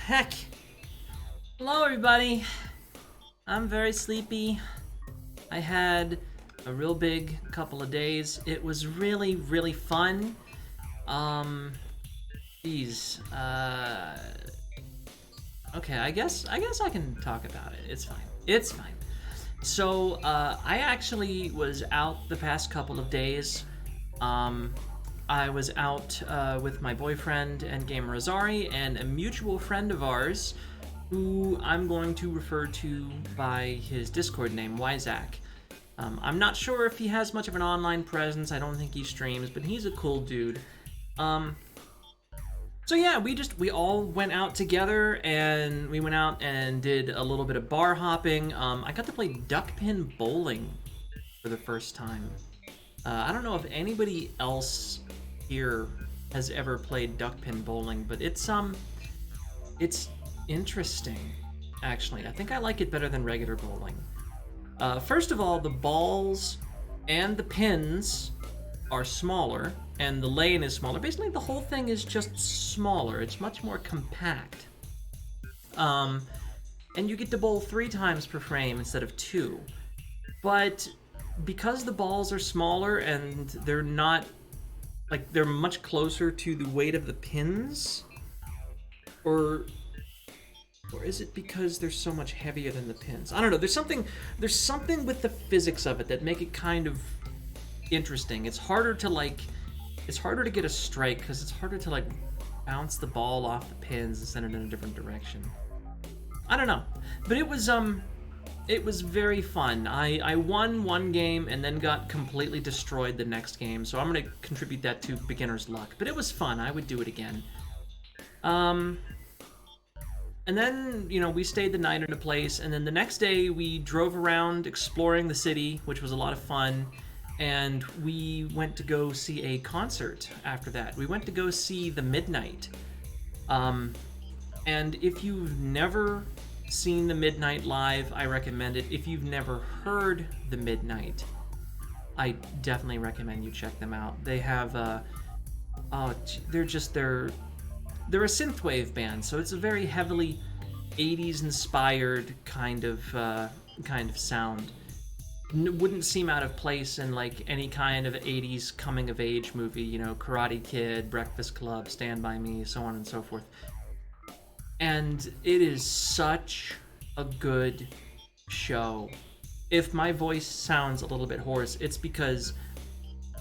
Heck. Hello, everybody. I'm very sleepy. I had a real big couple of days. It was really, really fun. Geez. Okay, I guess I can talk about it. It's fine. It's fine. So, I actually was out the past couple of days. I was out with my boyfriend and gamer Azari and a mutual friend of ours who I'm going to refer to by his Discord name, Wyzak. I'm not sure if he has much of an online presence. I don't think he streams, but he's a cool dude. So yeah, we all went out together and we went out and did a little bit of bar hopping. I got to play duck pin bowling for the first time. I don't know if anybody else here has ever played duck pin bowling, but it's interesting, actually. I think I like it better than regular bowling. First of all, the balls and the pins are smaller, and the lane is smaller. Basically, the whole thing is just smaller. It's much more compact. And you get to bowl 3 times per frame instead of 2. But because the balls are smaller and they're not, like, they're much closer to the weight of the pins, or is it because they're so much heavier than the pins? I don't know. There's something with the physics of it that make it kind of interesting. It's harder to get a strike because it's harder to like bounce the ball off the pins and send it in a different direction. I don't know, but it was very fun. I won one game and then got completely destroyed the next game, so I'm gonna contribute that to beginner's luck. But it was fun. I would do it again. And then, we stayed the night in a place, and then the next day we drove around exploring the city, which was a lot of fun, and we went to go see a concert after that. We went to go see The Midnight. And if you've never seen The Midnight live, I recommend it. If you've never heard The Midnight, I definitely recommend you check them out. They have, they're a synthwave band, so it's a very heavily 80s inspired kind of sound. Wouldn't seem out of place in like any kind of 80s coming of age movie, Karate Kid, Breakfast Club, Stand By Me, so on and so forth. And it is such a good show. If my voice sounds a little bit hoarse, it's because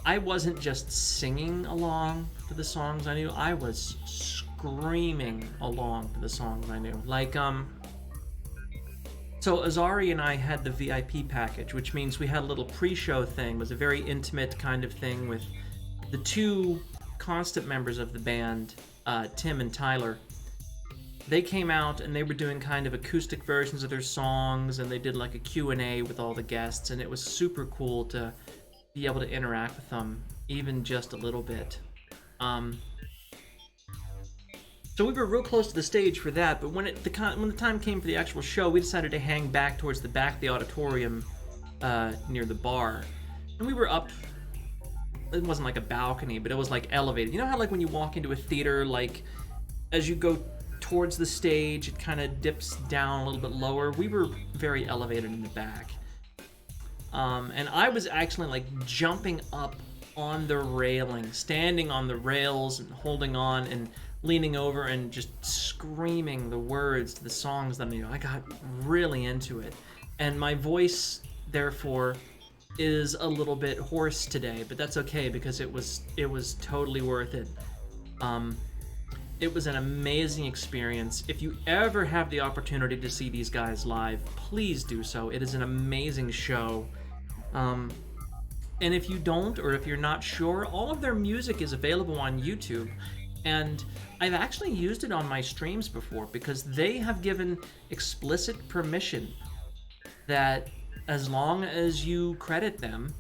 I wasn't just singing along to the songs I knew, I was screaming along to the songs I knew. Like, so Azari and I had the VIP package, which means we had a little pre-show thing. It was a very intimate kind of thing with the 2 constant members of the band, Tim and Tyler. They came out and they were doing kind of acoustic versions of their songs, and they did like a Q&A with all the guests, and it was super cool to be able to interact with them, even just a little bit. So we were real close to the stage for that, but when the time came for the actual show, we decided to hang back towards the back of the auditorium near the bar. And we were up, it wasn't like a balcony, but it was like elevated. You know how like when you walk into a theater, like as you go towards the stage, it kind of dips down a little bit lower? We were very elevated in the back. And I was actually like jumping up on the railing, standing on the rails and holding on and leaning over and just screaming the words to the songs that I knew. I got really into it. And my voice, therefore, is a little bit hoarse today, but that's okay because it was totally worth it. It was an amazing experience. If you ever have the opportunity to see these guys live, please do so. It is an amazing show. And if you don't, or if you're not sure, all of their music is available on YouTube. And I've actually used it on my streams before because they have given explicit permission that as long as you credit them,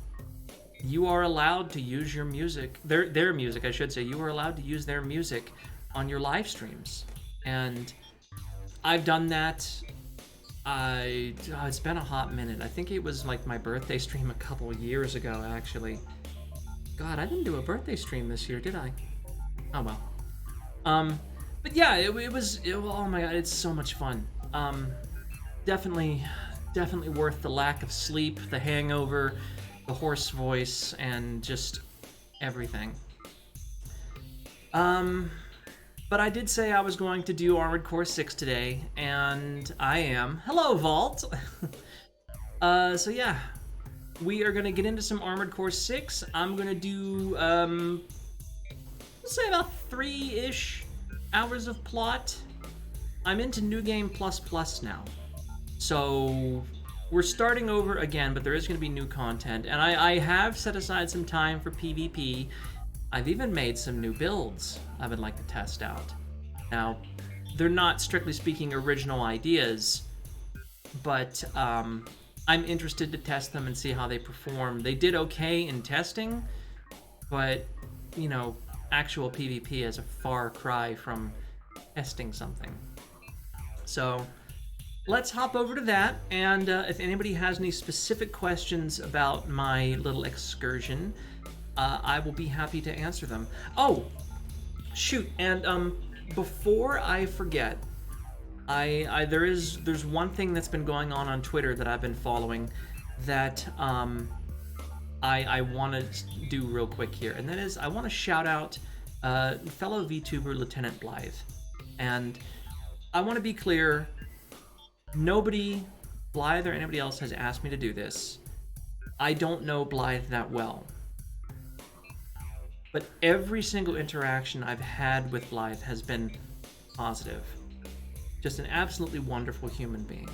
you are allowed to use your music, their music, I should say. You are allowed to use their music on your live streams. And I've done that. It's been a hot minute. I think it was like my birthday stream a couple years ago, actually. God, I didn't do a birthday stream this year, did I? Oh well. But yeah, it was. Oh my god, it's so much fun. Definitely worth the lack of sleep, the hangover, the hoarse voice, and just everything. But I did say I was going to do Armored Core 6 today, and I am. Hello, Vault! So yeah, we are gonna get into some Armored Core 6. I'm gonna do, let's say about 3-ish hours of plot. I'm into New Game Plus Plus now. So we're starting over again, but there is gonna be new content. And I have set aside some time for PvP. I've even made some new builds I would like to test out. Now, they're not strictly speaking original ideas, but I'm interested to test them and see how they perform. They did okay in testing, but, you know, actual PvP is a far cry from testing something. So let's hop over to that, and if anybody has any specific questions about my little excursion, I will be happy to answer them. Oh, shoot, and before I forget, there's one thing that's been going on Twitter that I've been following that I want to do real quick here, and that is I want to shout out fellow VTuber Lieutenant Blythe, and I want to be clear, nobody, Blythe or anybody else, has asked me to do this. I don't know Blythe that well. But every single interaction I've had with Blythe has been positive. Just an absolutely wonderful human being.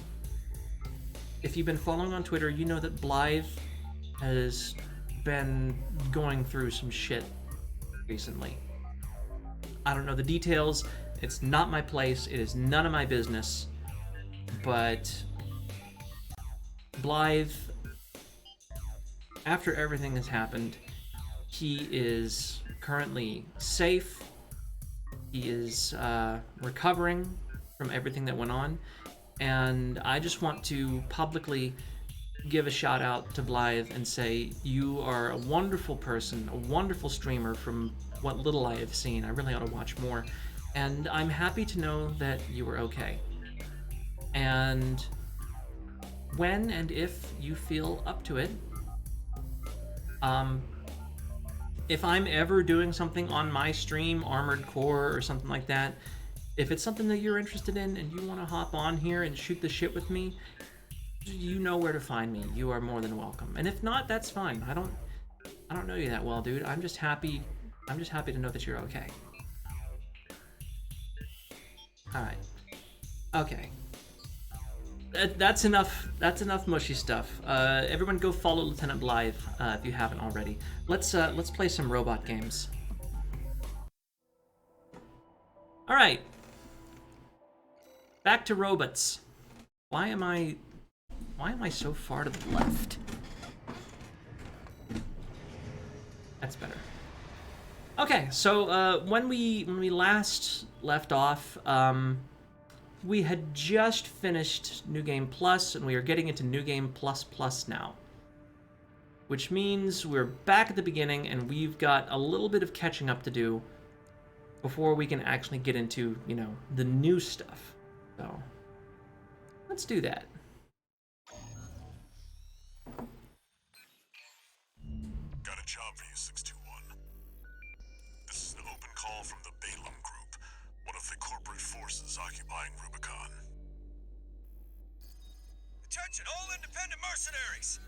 If you've been following on Twitter, you know that Blythe has been going through some shit recently. I don't know the details. It's not my place. It is none of my business. But Blythe, after everything has happened, he is currently safe. He is recovering from everything that went on. And I just want to publicly give a shout out to Blythe and say, you are a wonderful person, a wonderful streamer from what little I have seen. I really ought to watch more. And I'm happy to know that you are okay. And when and if you feel up to it, if I'm ever doing something on my stream, Armored Core or something like that, if it's something that you're interested in and you want to hop on here and shoot the shit with me, you know where to find me. You are more than welcome. And if not, that's fine. I don't know you that well, dude. I'm just happy to know that you're okay. All right. Okay. That's enough mushy stuff. Everyone go follow Lieutenant Blythe if you haven't already. Let's play some robot games. All right. Back to robots. Why am I so far to the left? That's better. Okay, so when we last left off, we had just finished New Game Plus, and we are getting into New Game Plus Plus now. Which means we're back at the beginning, and we've got a little bit of catching up to do before we can actually get into, you know, the new stuff. So, let's do that. Got a job for you, 621. This is an open call from the Balaam Group, one of the corporate forces occupying Rubicon. Attention, all independent mercenaries!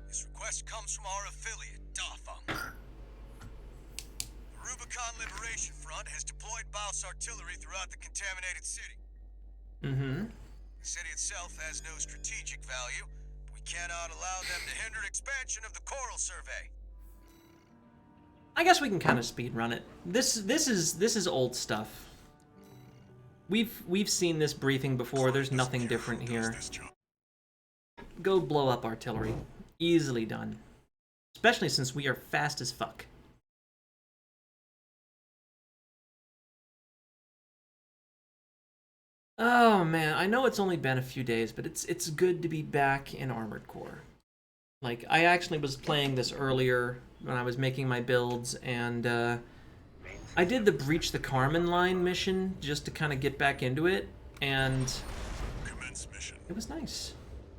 This request comes from our affiliate, Dafeng. The Rubicon Liberation Front has deployed Baus artillery throughout the contaminated city. Mm-hmm. The city itself has no strategic value, but we cannot allow them to hinder expansion of the Coral Survey. I guess we can kind of speed run it. This is old stuff. We've seen this briefing before. There's nothing different here. Go blow up artillery. Easily done. Especially since we are fast as fuck. Oh man, I know it's only been a few days, but it's good to be back in Armored Core. Like, I actually was playing this earlier when I was making my builds, and I did the Breach the Carmen line mission just to kind of get back into it, and Commence mission. it was nice.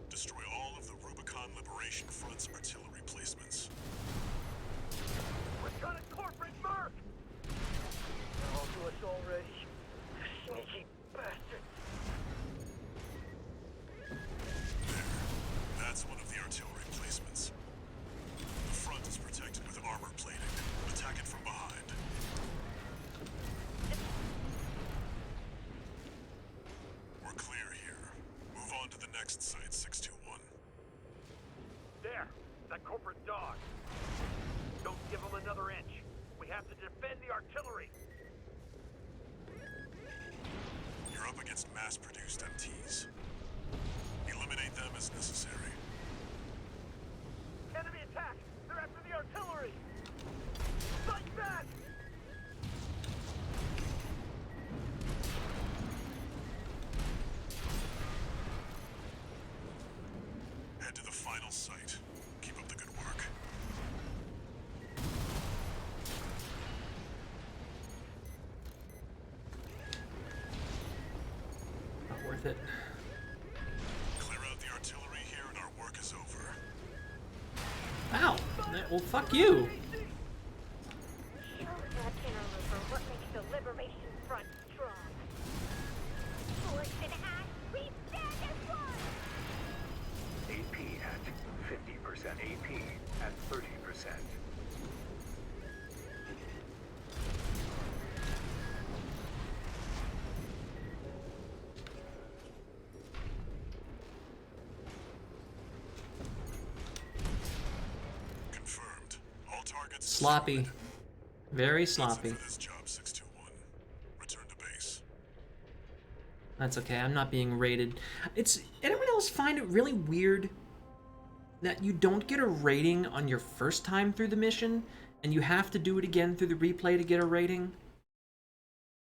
Destroy all of the Rubicon Liberation Front's artillery placements. We're trying to corporate Merc! They're all to us already. Sneaky bastards. That's one of the artillery placements. The front is protected with armor plating. Attack it from behind. We're clear here. Move on to the next site, 621. There! That corporate dog! Don't give them another inch. We have to defend the artillery! You're up against mass-produced MTs. Eliminate them as necessary. Enemy attack! They're after the artillery! Fight back! Head to the final site. Keep up the good work. Not worth it. Clear out the artillery here and our work is over. Ow! Well, fuck you! Show that interloper what makes the Liberation Front strong. Force and ash, we stand as one! AP at 50%. AP at 30%. Confirmed. All targets Sloppy. Very destroyed. That's it sloppy. for this job, 621. Return to base. That's okay, I'm not being rated. Anyone else find it really weird that you don't get a rating on your first time through the mission, and you have to do it again through the replay to get a rating?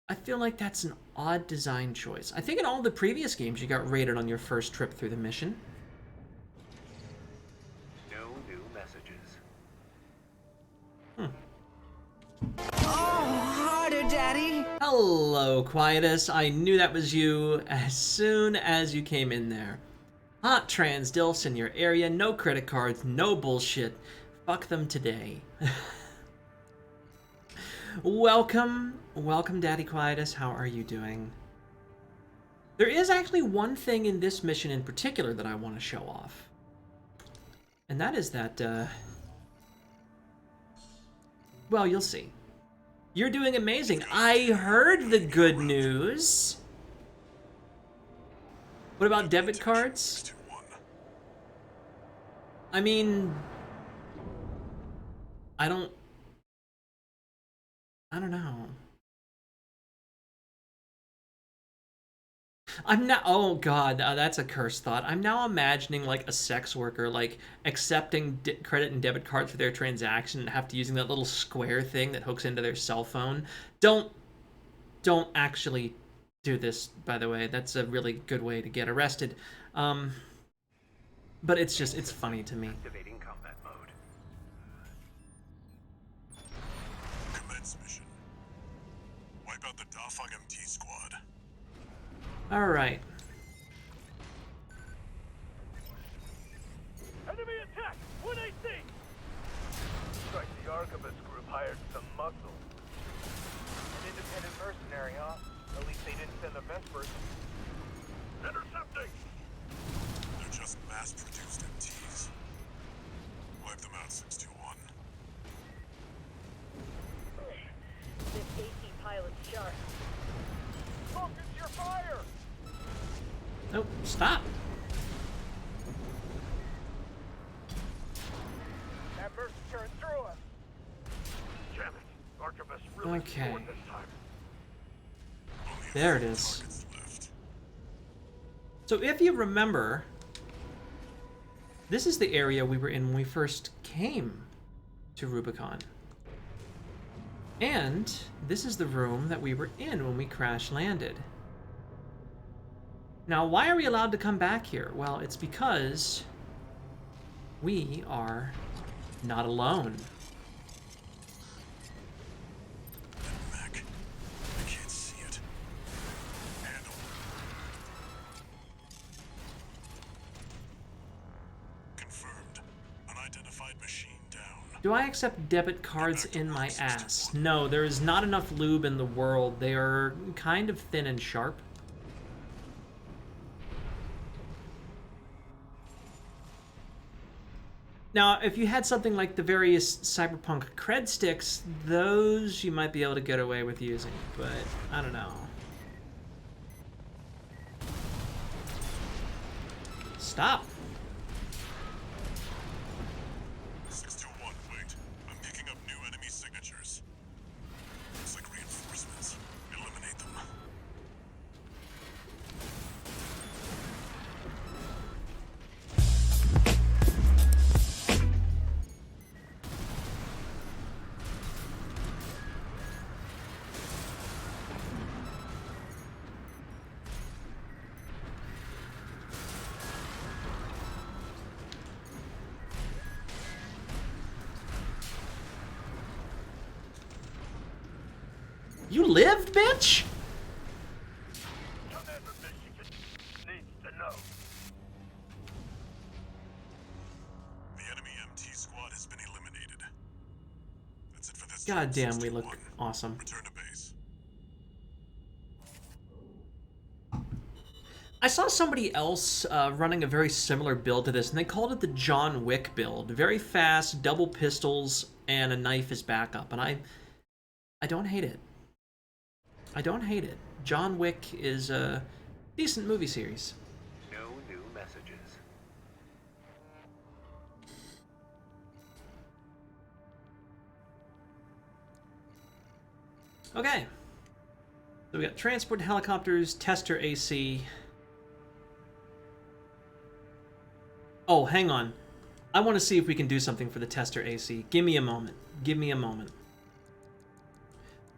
I feel like that's an odd design choice. I think in all the previous games you got rated on your first trip through the mission. No new messages. Harder, Daddy! Hello, Quietus. I knew that was you as soon as you came in there. Hot trans dilfs in your area, no credit cards, no bullshit. Fuck them today. Welcome, Daddy Quietus. How are you doing? There is actually one thing in this mission in particular that I want to show off. And that is that, well, you'll see. You're doing amazing. I heard the good news. What about debit cards? 621. I mean, I don't know. I'm not, oh god, that's a cursed thought. I'm now imagining like a sex worker like accepting credit and debit cards for their transaction and have to using that little square thing that hooks into their cell phone. Don't actually do this, by the way. That's a really good way to get arrested. But it's funny to me. Activating combat mode. Commence mission. Wipe out the Dafang MT squad. All right. Enemy attack! 1AC! Looks like the Archivist group hired some muscle. An independent mercenary, huh? At least they didn't send the Vespers. Intercepting! They're just mass-produced MTs. Wipe them out, 621. This AC pilot's sharp. Focus your fire! Nope, stop. That Merc turned through us. Damn it. Archivist really Okay. scored this time. Only a There it few is. targets left. So if you remember, this is the area we were in when we first came to Rubicon. And this is the room that we were in when we crash landed. Now, why are we allowed to come back here? Well, it's because we are not alone. That mech. I can't see it. Handle. Confirmed. Unidentified machine down. Do I accept debit cards in my ass? No, there is not enough lube in the world. They are kind of thin and sharp. Now, if you had something like the various cyberpunk cred sticks, those you might be able to get away with using, but I don't know. Stop. 621, wait. I'm picking up new enemy signatures. Looks like reinforcements. Eliminate them. You lived, bitch? Commander Michigan needs to know. The enemy MT squad has been eliminated. That's it for this God job, damn, we look 61. awesome. Return to base. I saw somebody else running a very similar build to this, and they called it the John Wick build. Very fast, double pistols, and a knife as backup. And I don't hate it. I don't hate it. John Wick is a decent movie series. No new messages. Okay. So we got transport helicopters, tester AC. Oh, hang on. I want to see if we can do something for the tester AC. Give me a moment. Give me a moment.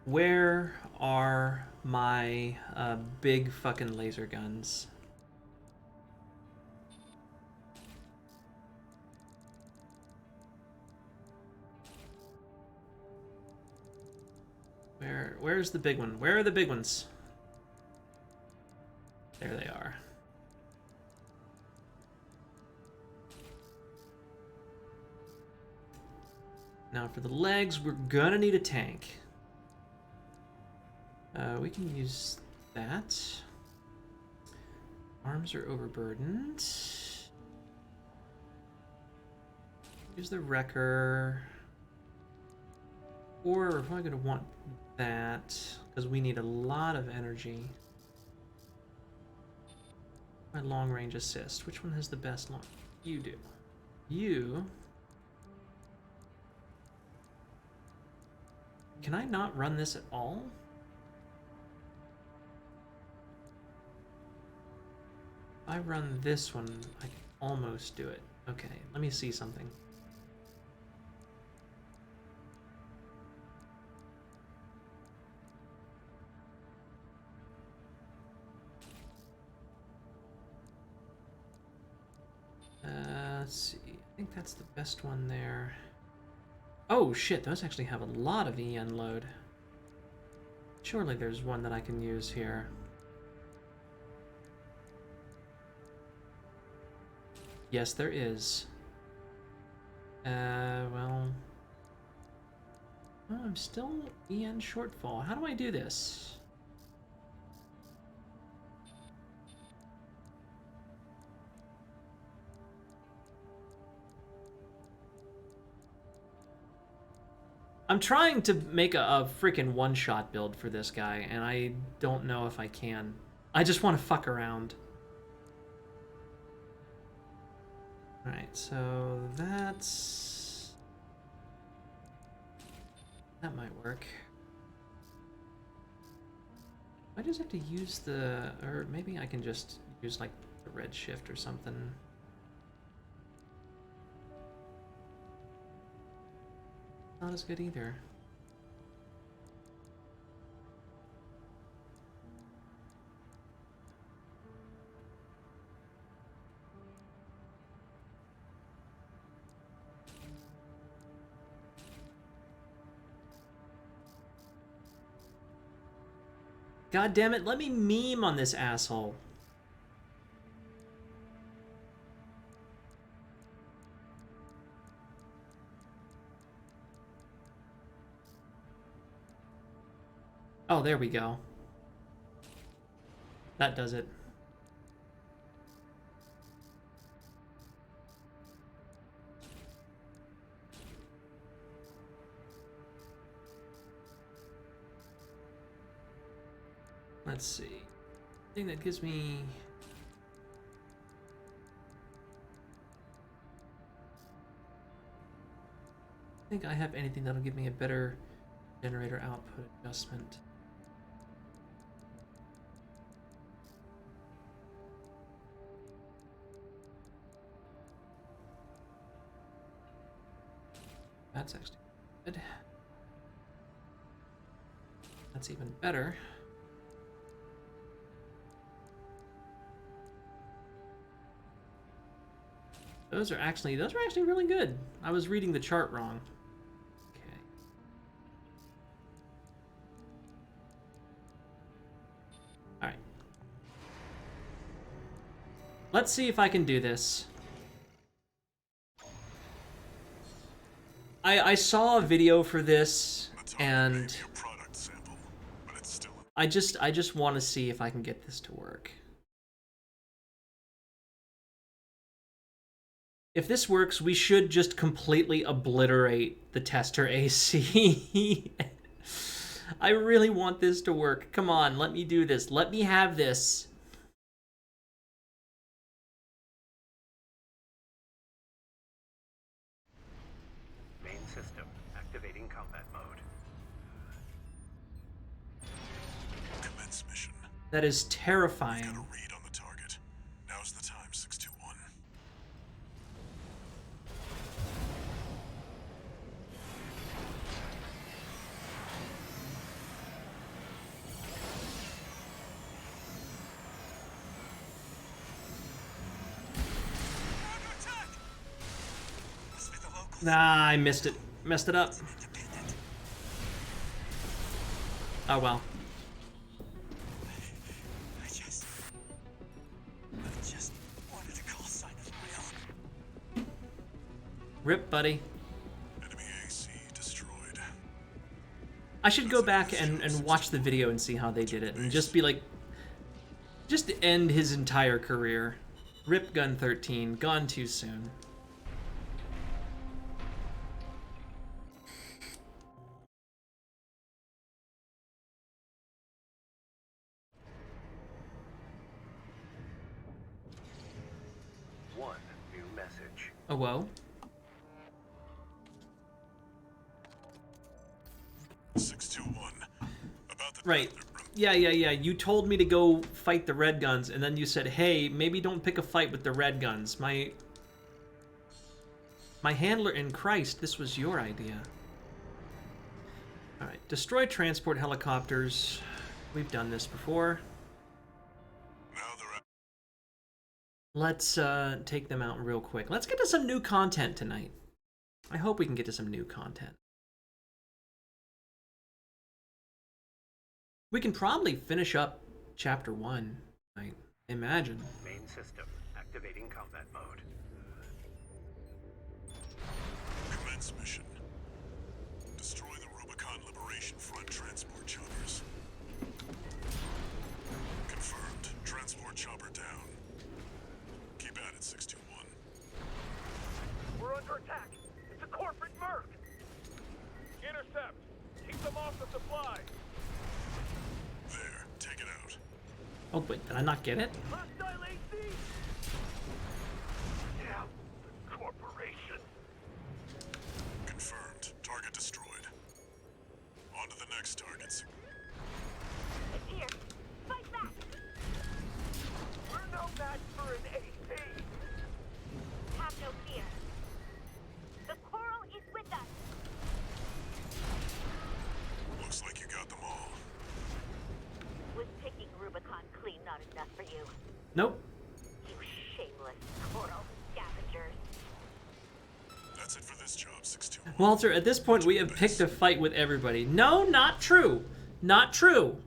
Where are my big fucking laser guns? Where's the big one? Where are the big ones? There they are. Now for the legs, we're gonna need a tank. We can use that. Arms are overburdened. Use the wrecker. Or we're probably gonna want that, because we need a lot of energy. My long range assist. Which one has the best long? You do. You. Can I not run this at all? If I run this one, I can almost do it. Okay, let me see something. Let's see. I think that's the best one there. Oh shit, those actually have a lot of EN load. Surely there's one that I can use here. Yes, there is. Well... Oh, I'm still EN shortfall. How do I do this? I'm trying to make a freaking one-shot build for this guy, and I don't know if I can. I just want to fuck around. Alright, so that's... that might work. I just have to use the... or maybe I can just use, like, the red shift or something. Not as good either. God damn it, let me meme on this asshole. Oh, there we go. That does it. Let's see. Thing that gives me... I think I have anything that'll give me a better generator output adjustment. That's actually good. That's even better. Those are actually really good. I was reading the chart wrong. Okay. All right. Let's see if I can do this. I saw a video for this, and I just want to see if I can get this to work. If this works, we should just completely obliterate the tester AC. I really want this to work. Come on, let me do this. Let me have this. Main system activating combat mode. Commence mission. That is terrifying. Got a read on the target. Now's the time, 621. Nah, I missed it. Messed it up. Oh well. I just wanted to call sign of my own. Rip, buddy. Enemy AC destroyed. I should go back and watch the video and see how they did it, and just be like, just end his entire career. Rip Gun 13, gone too soon. One new message. Oh, whoa. 621. About the Right. Yeah. You told me to go fight the red guns, and then you said, hey, maybe don't pick a fight with the red guns. My handler in Christ, this was your idea. Alright, destroy transport helicopters. We've done this before. Now they're at Let's take them out real quick. Let's get to some new content tonight. I hope we can get to some new content. We can probably finish up chapter 1, I imagine. Main system activating combat mode. commence mission. Destroy the Rubicon Liberation Front transport choppers. Confirmed. Transport chopper down. Keep at it, 621. We're under attack. It's a corporate merc. Intercept. Keep them off the supply. There. Take it out. Oh, wait, did I not get it? Hostile AC. Yeah, the corporation. Confirmed. Target destroyed. On to the next targets. It's here. Fight back. We're no match for an AC. Have no fear. The coral is with us. Looks like you got them all. Was picking Rubicon clean not enough for you? Nope. You shameless coral scavengers. That's it for this job, 621. Walter, at this point, we have picked a fight with everybody. No, not true. Not true.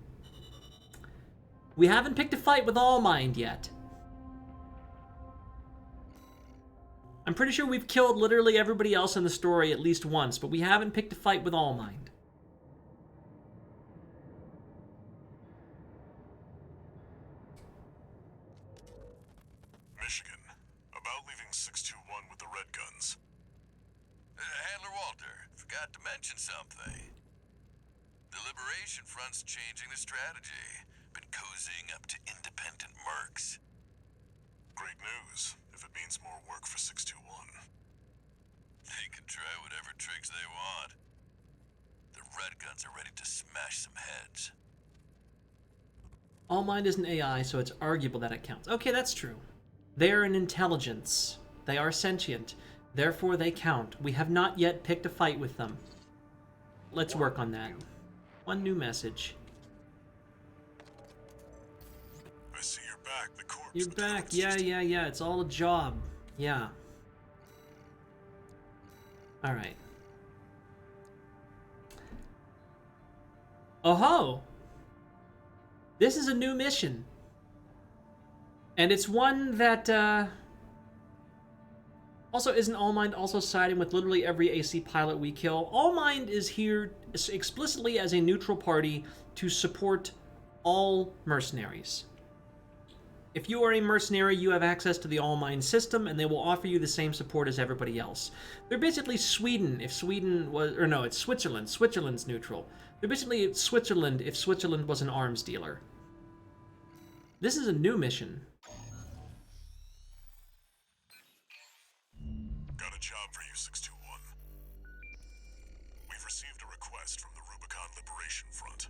We haven't picked a fight with All Mind yet. I'm pretty sure we've killed literally everybody else in the story at least once, but we haven't picked a fight with All Mind. Michigan, about leaving 621 with the Red Guns. Handler Walter, forgot to mention something. The Liberation Front's changing the strategy. Been cozying up to independent mercs. Great news, if it means more work for 621. They can try whatever tricks they want. The Red Guns are ready to smash some heads. All Mind is an AI, so it's arguable that it counts. Okay, that's true. They're an intelligence. They are sentient. Therefore, they count. We have not yet picked a fight with them. Let's work on that. One new message. I see you're back, the corpse. You're the back. defense Yeah, system. yeah. It's all a job. Yeah. Alright. Oh-ho! This is a new mission. And it's one that, also, isn't All Mind also siding with literally every AC pilot we kill? All Mind is here explicitly as a neutral party to support all mercenaries. If you are a mercenary, you have access to the All Mind system, and they will offer you the same support as everybody else. They're basically Sweden if Sweden was... Or no, it's Switzerland. Switzerland's neutral. They're basically Switzerland if Switzerland was an arms dealer. This is a new mission. Got a job for you, 621. We've received a request from the Rubicon Liberation Front.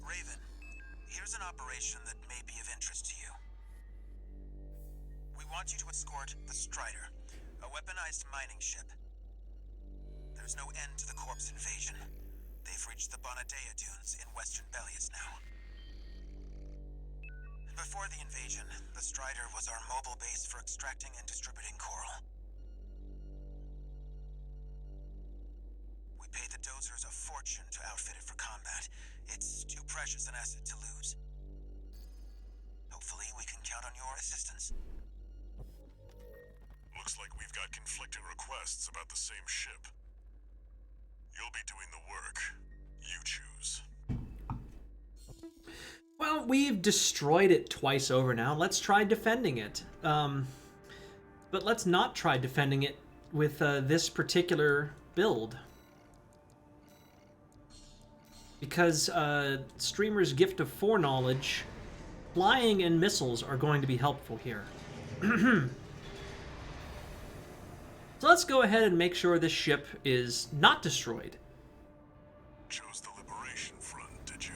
Raven, here's an operation that may be of interest to you. We want you to escort the Strider, a weaponized mining ship. There's no end to the corpse invasion. They've reached the Bonadea Dunes in western Belius now. Before the invasion, the Strider was our mobile base for extracting and distributing coral. We paid the dozers a fortune to outfit it for combat. It's too precious an asset to lose. Hopefully, we can count on your assistance. Looks like we've got conflicting requests about the same ship. You'll be doing the work. You choose. Well, we've destroyed it twice over now. Let's try defending it. But let's not try defending it with this particular build. Because Streamer's gift of foreknowledge, flying and missiles are going to be helpful here. So let's go ahead and make sure this ship is not destroyed. Chose the Liberation Front, did you?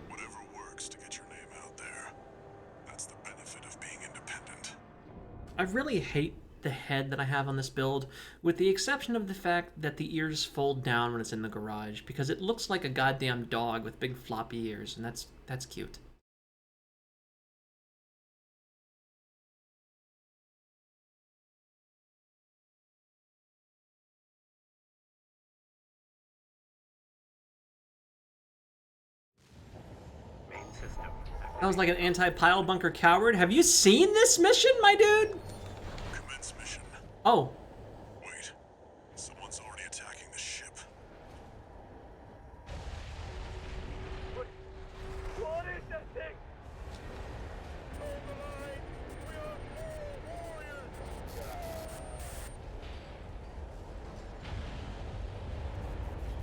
Whatever works to get your name out there. That's the benefit of being independent. I really hate the head that I have on this build, with the exception of the fact that the ears fold down when it's in the garage, because it looks like a goddamn dog with big floppy ears, and that's cute. Main system. That was like an anti-pile bunker coward. Have you seen this mission, my dude? Commence mission. Oh, Wait. Someone's already attacking the ship. What is that thing? Hold the line. We are all warriors.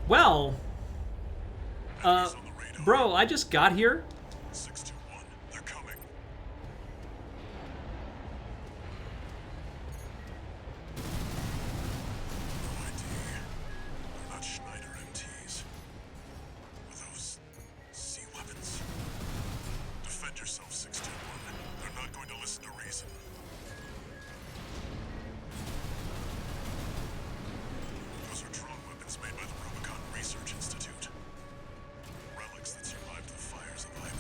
well, Enemies on the radar. bro, I just got here. 621. They're coming. No ID. They're not Schneider MTs. Are those sea weapons? Defend yourself, 621. They're not going to listen to reason. Those are drone weapons made by the Rubicon Research Institute. Relics that survived the fires of Iowa.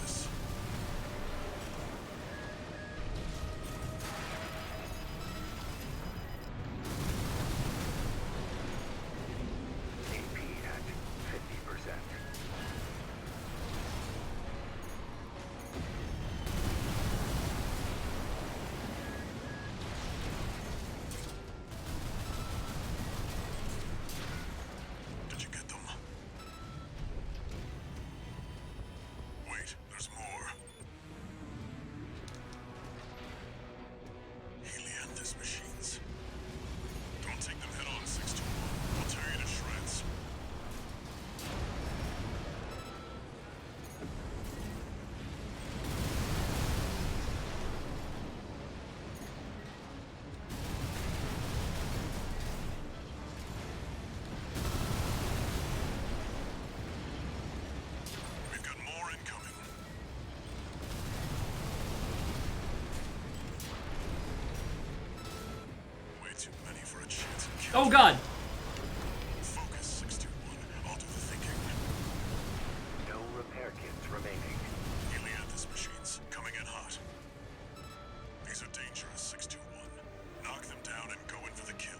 Oh god! Focus, 621. I'll do the thinking. No repair kits remaining. Helianthus machines, coming in hot. These are dangerous, 621. Knock them down and go in for the kill.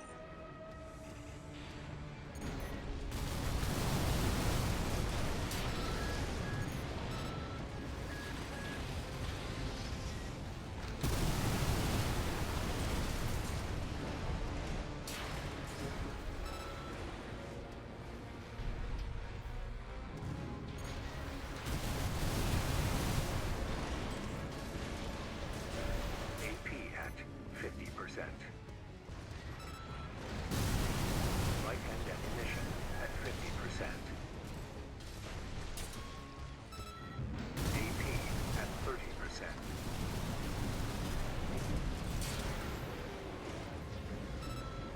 AP at 50%. Right-hand ammunition at 50%. AP at 30%.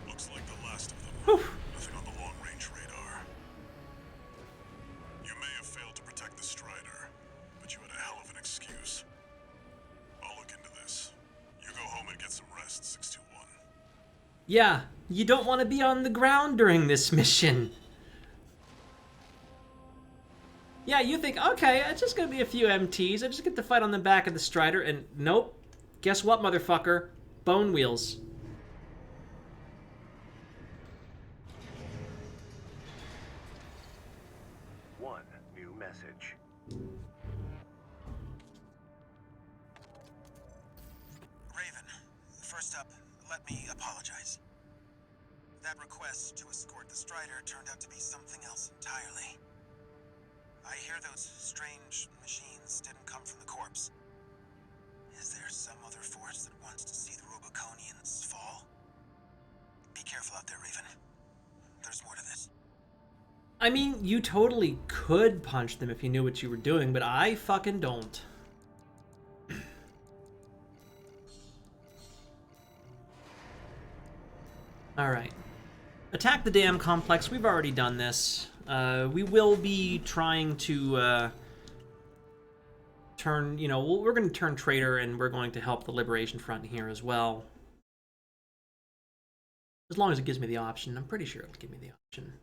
Looks like the last of them. Whew. Nothing on the long-range radar. You may have failed to protect the Strider, but you had a hell of an excuse. I'll look into this. You go home and get some rest, 621. Yeah, you don't want to be on the ground during this mission. Yeah, you think, okay, it's just gonna be a few MTs. I just get to fight on the back of the Strider, and nope. Guess what, motherfucker? Bone wheels. One new message. Raven, first up, let me apologize. That request to escort the Strider turned out to be something else entirely. I hear those strange machines didn't come from the corpse. Is there some other force that wants to see the Rubiconians fall? Be careful out there, Raven. There's more to this. I mean, you totally could punch them if you knew what you were doing, but I fucking don't. Alright. Attack the dam complex. We've already done this. We will be trying to turn, you know, we're going to turn traitor, and we're going to help the Liberation Front here as well. As long as it gives me the option. I'm pretty sure it'll give me the option.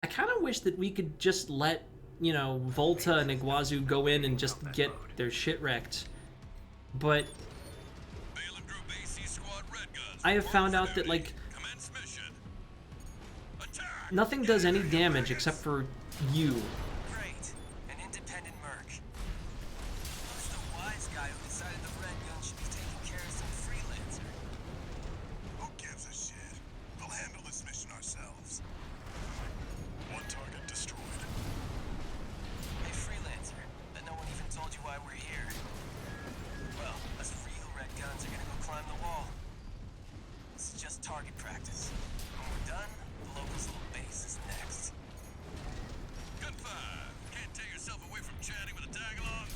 I kind of wish that we could just let, you know, Volta and Iguazu go in and just get their shit wrecked. But Balaam Group AC Squad Red Guns. I have found out that, like, Commence mission. Attack! nothing does any damage except for you. Great. An independent merc. Who's the wise guy who decided the Red Gun should be taking care of some freelancer? Who gives a shit? We'll handle this mission ourselves. One target destroyed. Hey, freelancer. But no one even told you why we're here. Well, us real Red Guns are gonna go climb the wall. This is just target practice. When we're done, the locals' little base is next. Gun 5. Can't tear yourself away from chatting with a tag-along?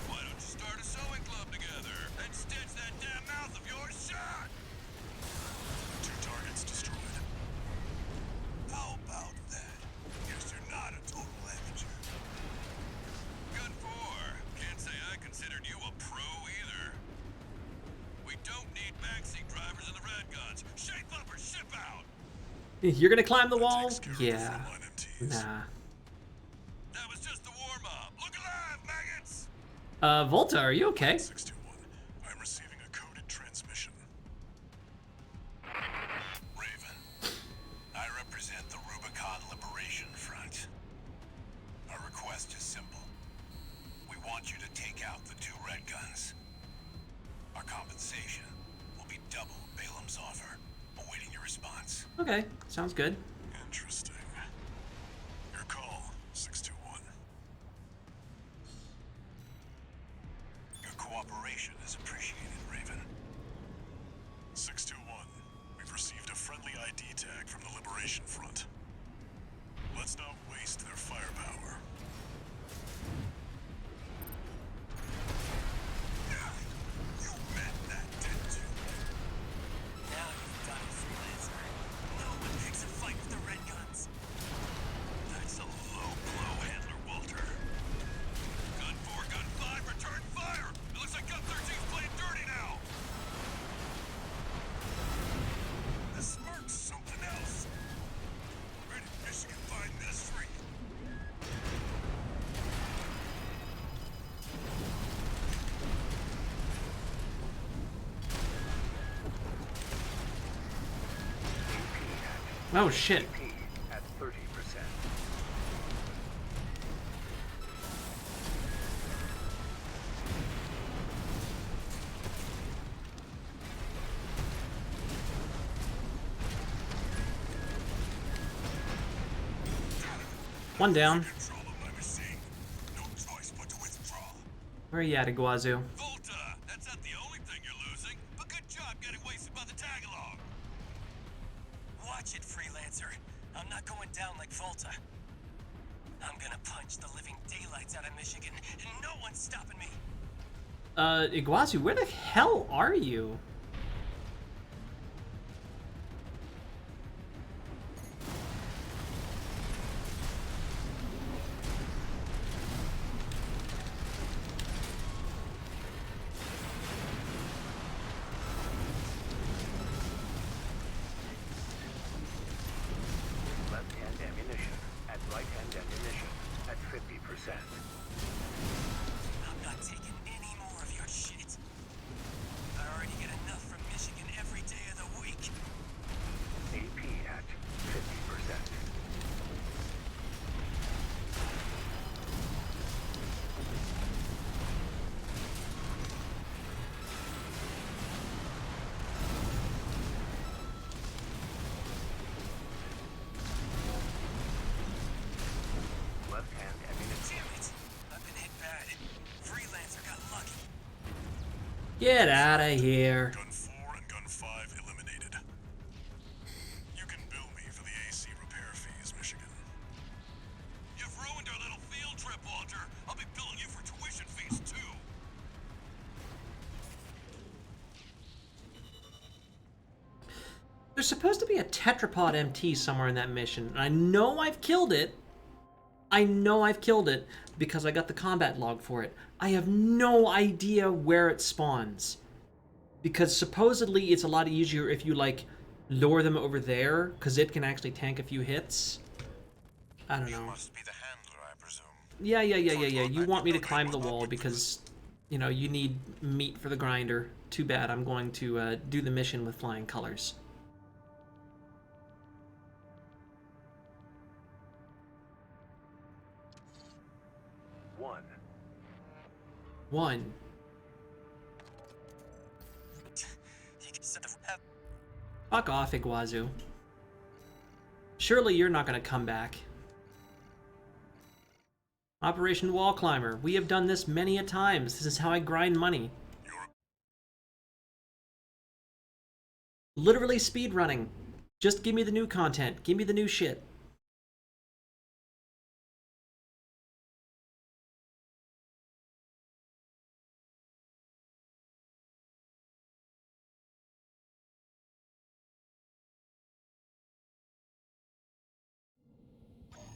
Why don't you start a sewing club together and stitch that damn mouth of yours shut? 2 targets destroyed. How about that? Guess you're not a total amateur. Gun 4. Can't say I considered you a pro either. We don't need backseat drivers in the Red Guns. Shape up or ship out. You're gonna climb the wall? Takes care of the Yeah. frontline MTs. Nah. That was just the warm-up. Look alive, maggots! Volta, are you okay? 621. I'm receiving a coded transmission. Raven, I represent the Rubicon Liberation Front. Our request is simple. We want you to take out the 2 Red Guns. Our compensation will be double Balaam's offer. Awaiting your response. Okay, sounds good. Interesting. Your call, 621. Your cooperation is appreciated, Raven. 621, we've received a friendly ID tag from the Liberation Front. Let's not waste their firepower. You meant that, didn't you? Now you've done it, freelancer. No one picks a fight with the Red Guns. That's a low blow, Handler Walter. Gun 4, Gun 5, Oh shit. AP at 30%. One down. Control of my machine. No choice but to withdraw. Where are you at, Iguazu? Volta, that's not the only thing you're losing, but good job getting wasted by the tag-along. Watch it, Freelancer. I'm not going down like Volta. I'm gonna punch the living daylights out of Michigan, and no one's stopping me. Iguazu, where the hell are you? Left-hand ammunition at right-hand ammunition at 50%. I'm not taking any more of your shit. I already get enough from Michigan every day of the week. AP at 50%. Left-hand ammunition. Damn it! I've been hit bad. Freelancer got lucky. Get out of here. Gun 4 and Gun 5 eliminated. You can bill me for the AC repair fees, Michigan. You've ruined our little field trip, Walter. I'll be billing you for tuition fees, too. There's supposed to be a tetrapod MT somewhere in that mission. And I know I've killed it. I know I've killed it because I got the combat log for it. I have no idea where it spawns. Because supposedly it's a lot easier if you, like, lure them over there, because it can actually tank a few hits. I don't know. Must be the handler, I presume. Yeah. You want me to climb the wall because, you know, you need meat for the grinder. Too bad, I'm going to do the mission with flying colors. One. You can set the Fuck off, Iguazu. Surely you're not going to come back. Operation Wall Climber. We have done this many a times. This is how I grind money. Literally speed running. Just give me the new content. Give me the new shit.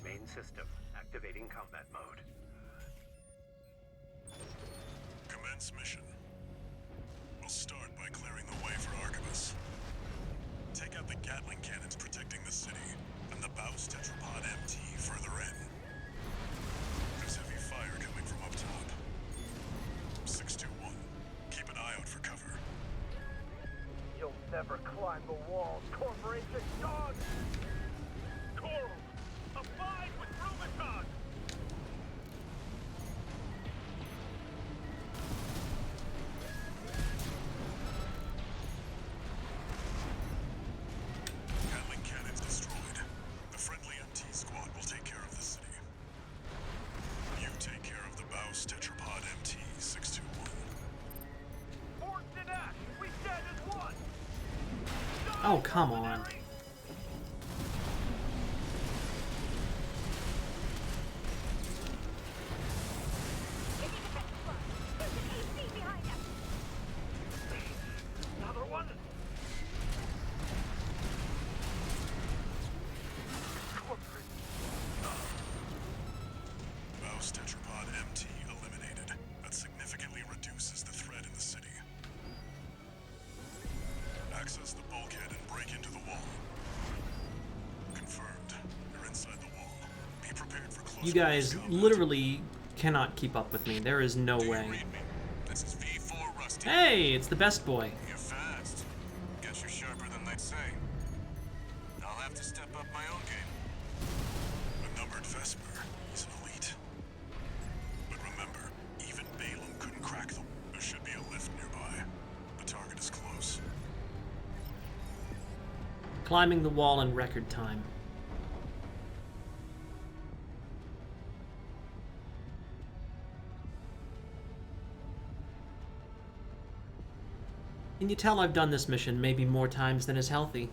Main system activating combat mode. Commence mission. We'll start by clearing the way for Archibus. Take out the Gatling cannons protecting the city, and the Baus Tetrapod MT further in. There's heavy fire coming from up top. 621, keep an eye out for cover. You'll never climb the walls, corporation dog! Coral, abide with Rubicon! Gatling cannons destroyed. The friendly MT squad will take care of the city. You take care of the Baus Tetrapod MT 621. Forged in ash, we stand as one! Oh, come on. Taking a bit slow. There's an AC behind us. Another one! Corporate. Baus Tetrapod MT eliminated. That significantly reduces the threat in the city. Access the bulkhead and break into the wall. Confirmed. You're inside the wall. Be prepared for close You guys combat. literally cannot keep up with me. There is no Do you way. read me? This is V4 Rusty. Hey, it's the best boy. You're fast. Guess you're sharper than they'd say. I'll have to step Climbing the wall in record time. Can you tell I've done this mission maybe more times than is healthy?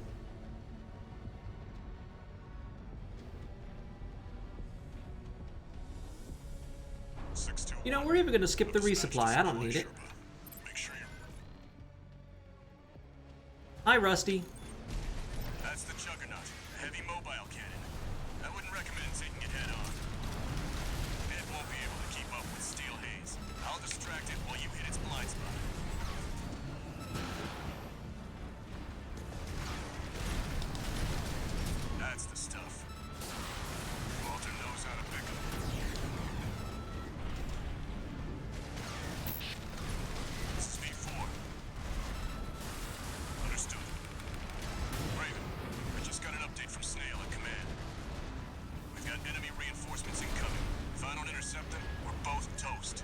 You know, we're even going to skip the resupply. I don't need it. Make sure you... Hi, Rusty. That's the Juggernaut, a heavy mobile cannon. I wouldn't recommend taking it head on. It won't be able to keep up with Steel Haze. I'll distract it while you hit its blind spot. That's the stuff. Walter knows how to pick 'em. This is V4. Understood. Raven, I just got an update from Snail at command. We've got enemy reinforcements incoming. If I don't intercept them, we're both toast.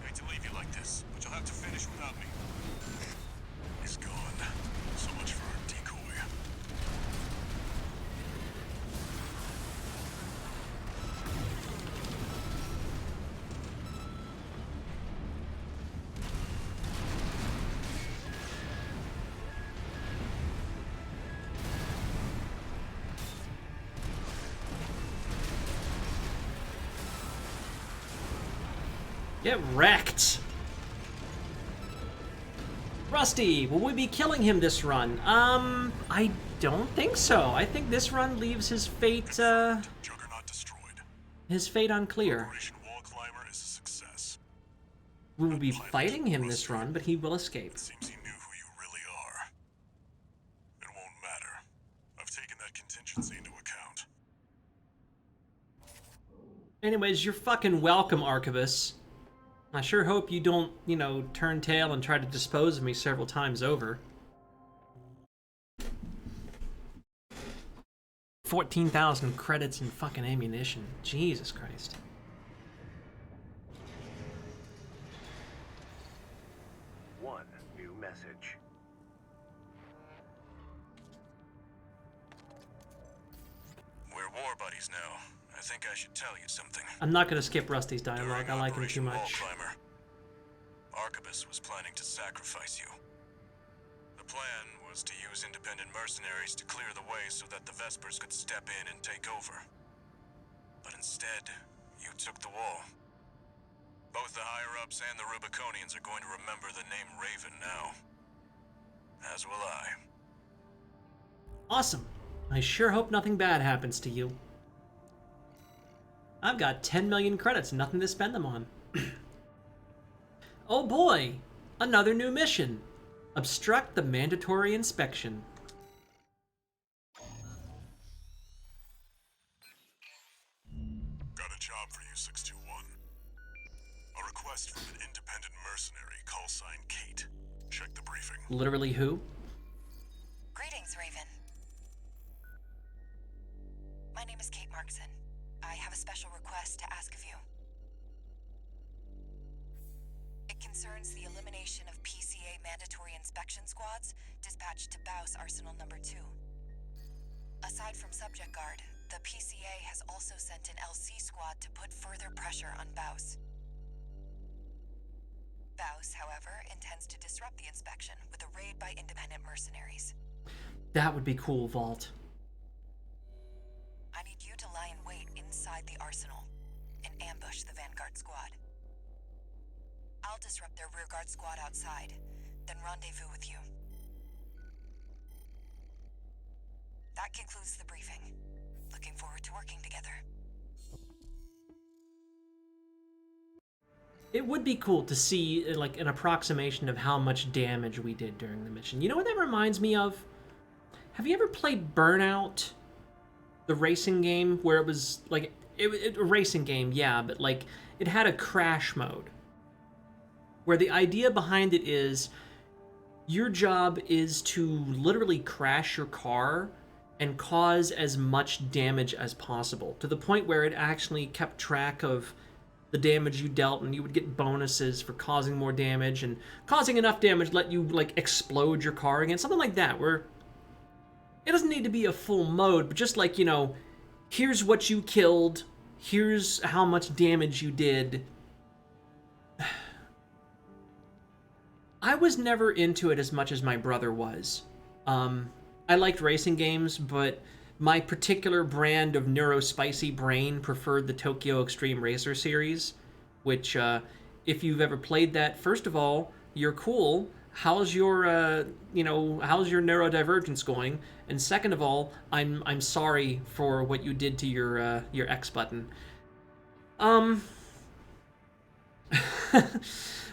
I hate to leave you like this, but you'll have to finish without me. He's gone. So much for our decoy. Get wrecked! Rusty, will we be killing him this run? I don't think so. I think this run leaves his fate, Juggernaut destroyed. his fate unclear. Operation Wall Climber is a success. We will be fighting him this run, but he will escape. It seems he knew who you really are. It won't matter. I've taken that contingency into account. Anyways, you're fucking welcome, Archivus. I sure hope you don't, you know, turn tail and try to dispose of me several times over. 14,000 credits and fucking ammunition. Jesus Christ. One new message. We're war buddies now. I think I should tell you something. I'm not gonna skip Rusty's dialogue. During I like him too Operation Wall much. Climber, Archibus was planning to sacrifice you. The plan was to use independent mercenaries to clear the way so that the Vespers could step in and take over. But instead, you took the wall. Both the higher-ups and the Rubiconians are going to remember the name Raven now. As will I. Awesome. I sure hope nothing bad happens to you. I've got 10 million credits, nothing to spend them on. Oh boy! Another new mission. Obstruct the mandatory inspection. Got a job for you, 621. A request from an independent mercenary, call sign Kate. Check the briefing. Literally who? Greetings, Raven. My name is Kate Markson. I have a special request to ask of you. It concerns the elimination of PCA mandatory inspection squads dispatched to Baus Arsenal Number 2. Aside from Subject Guard, the PCA has also sent an LC squad to put further pressure on Baus. Baus, however, intends to disrupt the inspection with a raid by independent mercenaries. That would be cool, Vault. I need you to lie in wait inside the arsenal and ambush the Vanguard squad. I'll disrupt their rearguard squad outside, then rendezvous with you. That concludes the briefing. Looking forward to working together. It would be cool to see, like, an approximation of how much damage we did during the mission. You know what that reminds me of? Have you ever played Burnout? The racing game, where it was, like, a racing game, yeah, but, like, it had a crash mode. Where the idea behind it is, your job is to literally crash your car and cause as much damage as possible, to the point where it actually kept track of the damage you dealt, and you would get bonuses for causing more damage, and causing enough damage let you, like, explode your car again, something like that, where it doesn't need to be a full mode, but just like, you know, here's what you killed, here's how much damage you did. I was never into it as much as my brother was. I liked racing games, but my particular brand of neurospicy brain preferred the Tokyo Extreme Racer series, which, if you've ever played that, first of all, you're cool. How's your, how's your neurodivergence going? And second of all, I'm sorry for what you did to your X button.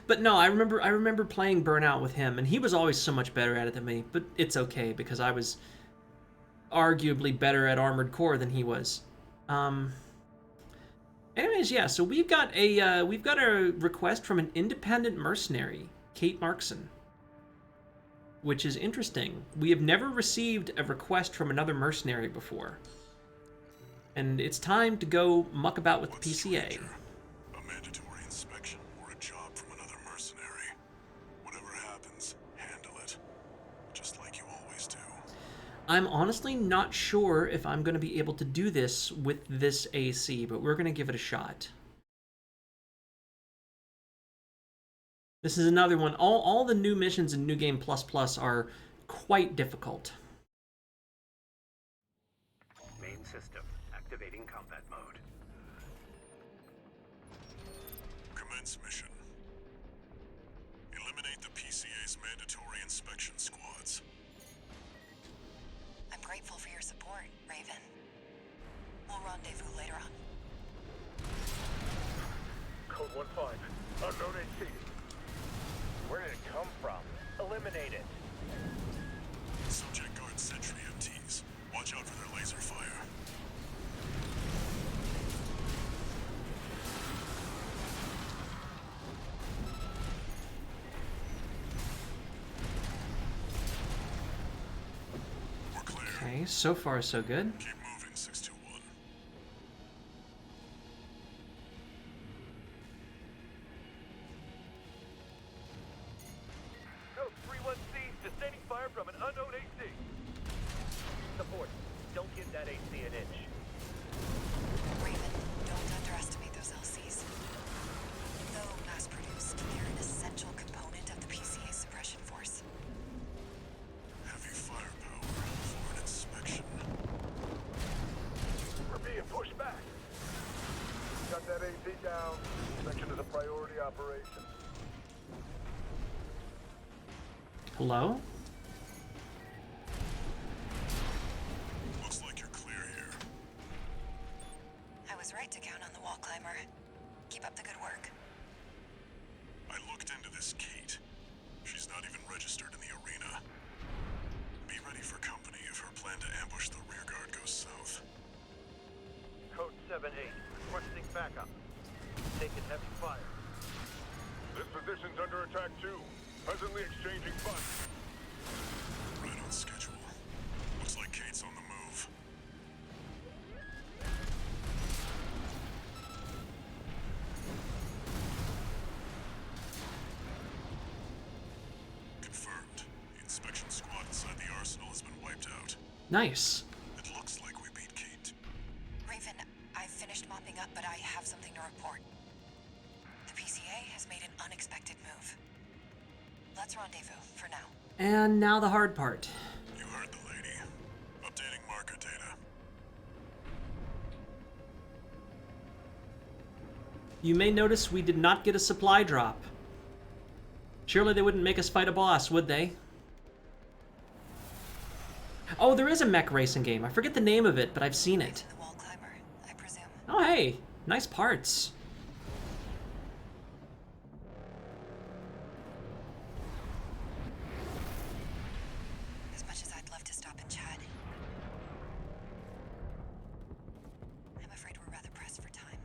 But no, I remember playing Burnout with him, and he was always so much better at it than me. But it's okay because I was arguably better at Armored Core than he was. Anyways, yeah. So we've got a request from an independent mercenary, Kate Markson, which is interesting. We have never received a request from another mercenary before, and it's time to go muck about with the PCA. A mandatory inspection or a job from another mercenary. Whatever happens, handle it. Just like you always do. I'm honestly not sure if I'm going to be able to do this with this AC, but we're going to give it a shot. This is another one. All the new missions in New Game Plus Plus are quite difficult. Main system activating combat mode. Commence mission. Eliminate the PCA's mandatory inspection squads. I'm grateful for your support, Raven. We'll rendezvous later on. Code 1-5. Unknown AC. Where did it come from? Eliminate it. Subject guard sentry MTs. Watch out for their laser fire. We're clear. Okay, so far so good. Keep moving, 621. Code 31C, sustaining fire from an unknown AC. Support. Don't give that AC an inch. Raven, don't underestimate those LCs. Though mass-produced, they're an essential component of the PCA suppression force. Heavy firepower for an inspection. We're being pushed back. Got that AC down. Inspection is a priority operation. Hello? Looks like you're clear here. I was right to count on the wall climber. Keep up the good work. I looked into this Kate. She's not even registered in the arena. Be ready for company if her plan to ambush the rear guard goes south. Code 7-8. Requesting backup. Taking heavy fire. This position's under attack too. Presently exchanging fire. Right on schedule. Looks like Kate's on the move. Confirmed. The inspection squad inside the arsenal has been wiped out. Nice. It looks like we beat Kate. Raven, I've finished mopping up, but I have something to report. The PCA has made an unexpected move. Let's rendezvous for now. And now the hard part. You heard the lady. Updating marker data. You may notice we did not get a supply drop. Surely they wouldn't make us fight a boss, would they? Oh, there is a mech racing game. I forget the name of it, but I've seen it. The wall climber, I presume. Oh, hey. Nice parts. As much as I'd love to stop and chat, I'm afraid we're rather pressed for time.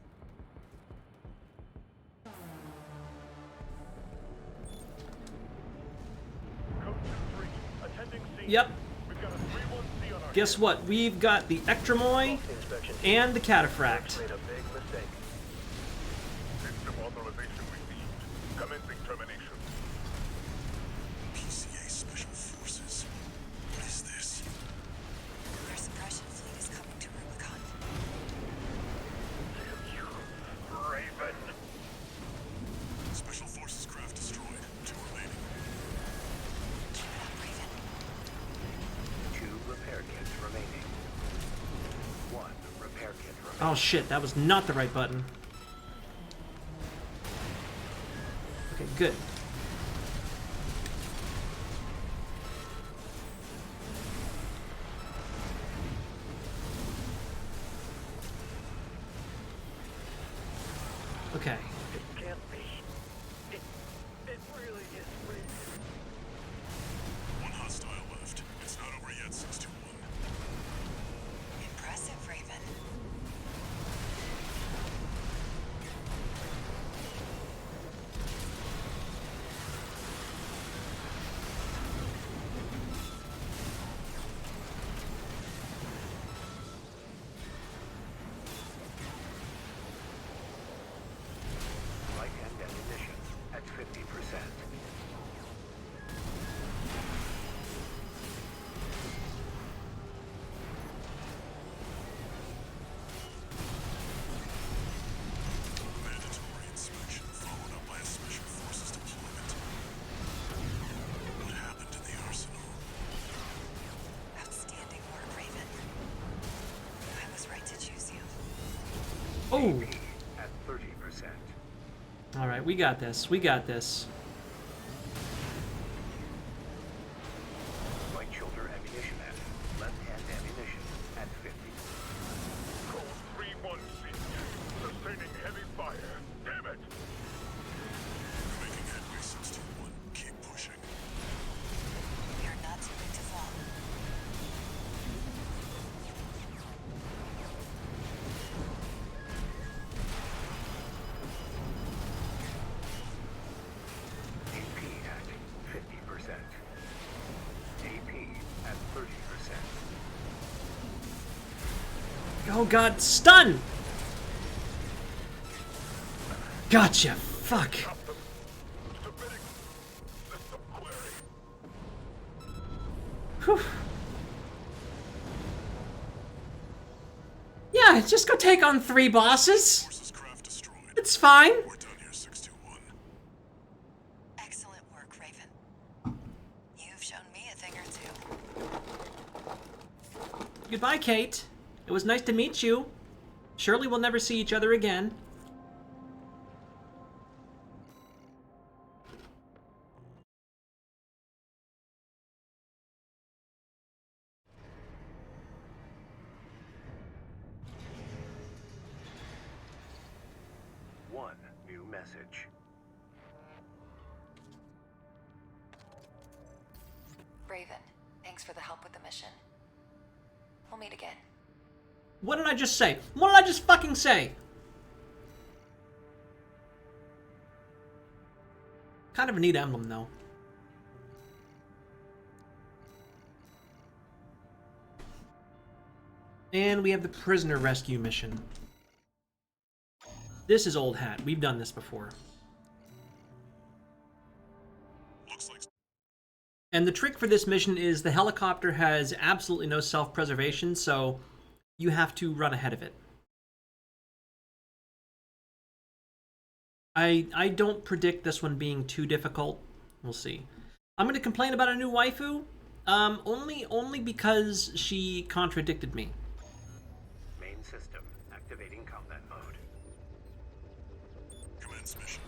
Code 2-3. Attending scene. Yep. We've got a 3-1C on our Guess what? We've got the Ectromoy inspection. and the Cataphract. Made a big mistake. System authorization received. Commencing termination. PCA Special Forces. What is this? Oh shit, that was not the right button. Okay, good. Okay. It can't be. It really is real. One hostile left. It's not over yet, 621. Impressive, Raven. Right-hand ammunition at 50%. Mandatory inspection followed up by a special forces deployment. What happened to the arsenal? Outstanding work, Raven. I was right to choose you. Oh! At 30%. Alright, we got this. We got this. Right shoulder ammunition at. Left-hand ammunition at 50. Code 3-1C. Sustaining heavy fire. Damn it! We're making headway, 621. Keep pushing. You're not too big to fall. AP at 50%. AP at 30%. Oh god, stun! Gotcha! Fuck. Submitting system query. Whew. Yeah, just go take on 3 bosses. Forces craft destroyed. It's fine. We're done here, 621. Excellent work, Raven. You've shown me a thing or two. Goodbye, Kate. It was nice to meet you. Surely we'll never see each other again. One new message. Raven, thanks for the help with the mission. We'll meet again. What did I just say? What did I just fucking say? Kind of a neat emblem, though. And we have the prisoner rescue mission. This is old hat. We've done this before. Looks like And the trick for this mission is the helicopter has absolutely no self-preservation, so you have to run ahead of it. I don't predict this one being too difficult. We'll see. I'm going to complain about a new waifu, only because she contradicted me. Main system activating combat mode. commence mission.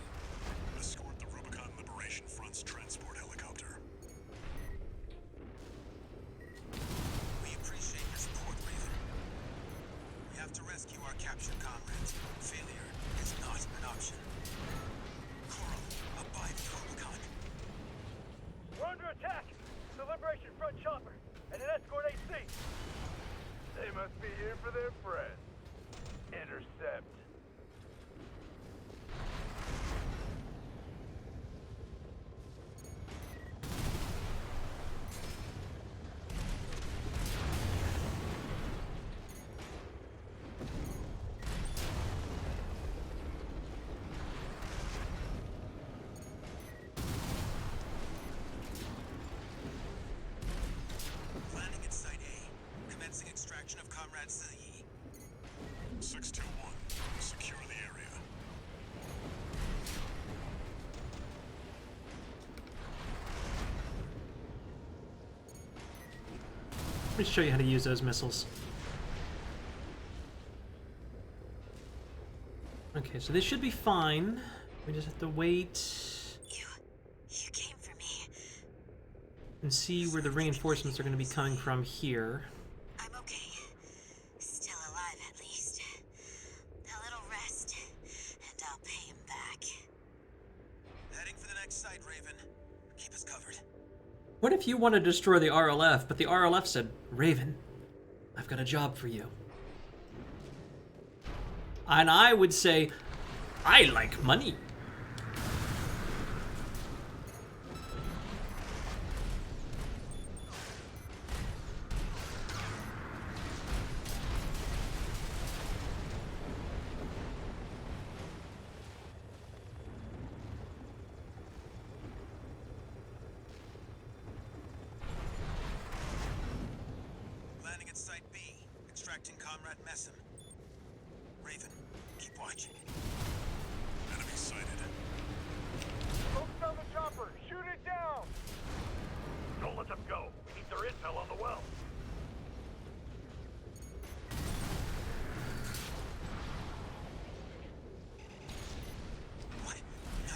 Escort the Rubicon Liberation Front's transport helicopter. We appreciate your support, Raven. We have to rescue our captured comrades. Failure is not an option. Coral, abide the Rubicon. We're under attack! The Liberation Front chopper and an escort AC! They must be here for their friends. Intercept. Landing at Site A. Commencing extraction of comrades to the E. 621. Secure the area. Let me show you how to use those missiles. Okay, so this should be fine. We just have to wait You came for me. and see where the reinforcements are going to be coming from here. I'm okay. Still alive, at least. A little rest, and I'll pay him back. Heading for the next site, Raven. Keep us covered. What if you want to destroy the RLF, but the RLF said, Raven, I've got a job for you. And I would say, I like money. Landing at Site B. Extracting Comrade Messam. Raven, keep watching. Enemy sighted. Focus on the chopper. Shoot it down. Don't let them go. We need their intel on the well. What? No.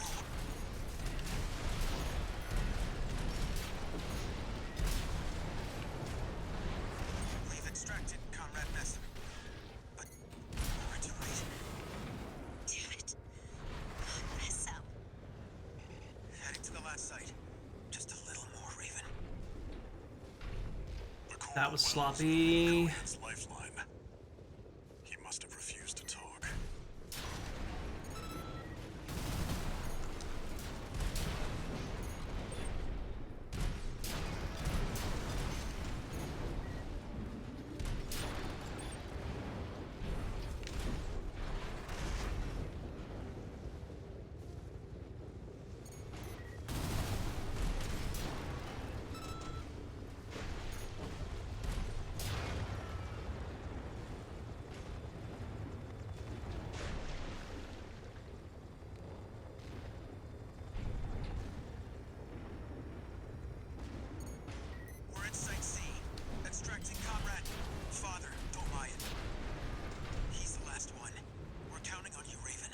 We've extracted Comrade Messam. But we're too late. Damn it. Not mess up. Heading to the last site. Just a little more, Raven. The core That was well is sloppy. Elliot's lifeline. He must have refused to talk. We're at Site C. Extracting Comrade Father Dolmayan. He's the last one. We're counting on you, Raven.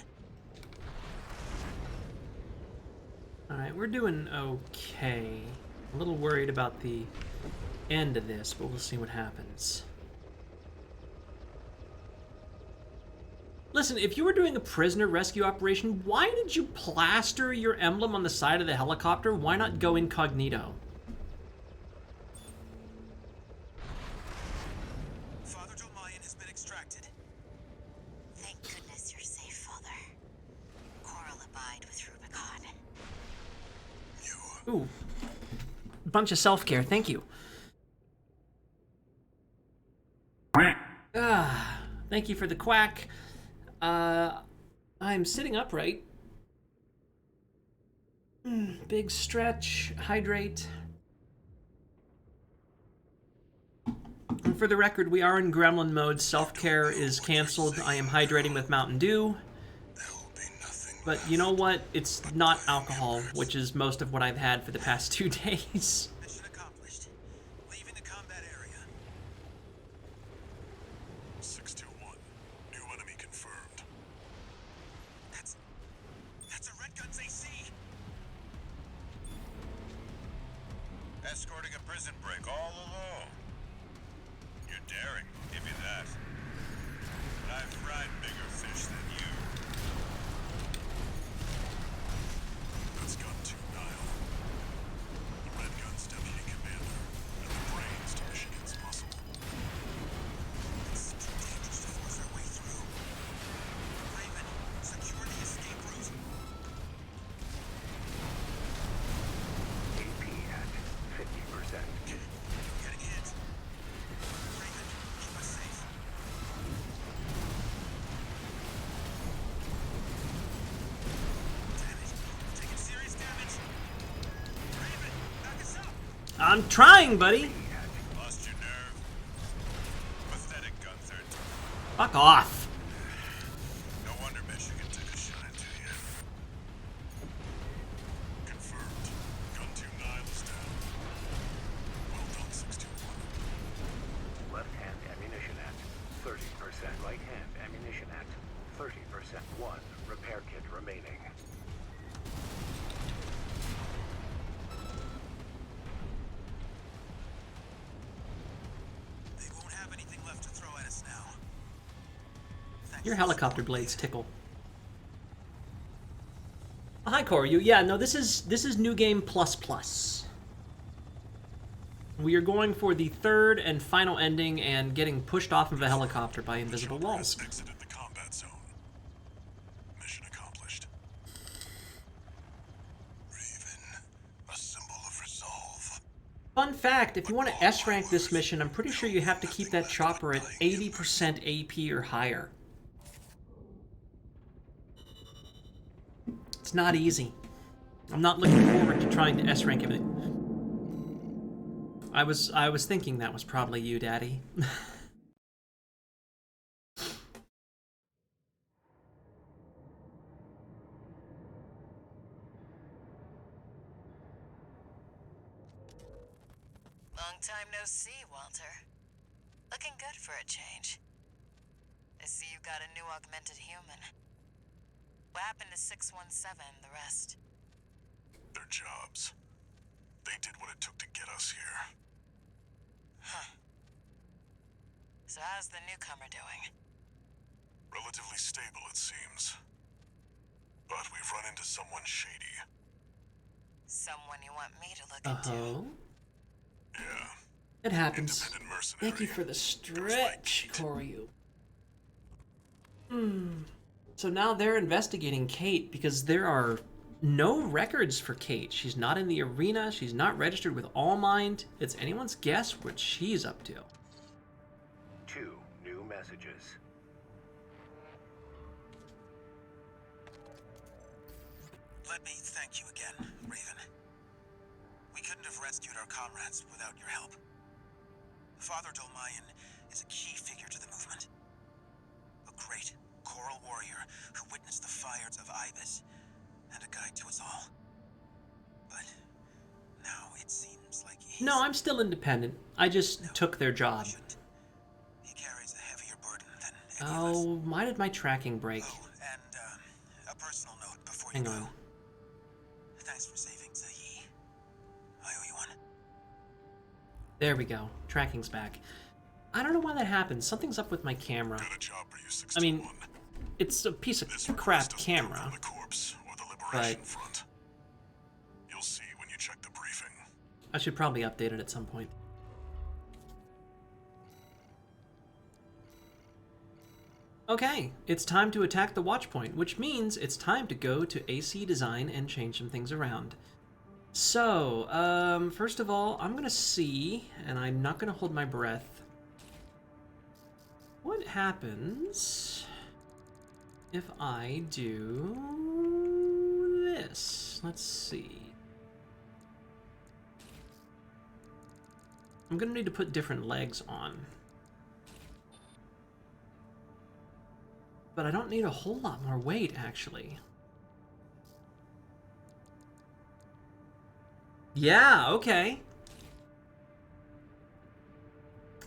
Alright, we're doing okay. A little worried about the end of this, but we'll see what happens. Listen, if you were doing a prisoner rescue operation, why did you plaster your emblem on the side of the helicopter? Why not go incognito? Father Dolmayan has been extracted. Thank goodness you're safe, Father. Coral abide with Rubicon. Ooh. Bunch of self-care, thank you. Thank you for the quack. I'm sitting upright. Big stretch, hydrate. And for the record, we are in gremlin mode. Self-care is canceled. I am hydrating with Mountain Dew. But you know what? It's not alcohol, which is most of what I've had for the past 2 days. Mission accomplished. Leaving the combat area. 621. New enemy confirmed. That's a Red Guns AC. Escorting a prison break all alone. You're daring, give you that. But I've fried bigger fish than you. That's Gun 2 Nile. The Red Gun's deputy commander, and the brains to Michigan's muscle. It's too dangerous to force our way through. Raven, secure the escape route. AP at 50%. Getting hit. Raven, keep us safe. Damn it. We're taking serious damage. Raven, back us up. I'm trying, buddy. Lost your nerve? Pathetic, Gunther. Fuck off. No wonder Michigan took a shine to you. Confirmed. Gun 2 Nile is down. Well done, 621. Left hand ammunition at 30%. Right hand ammunition at 30%. 1 Your helicopter blades tickle. Hi, Koryu. Yeah, no, this is New Game Plus Plus. We are going for the third and final ending and getting pushed off of a helicopter by invisible walls. Exited the combat zone. Mission accomplished. Raven, a symbol of resolve. Fun fact, if you want to S-rank this mission, I'm pretty sure you have to keep that chopper at 80% AP or higher. It's not easy. I'm not looking forward to trying to S-rank it. I was thinking that was probably you, Daddy. Long time no see, Walter. Looking good for a change. I see you got a new augmented human. What happened to 617 and the rest? Their jobs. They did what it took to get us here. Huh. So how's the newcomer doing? Relatively stable, it seems. But we've run into someone shady. Someone you want me to look into? Uh-huh. Yeah. It happens. Independent mercenary. Thank you for the stretch, Koryu. So now they're investigating Kate because there are no records for Kate. She's not in the arena. She's not registered with Allmind. It's anyone's guess what she's up to. 2 new messages. Let me thank you again, Raven. We couldn't have rescued our comrades without your help. Father Dolmayan is a key figure to the movement. A great choral warrior who witnessed the fires of Ibis and a guide to us all. But now it seems like he's... No, I'm still independent. I just took their job. He carries a heavier burden than any of us. Oh, why did my tracking break? Oh, and a personal note before Hang you on. go. Thanks for saving Zayi. I owe you one. There we go. Tracking's back. I don't know why that happens. Something's up with my camera. Got a job for you, I mean, 61. it's a piece of This crap request doesn't come camera. from the corpse or the Liberation but- Front. You'll see when you check the briefing. I should probably update it at some point. Okay, it's time to attack the watch point, which means it's time to go to AC Design and change some things around. So, first of all, I'm gonna see, and I'm not gonna hold my breath. What happens if I do this? Let's see. I'm gonna need to put different legs on. But I don't need a whole lot more weight, actually. Yeah, okay.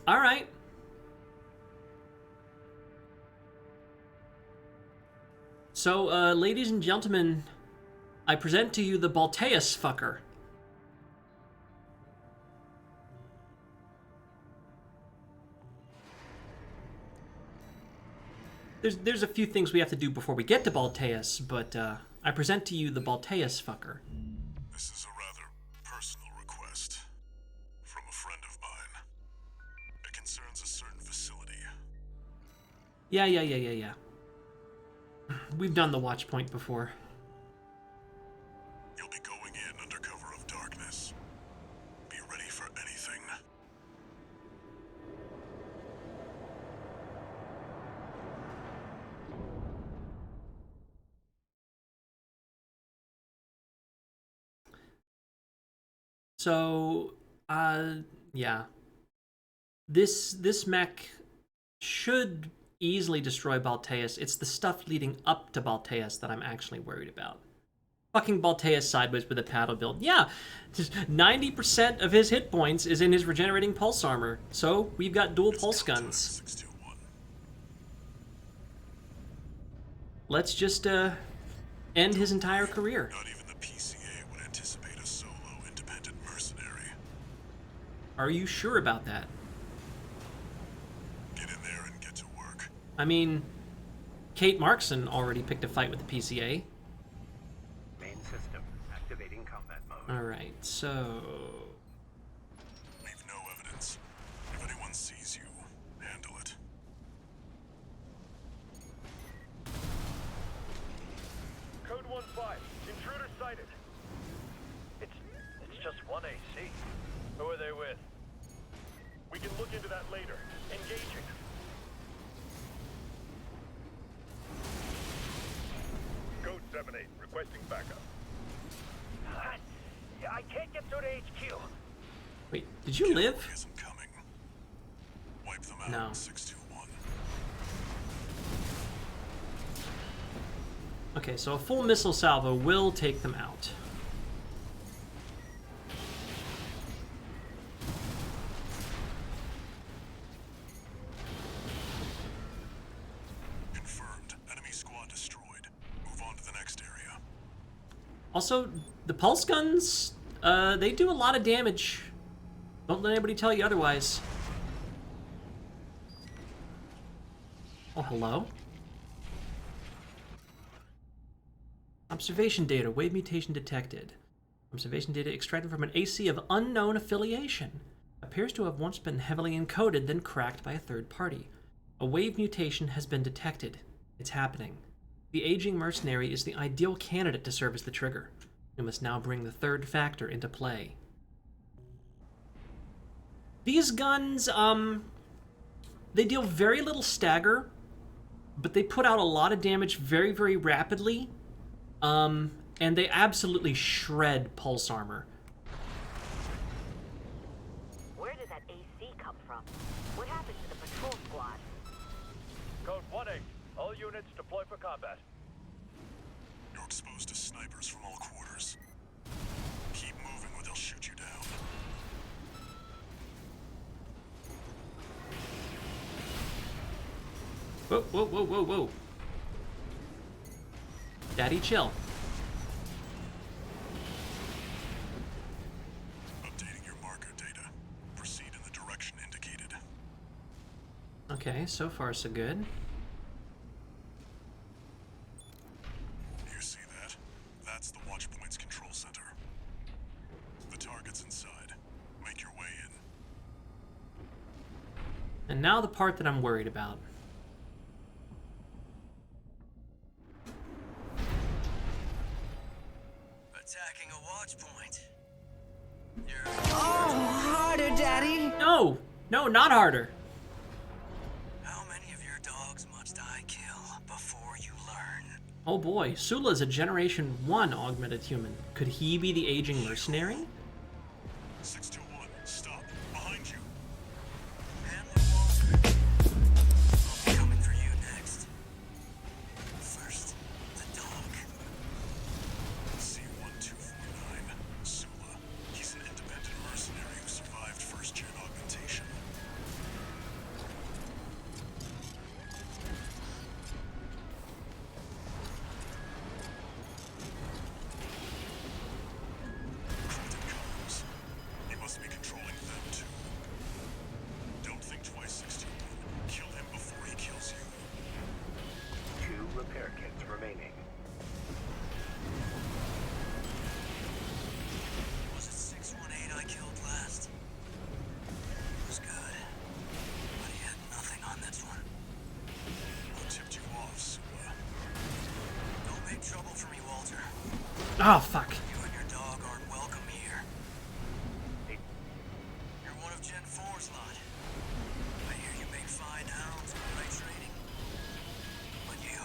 Alright. So, ladies and gentlemen, I present to you the Balteus fucker. There's a few things we have to do before we get to Balteus, but I present to you the Balteus fucker. This is a rather personal request from a friend of mine. It concerns a certain facility. Yeah. We've done the watch point before. You'll be going in under cover of darkness. Be ready for anything. So, yeah. This mech should easily destroy Balteus. It's the stuff leading up to Balteus that I'm actually worried about. Fucking Balteus sideways with a paddle build. Yeah, just 90% of his hit points is in his regenerating pulse armor. So, we've got dual pulse guns. 621. Let's just, end his entire career. Not even the PCA would anticipate a solo independent mercenary. Are you sure about that? Get in there and get to work. I mean, Kate Markson already picked a fight with the PCA. Main system activating combat mode. Alright, so... Leave no evidence. If anyone sees you, handle it. Code 1-5. Intruder sighted. It's just one AC. Who are they with? We can look into that later. Engaging. Code 7-8. Requesting backup. I can't get through to HQ. Wait, did you live? Isn't coming. Wipe them out. No. 621. Okay, so a full missile salvo will take them out. Confirmed. Enemy squad destroyed. Move on to the next area. Also, the pulse guns, they do a lot of damage. Don't let anybody tell you otherwise. Oh, hello? Observation data. Wave mutation detected. Observation data extracted from an AC of unknown affiliation. Appears to have once been heavily encoded, then cracked by a third party. A wave mutation has been detected. It's happening. The aging mercenary is the ideal candidate to serve as the trigger. We must now bring the third factor into play. These guns, they deal very little stagger, but they put out a lot of damage very, very rapidly. And they absolutely shred pulse armor. Where did that AC come from? What happened to the patrol squad? Code 1-8. All units deploy for combat. You're exposed to snipers from all quarters. Keep moving or they'll shoot you down. Whoa, whoa, whoa, whoa, whoa. Daddy, chill. Updating your marker data. Proceed in the direction indicated. Okay, so far so good. You see that? That's the Watchpoint's control center. The target's inside. Make your way in. And now the part that I'm worried about. Attacking a watch point. You're Harder, Daddy. No! No, not harder. How many of your dogs must I kill before you learn? Oh boy, Sula is a Generation 1 augmented human. Could he be the aging mercenary? 621, stop. Behind you. Handler Walter. I'll be coming for you next. First, the dog. C1249. Sula. He's an independent mercenary who survived first-gen augmentation. Encrypted comms. He must be controlling them too. Don't think twice, 621. Kill him before he kills you. 2 repair kits remaining. Was it 618 I killed last? He was good, but he had nothing on this one. Who tipped you off, Sula? Don't make trouble for me, Walter. Oh, fuck. You and your dog aren't welcome here. You're one of Gen 4's lot. I hear you make fine hounds with the right training. But you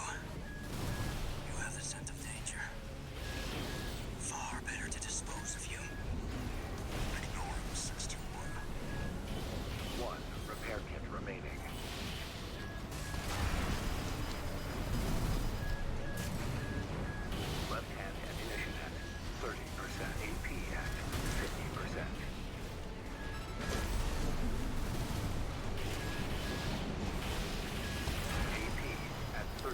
have the scent of danger. Far better to dispose of you. Ignore him, 621. 1 repair kit remaining. Left-hand ammunition at 30%. AP at 50%. AP at 30%.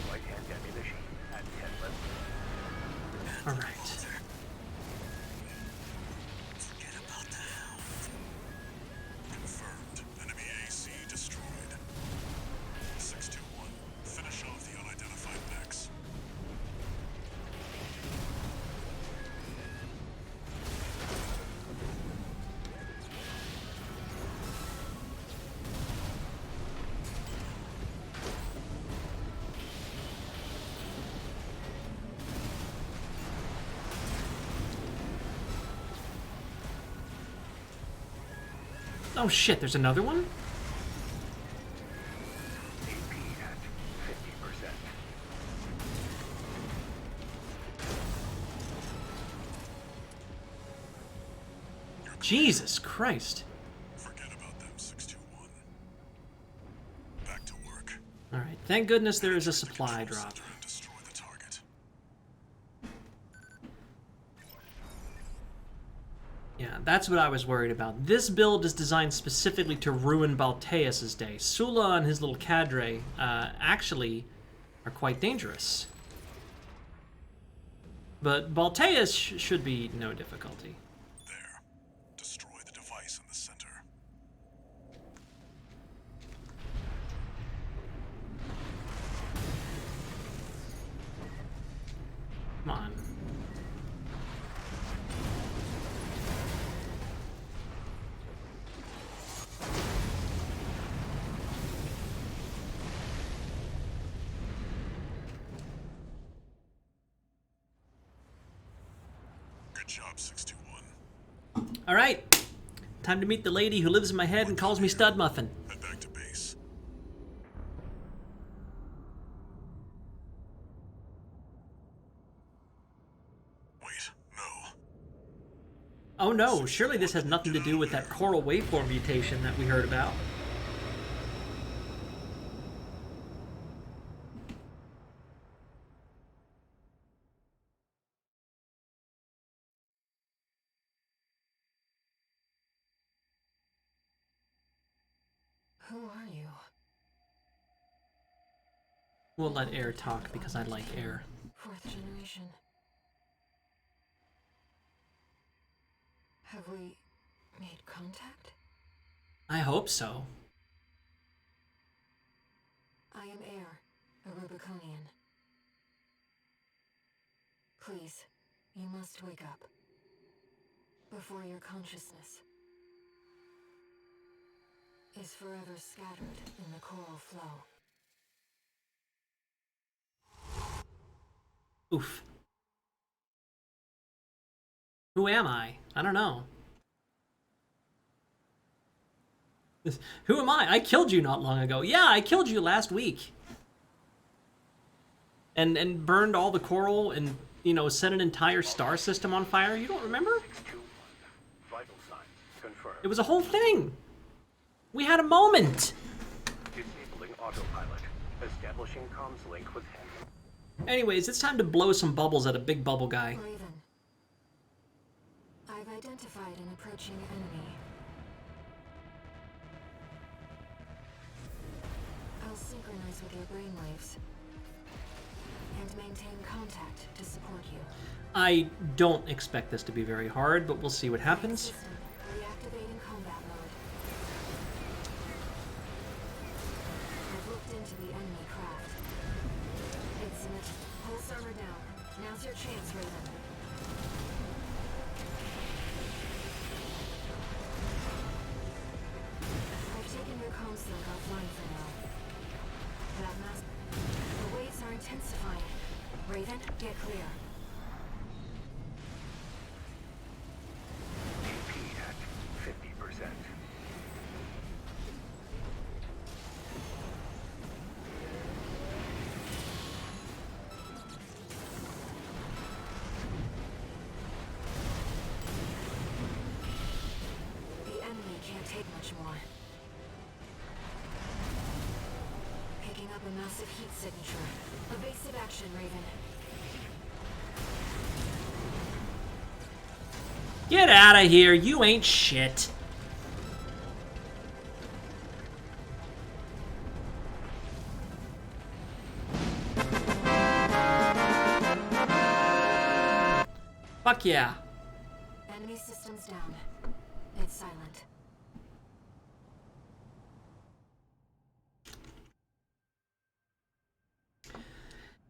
Right-hand ammunition at 10 left. Alright. Forget about that. Oh shit, there's another one? AP at 50%. Jesus Christ. Forget about them, 621. Back to work. Alright, thank goodness there is a supply drop. Center and destroy the target. Yeah, that's what I was worried about. This build is designed specifically to ruin Balteus's day. Sula and his little cadre actually are quite dangerous. But Balteus should be no difficulty. There. Destroy the device in the center. Come on. Good job, 621. Alright. Time to meet the lady who lives in my head and calls me Stud Muffin. Head back to base. Wait, no. Oh no, surely this has nothing to do with that coral waveform mutation that we heard about. Who are you? We'll let Air talk because I like Air. Fourth generation. Have we made contact? I hope so. I am Air, a Rubiconian. Please, you must wake up. Before your consciousness is forever scattered in the coral flow. Oof. Who am I? I don't know. Who am I? I killed you not long ago. Yeah, I killed you last week. And burned all the coral and, you know, set an entire star system on fire. You don't remember? 621. Vital signs confirmed. It was a whole thing. We had a moment. Disabling autopilot. Establishing comms link with him. Anyways, it's time to blow some bubbles at a big bubble guy. Raven, I've identified an approaching enemy. I'll synchronize with your brainwaves and maintain contact to support you. I don't expect this to be very hard, but we'll see what happens. System reactivating combat mode. I've looked into the enemy craft. It's an whole server down. Now's your chance, Raven. I've taken your comms link offline for now. That mass. The waves are intensifying. Raven, get clear. AP at 50%. The enemy can't take much more. Picking up a massive heat signature. Evasive action, Raven. Get out of here, you ain't shit. Fuck yeah. Enemy systems down. It's silent.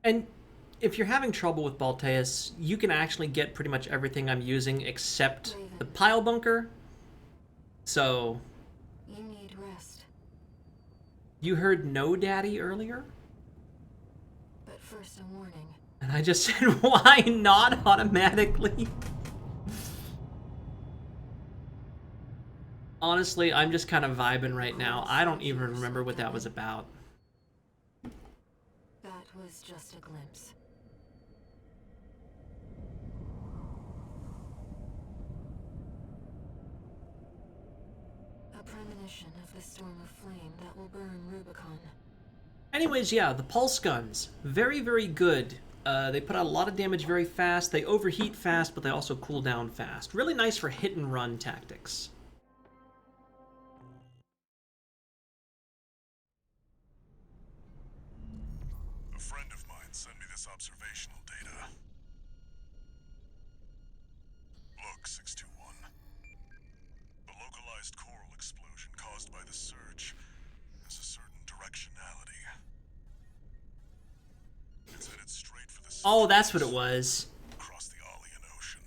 And if you're having trouble with Balteus, you can actually get pretty much everything I'm using except the pile bunker. So, You need rest. you heard no daddy earlier? But first, a warning. And I just said, why not automatically? Honestly, I'm just kind of vibing right now. I don't even remember what that was about. That was just a glimpse. A premonition of the storm of flame that will burn Rubicon. Anyways, yeah, the pulse guns. Very, very good. They put out a lot of damage very fast. They overheat fast, but they also cool down fast. Really nice for hit and run tactics. A friend of mine sent me this observational data. Look, 621. The localized coral explosion caused by the surge has a certain directionality. It's headed straight for the Oh, that's what it was. across the Alian Ocean.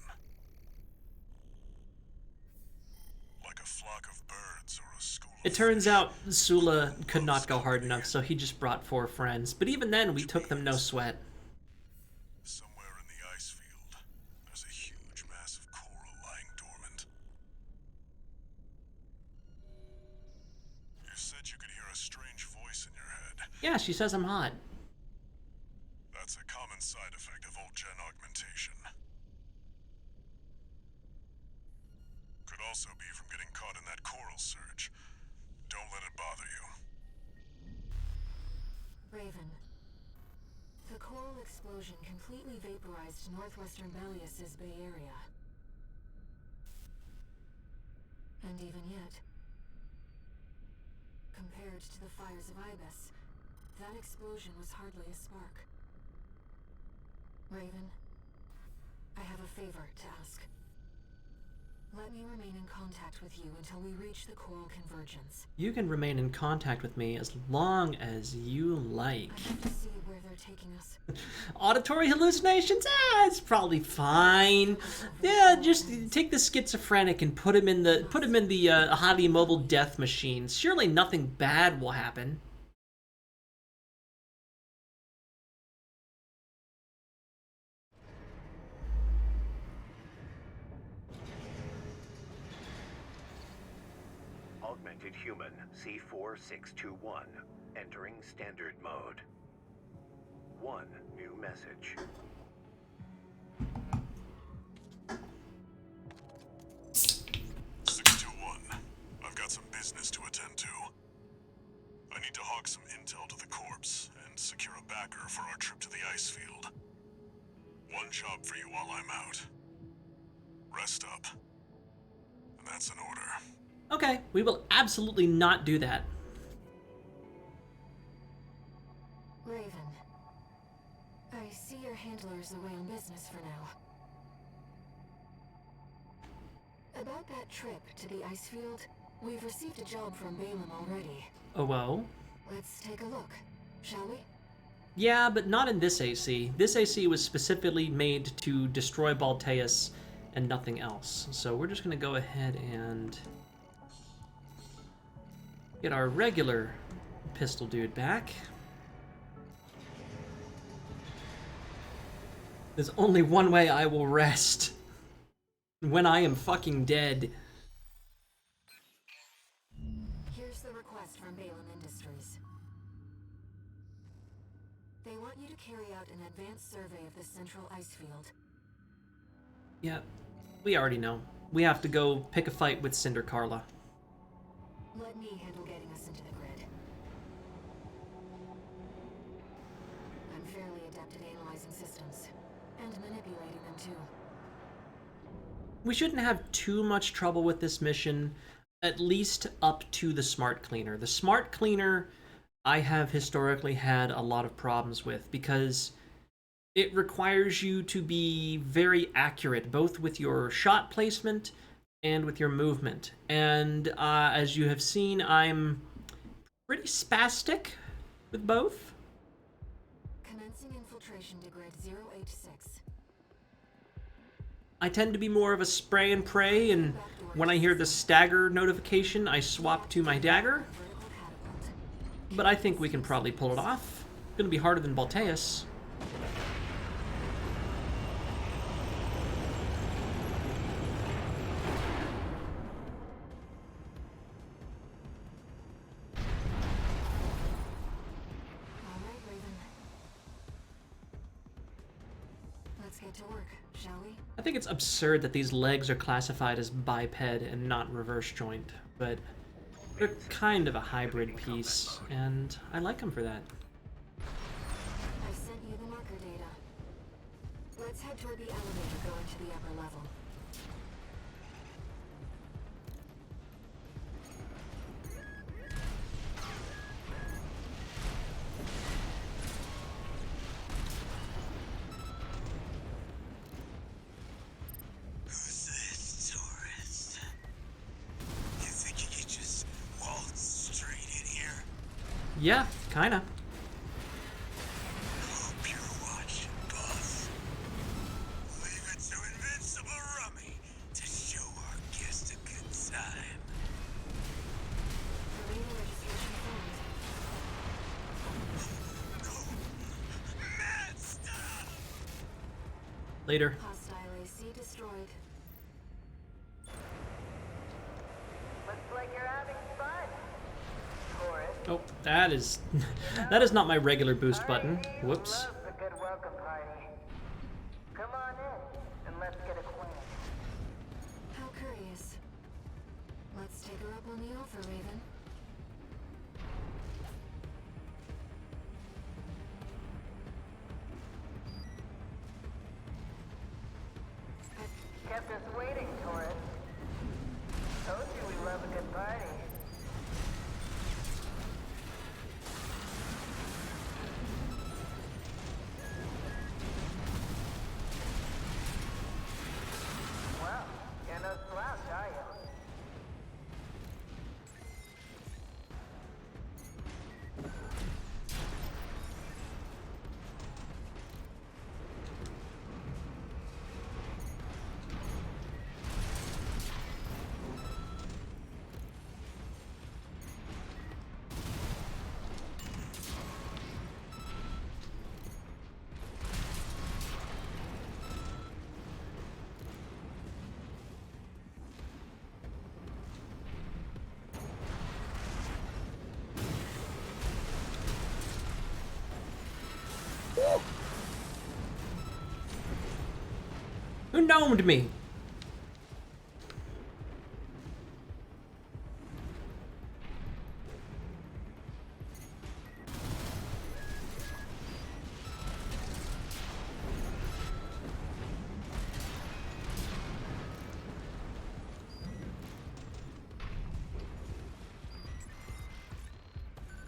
Like a flock of birds or a school of It turns fish. out Sula could not go hard enough, so he just brought 4 friends. But even then, we took them no sweat. Somewhere in the ice field, there's a huge mass of coral lying dormant. You said you could hear a strange voice in your head. Yeah, she says I'm hot. That's a common side effect of old gen augmentation. Could also be from getting caught in that coral surge. Don't let it bother you. Raven. The coral explosion completely vaporized northwestern Belius's Bay Area. And even yet, compared to the fires of Ibis, that explosion was hardly a spark. Raven, I have a favor to ask. Let me remain in contact with you until we reach the coral convergence. You can remain in contact with me as long as you like. I have to see where they're taking us. Auditory hallucinations? Ah, it's probably fine. Yeah, just take the schizophrenic and put him in the highly mobile death machine. Surely nothing bad will happen. Augmented human C4621, entering standard mode. 1 new message. I've got some business to attend to. I need to hawk some intel to the corpse and secure a backer for our trip to the ice field. One job for you while I'm out. Rest up. And that's an order. Okay, we will absolutely not do that. Raven, I see your handler's away on business for now. About that trip to the ice field, we've received a job from Balaam already. Oh, well. Let's take a look, shall we? Yeah, but not in this AC. This AC was specifically made to destroy Balteus and nothing else. So we're just going to go ahead and get our regular pistol dude back. There's only one way I will rest. When I am fucking dead. Here's the request from Balaam Industries. They want you to carry out an advanced survey of the central ice field. Yeah, we already know. We have to go pick a fight with Cinder Carla. Let me handle getting us into the grid. I'm fairly adept at analyzing systems, and manipulating them too. We shouldn't have too much trouble with this mission, at least up to the Smart Cleaner. The Smart Cleaner I have historically had a lot of problems with because it requires you to be very accurate, both with your shot placement and with your movement. And as you have seen, I'm pretty spastic with both. Commencing infiltration to grid 086. I tend to be more of a spray and pray, and when I hear the stagger notification, I swap to my dagger. Vertical catapult. But I think we can probably pull it off. Gonna be harder than Balteus. Let's get to work, shall we? I think it's absurd that these legs are classified as biped and not reverse joint, but they're kind of a hybrid piece, and I like them for that. I sent you the marker data. Let's head toward the elevator going to the upper level. Who's this tourist? You think you could just waltz straight in here? Yeah, kinda. Hope you're watching, boss. Leave it to Invincible Rummy to show our guest a good time. Arena registration formed. No. Mad stuff! Later. Hostile AC destroyed. Looks like you're having fun, tourist. Oh, that is that is not my regular boost button. Whoops. Loves a good welcome party. Come on in and let's get acquainted. How curious. Let's take her up on the offer, Raven. Kept us waiting, tourist. Told you we love a good party. Well, you're no slouch, are you? Who gnomed me?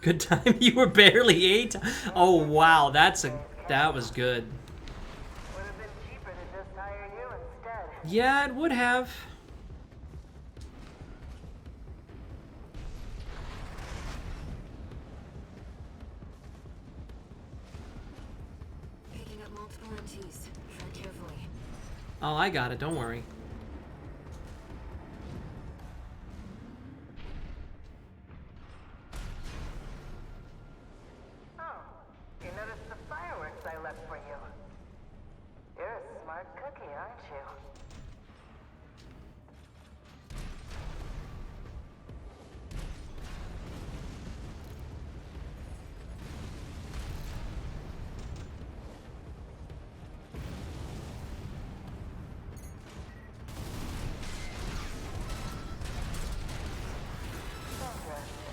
Good time. You were barely 8. Oh wow, that was good. Would have been cheaper to just hire you instead. Yeah, it would have. Picking up multiple MTs. Tread carefully. Oh, I got it. Don't worry. Oh, you noticed the fireworks I left for you. You're a smart cookie, aren't you? Interesting.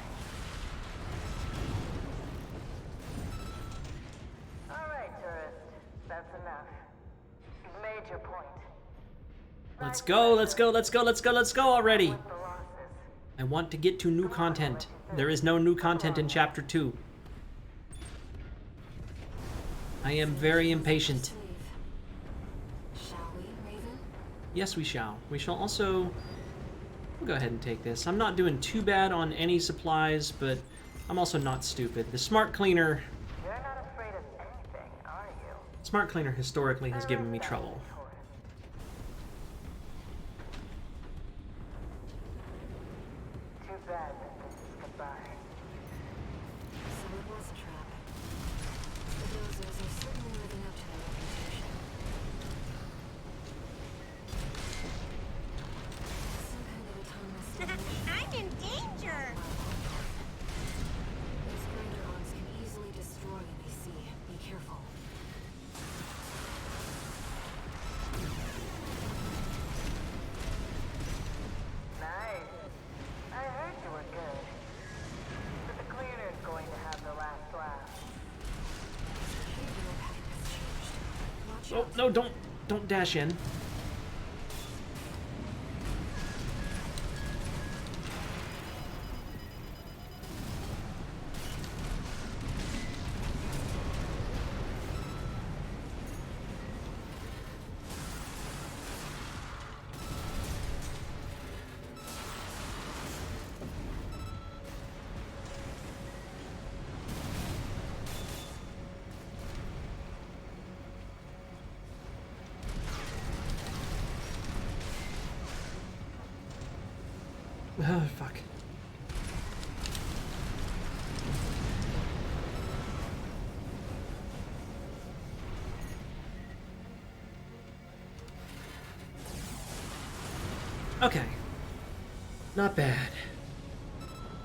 All right, tourist. That's enough. You've made your point. Let's go, let's go, let's go, let's go, let's go already. With the losses. I want to get to new content. There is no new content in Chapter 2. I am very impatient. Save. Shall we, Raven? Yes, we shall. We shall also... We'll go ahead and take this. I'm not doing too bad on any supplies, but I'm also not stupid. The Smart Cleaner... You're not afraid of anything, are you? Smart Cleaner historically has given me trouble. Too bad that this is goodbye. So it was a trap. The dozers are certainly living up to their reputation. Some kind of autonomous demolition. I'm in danger! Those grinder arms can easily destroy an AC. Be careful. Oh, no, don't dash in. Oh, fuck. Okay. Not bad.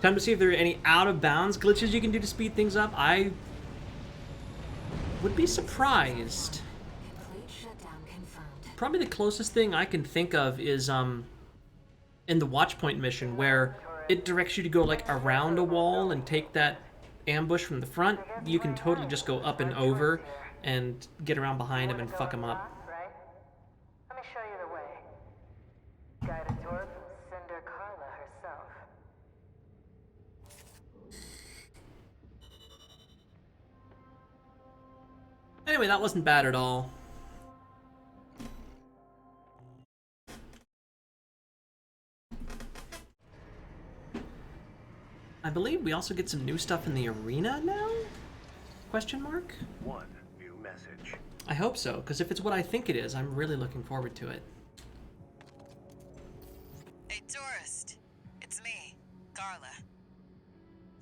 Time to see if there are any out-of-bounds glitches you can do to speed things up. I would be surprised. Complete shutdown confirmed. Probably the closest thing I can think of is in the Watchpoint mission, where it directs you to go like around a wall and take that ambush from the front. You can totally just go up and over and get around behind him and fuck him up. Right? Let me show you the way. Guided tour from Cinder Carla herself. Anyway, that wasn't bad at all. I believe we also get some new stuff in the arena now? Question mark? One new message. I hope so, because if it's what I think it is, I'm really looking forward to it. Hey, tourist. It's me, Carla.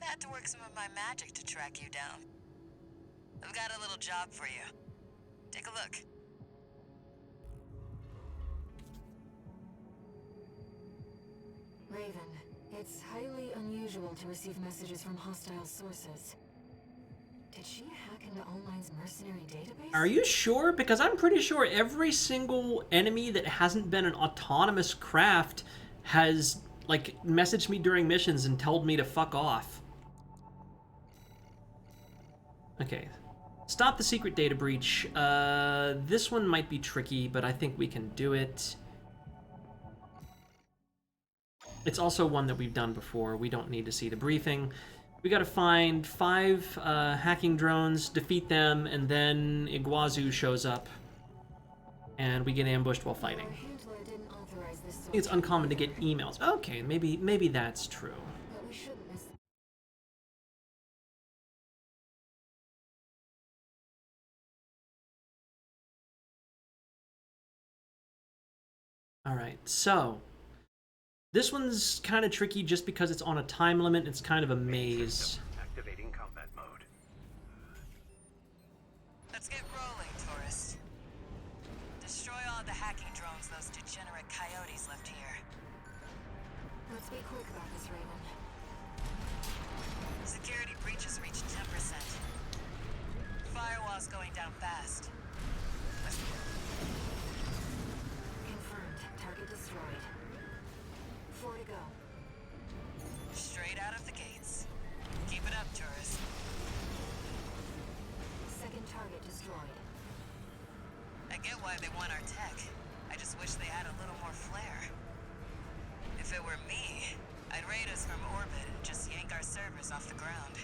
I had to work some of my magic to track you down. I've got a little job for you. Take a look. Raven, it's highly unusual to receive messages from hostile sources. Did she hack into Online's mercenary database? Are you sure? Because I'm pretty sure every single enemy that hasn't been an autonomous craft has, like, messaged me during missions and told me to fuck off. Okay. Stop the secret data breach. This one might be tricky, but I think we can do it. It's also one that we've done before. We don't need to see the briefing. We gotta find 5 hacking drones, defeat them, and then Iguazu shows up. And we get ambushed while fighting. Handler didn't authorize this I think it's uncommon to get emails. Okay, maybe that's true. but we shouldn't miss. Alright, so this one's kind of tricky just because it's on a time limit. It's kind of a maze. Activating combat mode. Let's get rolling, tourist. Destroy all the hacking drones those degenerate coyotes left here. Let's be quick about this, Raven. Security breaches reached 10%. Firewall's going down fast. Confirmed. Target destroyed. 4 to go. Straight out of the gates. Keep it up, tourist. Second target destroyed. I get why they want our tech. I just wish they had a little more flair. If it were me, I'd raid us from orbit and just yank our servers off the ground.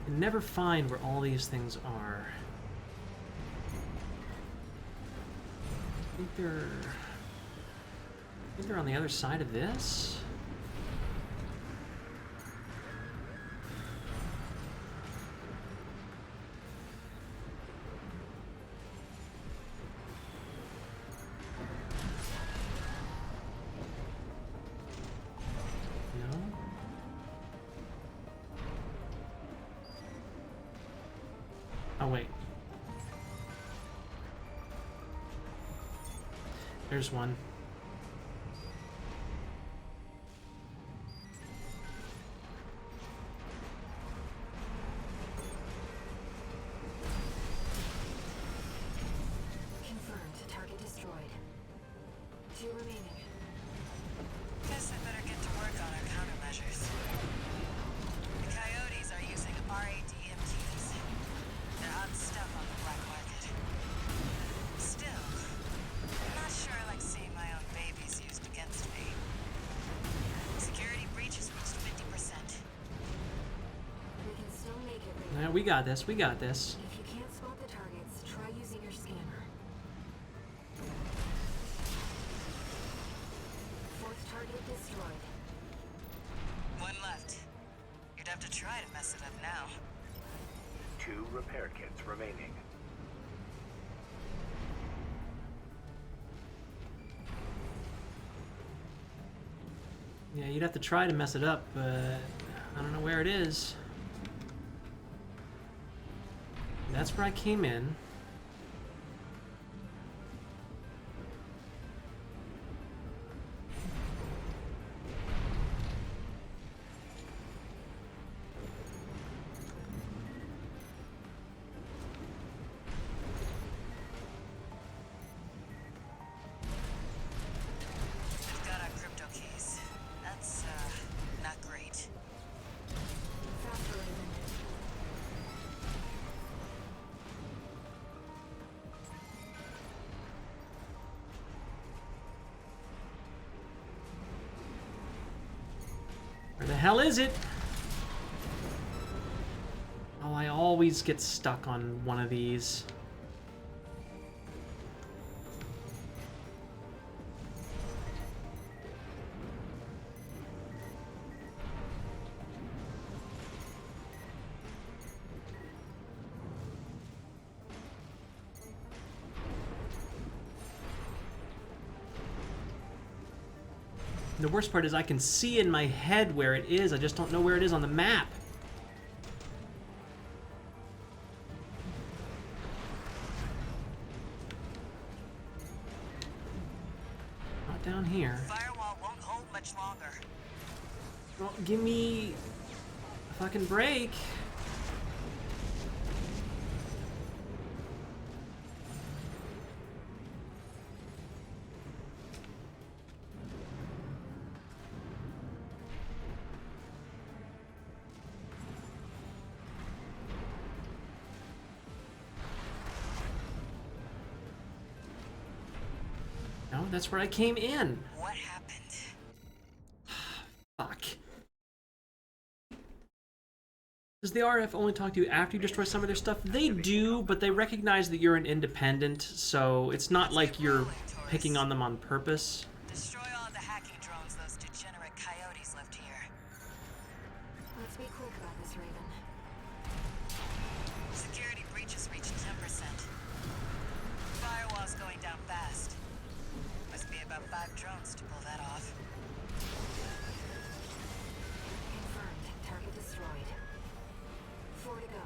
You never find where all these things are. I think they're on the other side of this. No? Oh, wait. There's one. Confirmed. Target destroyed. 2 remaining. countermeasures. The Coyotes are using RADMTs. They're hot stuff on the black market. Still, I'm not sure I like seeing my own babies used against me. Security breach has reached 50%. We can still make it, Raven. Yeah, we got this. We got this. If you can't spot the targets, try using your scanner. Fourth target destroyed. One left. You'd have to try to mess it up now. 2 repair kits remaining. Yeah, you'd have to try to mess it up, but I don't know where it is. That's where I came in. We've got our crypto keys. That's, not great. Faster, Raven. Where the hell is it? Oh, I always get stuck on one of these. The worst part is I can see in my head where it is, I just don't know where it is on the map. Not down here. Firewall won't hold much longer. Well, give me a fucking break. No, that's where I came in. What happened? Fuck. Does the RF only talk to you after you destroy some of their stuff? They do, but they recognize that you're an independent, so it's not like you're picking on them on purpose. Destroy all the hacking drones those degenerate coyotes left here. Let's be quick about this, Raven. Security breach has reached 10%. Firewall's going down fast. Must be about 5 drones to pull that off. Confirmed. Target destroyed. 4 to go.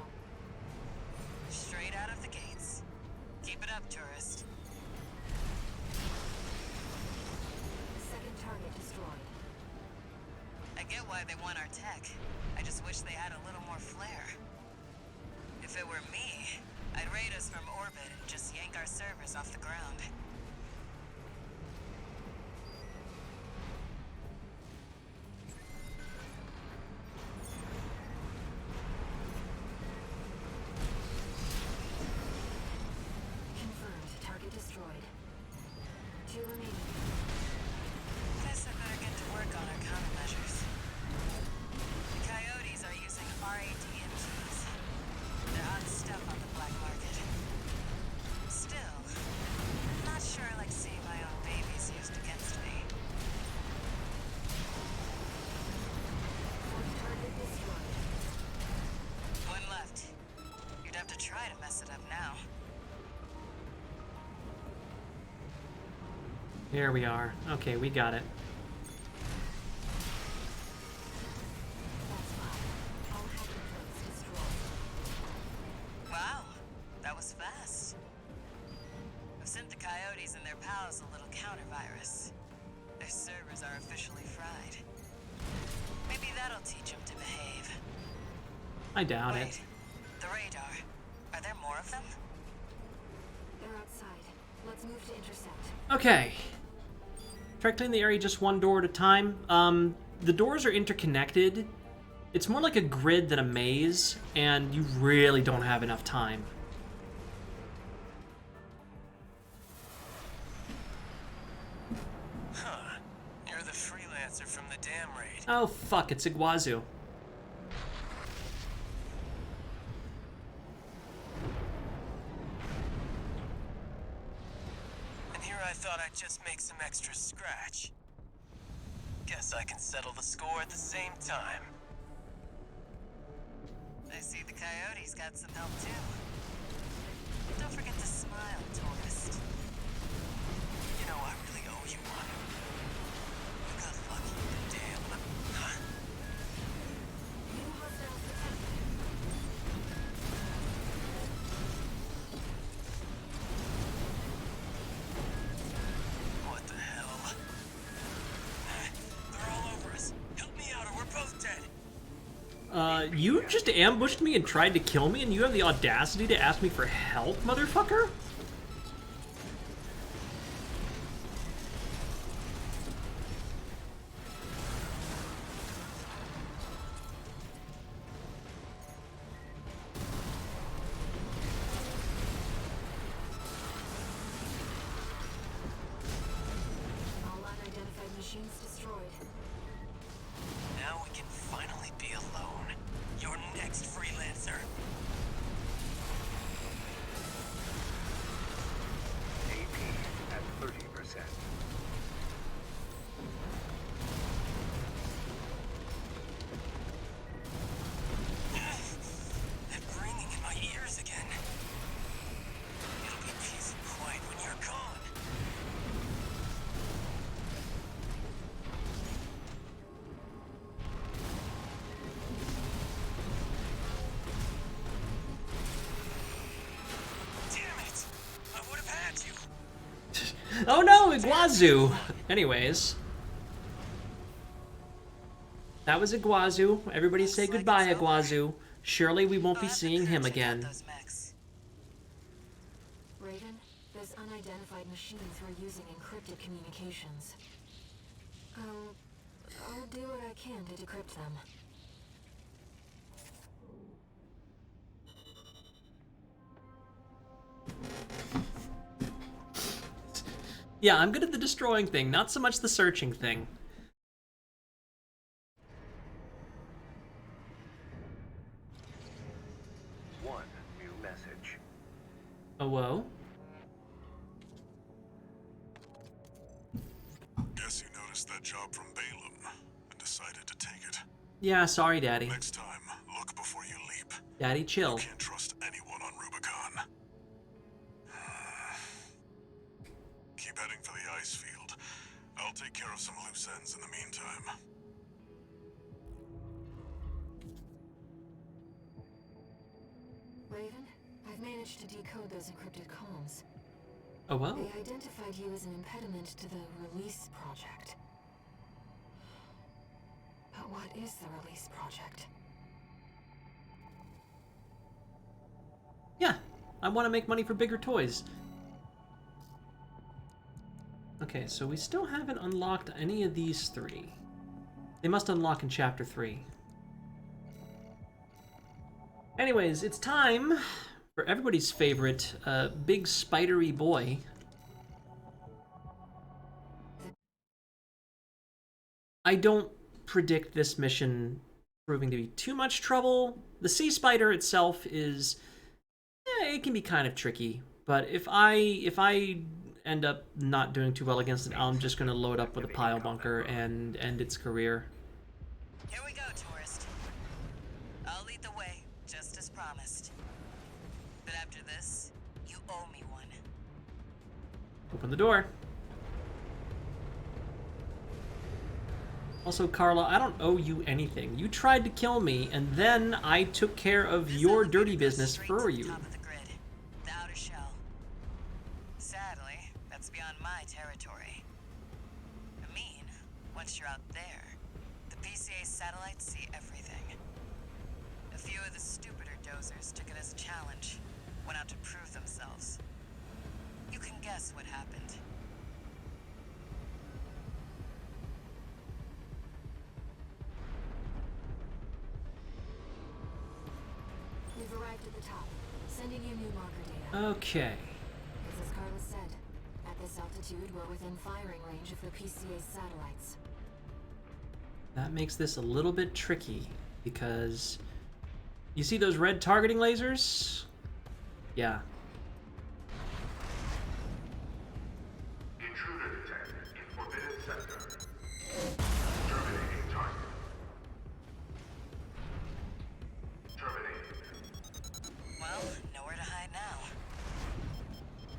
Straight out of the gates. Keep it up, tourist. Second target destroyed. I get why they want our tech. I just wish they had a little more flair. If it were me, I'd raid us from orbit and just yank our servers off the ground. Confirmed. Target destroyed. 2 remaining. Guess I better get to work on our countermeasures. The Coyotes are using RADMTs. They're hot stuff on the black market. Still, I'm not sure I like seeing my own babies used against me. Fourth target destroyed. One left. You'd have to try to mess it up now. Here we are. Okay, we got it. That's 5. All hacking drones destroyed. Wow, that was fast. I've sent the Coyotes and their pals a little counter-virus. Their servers are officially fried. Maybe that'll teach them to behave. I doubt Wait, it. the radar. Are there more of them? They're outside. Let's move to intercept. Okay. Try cleaning the area just one door at a time. the doors are interconnected. It's more like a grid than a maze, and you really don't have enough time. Huh. You're the freelancer from the dam raid. Oh fuck, it's Iguazu. And here I thought I'd just make some extra scratch. Guess I can settle the score at the same time. I see the coyotes got some help too. Don't forget to smile, tourist. You know, I really owe you one. You got lucky with the dam. Huh? What the hell? They're all over us. Help me out or we're both dead. You just ambushed me and tried to kill me, and you have the audacity to ask me for help, motherfucker? All unidentified machines destroyed. Now we can finally be alone. Your next freelancer. AP at 30%. That ringing in my ears again. It'll be peace and quiet when you're gone. Damn it! I would have had you. Oh no, Iguazu! Anyways. That was Iguazu. Everybody say goodbye, Iguazu. Surely we won't be seeing him again. Raven, there's unidentified machines who are using encrypted communications. I'll do what I can to decrypt them. Yeah, I'm good at the destroying thing, not so much the searching thing. One new message. Oh, whoa. Guess you noticed that job from Balaam and decided to take it. Yeah, sorry, Daddy. Next time, look before you leap. Daddy, chill. You can't trust anyone on Rubicon. Keep heading for the ice field. I'll take care of some loose ends in the meantime. Raven, I've managed to decode those encrypted comms. Oh, well. They identified you as an impediment to the release project. But what is the release project? Yeah, I want to make money for bigger toys. Okay, so we still haven't unlocked any of these three. They must unlock in Chapter 3. Anyways, it's time for everybody's favorite big spidery boy. I don't predict this mission proving to be too much trouble. The sea spider itself is... it can be kind of tricky, but if I end up not doing too well against it, I'm just going to load up with a pile bunker and end its career. Here we go, tourist. I'll lead the way, just as promised. But after this, you owe me one. Open the door. Also, Carla, I don't owe you anything. You tried to kill me, and then I took care of your dirty business for you. Top of the grid, the outer shell. Sadly, that's beyond my territory. I mean, once you're out there, the PCA satellites see everything. A few of the stupider dozers took it as a challenge, went out to prove themselves. You can guess what happened. sending you new marker data. Okay. As Carla said, at this altitude, we're within firing range of the PCA's satellites. That makes this a little bit tricky because you see those red targeting lasers? Yeah. Intruder detected in forbidden sector. Terminating target. Terminating. Well, nowhere to hide now.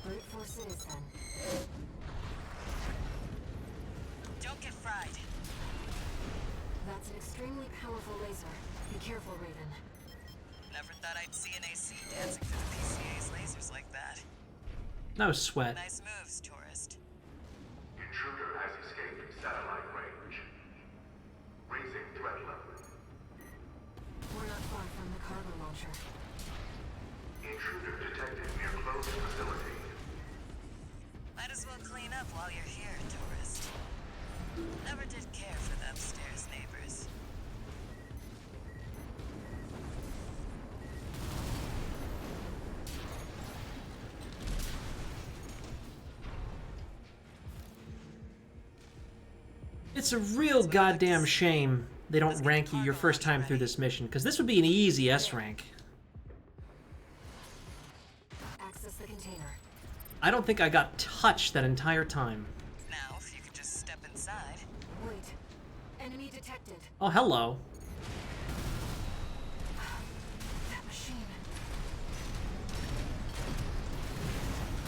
Brute force it is then. Don't get fried. That's an extremely powerful laser. Be careful, Raven. Never thought I'd see an AC dancing through the PCA's lasers like that. No sweat. Nice moves, tourist. Intruder has escaped satellite range. Raising threat level. We're not far from the cargo launcher. Intruder detected near closed facility. Might as well clean up while you're here, tourist. Never did care for the upstairs neighbors. It's a real goddamn shame they don't rank you your first time through this mission, because this would be an easy S rank. Access the container. I don't think I got touched that entire time. Now, if you could just step inside. Wait. Enemy detected. Oh, hello. That machine.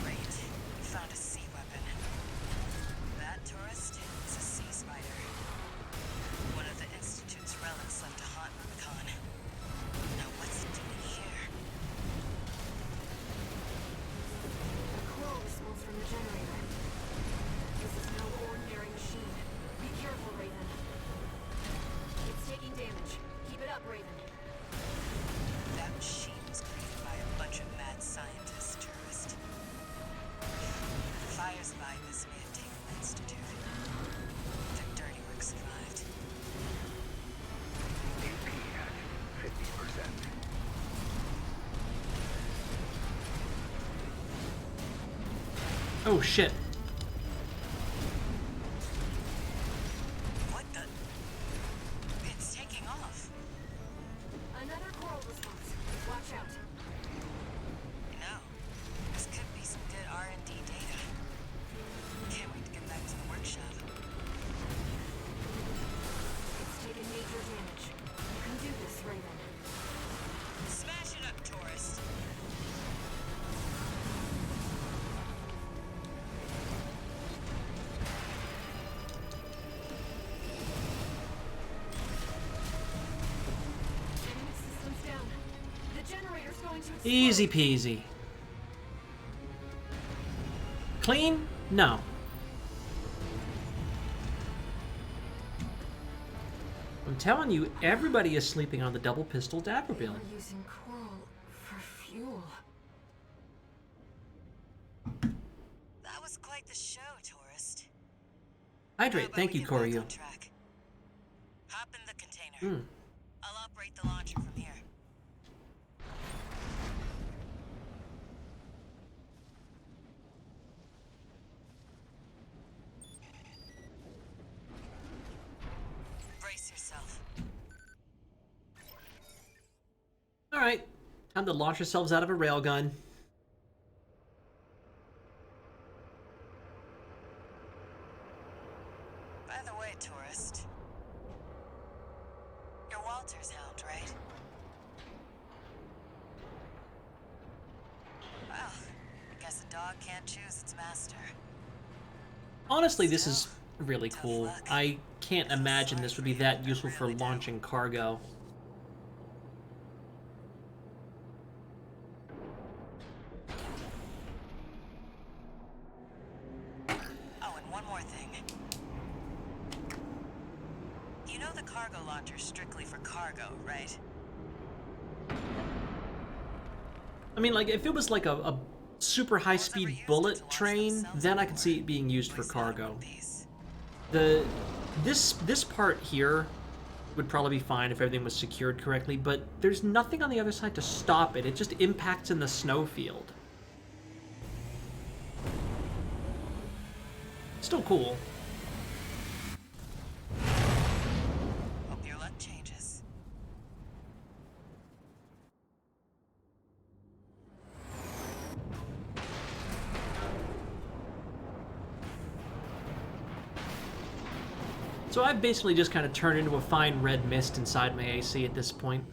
Great. You found a sea weapon. That, tourist, is a sea spider. One of the Institute's relics left to haunt Rubicon. Now what's it doing here? A coral response from the generator. This is no ordinary machine. Be careful, Raven. It's taking damage. Keep it up, Raven. That machine was created by a bunch of mad scientists, tourist. Fires by this may have taken the Institute. Their dirty work survived. AP at 50%. Oh, shit. What the? It's taking off. Another coral response. Watch out. No. This could be some good R&D data. Can't wait to get back to the workshop. It's taken major damage. You can do this, Raven. Smash it up, tourist. Enemy systems down. The generator's going to explode. Easy peasy. Clean? No. I'm telling you, everybody is sleeping on the double pistol dapper bill. We're using coral for fuel. That was quite the show, tourist. Hydrate. How about Thank we you, get back Koryu. on track? Hop in the container. I'll operate the launcher from here. Brace yourself. Alright. Time to launch ourselves out of a railgun. By the way, tourist. You're Walter's hound, right? Well, I guess a dog can't choose its master. Honestly, this is really cool. I can't imagine this would be that useful for launching cargo. Oh, and one more thing. You know the cargo launcher's strictly for cargo, right? I mean, like, if it was like a super high-speed bullet train, then I could see it being used for cargo. This part here would probably be fine if everything was secured correctly, but there's nothing on the other side to stop it. It just impacts in the snowfield. Still cool. Hope your luck changes. So I've basically just kind of turned into a fine red mist inside my AC at this point.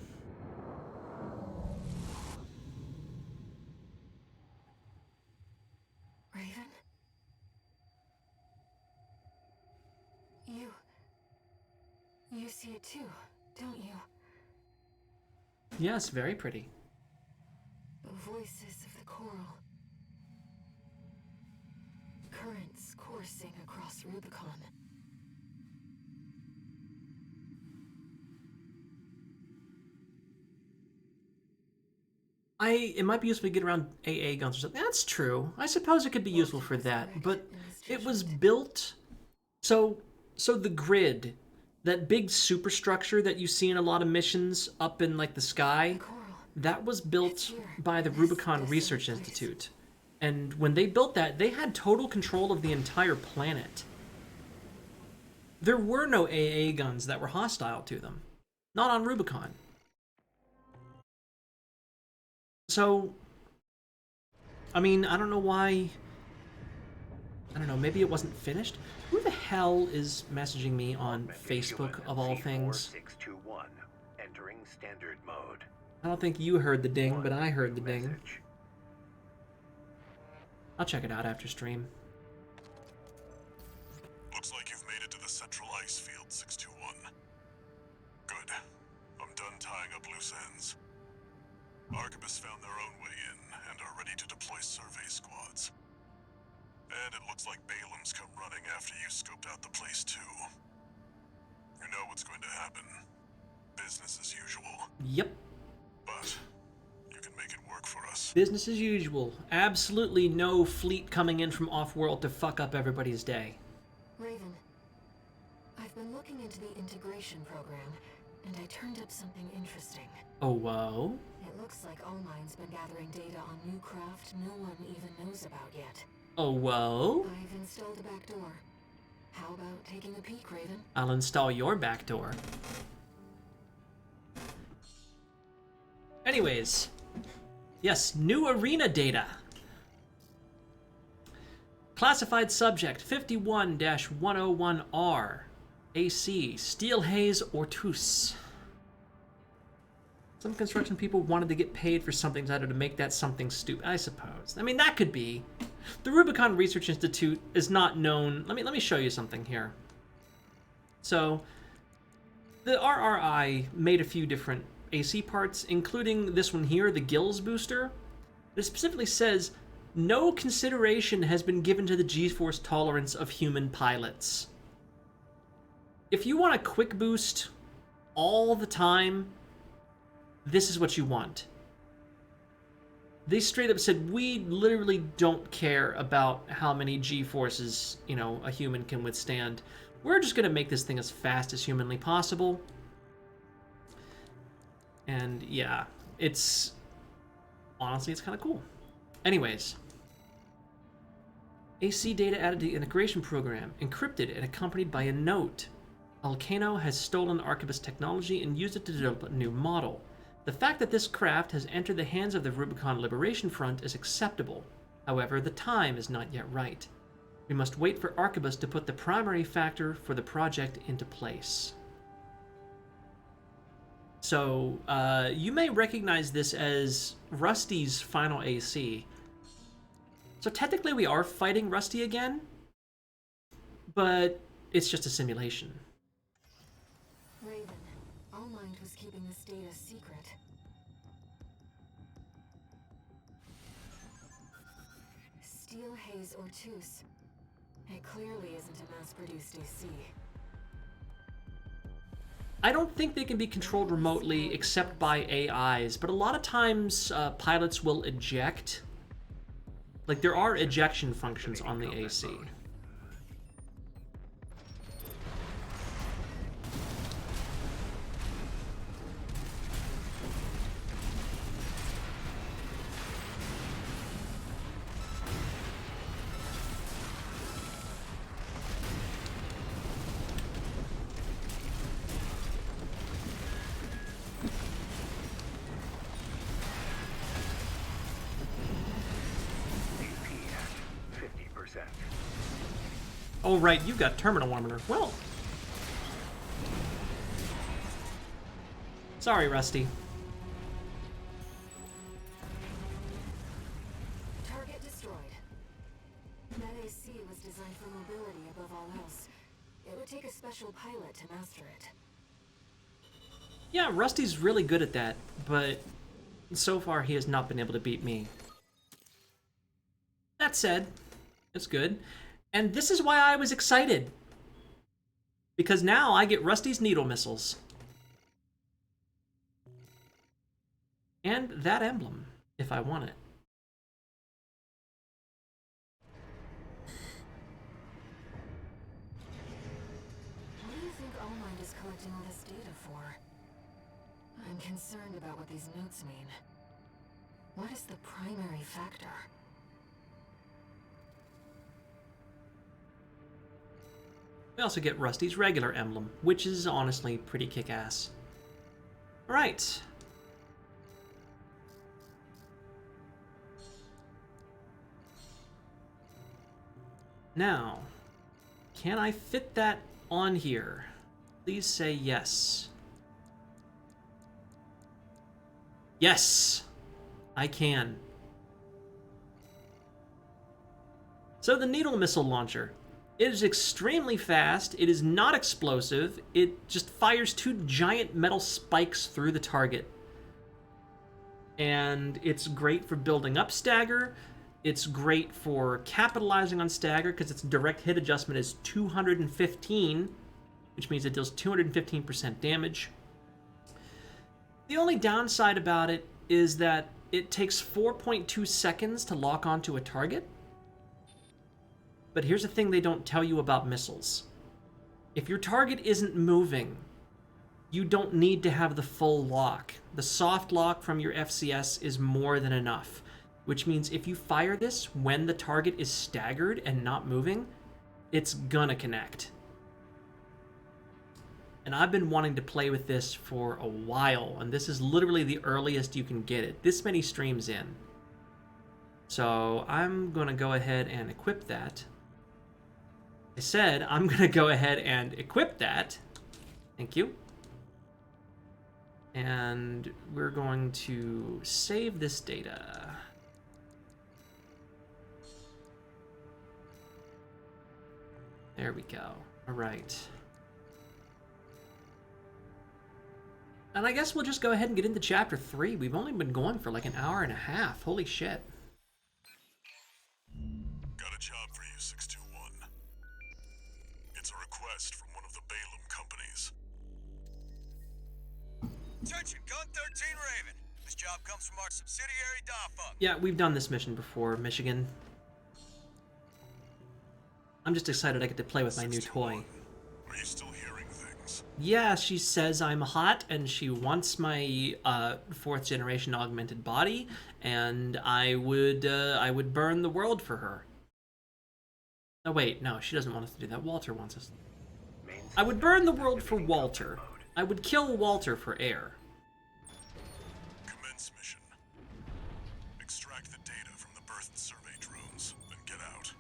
Raven? You see it too, don't you? Yes, very pretty. The voices of the coral. Currents coursing across Rubicon. It might be useful to get around AA guns or something. That's true. I suppose it could be useful for that, but it was built... So the grid, that big superstructure that you see in a lot of missions up in, like, the sky, that was built by the Rubicon Research Institute. And when they built that, they had total control of the entire planet. There were no AA guns that were hostile to them. Not on Rubicon. So, I mean, I don't know why... I don't know, maybe it wasn't finished? Who the hell is messaging me on Facebook, of all things? C4621, entering standard mode. I don't think you heard the ding, but I heard the ding. I'll check it out after stream. Looks like you've made it to the central ice field, 621. Good. I'm done tying up loose ends. Arquebus found their own way in and are ready to deploy survey squads. And it looks like Balam's come running after you scoped out the place too. You know what's going to happen. Business as usual. Yep. But you can make it work for us. Business as usual. Absolutely no fleet coming in from off-world to fuck up everybody's day. Raven, I've been looking into the integration program, and I turned up something interesting. Oh, whoa. It looks like Allmine's been gathering data on new craft no one even knows about yet. Oh, whoa. I've installed a backdoor. How about taking a peek, Raven? I'll install your backdoor. Anyways. Yes, new arena data. Classified subject 51-101R. AC, Steel Haze Ortus. Some construction people wanted to get paid for something to make that something stupid, I suppose. I mean, that could be. The Rubicon Research Institute is not known. Let me show you something here. So, the RRI made a few different AC parts, including this one here, the Gills booster. It specifically says, no consideration has been given to the G-force tolerance of human pilots. If you want a quick boost all the time, this is what you want. They straight up said, we literally don't care about how many G-forces, you know, a human can withstand. We're just going to make this thing as fast as humanly possible. And yeah, honestly, it's kind of cool. Anyways. AC data added to the integration program, encrypted and accompanied by a note. Alcano has stolen Arquebus technology and used it to develop a new model. The fact that this craft has entered the hands of the Rubicon Liberation Front is acceptable. However, the time is not yet right. We must wait for Arquebus to put the primary factor for the project into place. So, you may recognize this as Rusty's final AC. So technically we are fighting Rusty again, but it's just a simulation. Raven, Allmind was keeping this data secret. Steel Haze Ortus. It clearly isn't a mass-produced AC. I don't think they can be controlled remotely except by AIs, but a lot of times pilots will eject. Like, there are ejection functions on the AC. Oh, right, you've got terminal armor. Well. Sorry, Rusty. Target destroyed. That AC was designed for mobility above all else. It would take a special pilot to master it. Yeah, Rusty's really good at that, but so far he has not been able to beat me. That said, it's good. And this is why I was excited. Because now I get Rusty's needle missiles. And that emblem, if I want it. What do you think Allmind is collecting all this data for? I'm concerned about what these notes mean. What is the primary factor? We also get Rusty's regular emblem, which is honestly pretty kick-ass. Alright. Now, can I fit that on here? Please say yes. Yes! I can. So the needle missile launcher. It is extremely fast, it is not explosive, it just fires 2 giant metal spikes through the target. And it's great for building up stagger, it's great for capitalizing on stagger because its direct hit adjustment is 215, which means it deals 215% damage. The only downside about it is that it takes 4.2 seconds to lock onto a target. But here's the thing they don't tell you about missiles. If your target isn't moving, you don't need to have the full lock. The soft lock from your FCS is more than enough, which means if you fire this when the target is staggered and not moving, it's gonna connect. And I've been wanting to play with this for a while, and this is literally the earliest you can get it, this many streams in. So I'm gonna go ahead and equip that. I said I'm gonna go ahead and equip that. Thank you. And we're going to save this data. There we go. All right. And I guess we'll just go ahead and get into chapter 3. We've only been going for like an hour and a half. Holy shit. Got a job for you, 621. It's a request from one of the Balaam companies. Attention, Gun 13 Raven. This job comes from our subsidiary Dafunk. Yeah, we've done this mission before, Michigan. I'm just excited I get to play with my new toy. Are you still hearing things? Yeah, she says I'm hot and she wants my 4th generation augmented body, and I would burn the world for her. Oh wait, no, she doesn't want us to do that. Walter wants us. I would burn the world for Walter. I would kill Walter for air. Commence mission. Extract the data from the birth survey drones, then get out.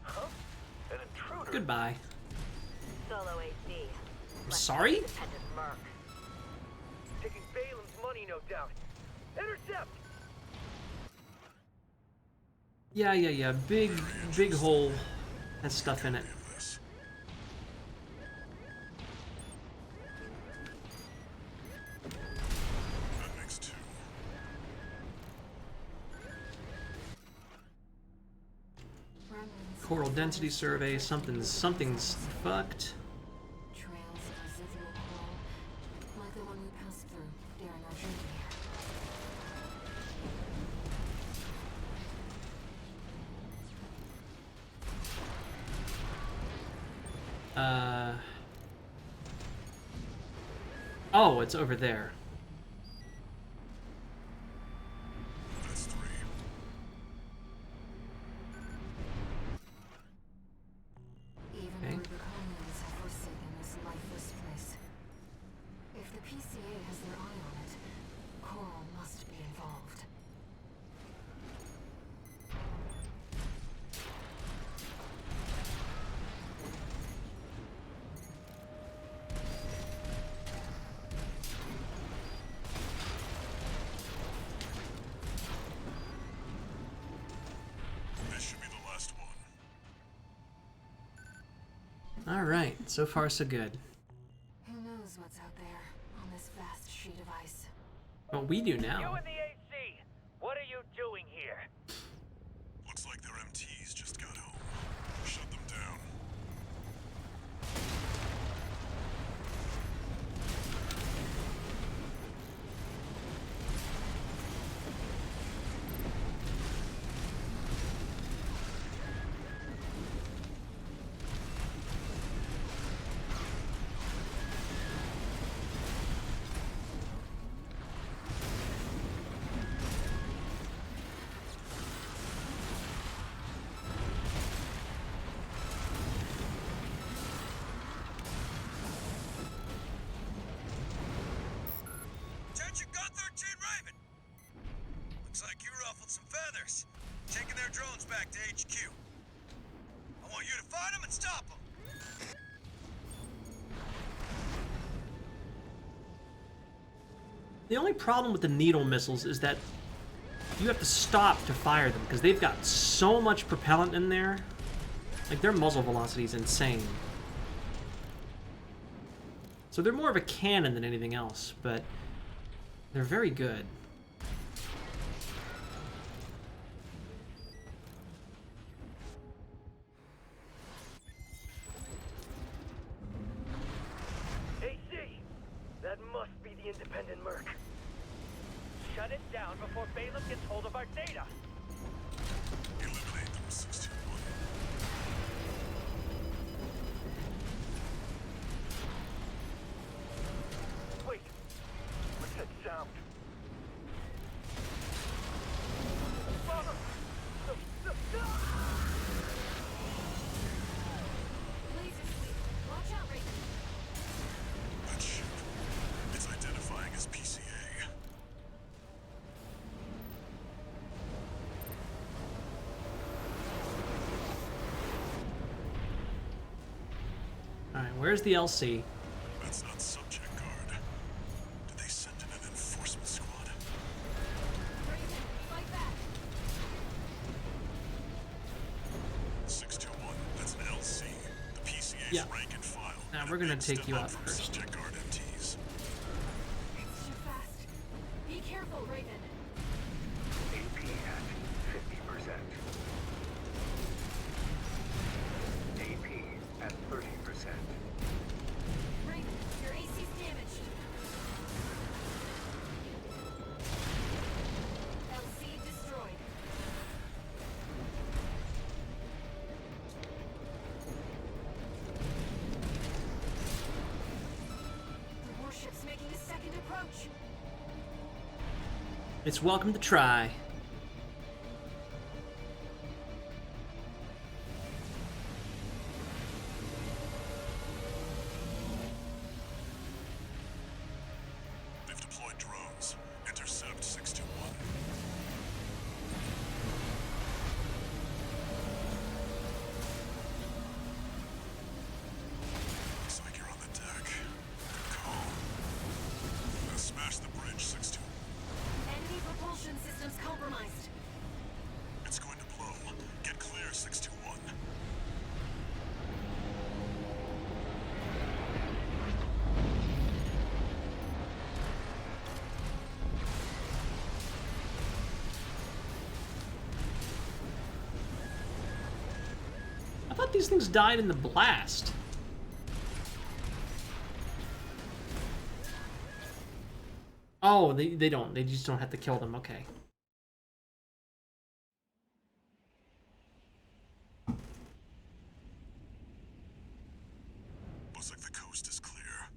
Huh? An intruder? Goodbye. Solo AC. I'm sorry? Independent merc. Taking Balaam's money, no doubt. Intercept! Yeah. Big hole has stuff in it. This. That makes 2. Coral density survey. Something's fucked. Trails of residual coral, like the one we passed through during our journey here. Oh, it's over there. That's 3. Even Okay. the Rubicon Alright, so far so good. Who knows what's out there on this vast sheet of ice? Well, we do You now. in the AC, what are you doing here? Looks like their MTs just got home. Shut them down. Attention Gun 13 Raven! Looks like you ruffled some feathers. Taking their drones back to HQ. I want you to find them and stop them. The only problem with the needle missiles is that you have to stop to fire them because they've got so much propellant in there. Like, their muzzle velocity is insane. So they're more of a cannon than anything else, but they're very good. AC! That must be the independent merc. Shut it down before Balaam gets hold of our data. Eliminate them, 621. Wait, what's that sound? Laser sweep. Watch out, Raven. That ship. It's identifying as PCA. Alright, where's the LC? That's not subject guard. Did they send in an enforcement squad? Raven, fight back. 621, that's an LC. The PCA's Yeah. rank and file. Now and we're a gonna big take step you up out from first. subject guard MTs. It's too fast. Be careful, Raven. AP at 50%. AP at 30%. Raven, your AC's damaged. LC destroyed. The warship's making a second approach. It's welcome to try. They've deployed drones. Intercept 621. Looks like you're on the deck. Calm. Now smash the bridge, 621. Enemy propulsion systems compromised. It's going to blow. Get clear, 621. I thought these things died in the blast. Oh, they don't. They just don't have to kill them. Okay. Looks like the coast is clear.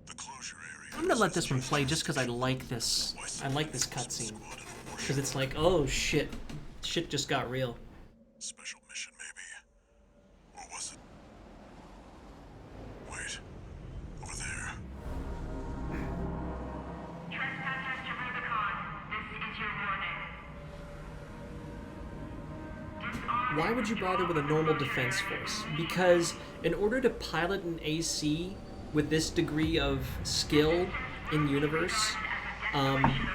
The closure area. I'm gonna let this one play just because I like this. I like this cutscene. Because it's like, oh shit. Shit just got real. Special mission, maybe. Or was it? Wait. Over there. Trespassers to Rubicon, this is your warning. Why would you bother with a normal defense force? Because in order to pilot an AC with this degree of skill in universe,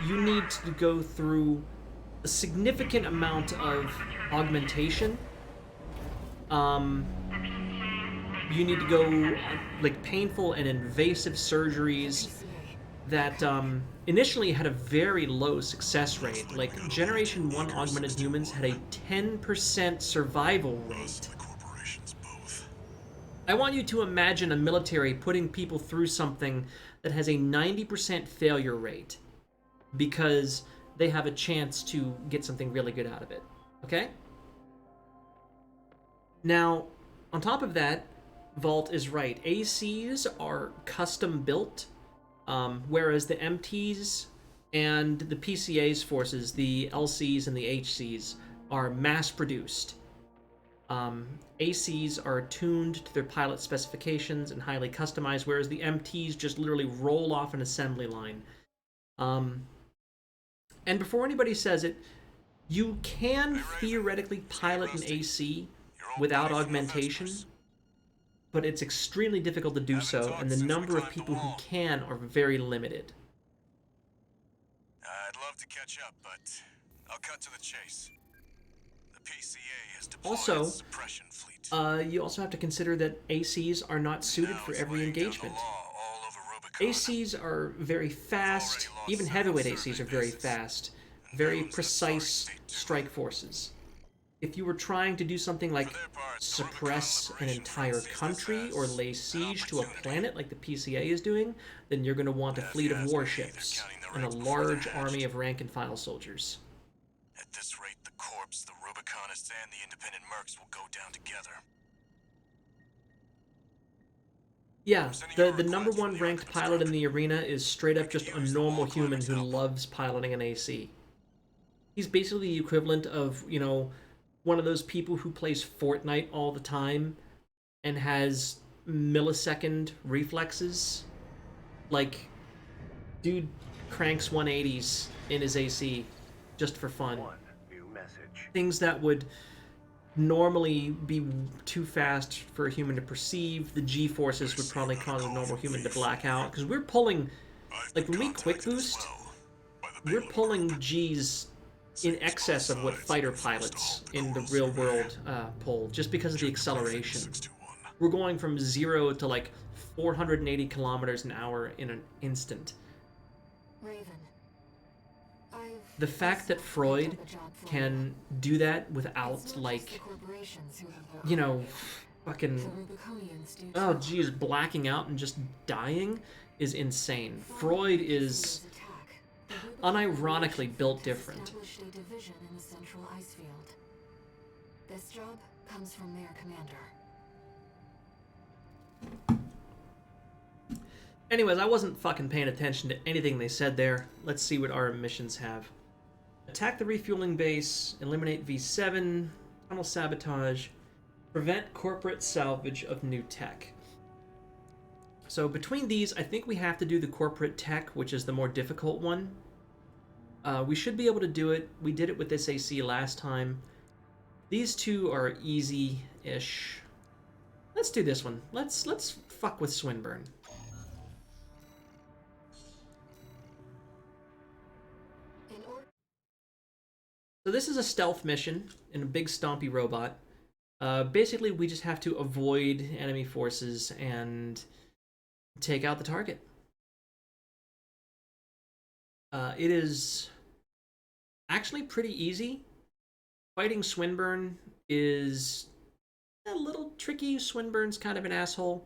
you need to go through a significant amount of augmentation. You need to go like painful and invasive surgeries that initially had a very low success rate. Like Generation 1 augmented humans had a 10% survival rate. I want you to imagine a military putting people through something that has a 90% failure rate because they have a chance to get something really good out of it. Okay? Now, on top of that, Vault is right. ACs are custom built, whereas the MTs and the PCA's forces, the LCs and the HCs, are mass produced. ACs are tuned to their pilot specifications and highly customized, whereas the MTs just literally roll off an assembly line. And before anybody says it, you can theoretically pilot an AC without augmentation, but it's extremely difficult to do so, and the number of people who can are very limited. I'd love to catch up, but I'll cut to the chase. The PCA has deployed Also, its suppression fleet. you also have to consider that ACs are not suited for every engagement. ACs are very fast, even heavyweight ACs are very fast, very precise strike forces. If you were trying to do something like suppress an entire country or lay siege to a planet like the PCA is doing, then you're going to want a fleet of warships and a large army of rank-and-file soldiers. At this rate, the Corps, the Rubiconists, and the independent mercs will go down together. Yeah, the number one ranked pilot in the arena is straight up just a normal human who loves piloting an AC. He's basically the equivalent of, you know, one of those people who plays Fortnite all the time and has millisecond reflexes. Like, dude cranks 180s in his AC just for fun. Things that would normally be too fast for a human to perceive. The G-forces would probably cause a normal human to black out, because we're pulling, like when we quick boost, we're pulling G's in excess of what fighter pilots in the real world pull, just because of the acceleration. We're going from 0 to like 480 kilometers an hour in an instant. Raven, The fact that Freud can do that without, like, you know, fucking, oh geez, blacking out and just dying is insane. Freud is unironically built different. established a division in the central ice field. This job comes from their commander. Anyways, I wasn't fucking paying attention to anything they said there. Let's see what our missions have. Attack the refueling base, eliminate V7, tunnel sabotage, prevent corporate salvage of new tech. So between these, I think we have to do the corporate tech, which is the more difficult one. We should be able to do it. We did it with this AC last time. These two are easy-ish. Let's do this one. Let's fuck with Swinburne. So this is a stealth mission in a big stompy robot. Basically, we just have to avoid enemy forces and take out the target. It is actually pretty easy. Fighting Swinburne is a little tricky. Swinburne's kind of an asshole.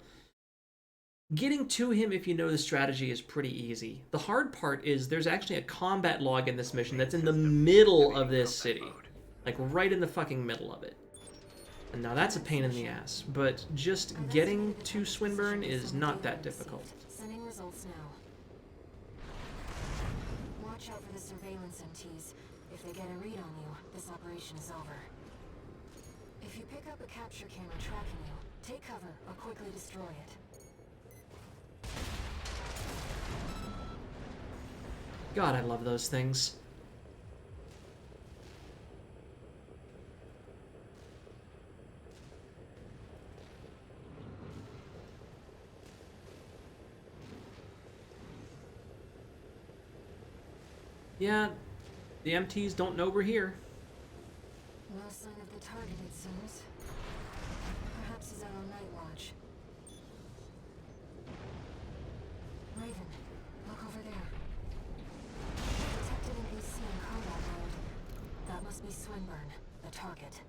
Getting to him, if you know the strategy, is pretty easy. The hard part is there's actually a combat log in this mission that's in the middle of this city. Like, right in the fucking middle of it. And now that's a pain in the ass, but just getting to Swinburne is not that difficult. Sending results now. Watch out for the surveillance MTs. If they get a read on you, this operation is over. If you pick up a capture camera tracking you, take cover or quickly destroy it. God, I love those things. Yeah, The MTs don't know we're here. No sign of the target, it seems. Perhaps he's out on night watch. Raven, look over there. Detected an AC in combat mode. That must be Swinburne, the target.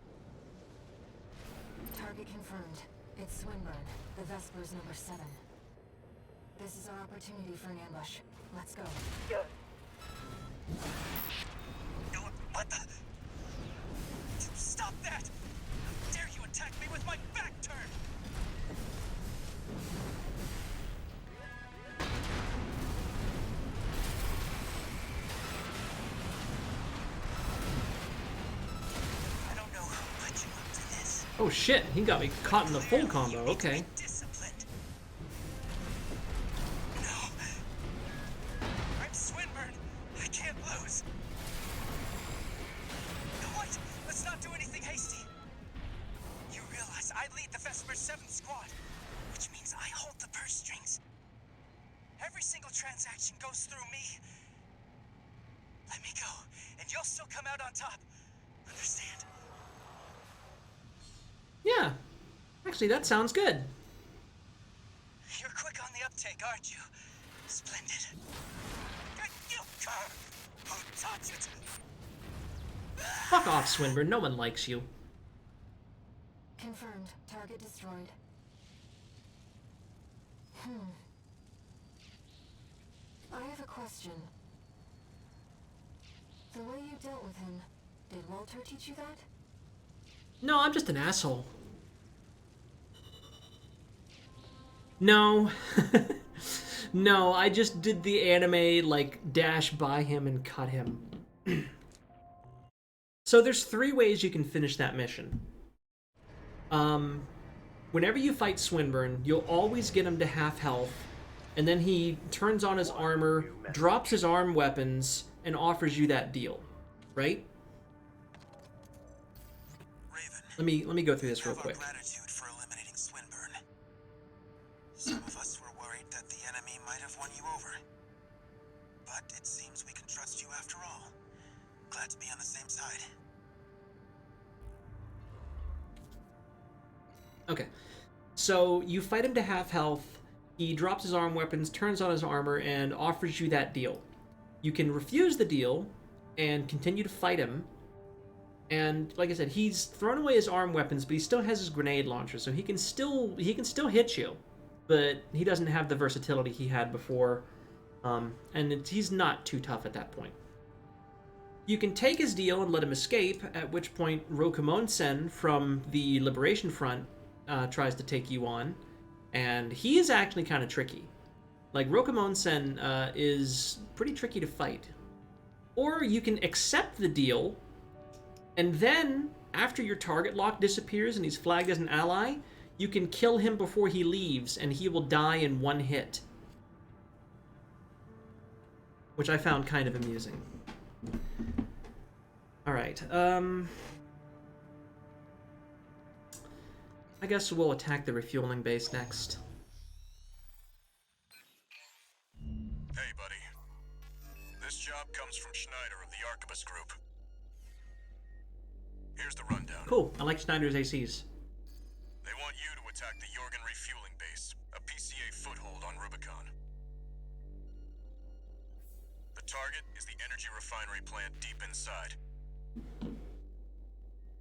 Target confirmed. It's Swinburne, the Vesper's number 7. This is our opportunity for an ambush. Let's go. What the? Stop that! How dare you attack me with my back turned? I don't know who put you up to this. Oh shit, he got me caught in the full combo, okay. Disciplined. No. I'm Swinburne. I can't lose. No, wait. Let's not do anything hasty. You realize I lead the Vesper's 7th squad, which means I hold the purse strings. Every single transaction goes through me. Let me go, and you'll still come out on top. Understand? Yeah. Actually, that sounds good. You're quick on the uptake, aren't you? Splendid. You who taught you to... Fuck off, Swinburne. No one likes you. Confirmed. Target destroyed. I have a question. The way you dealt with him, did Walter teach you that? No, I'm just an asshole. No. No, I just did the anime, like, dash by him and cut him. So there's 3 ways you can finish that mission. Whenever you fight Swinburne, you'll always get him to half health, and then he turns on his armor, drops his arm weapons, and offers you that deal, right? Raven, Let me go through this real have quick. our gratitude for eliminating Swinburne. Some of us were worried that the enemy might have won you over. But it seems we can trust you after all. Glad to be on the same side. Okay, so you fight him to half health, he drops his arm weapons, turns on his armor, and offers you that deal. You can refuse the deal and continue to fight him, and like I said, he's thrown away his arm weapons, but he still has his grenade launcher, so he can still hit you, but he doesn't have the versatility he had before, and he's not too tough at that point. You can take his deal and let him escape, at which point Rokumon-sen from the Liberation Front tries to take you on, and he is actually kind of tricky. Like, Rokumon-sen is pretty tricky to fight. Or you can accept the deal, and then, after your target lock disappears and he's flagged as an ally, you can kill him before he leaves, and he will die in 1 hit. Which I found kind of amusing. Alright, I guess we'll attack the refueling base next. Hey, buddy. This job comes from Schneider of the Arquebus Group. Here's the rundown. Cool, I like Schneider's ACs. They want you to attack the Jorgen refueling base, a PCA foothold on Rubicon. The target is the energy refinery plant deep inside.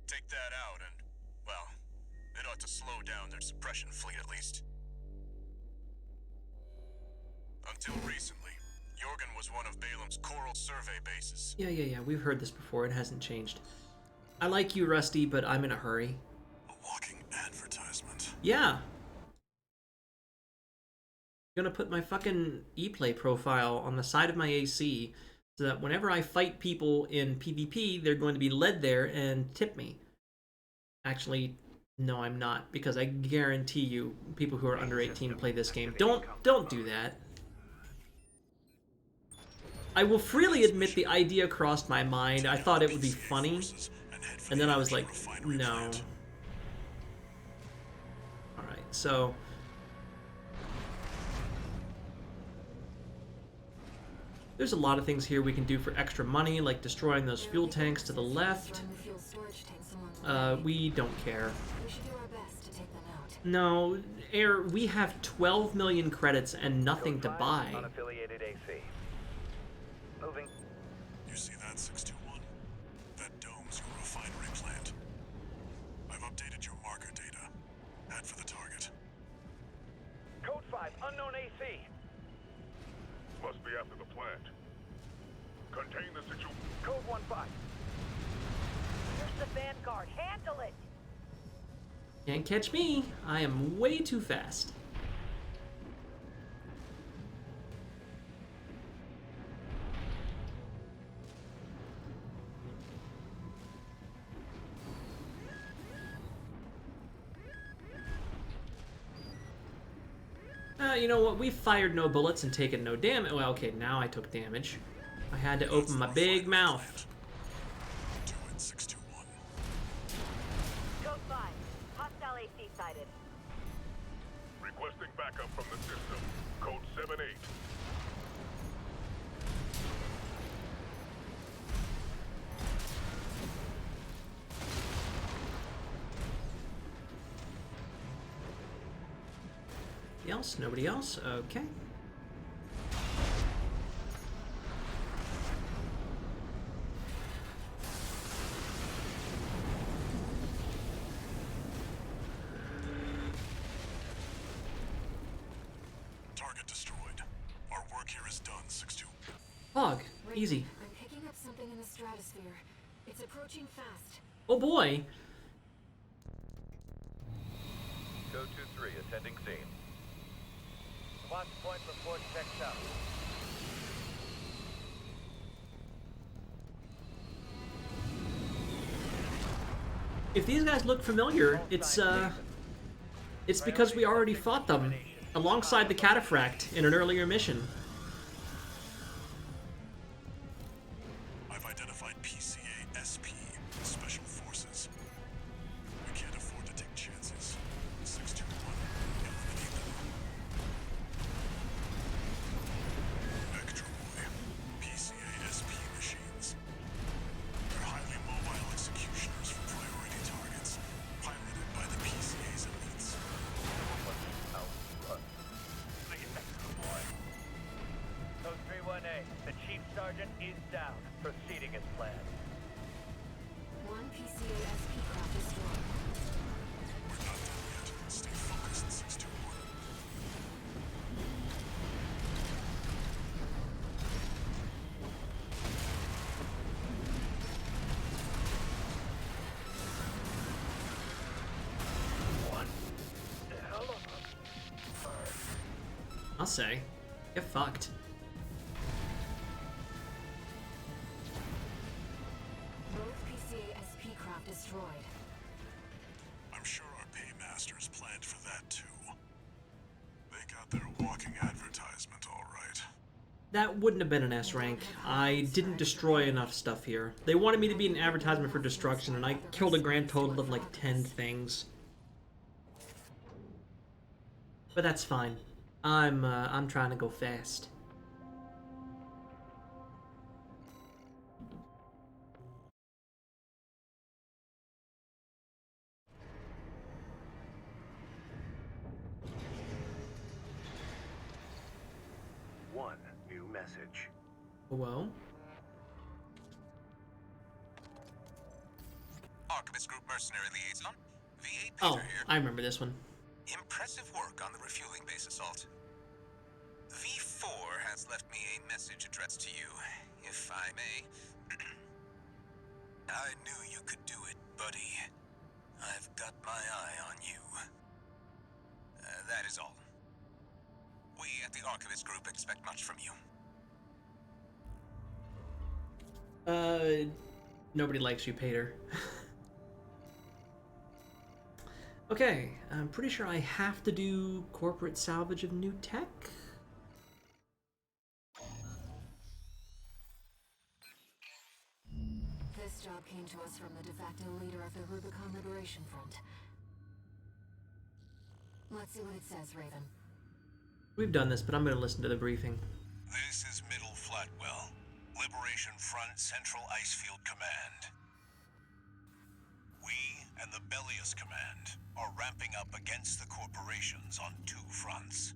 Take that out and, well, it ought to slow down their suppression fleet at least. Until recently, Jorgen was one of Balam's coral survey bases. Yeah, we've heard this before, it hasn't changed. I like you, Rusty, but I'm in a hurry. A walking advertisement. Yeah. I'm gonna put my fucking ePlay profile on the side of my AC so that whenever I fight people in PvP, they're going to be led there and tip me. Actually, no, I'm not, because I guarantee you, people who are under 18 play this game. Don't do that. I will freely admit the idea crossed my mind. I thought it would be funny, and then I was like, no. Alright, so... There's a lot of things here we can do for extra money, like destroying those fuel tanks to the left. We don't care. We should do our best to take them out. No, Air, we have 12 million credits and nothing to buy. Unaffiliated AC. Moving. You see that, 621? That dome's your refinery plant. I've updated your marker data. Head for the target. Code 5, unknown AC. Must be after the plant. Contain the situation. Code 1-5. Here's the Vanguard. Handle it! Can't catch me. I am way too fast. You know what? We fired no bullets and taken no damage. Well, okay, now I took damage. I had to open my big mouth. Do it, 621. Code 5. Hostile AC sighted. Requesting backup from the system. Code 78. Else? Nobody else? Okay. Target destroyed. Our work here is done, 6-2. Fog. Easy. I'm picking up something in the stratosphere. It's approaching fast. Oh boy. Code 2-3, attending scene. Watch point report checked out. If these guys look familiar, it's because we already fought them alongside the Cataphract in an earlier mission. I've identified PCA SP, Special Forces. We can't afford to take chances. 621, eliminate them. Vector Boy, PCA SP machines. They're highly mobile executioners for priority targets, piloted by the PCA's elites. Code 3-1A, the Chief Sergeant is down. Proceeding as planned. One PCA-SP craft destroyed. We're not done yet. Stay focused, 621. I'll say. Get fucked. Both PCA-SP craft destroyed. I'm sure our paymasters planned for that too. They got their walking advertisement all right. That wouldn't have been an S rank. I didn't destroy enough stuff here. They wanted me to be an advertisement for destruction, and I killed a grand total of like 10 things. But that's fine. I'm trying to go fast. One new message. Well, Archivist Group Mercenary Liaison. V8 Peter oh, here. I remember this one. Impressive work on the refueling base assault. V4 has left me a message addressed to you, if I may. I knew you could do it, buddy. I've got my eye on you. That is all. We at the Archivist Group expect much from you. Nobody likes you, Pater. Okay, I'm pretty sure I have to do corporate salvage of new tech. This job came to us from the de facto leader of the Rubicon Liberation Front. Let's see what it says, Raven. We've done this, but I'm going to listen to the briefing. This is Middle Flatwell, Liberation Front Central Icefield Command. We and the Bellius Command are ramping up against the corporations on 2 fronts.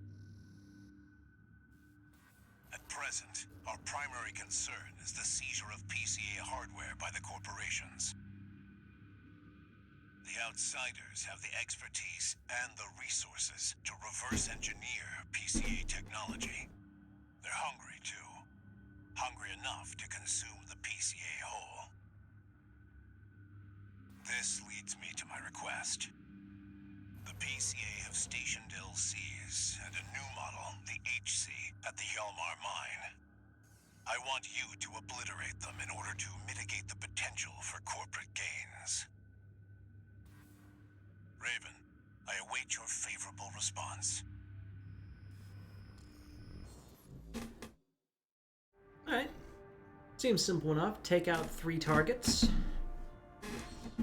At present, our primary concern is the seizure of PCA hardware by the corporations. The Outsiders have the expertise and the resources to reverse engineer PCA technology. They're hungry, too. Hungry enough to consume the PCA whole. This leads me to my request. The PCA have stationed LCs and a new model, the HC, at the Hjalmar mine. I want you to obliterate them in order to mitigate the potential for corporate gains. Raven, I await your favorable response. Alright. Seems simple enough. Take out 3 targets.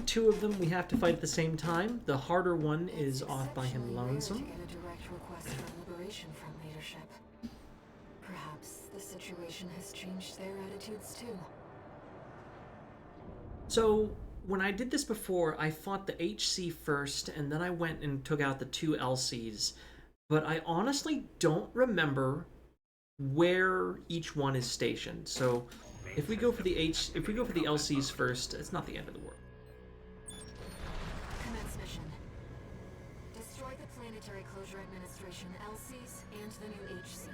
2 of them we have to fight at the same time. The harder one is off by him lonesome. To get a direct request from Liberation Front leadership. Perhaps the situation has changed their attitudes too. So, when I did this before, I fought the HC first, and then I went and took out the 2 LCs. But I honestly don't remember where each one is stationed. So, if we go for the LCs first, it's not the end of the world. Commence mission. Destroy the Planetary Closure Administration LCs and the new HC.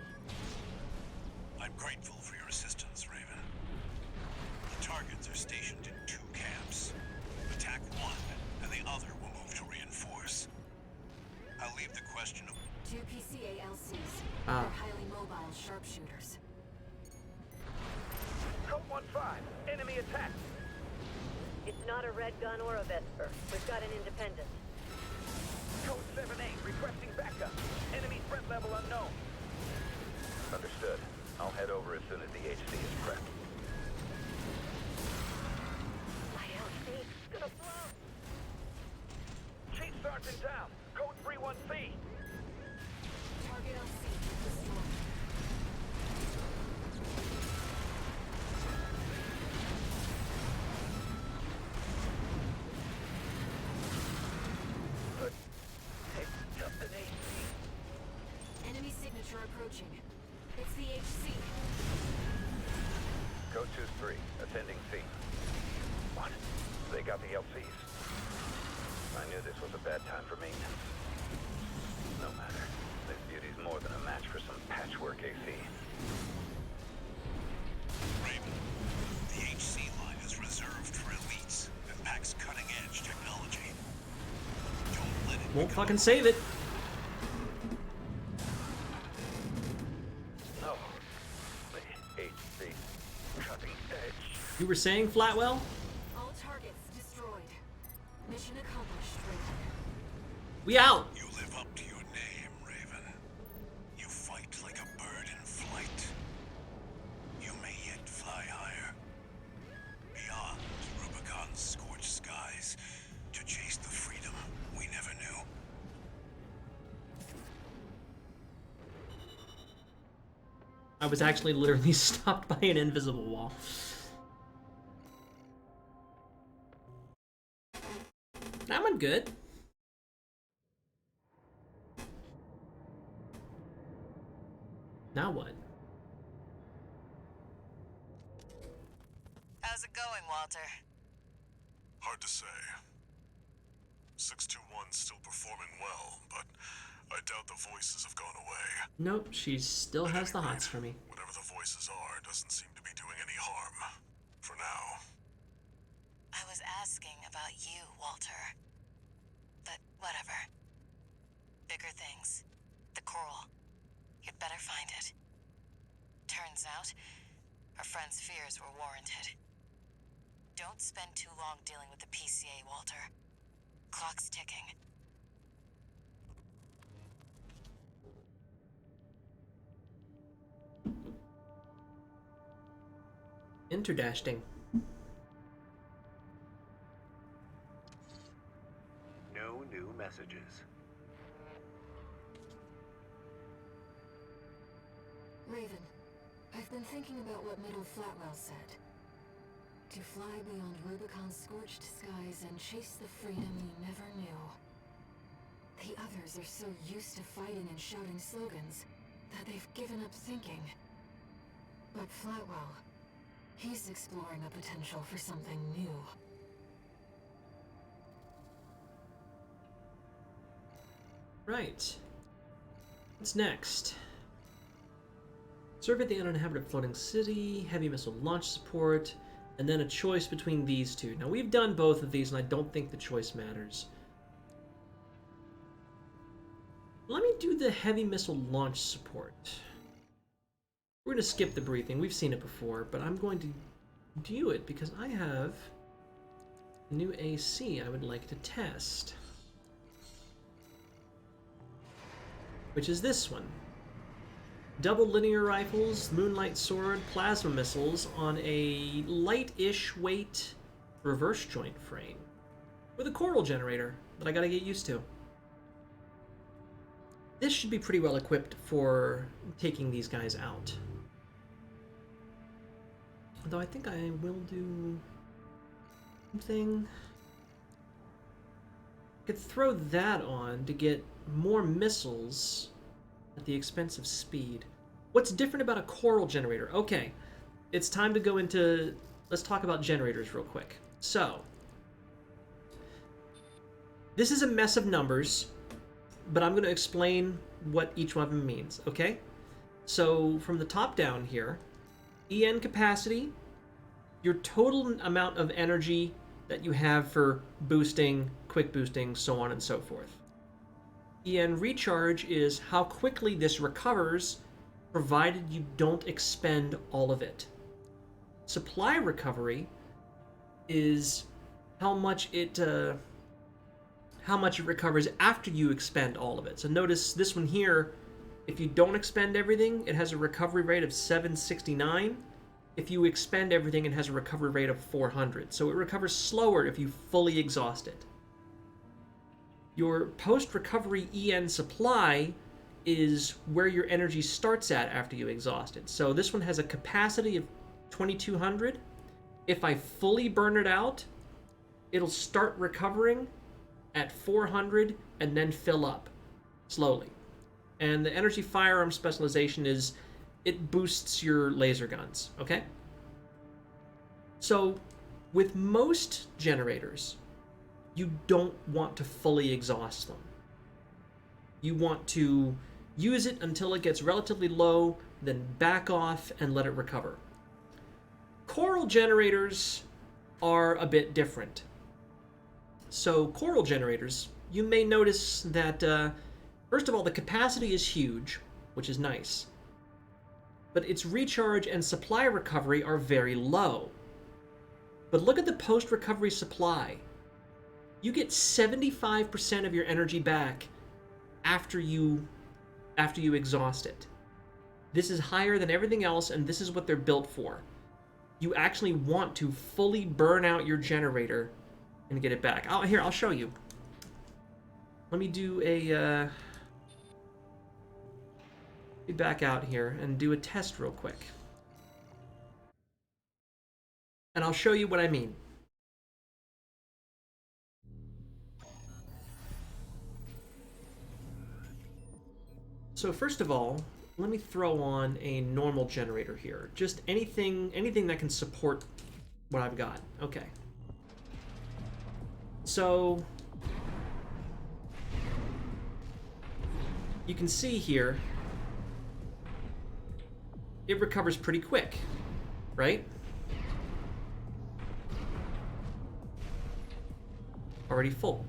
I'm grateful for your assistance, Raven. The targets are stationed in 2 camps. Attack one, and the other will move to reinforce. I'll leave the question of 2 PCA LCs are highly mobile sharpshooters. Code 1-5, enemy attack. It's not a red gun or a Vesper. We've got an independent. Code 7-8, requesting backup. Enemy threat level unknown. Understood. I'll head over as soon as the HC is prepped. My LC is gonna blow. Chief Sergeant down. Code 3-1C. Target LC destroyed. Picked up an HC. Enemy signature approaching. It's the HC. Code 2-3, attending scene. What? They got the LCs. I knew this was a bad time for maintenance. No matter. This beauty's more than a match for some patchwork AC. Raven. The HC line is reserved for elites and packs cutting-edge technology. Don't let it Won't fucking save it. No. The HC. Cutting edge. You were saying, Flatwell? All targets destroyed. Mission accomplished, Raven. We out! You live up to your name, Raven. You fight like a bird in flight. You may yet fly higher. Beyond Rubicon's scorched skies to chase the freedom we never knew. I was actually literally stopped by an invisible wall. That went good. Now what? How's it going, Walter? Hard to say. 621's still performing well, but I doubt the voices have gone away. Nope, she still has the hots for me. Whatever the voices are, doesn't seem to be doing any harm. For now. I was asking about you, Walter. But whatever. Bigger things. The coral. You'd better find it. Turns out, our friend's fears were warranted. Don't spend too long dealing with the PCA, Walter. Clock's ticking. Interdashing. No new messages. Raven, been thinking about what Middle Flatwell said. To fly beyond Rubicon's scorched skies and chase the freedom you never knew. The others are so used to fighting and shouting slogans that they've given up thinking. But Flatwell, he's exploring the potential for something new. Right. What's next? Survey the uninhabited floating city, heavy missile launch support, and then a choice between these two. Now, we've done both of these, and I don't think the choice matters. Let me do the heavy missile launch support. We're going to skip the briefing. We've seen it before, but I'm going to do it because I have a new AC I would like to test. Which is this one. Double linear rifles, moonlight sword, plasma missiles on a light-ish weight reverse joint frame with a coral generator that I gotta get used to. This should be pretty well equipped for taking these guys out. Although I think I will do something. I could throw that on to get more missiles at the expense of speed. What's different about a coral generator? Okay, it's time to go into... Let's talk about generators real quick. So, this is a mess of numbers, but I'm going to explain what each one of them means, okay? So, from the top down here, EN capacity, your total amount of energy that you have for boosting, quick boosting, so on and so forth. EN recharge is how quickly this recovers, provided you don't expend all of it. Supply recovery is how much it recovers after you expend all of it. So notice this one here, if you don't expend everything, it has a recovery rate of 769. If you expend everything, it has a recovery rate of 400. So it recovers slower if you fully exhaust it. Your post-recovery EN supply is where your energy starts at after you exhaust it. So this one has a capacity of 2200. If I fully burn it out, it'll start recovering at 400 and then fill up slowly. And the energy firearm specialization is it boosts your laser guns, okay? So with most generators, you don't want to fully exhaust them. You want to use it until it gets relatively low, then back off and let it recover. Coral generators are a bit different. So coral generators, you may notice that, first of all, the capacity is huge, which is nice. But its recharge and supply recovery are very low. But look at the post-recovery supply. You get 75% of your energy back after you exhaust it. This is higher than everything else, and this is what they're built for. You actually want to fully burn out your generator and get it back. Here, I'll show you. Let me do a... be back out here and do a test real quick. And I'll show you what I mean. So first of all, let me throw on a normal generator here. Just anything that can support what I've got. Okay. So you can see here, it recovers pretty quick, right? Already full.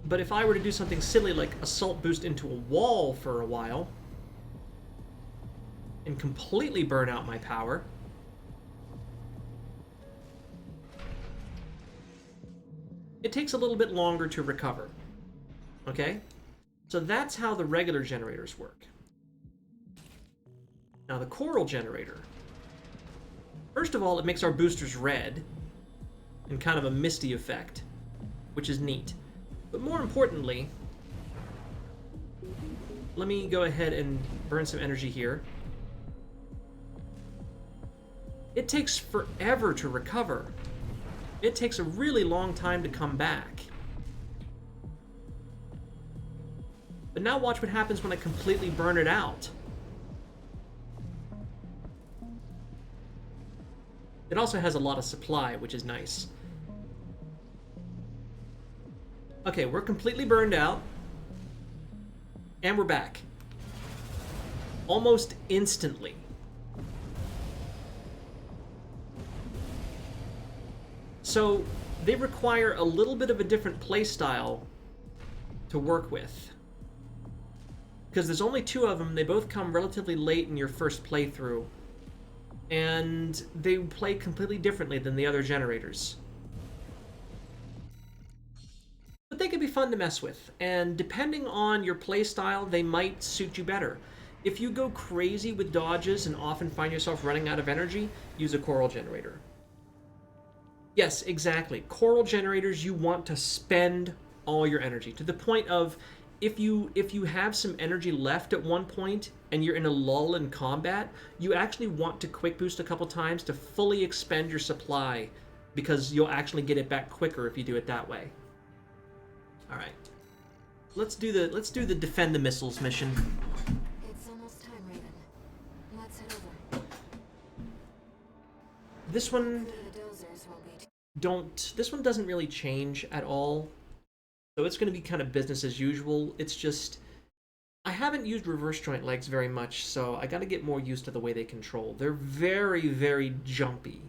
But if I were to do something silly like assault boost into a wall for a while and completely burn out my power, it takes a little bit longer to recover. Okay? So that's how the regular generators work. Now the coral generator, first of all, it makes our boosters red in kind of a misty effect, which is neat. But more importantly, let me go ahead and burn some energy here. it takes forever to recover. It takes a really long time to come back. But now watch what happens when I completely burn it out. It also has a lot of supply, which is nice. Okay, we're completely burned out. And we're back. Almost instantly. So, they require a little bit of a different playstyle to work with. Because there's only 2 of them, they both come relatively late in your first playthrough. And they play completely differently than the other generators. But they can be fun to mess with, and depending on your playstyle, they might suit you better. If you go crazy with dodges and often find yourself running out of energy, use a coral generator. Yes, exactly. Coral generators, you want to spend all your energy to the point of if you have some energy left at one point and you're in a lull in combat, you actually want to quick boost a couple times to fully expend your supply, because you'll actually get it back quicker if you do it that way. All right. Let's do the defend the missiles mission. It's almost time, Raven. Let's head over. This one The dozers will be this one doesn't really change at all. So it's going to be kind of business as usual. It's just I haven't used reverse joint legs very much, so I got to get more used to the way they control. They're very, very jumpy.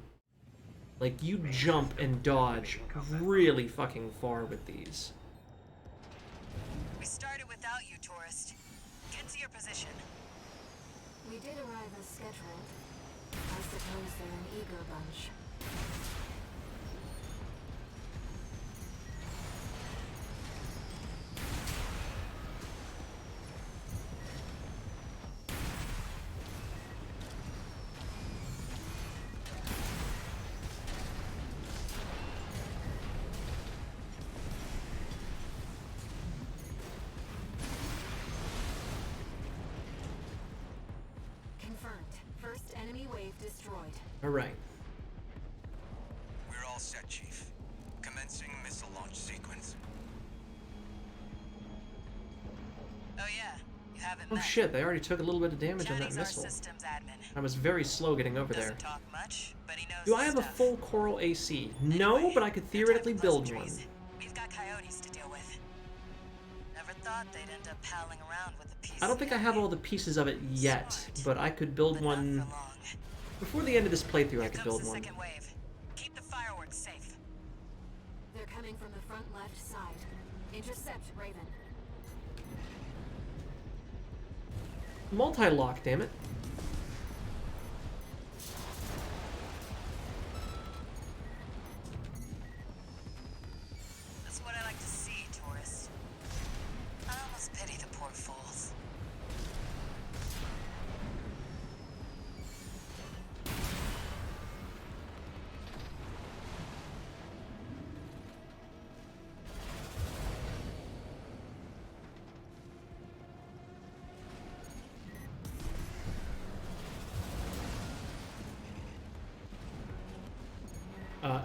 Like, you jump and dodge really fucking far with these. We started without you, tourist. Get to your position. We did arrive as scheduled. I suppose they're an eager bunch. First enemy wave destroyed. All right. We're all set, Chief. Commencing missile launch sequence. Oh yeah, you haven't Oh met. shit, they already took a little bit of damage on that Johnny's our missile. systems admin. I was very slow getting over there. Doesn't talk much, but he knows Do I his have a stuff. full coral AC? No, Anyway, but I could theoretically build one. pleasantries. We've got coyotes to deal with. Never thought they'd end up palling around with the PCA. I don't think I have all the pieces of it yet, but I could build one before the end of this playthrough. I could build one. Second wave. Keep the fireworks safe. They're coming from the front left side. Intercept, Raven. Multi-lock, damn it. That's what I like to see, tourists. I almost pity the poor fools.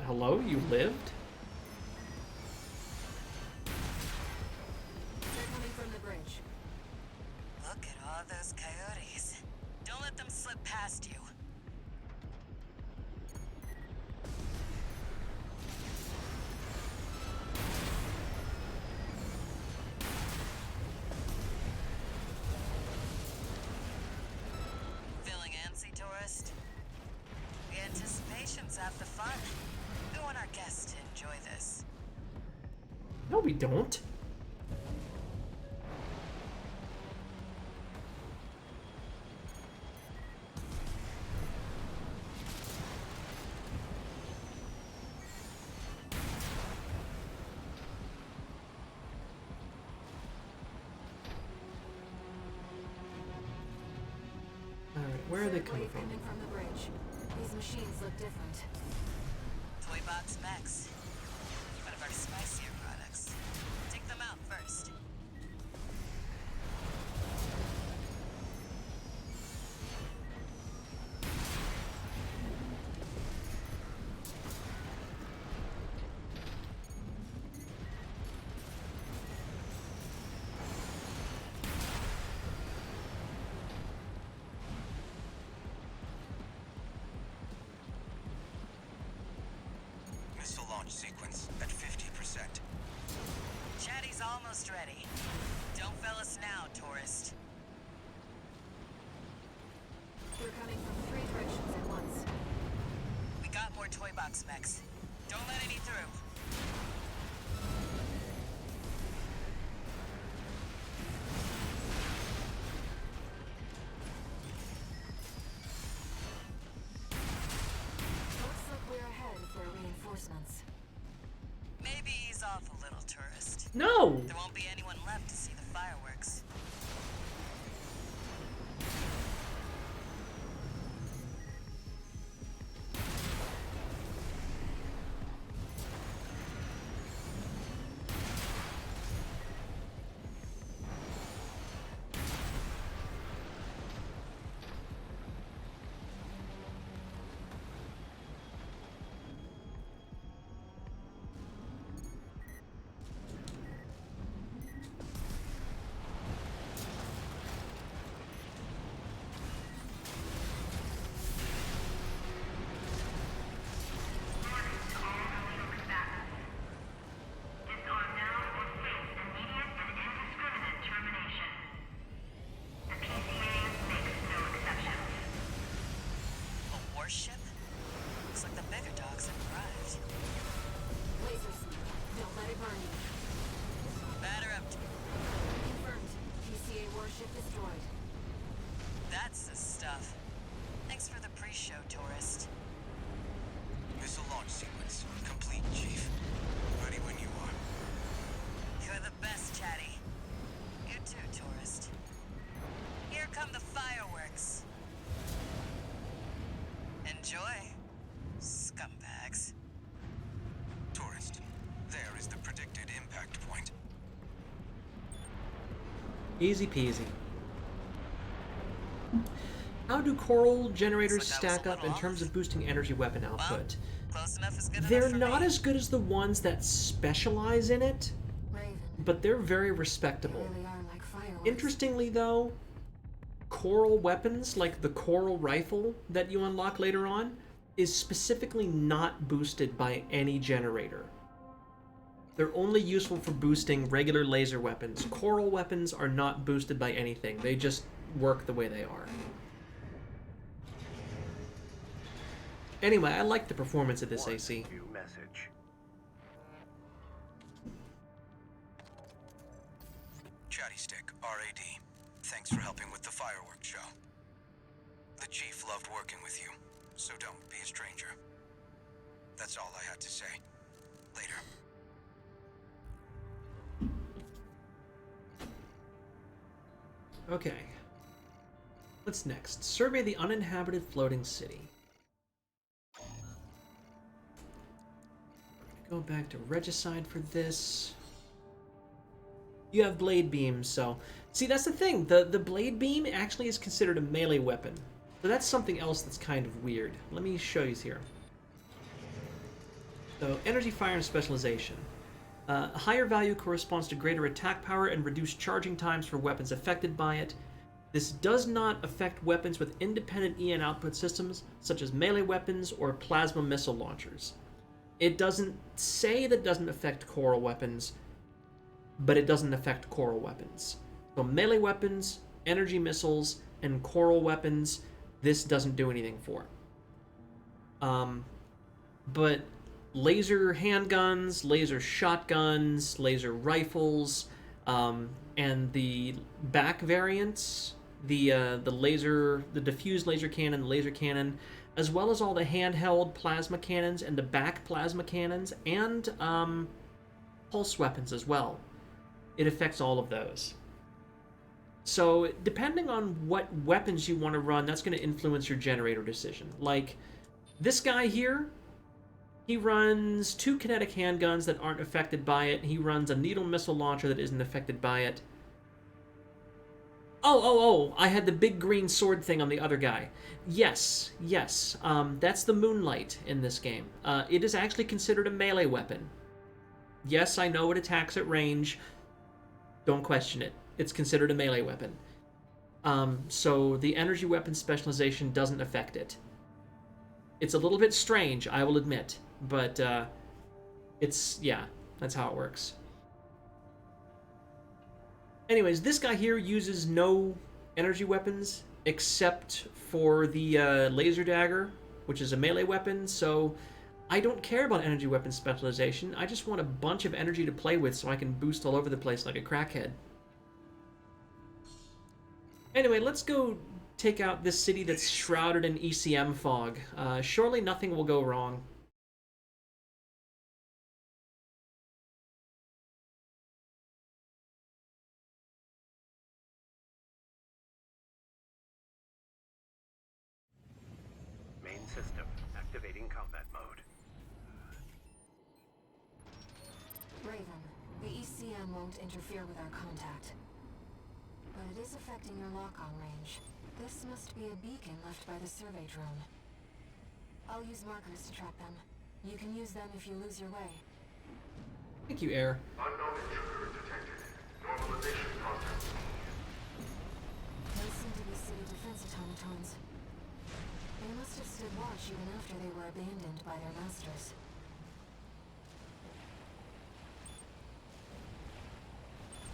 Hello? You lived? They're coming from the bridge. Look at all those coyotes. Don't let them slip past you. Feeling antsy, tourist? The anticipation's half the fun. We want our guests to enjoy this. No, we don't. Alright, where are they Third coming wave from? coming from the bridge. These machines look different. Toy Box Max. One of our spicier products. Take them out first. launch sequence at 50%. Chatty's almost ready. Don't fail us now, tourist. They're coming from 3 directions at once. We got more toy box mechs. Don't let any through. Looks like we're ahead for reinforcements. Maybe ease off a little, tourist. No! There won't be anyone left to see the fireworks. A warship? Looks like the bigger dogs have arrived. Laser sweep. Don't let it burn you. Batter up. Confirmed. PCA warship destroyed. That's the stuff. Thanks for the pre-show, tourist. Missile launch sequence complete, Chief. Ready when you are. You're the best, Chatty. You too, tourist. Here come the fireworks. Enjoy, scumbags. Tourist, there is the predicted impact point. Easy peasy. How do coral generators Looks like I was stack a up in little terms off. of boosting energy weapon output? Close enough is good They're enough for not me. as good as the ones that specialize in it, Raven. but they're very They respectable. really are like fireworks. Interestingly though, coral weapons, like the coral rifle that you unlock later on, is specifically not boosted by any generator. They're only useful for boosting regular laser weapons. Coral weapons are not boosted by anything. They just work the way they are. Anyway, I like the performance of this AC. New message. Chatty Stick, RAD. Thanks for helping with the fireworks show. The Chief loved working with you, so don't be a stranger. That's all I had to say. Later. Okay. What's next? Survey the uninhabited floating city. Go back to Regicide for this. You have blade beams, so... See, that's the thing. The blade beam actually is considered a melee weapon. So that's something else that's kind of weird. Let me show you here. So, energy, fire, and specialization. A higher value corresponds to greater attack power and reduced charging times for weapons affected by it. This does not affect weapons with independent EN output systems, such as melee weapons or plasma missile launchers. It doesn't say that it doesn't affect coral weapons, but it doesn't affect coral weapons. So melee weapons, energy missiles, and coral weapons, this doesn't do anything for. But laser handguns, laser shotguns, laser rifles, and the back variants, the diffused laser cannon, as well as all the handheld plasma cannons and the back plasma cannons, and pulse weapons as well. It affects all of those. So depending on what weapons you want to run, that's going to influence your generator decision. Like this guy here, he runs 2 kinetic handguns that aren't affected by it. He runs a needle missile launcher that isn't affected by it. Oh, I had the big green sword thing on the other guy. Yes, that's the Moonlight in this game. It is actually considered a melee weapon. Yes, I know it attacks at range. Don't question it. It's considered a melee weapon. So the energy weapon specialization doesn't affect it. It's a little bit strange, I will admit, but It's, yeah, that's how it works. Anyways, this guy here uses no energy weapons except for the laser dagger, which is a melee weapon, so I don't care about energy weapon specialization. I just want a bunch of energy to play with so I can boost all over the place like a crackhead. Anyway, let's go take out this city that's shrouded in ECM fog. Surely nothing will go wrong. Main system activating combat mode. Raven, the ECM won't interfere with our contact. But it is affecting your lock-on range. This must be a beacon left by the survey drone. I'll use markers to track them. You can use them if you lose your way. Thank you, Air. Unknown intruder detected. Normalization process. Those seem to be city defense automatons. They must have stood watch even after they were abandoned by their masters.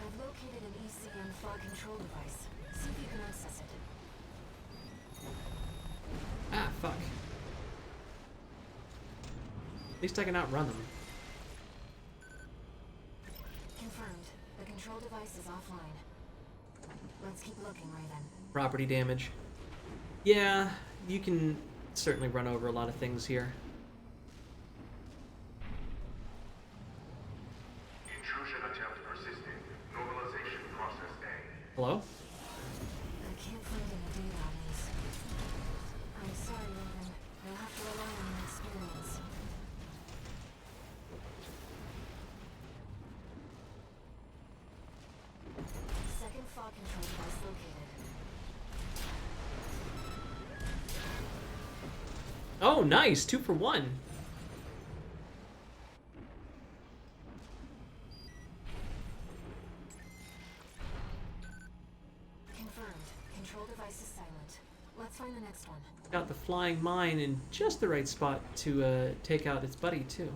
I've located an ECM fog control device. See if you can access it. Ah, fuck. At least I can outrun them. Confirmed. The control device is offline. Let's keep looking, Raven. Property damage. Yeah, you can certainly run over a lot of things here. Intrusion attempt persisting. Normalization process A. Hello? I can't find any data on these. I'm sorry, Raven. You'll have to rely on your experience. Second fog control device located. Oh, nice! 2 for 1. Confirmed. Control device is silent. Let's find the next one. Got the flying mine in just the right spot to take out its buddy, too.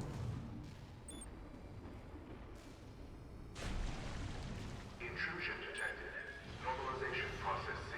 Intrusion detected. Normalization process C.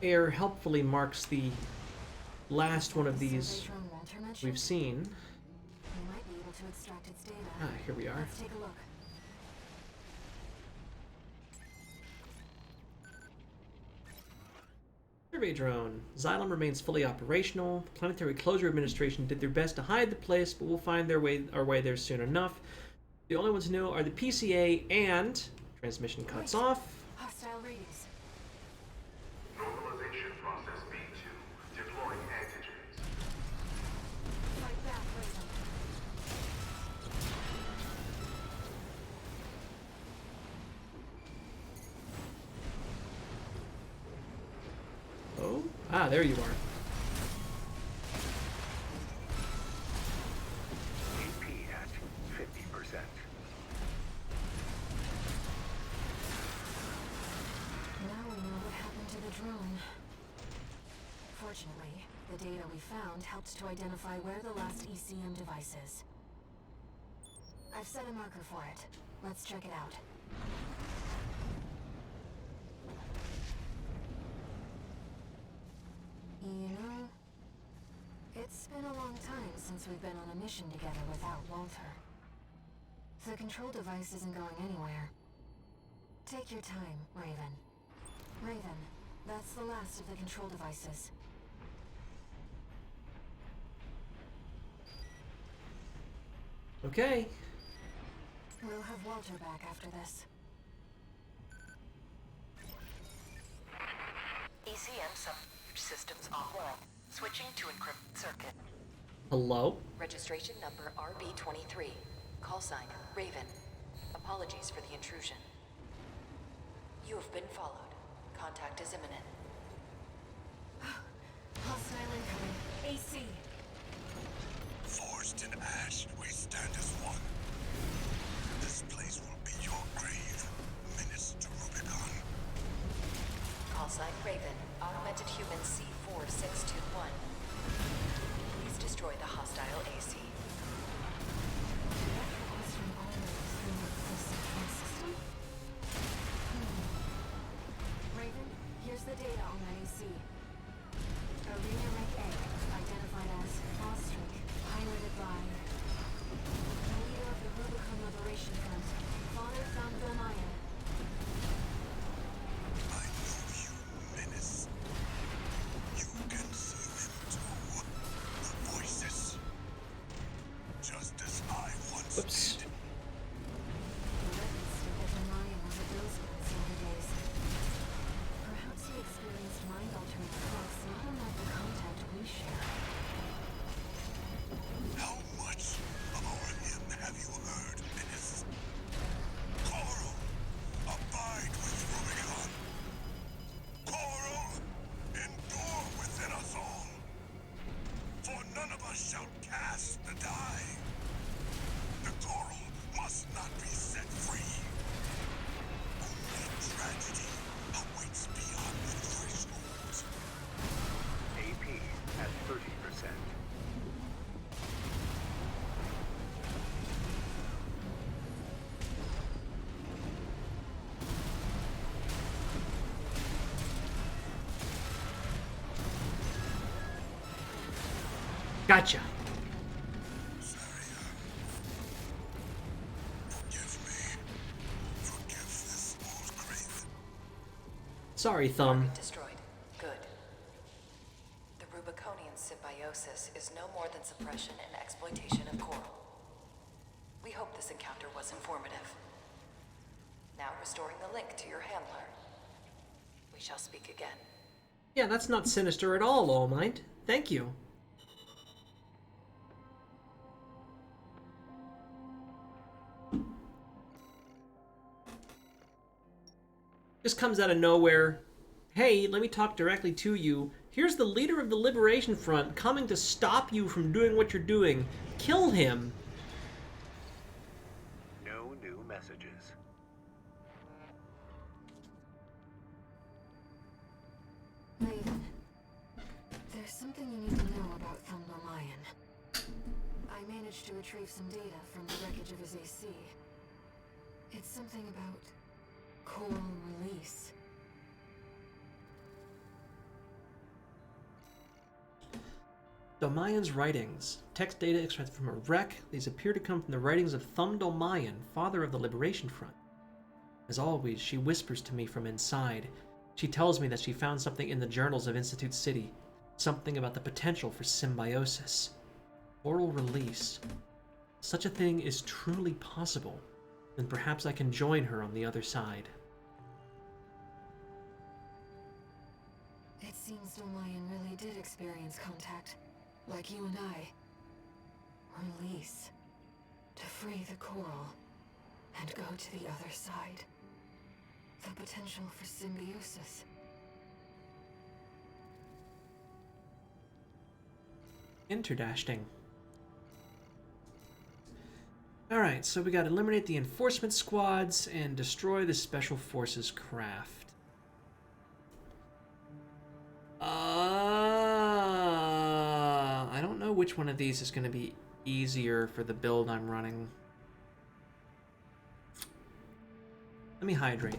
Air helpfully marks the last one of Survey these drone Walter mentioned? we've seen. We might be able to extract its data. Ah, here we are. Let's take a look. Survey drone. Xylem remains fully operational. The Planetary Closure Administration did their best to hide the place, but we'll find our way there soon enough. The only ones who know are the PCA, and transmission cuts off. Hostile readings. Normalization process B2. Deploying antigens. Fight back, Raven. Oh, ah, there you are. AP at 50%. Now we know what happened to the drone. Fortunately, the data we found helped to identify where the last ECM device is. I've set a marker for it. Let's check it out. You know, it's been a long time since we've been on a mission together without Walter. The control device isn't going anywhere. Take your time, Raven. Raven, that's the last of the control devices. Okay. We'll have Walter back after this. ECM systems offline. Switching to encrypted circuit. Hello? Registration number RB23. Call sign Raven. Apologies for the intrusion. You have been followed. Contact is imminent. Hostile incoming. AC. Forged in ash, we stand as one. This place will be your grave. Minutes to Rubicon. Call sign Raven. Augmented human C4621. Please destroy the hostile AC. Raven, here's the data on that AC. Arena Rank A, identified as Ostrich, piloted by the leader of the Rubicon Liberation Front, Father Thamdomayan. I know you, Menace. You can see them too. The voices. Just as I once Whoops. did. The records state that Domayan was a Billsman in older days. Perhaps he experienced mind-altering effects not unlike the contact we share. How much about him have you heard, Menace? Coral, abide with Rubicon. Coral, endure within us all. For none of us shall cast the die. The Coral must not be set free. Only tragedy awaits beyond the threshold. AP at 30%. Gotcha. Forgive me. Forgive this old grave. Sorry, Thumb. Destroyed. Good. The Rubiconian symbiosis is no more than suppression and exploitation of Coral. We hope this encounter was informative. Now restoring the link to your handler. We shall speak again. Yeah, that's not sinister at all, All Mind. Thank you. Just comes out of nowhere. Hey, let me talk directly to you. Here's the leader of the Liberation Front coming to stop you from doing what you're doing. Kill him. No new messages. Raven, there's something you need to know about Thamdomayan. I managed to retrieve some data from the wreckage of his AC. It's something about coral release. Domayan's writings. Text data extracted from a wreck. These appear to come from the writings of Thamdomayan, father of the Liberation Front. As always, she whispers to me from inside. She tells me that she found something in the journals of Institute City. Something about the potential for symbiosis. Oral release. Such a thing is truly possible. Then perhaps I can join her on the other side. It seems Domayan really did experience contact, like you and I. Release. To free the coral, and go to the other side. The potential for symbiosis. Interdashting. Alright, so we gotta eliminate the enforcement squads and destroy the special forces craft. I don't know which one of these is gonna be easier for the build I'm running. Let me hydrate.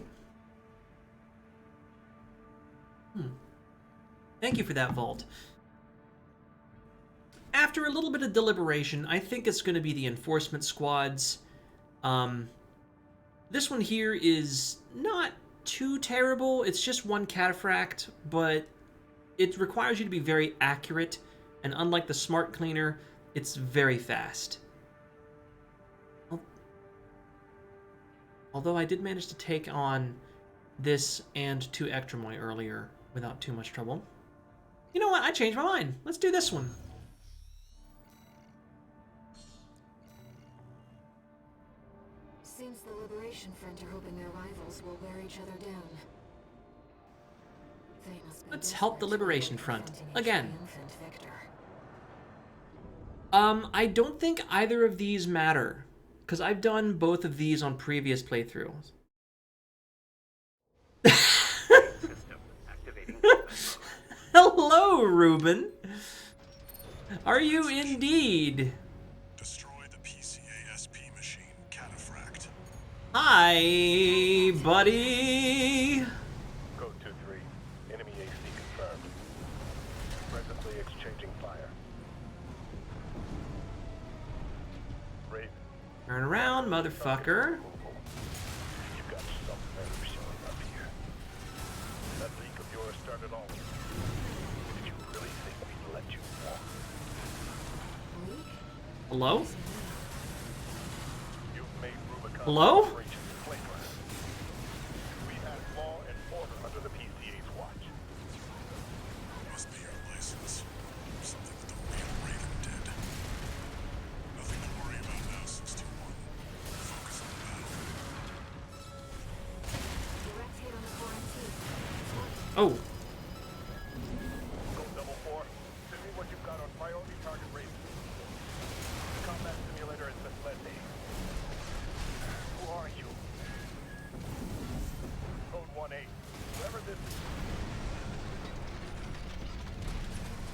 Thank you for that, Vault. After a little bit of deliberation, I think it's going to be the enforcement squads. This one here is not too terrible. It's just one cataphract, but it requires you to be very accurate, and unlike the smart cleaner, it's very fast. Although I did manage to take on this and 2 Ectremoy earlier without too much trouble. You know what? I changed my mind. Let's do this one. Seems the Liberation Front are hoping their rivals will wear each other down. They must be Let's help the Liberation Front. presenting a Again. triumphant victor. I don't think either of these matter, because I've done both of these on previous playthroughs. Hello, Ruben. Are you indeed? Destroy the PCA SP machine, Cataphract. Hi, buddy. Code 2-3. Enemy AC confirmed. Presently exchanging fire. Raven, Turn around, motherfucker. you got some nerve showing up here. That leak of yours started all. Did you really think we'd let you walk? Hello? You've made Rubicon Hello? operations flagrant. We had law and order under the PCA's watch. Must be your license. Something that the real Raven did. Nothing to worry about now, 621. Focus on the battle. Direct hit on the quarantine. Oh, Go double 4. Send me what you've got on priority target Raven. The combat simulator has misled me. Who are you? Code 1-8. Whoever this is.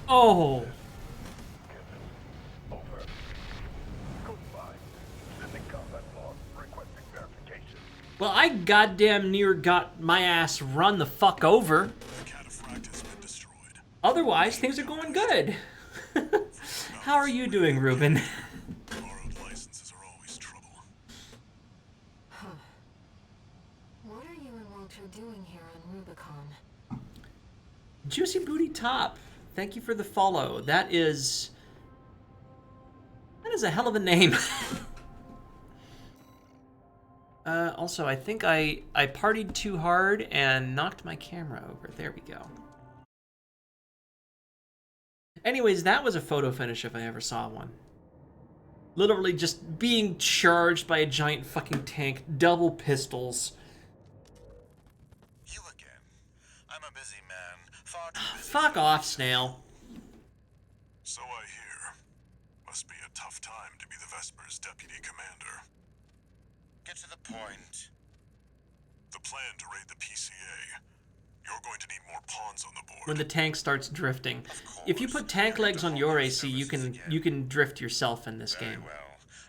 oh. Over. Code 5. Sending combat log. Requesting verification. Well, I goddamn near got my ass run the fuck over. The Cataphract has been destroyed. Otherwise, things are going good. How are you doing, Ruben? Borrowed licenses are always trouble. What are you and Walter doing here on Rubicon? Juicy Booty Top, thank you for the follow. That is a hell of a name. Also, I think I partied too hard and knocked my camera over. There we go. Anyways, that was a photo finish if I ever saw one. Literally just being charged by a giant fucking tank, double pistols. You again. I'm a busy man. Far too busy. Fuck off, Snail. So I hear. Must be a tough time to be the Vesper's deputy commander. Get to the point. The plan to raid the PCA. You're going to need more pawns on the board. When the tank starts drifting. If you put tank legs on your AC, you can drift yourself in this game. Well,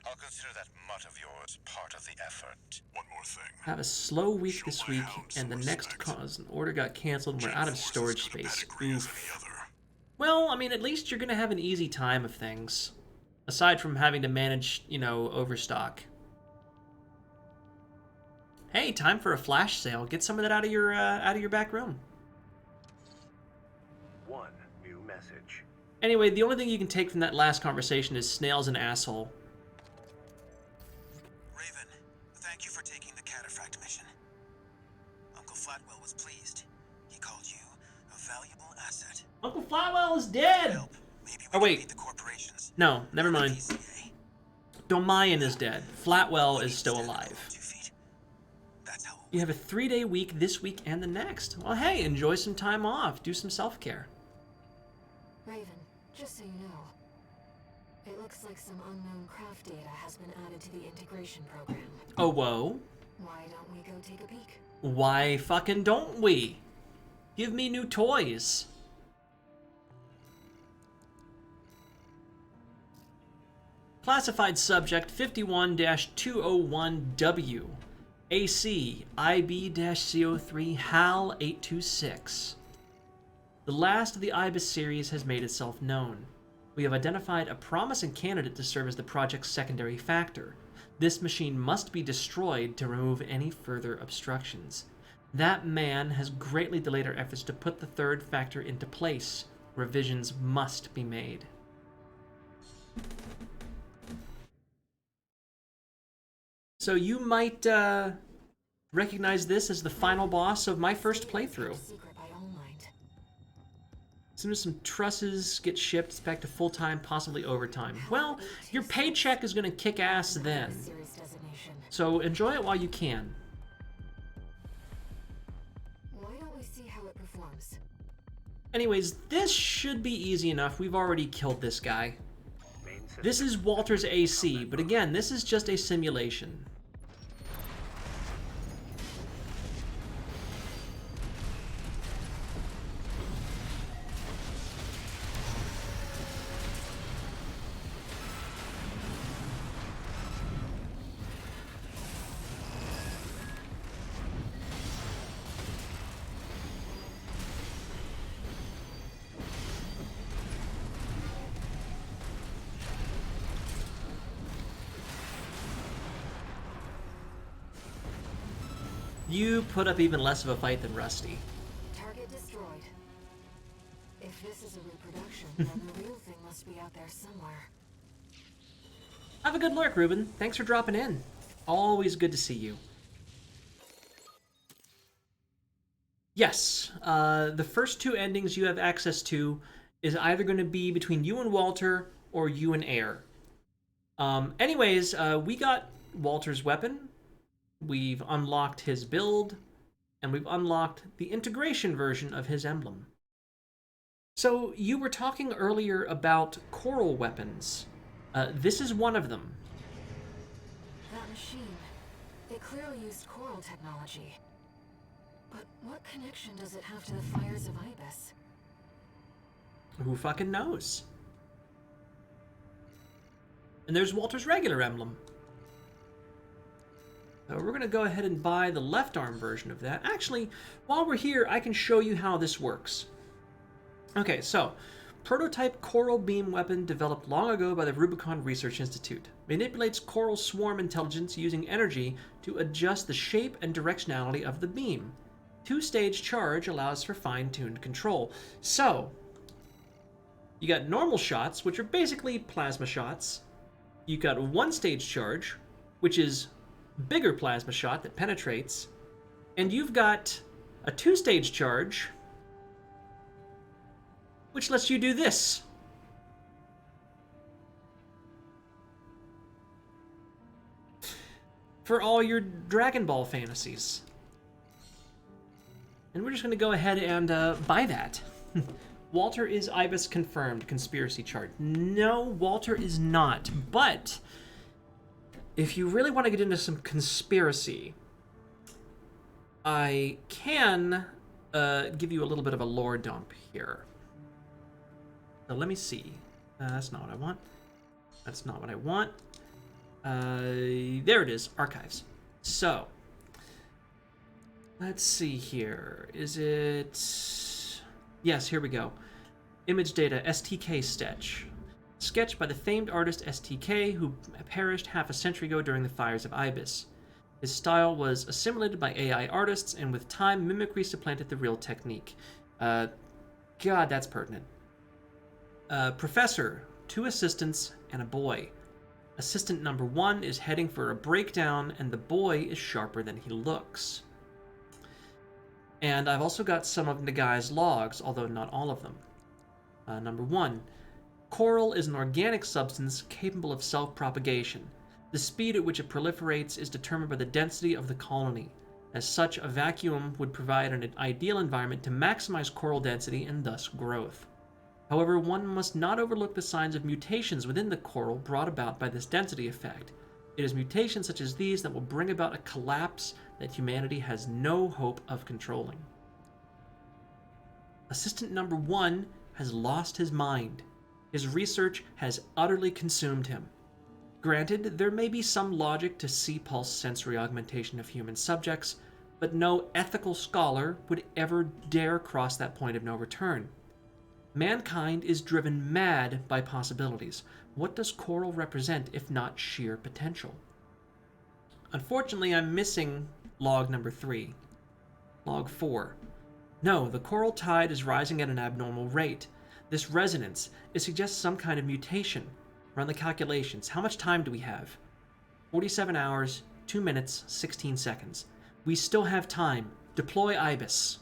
I'll consider that mutt of yours part of the effort. One more thing. Have a slow week this week, and the next cause an order got canceled and we're out of storage space. Oof. Well, I mean, at least you're gonna have an easy time of things. Aside from having to manage, you know, overstock. Hey, time for a flash sale. Get some of that out of your back room. One new message. Anyway, the only thing you can take from that last conversation is Snail's an asshole. Raven, thank you for taking the Cataphract mission. Uncle Flatwell was pleased. He called you a valuable asset. Uncle Flatwell is dead! Help. Maybe we Oh, can wait. beat the corporations. No, never mind. PCA. Domayan is dead. Flatwell is still alive. 2 feet. That's how. You have a 3-day week this week and the next. Well, hey, enjoy some time off. Do some self-care. Raven, just so you know, it looks like some unknown craft data has been added to the integration program. Oh, whoa. Why don't we go take a peek? Why fucking don't we? Give me new toys. Classified subject 51-201W. AC IB-CO3 HAL 826. The last of the IBIS series has made itself known. We have identified a promising candidate to serve as the project's secondary factor. This machine must be destroyed to remove any further obstructions. That man has greatly delayed our efforts to put the third factor into place. Revisions must be made. So you might recognize this as the final boss of my first playthrough. Secret by all might. As soon as some trusses get shipped, it's back to full-time, possibly overtime. Well, your paycheck is going to kick ass then. Series designation. So enjoy it while you can. Why don't we see how it performs? Anyways, this should be easy enough. We've already killed this guy. This is Walter's AC, but again, this is just a simulation. You put up even less of a fight than Rusty. Target destroyed. If this is a reproduction, then the real thing must be out there somewhere. Have a good lurk, Ruben. Thanks for dropping in. Always good to see you. Yes, the first two endings you have access to is either going to be between you and Walter or you and Air. Anyways, we got Walter's weapon. We've unlocked his build, and we've unlocked the integration version of his emblem. So, you were talking earlier about coral weapons. This is one of them. That machine, it clearly used coral technology. But what connection does it have to the fires of Ibis? Who fucking knows? And there's Walter's regular emblem. We're going to go ahead and buy the left arm version of that. Actually, while we're here, I can show you how this works. Okay, so, prototype coral beam weapon developed long ago by the Rubicon Research Institute. Manipulates coral swarm intelligence using energy to adjust the shape and directionality of the beam. Two-stage charge allows for fine-tuned control. So, you got normal shots, which are basically plasma shots. You got one-stage charge, which is bigger plasma shot that penetrates, and you've got a two-stage charge, which lets you do this. For all your Dragon Ball fantasies. And we're just going to go ahead and buy that. Walter is Ibis confirmed, conspiracy chart. No, Walter is not, but if you really want to get into some conspiracy, I can give you a little bit of a lore dump here. So let me see. That's not what I want. That's not what I want. There it is, archives. So, let's see here. Is it... Yes, here we go. Image data, STK sketch. Sketched by the famed artist STK, who perished half a century ago during the fires of Ibis. His style was assimilated by AI artists, and with time, mimicry supplanted the real technique. God, that's pertinent. Professor, 2 assistants, and a boy. Assistant number 1 is heading for a breakdown, and the boy is sharper than he looks. And I've also got some of Nagai's logs, although not all of them. Number 1. Coral is an organic substance capable of self-propagation. The speed at which it proliferates is determined by the density of the colony. As such, a vacuum would provide an ideal environment to maximize coral density and thus growth. However, one must not overlook the signs of mutations within the coral brought about by this density effect. It is mutations such as these that will bring about a collapse that humanity has no hope of controlling. Assistant number 1 has lost his mind. His research has utterly consumed him. Granted, there may be some logic to C-pulse sensory augmentation of human subjects, but no ethical scholar would ever dare cross that point of no return. Mankind is driven mad by possibilities. What does coral represent if not sheer potential? Unfortunately, I'm missing log number 3. Log 4. No, the coral tide is rising at an abnormal rate. This resonance, it suggests some kind of mutation. Run the calculations. How much time do we have? 47 hours, 2 minutes, 16 seconds. We still have time. Deploy IBIS.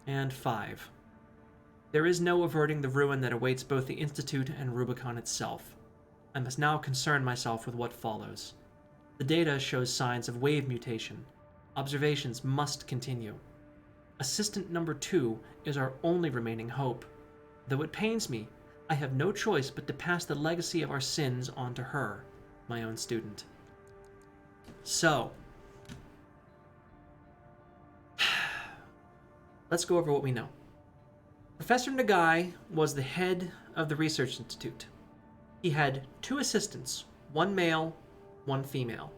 And 5. There is no averting the ruin that awaits both the Institute and Rubicon itself. I must now concern myself with what follows. The data shows signs of wave mutation. Observations must continue. Assistant number 2 is our only remaining hope. Though it pains me, I have no choice but to pass the legacy of our sins on to her, my own student. So, let's go over what we know. Professor Nagai was the head of the Research Institute. He had 2 assistants, 1 male, 1 female.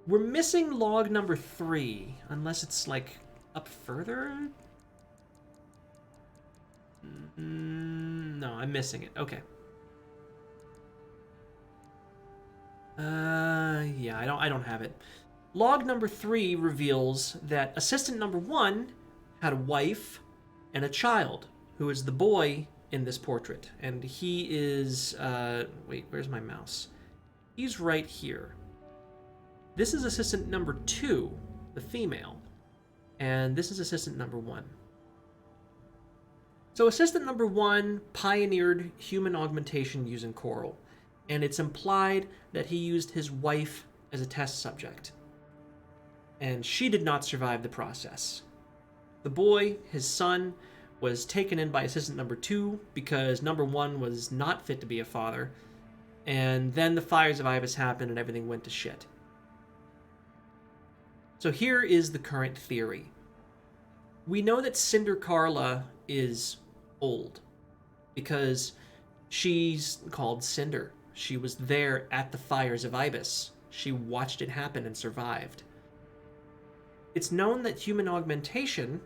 We're missing log number 3, unless it's like up further? No, I'm missing it. Okay. Yeah, I don't have it. Log number 3 reveals that assistant number 1 had a wife and a child, who is the boy in this portrait. And he is, wait, where's my mouse? He's right here. This is assistant number 2, the female. And this is assistant number 1. So assistant number 1 pioneered human augmentation using coral, and it's implied that he used his wife as a test subject. And she did not survive the process. The boy, his son, was taken in by assistant number 2 because number 1 was not fit to be a father, and then the fires of Ibis happened and everything went to shit. So here is the current theory. We know that Cinder Carla is old because she's called Cinder. She was there at the fires of Ibis. She watched it happen and survived. It's known that human augmentation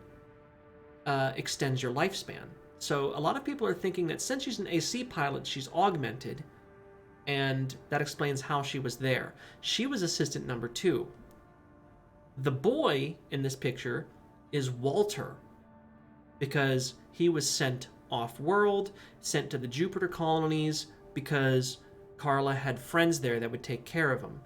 extends your lifespan. So a lot of people are thinking that since she's an AC pilot, she's augmented, and that explains how she was there. She was assistant number 2. The boy in this picture is Walter, because he was sent off-world, sent to the Jupiter colonies, because Carla had friends there that would take care of him.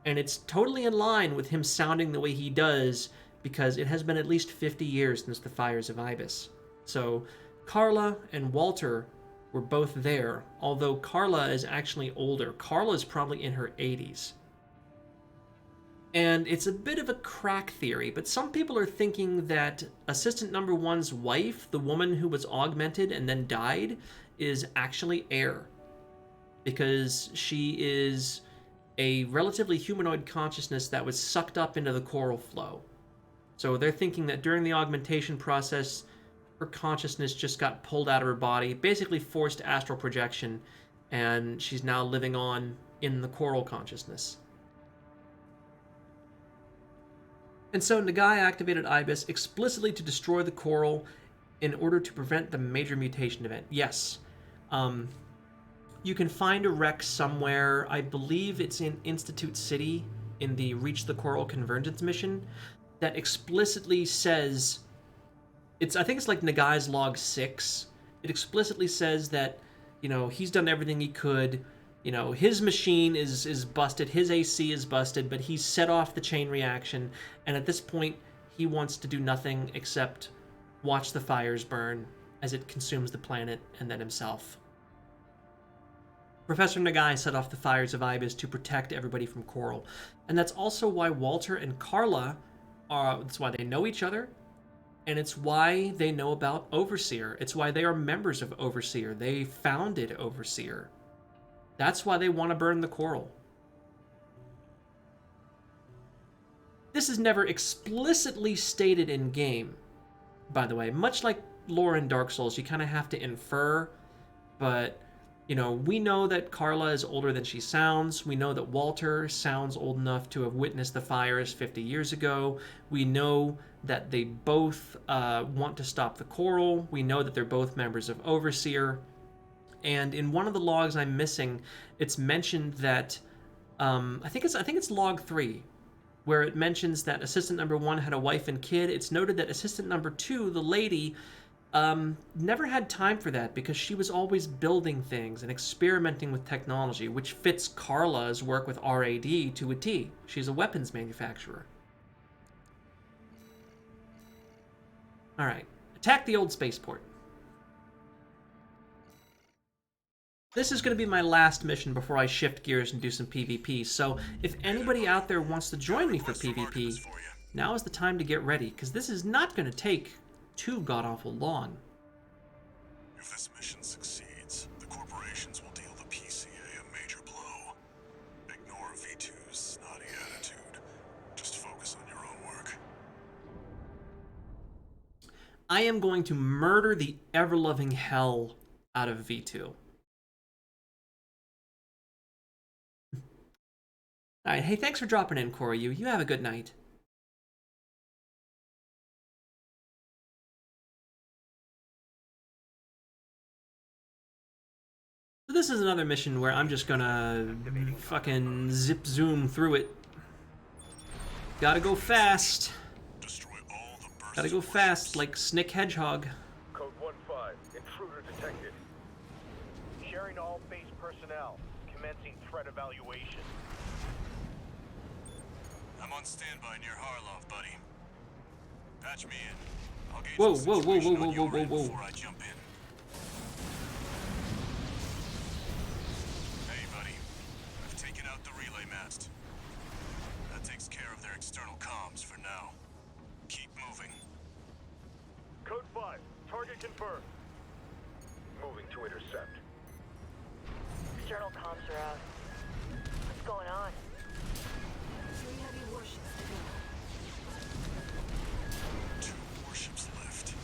And it's totally in line with him sounding the way he does, because it has been at least 50 years since the fires of Ibis. So Carla and Walter were both there, although Carla is actually older. Carla is probably in her 80s. And it's a bit of a crack theory, but some people are thinking that assistant number 1's wife, the woman who was augmented and then died, is actually Air, because she is a relatively humanoid consciousness that was sucked up into the coral flow. So they're thinking that during the augmentation process, her consciousness just got pulled out of her body, basically forced astral projection, and she's now living on in the coral consciousness. And so Nagai activated Ibis explicitly to destroy the coral in order to prevent the major mutation event. Yes. You can find a wreck somewhere. I believe it's in Institute City in the Reach the Coral Convergence mission that explicitly says, I think it's like Nagai's log 6. It explicitly says that, he's done everything he could. His machine is busted, his AC is busted, but he's set off the chain reaction, and at this point, he wants to do nothing except watch the fires burn as it consumes the planet and then himself. Professor Nagai set off the fires of Ibis to protect everybody from coral, and that's also why Walter and Carla that's why they know each other, and it's why they know about Overseer. It's why they are members of Overseer. They founded Overseer. That's why they want to burn the coral. This is never explicitly stated in game, by the way. Much like lore in Dark Souls, you kind of have to infer, but, we know that Carla is older than she sounds. We know that Walter sounds old enough to have witnessed the fires 50 years ago. We know that they both want to stop the coral. We know that they're both members of Overseer. And in one of the logs I'm missing, it's mentioned that I think it's log 3, where it mentions that assistant number 1 had a wife and kid. It's noted that assistant number 2, the lady, never had time for that because she was always building things and experimenting with technology, which fits Carla's work with RAD to a T. She's a weapons manufacturer. Alright. Attack the old spaceport. This is going to be my last mission before I shift gears and do some PvP, so if anybody out there wants to join me for PvP, now is the time to get ready, because this is not going to take too god-awful long. If this mission succeeds, the corporations will deal the PCA a major blow. Ignore V2's snotty attitude. Just focus on your own work. I am going to murder the ever-loving hell out of V2. Alright, hey, thanks for dropping in, Koryu. You have a good night. So this is another mission where I'm just gonna fucking zip zoom through it. Gotta go fast. Gotta go fast, like Snick Hedgehog. Code 1-5, intruder detected. Sharing all base personnel. Commencing threat evaluation. I'm on standby near Harlov, buddy. Patch me in. I'll gauge Whoa, the whoa, whoa, situation whoa, on whoa, your whoa, end whoa. before I jump in. Hey, buddy. I've taken out the relay mast. That takes care of their external comms for now. Keep moving. Code 5, target confirmed. Moving to intercept. External comms are out. What's going on? 3 heavy warships to go. 2 warships left.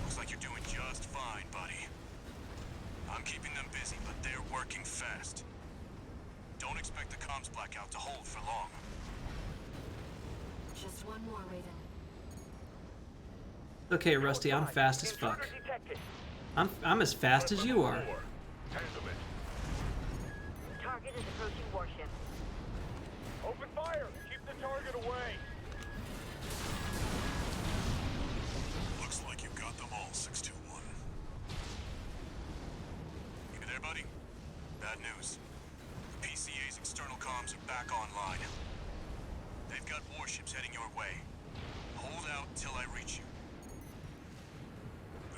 Looks like you're doing just fine, buddy. I'm keeping them busy, but they're working fast. Don't expect the comms blackout to hold for long. Just one more, Raven. Okay, Rusty, I'm fast as fuck. I'm as fast as you are. Target is approaching warship. Open fire! Keep the target away! Looks like you got them all, 621. You there, buddy? Bad news. The PCA's external comms are back online. They've got warships heading your way. Hold out till I reach you.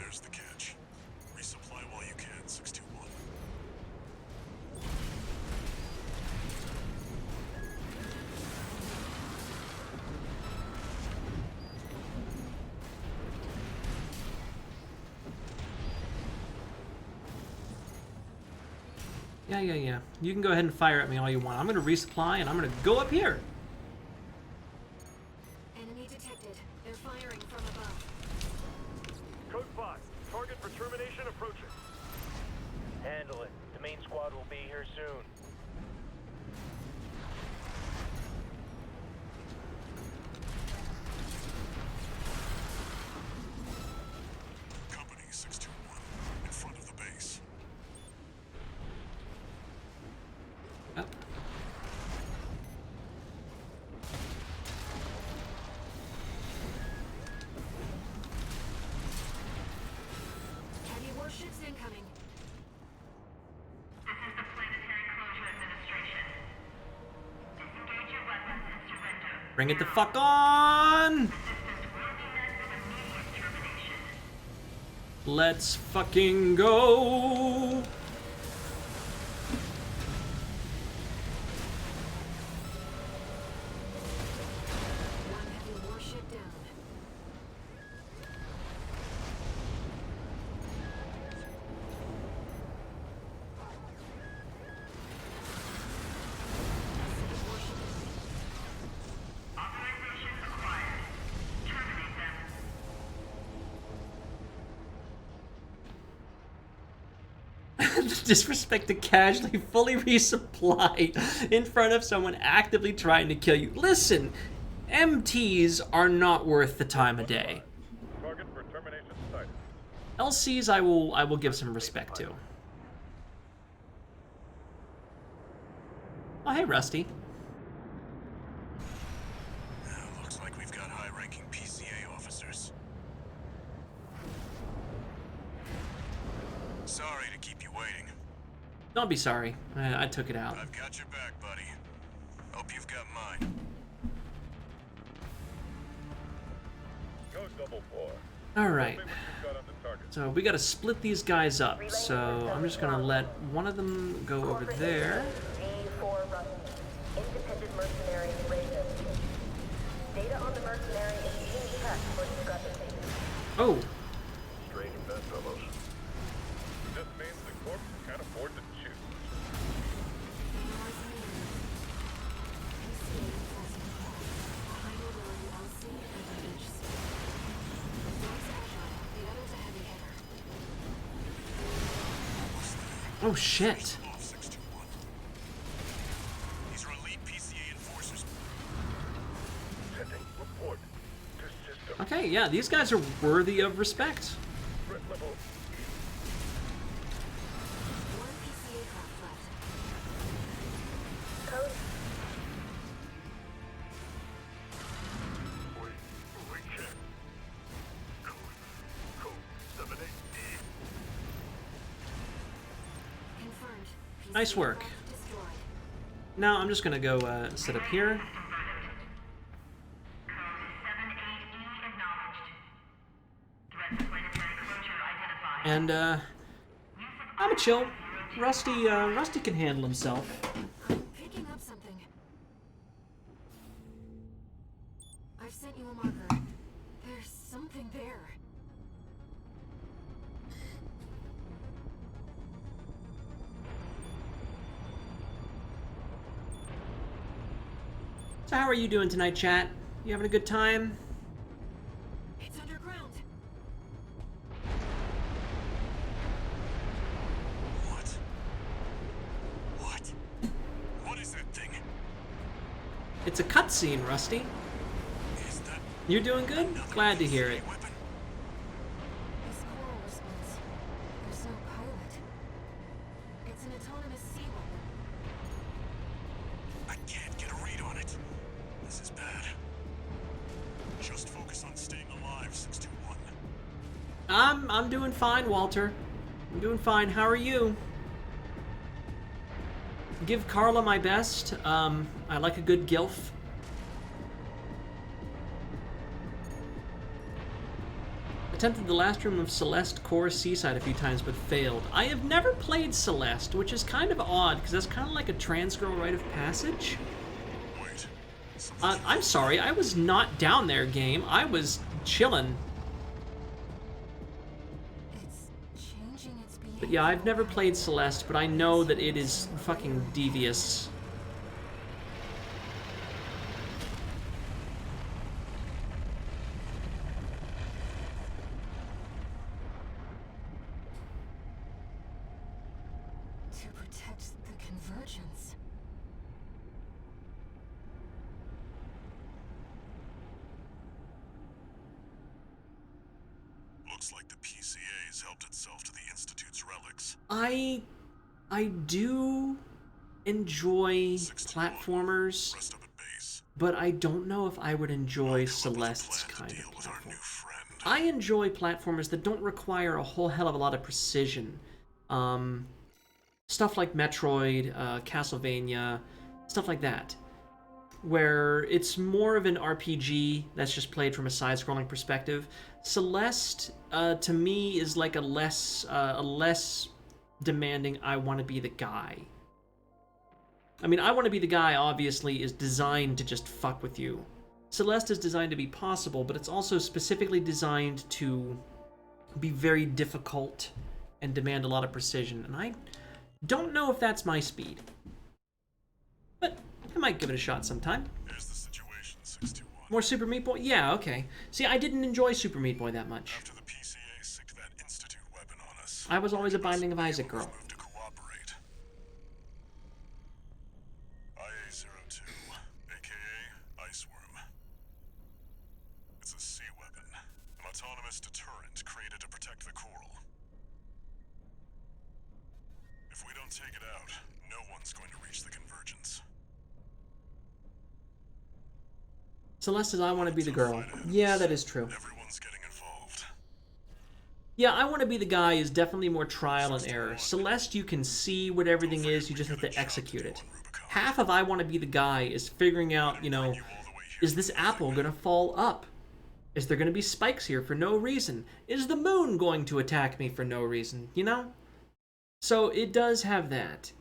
There's the catch. Resupply while you can, 621. Yeah. You can go ahead and fire at me all you want. I'm gonna resupply and I'm gonna go up here. Enemy detected. They're firing from above. Code 5, target for termination approaching. Handle it. The main squad will be here soon. Company 621, in front of the base. Yep. Heavy warships incoming. This is the Planetary Closure Administration. Disengage your weapons and surrender. Bring it the fuck on! Resistance will be met with immediate termination. Let's fucking go! One heavy warship down. Second warship Authorization acquired. Terminate them. The disrespect to casually fully resupply in front of someone actively trying to kill you. Listen, MTs are not worth the time of day. Target for termination sighted. LCs I will give some respect to. Oh hey Rusty. Looks like we've got high-ranking PCA officers. Sorry to keep you waiting. Don't be sorry. I took it out. I've got your back, buddy. Hope you've got mine. Alright. So we gotta split these guys up. So I'm just gonna let one of them go over there. Independent mercenary Raven. Data on the mercenary is being checked for discrepancies. Oh. Strange bedfellows. This means the corp can't afford to choose. Oh shit. These are elite PCA enforcers. Sending report to system. Okay, yeah, these guys are worthy of respect. Threat level Code we check. Code 78E. Confirmed. Nice work. Destroyed. Now I'm just gonna go sit up here. And I'm a chill. Rusty can handle himself. I'm picking up something. I've sent you a marker. There's something there. So how are you doing tonight, chat? You having a good time? It's underground. What? What? What is that thing? It's a cutscene, Rusty. Is that You're doing good? Glad to hear it. a weapon? This coral response. There's no pilot. It's an autonomous sea weapon. I can't get a read on it. This is bad. Just focus on staying alive, 621. I'm doing fine, Walter. I'm doing fine. How are you? Give Carla my best. I like a good gilf. Attempted the last room of Celeste Core Seaside a few times, but failed. I have never played Celeste, which is kind of odd, because that's kind of like a trans girl rite of passage. Wait. I'm sorry, I was not down there, game. I was chillin'. It's changing its behavior. But yeah, I've never played Celeste, but I know that it is fucking devious. To protect the convergence. Looks like the PCA has helped itself to the Institute's relics. I do enjoy platformers, Rest of it base. but I don't know if I would enjoy Celeste's kind of platform. I enjoy platformers that don't require a whole hell of a lot of precision. Stuff like Metroid, Castlevania, stuff like that. Where it's more of an RPG that's just played from a side-scrolling perspective. Celeste, to me, is like a less demanding, I want to be the guy. I mean, I want to be the guy, obviously, is designed to just fuck with you. Celeste is designed to be possible, but it's also specifically designed to be very difficult and demand a lot of precision. And I don't know if that's my speed. But I might give it a shot sometime. Here's the situation, 621. More Super Meat Boy? Yeah, okay. See, I didn't enjoy Super Meat Boy that much. After the PCA sicked that Institute weapon on us, I was always a Binding of Isaac girl. moved to cooperate. IA-02, aka Iceworm. It's a sea weapon, an autonomous deterrent created to protect the coral. If we don't take it out, no one's going to reach the convergence. Celeste says, I want to be the girl. Yeah, that is true. Everyone's getting involved. Yeah, I want to be the guy is definitely more trial and error. Celeste, you can see what everything is, you just have to execute it. Half of I want to be the guy is figuring out, you know, is this apple gonna fall up? Is there going to be spikes here for no reason? Is the moon going to attack me for no reason? You know? So it does have that.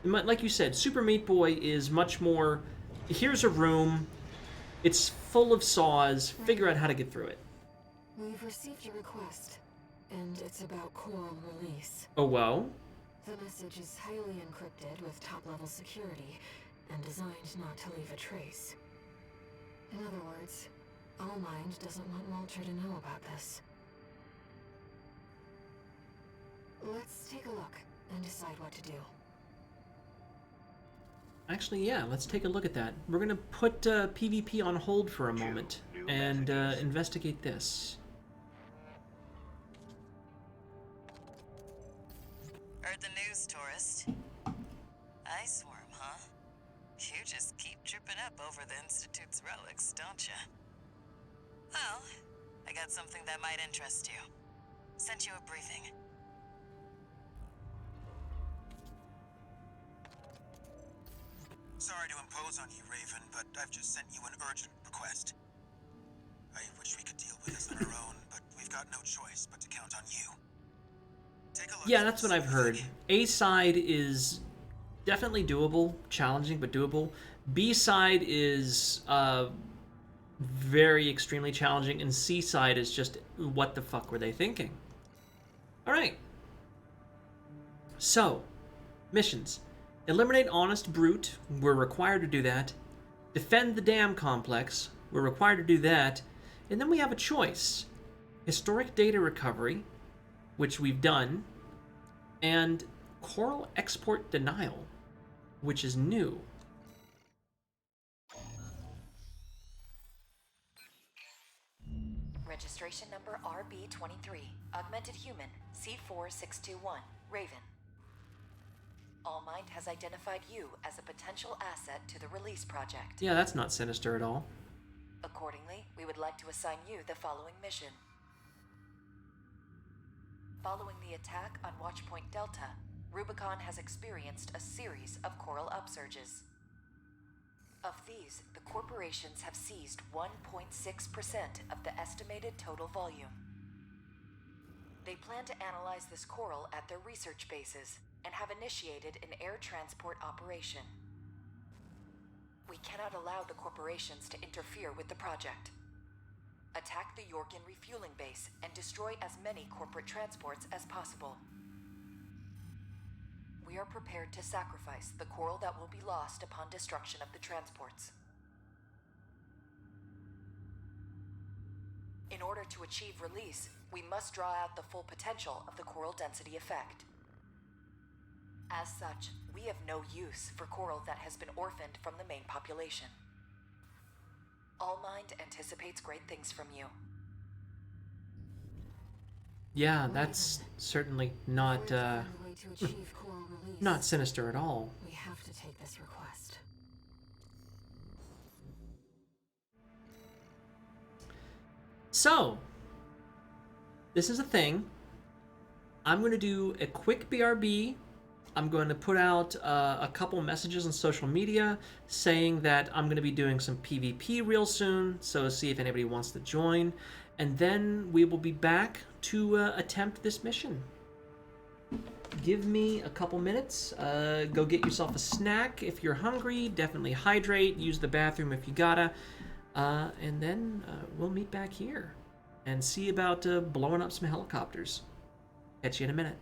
Like you said, Super Meat Boy is much more, here's a room, it's full of saws, figure out how to get through it. We've received a request, and it's about Coral release. Oh, well? The message is highly encrypted with top-level security, and designed not to leave a trace. In other words, Allmind doesn't want Walter to know about this. Let's take a look and decide what to do. Actually, yeah, let's take a look at that. We're going to put PvP on hold for a moment and investigate this. Heard the news, tourist. Ice worm, huh? You just keep tripping up over the Institute's relics, don't you? Well, I got something that might interest you. Sent you a briefing. Sorry to impose on you, Raven, but I've just sent you an urgent request. I wish we could deal with this on our own, but we've got no choice but to count on you. Take a look. Yeah, that's what I've heard. A side is definitely doable, challenging, but doable. B side is very extremely challenging, and C side is just what the fuck were they thinking? Alright. So, missions. Eliminate Honest Brute, we're required to do that. Defend the dam complex, we're required to do that. And then we have a choice. Historic data recovery, which we've done, and Coral export denial, which is new. Registration number RB23, Augmented Human, C4621, Raven. Allmind has identified you as a potential asset to the release project. Yeah, that's not sinister at all. Accordingly, we would like to assign you the following mission. Following the attack on Watchpoint Delta, Rubicon has experienced a series of coral upsurges. Of these, the corporations have seized 1.6% of the estimated total volume. They plan to analyze this coral at their research bases and have initiated an air transport operation. We cannot allow the corporations to interfere with the project. Attack the Yorkin refueling base and destroy as many corporate transports as possible. We are prepared to sacrifice the coral that will be lost upon destruction of the transports. In order to achieve release, we must draw out the full potential of the coral density effect. As such, we have no use for coral that has been orphaned from the main population. Allmind anticipates great things from you. Yeah, that's certainly not not sinister at all. We have to take this request. So, this is a thing. I'm going to do a quick BRB. I'm going to put out a couple messages on social media saying that I'm going to be doing some PvP real soon, so see if anybody wants to join. And then we will be back to attempt this mission. Give me a couple minutes. Go get yourself a snack if you're hungry. Definitely hydrate. Use the bathroom if you gotta. And then we'll meet back here and see about blowing up some helicopters. Catch you in a minute.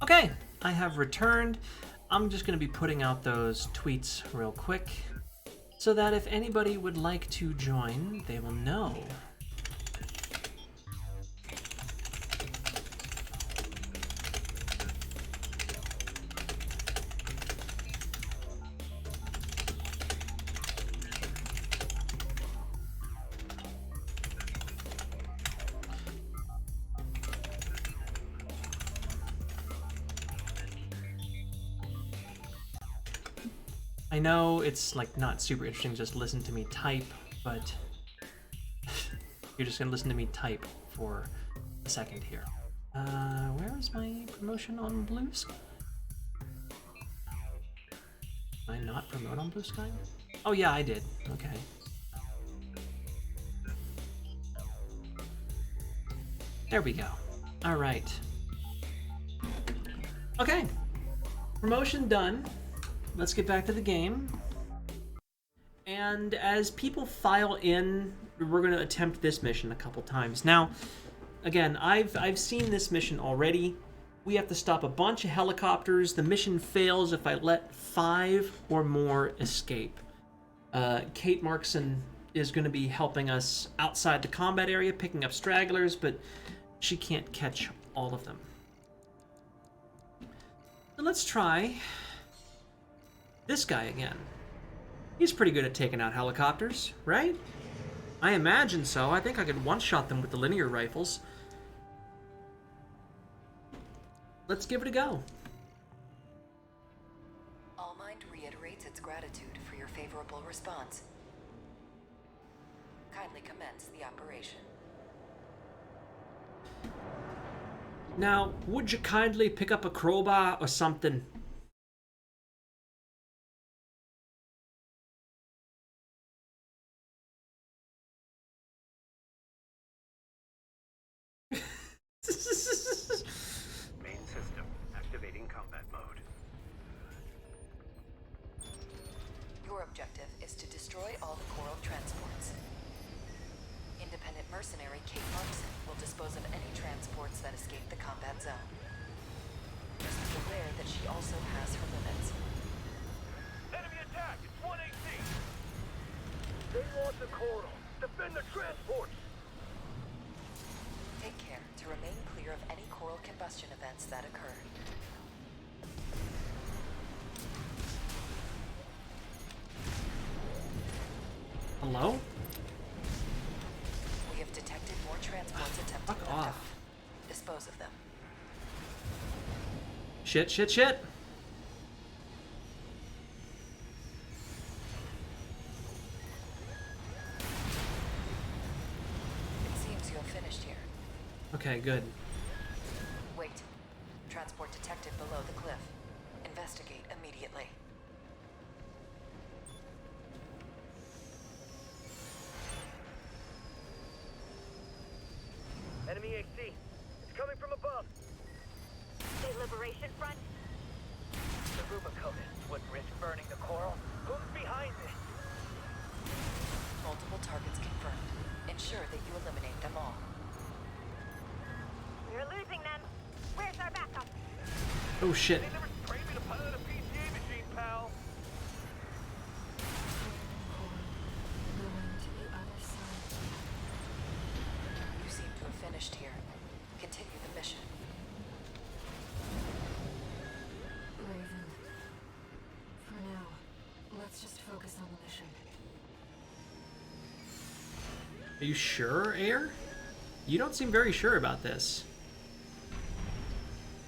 Okay, I have returned. I'm just going to be putting out those tweets real quick so that if anybody would like to join, they will know. I know it's like not super interesting just listen to me type, but you're just gonna listen to me type for a second here. Where is my promotion on Blue Sky? Did I not promote on Blue Sky? Oh yeah, I did. Okay. There we go. All right. Okay. Promotion done. Let's get back to the game. And as people file in, we're going to attempt this mission a couple times. Now, again, I've seen this mission already. We have to stop a bunch of helicopters. The mission fails if I let 5 or more escape. Kate Markson is going to be helping us outside the combat area, picking up stragglers, but she can't catch all of them. So let's try this guy again. He's pretty good at taking out helicopters, right? I imagine so. I think I could one-shot them with the linear rifles. Let's give it a go. All Mind reiterates its gratitude for your favorable response. Kindly commence the operation. Now, would you kindly pick up a crowbar or something? Main system activating combat mode. Your objective is to destroy all the Coral transports. Independent mercenary Kate Markson will dispose of any transports that escape the combat zone. Just be aware that she also has her limits. Enemy attack! It's 1AC! They want the Coral! Defend the transports! Take care to remain clear of any Coral combustion events that occur. Hello? We have detected more transports attempting Fuck liftoff. off. Dispose of them. Shit, shit, shit. It seems you have finished here. Okay, good. Wait. Transport detected below the cliff. Investigate immediately. Enemy AC! It's coming from above! The Liberation Front? The Rubicon would risk burning the Coral. Who's behind it? Multiple targets confirmed. Ensure that you eliminate them all. We're losing them. Where's our backup? Oh shit. They never trained me to pilot a PCA machine, pal! Going to the other side. You seem to have finished here. Continue the mission. Raven. For now, let's just focus on the mission. Are you sure, Air? You don't seem very sure about this.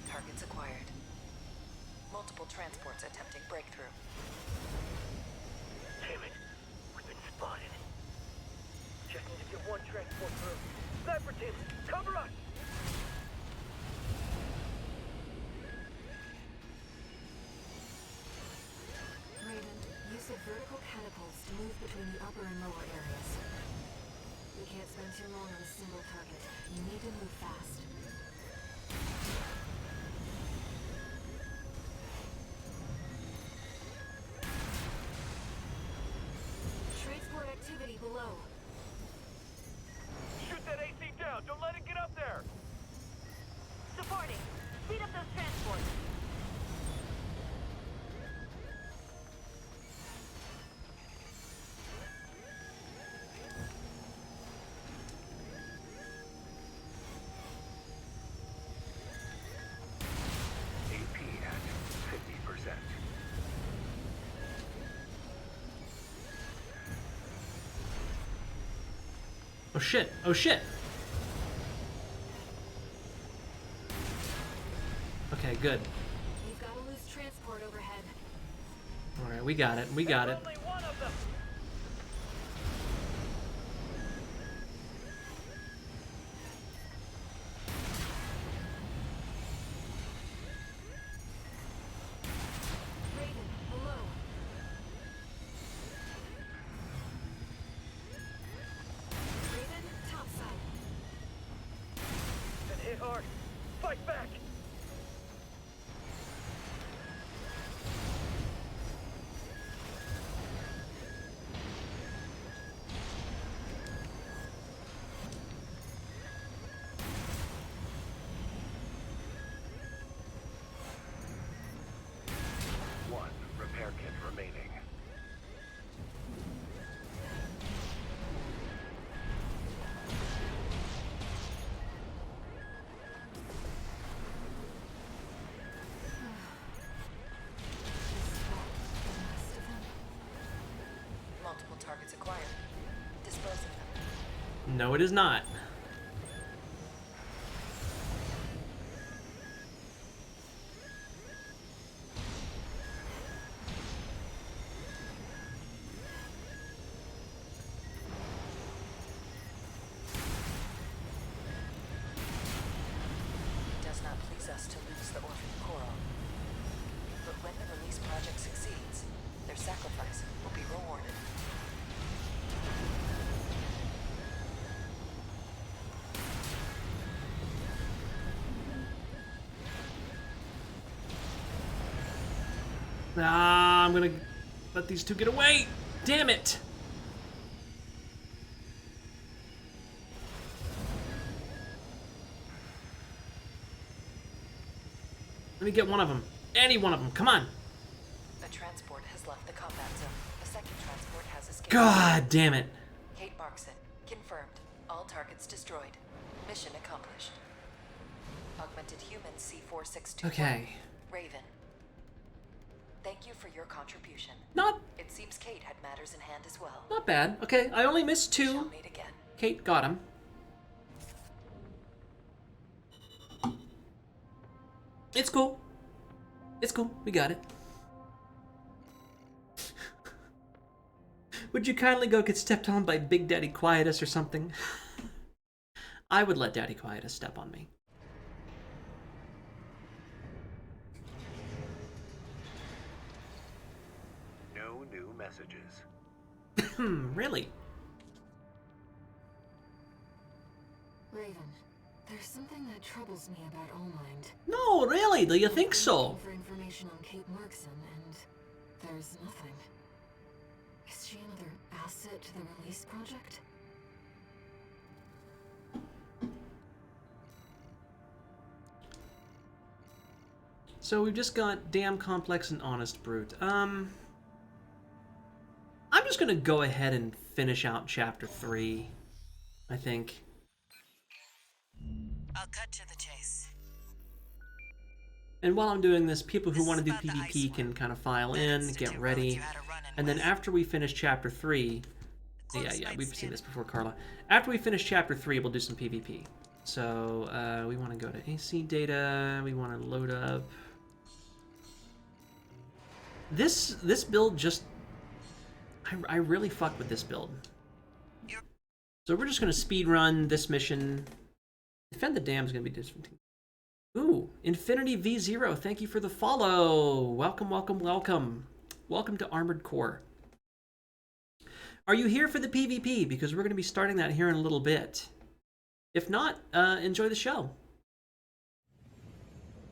Targets acquired. Multiple transports attempting breakthrough. Damn it! We've been spotted. Just need to get one transport through. Sniper team, cover us! Raven, use the vertical catapults to move between the upper and lower areas. We can't spend too long on a single target. You need to move fast. Transport activity below. Shoot that AC down! Don't let it get up there! Supporting. Speed up those transports. AP at 50%. Oh shit, oh shit. Okay, good. We've got a loose transport overhead. Alright, we got it, we got it. Only one of them. Raven, below. Raven, topside. Been hit hard. Fight back. One repair kit remaining. Multiple targets acquired. Dispose of them. No, it is not. It does not please us to lose the orphan coral. But when the release project succeeds, their sacrifice will be rewarded. Ah, I'm gonna let these two get away. Damn it. Let me get one of them. Any one of them. Come on. A transport has left the combat zone. A second transport has escaped. God damn it. Kate Markson, confirmed. All targets destroyed. Mission accomplished. Augmented human C4621. Okay. Raven. Thank you for your contribution. Not It seems Kate had matters in hand as well. not bad. Okay, I only missed Shall two. meet again. Kate got him. It's cool. It's cool. We got it. Would you kindly go get stepped on by Big Daddy Quietus or something? I would let Daddy Quietus step on me. No new messages. Really? Raven, there's something that troubles me about Allmind. No, really? Do you think I'm so? looking for information on Kate Markson, and there's nothing. Is she another asset to the release project? So we've just got Damn Complex and Honest Brute. I'm just gonna go ahead and finish out Chapter 3, I think. I'll cut to the chase. And while I'm doing this, people who want to do PvP can kind of file in, get ready. And then after we finish Chapter 3... Yeah, we've seen this before, Carla. After we finish Chapter 3, we'll do some PvP. So, we want to go to AC data, we want to load up... This build just... I really fuck with this build. So we're just going to speed run this mission. Defend the Dam is going to be different. Ooh, Infinity V0, thank you for the follow. Welcome, welcome, welcome. Welcome to Armored Core. Are you here for the PvP? Because we're going to be starting that here in a little bit. If not, enjoy the show.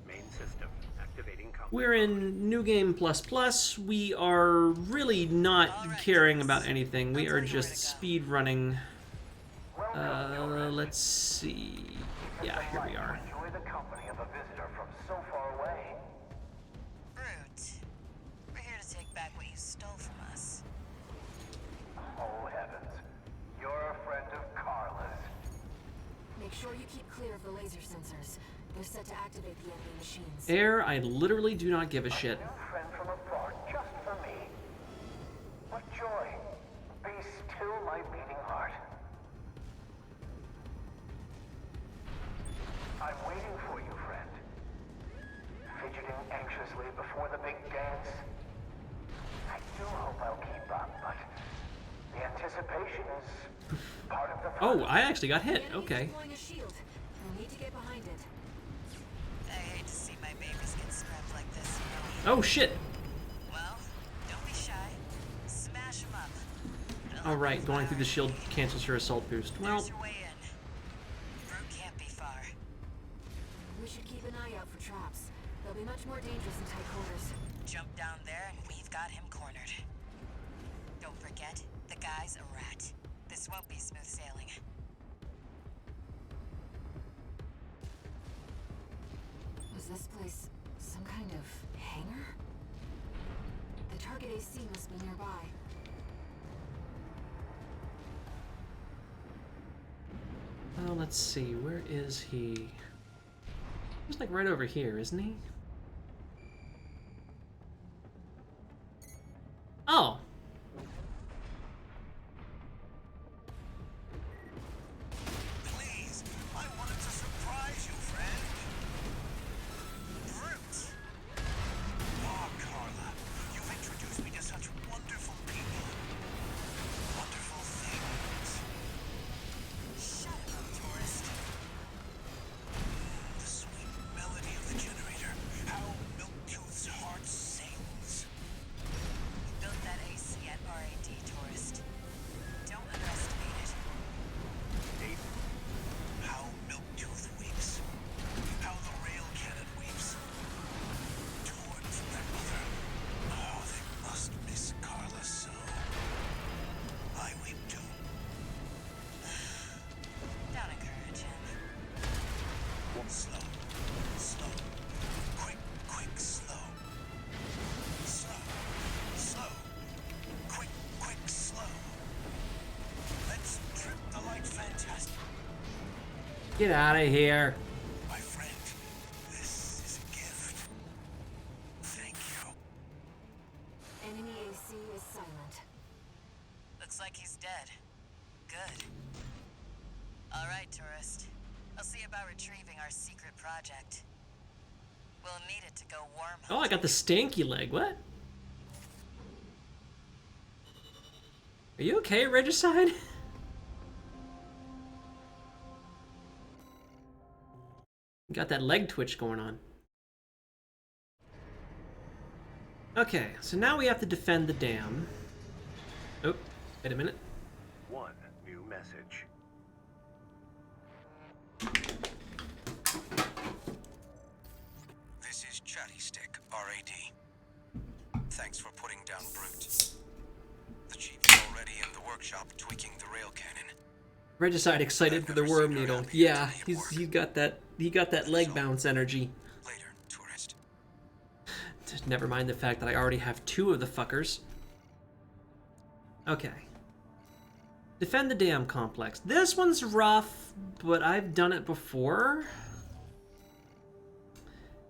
Main system activating combat. We're in New Game Plus. We are really not caring about anything. We are just speed running. Let's see. Yeah, here we are. Enjoy the company of a visitor from so You keep clear of the laser sensors. They're set to activate the enemy machines. Air, I literally do not give a shit. A new friend from afar, just for me. What joy. Be still my beating heart. I'm waiting for you, friend. Fidgeting anxiously before the big dance. I do hope I'll keep up, but the anticipation is part of the fun. Oh, I actually got hit. Okay. Deploying a shield. We'll need to get behind it. I hate to see my babies get scrapped like this, Oh shit. Well, don't be shy. Smash them up. All right, going through the shield cancels her assault boost. Well, There's your way in. Brute can't be far. We should keep an eye out for traps. They'll be much more dangerous in tight quarters. Jump down there and we've got him cornered. Don't forget, the guy's a rat. This won't be smooth sailing. Was this place some kind of hangar? The target AC must be nearby. well, let's see. Where is he? He's like right over here, isn't he? Oh. Please, I wanted to surprise you, friend. Brute. Oh, Carla, you've introduced me to such wonderful people. Wonderful things. Shut up, tourist. The sweet melody of the generator. How Milktooth's heart sings. We built that AC at RAD, tourist. Don't underestimate it. How Milktooth weeps. How the rail cannon weeps. Torn from their mother. Oh, they must miss Carla so. I weep too. Don't encourage him. Slow. Slow. Quick, quick, slow. Slow. Slow. Quick, quick, slow. Let's trip the light fantastic. Get out of here. My friend, this is a gift. Thank you. Enemy AC is silent. Looks like he's dead. Good. All right, tourist. I'll see about retrieving our secret project. We'll need it to go worm Oh, I got the stanky leg. What? Are you okay, Regicide? Got that leg twitch going on. Okay, so now we have to defend the dam. Oh, wait a minute. One new message. This is Chatty Stick, RAD. Thanks for putting down Brute. The chief is already in the workshop tweaking the rail cannon. Regicide excited for the worm needle. Yeah, he got that leg bounce energy. Later, tourist. Never mind the fact that I already have 2 of the fuckers. Okay. Defend the dam complex. This one's rough, but I've done it before.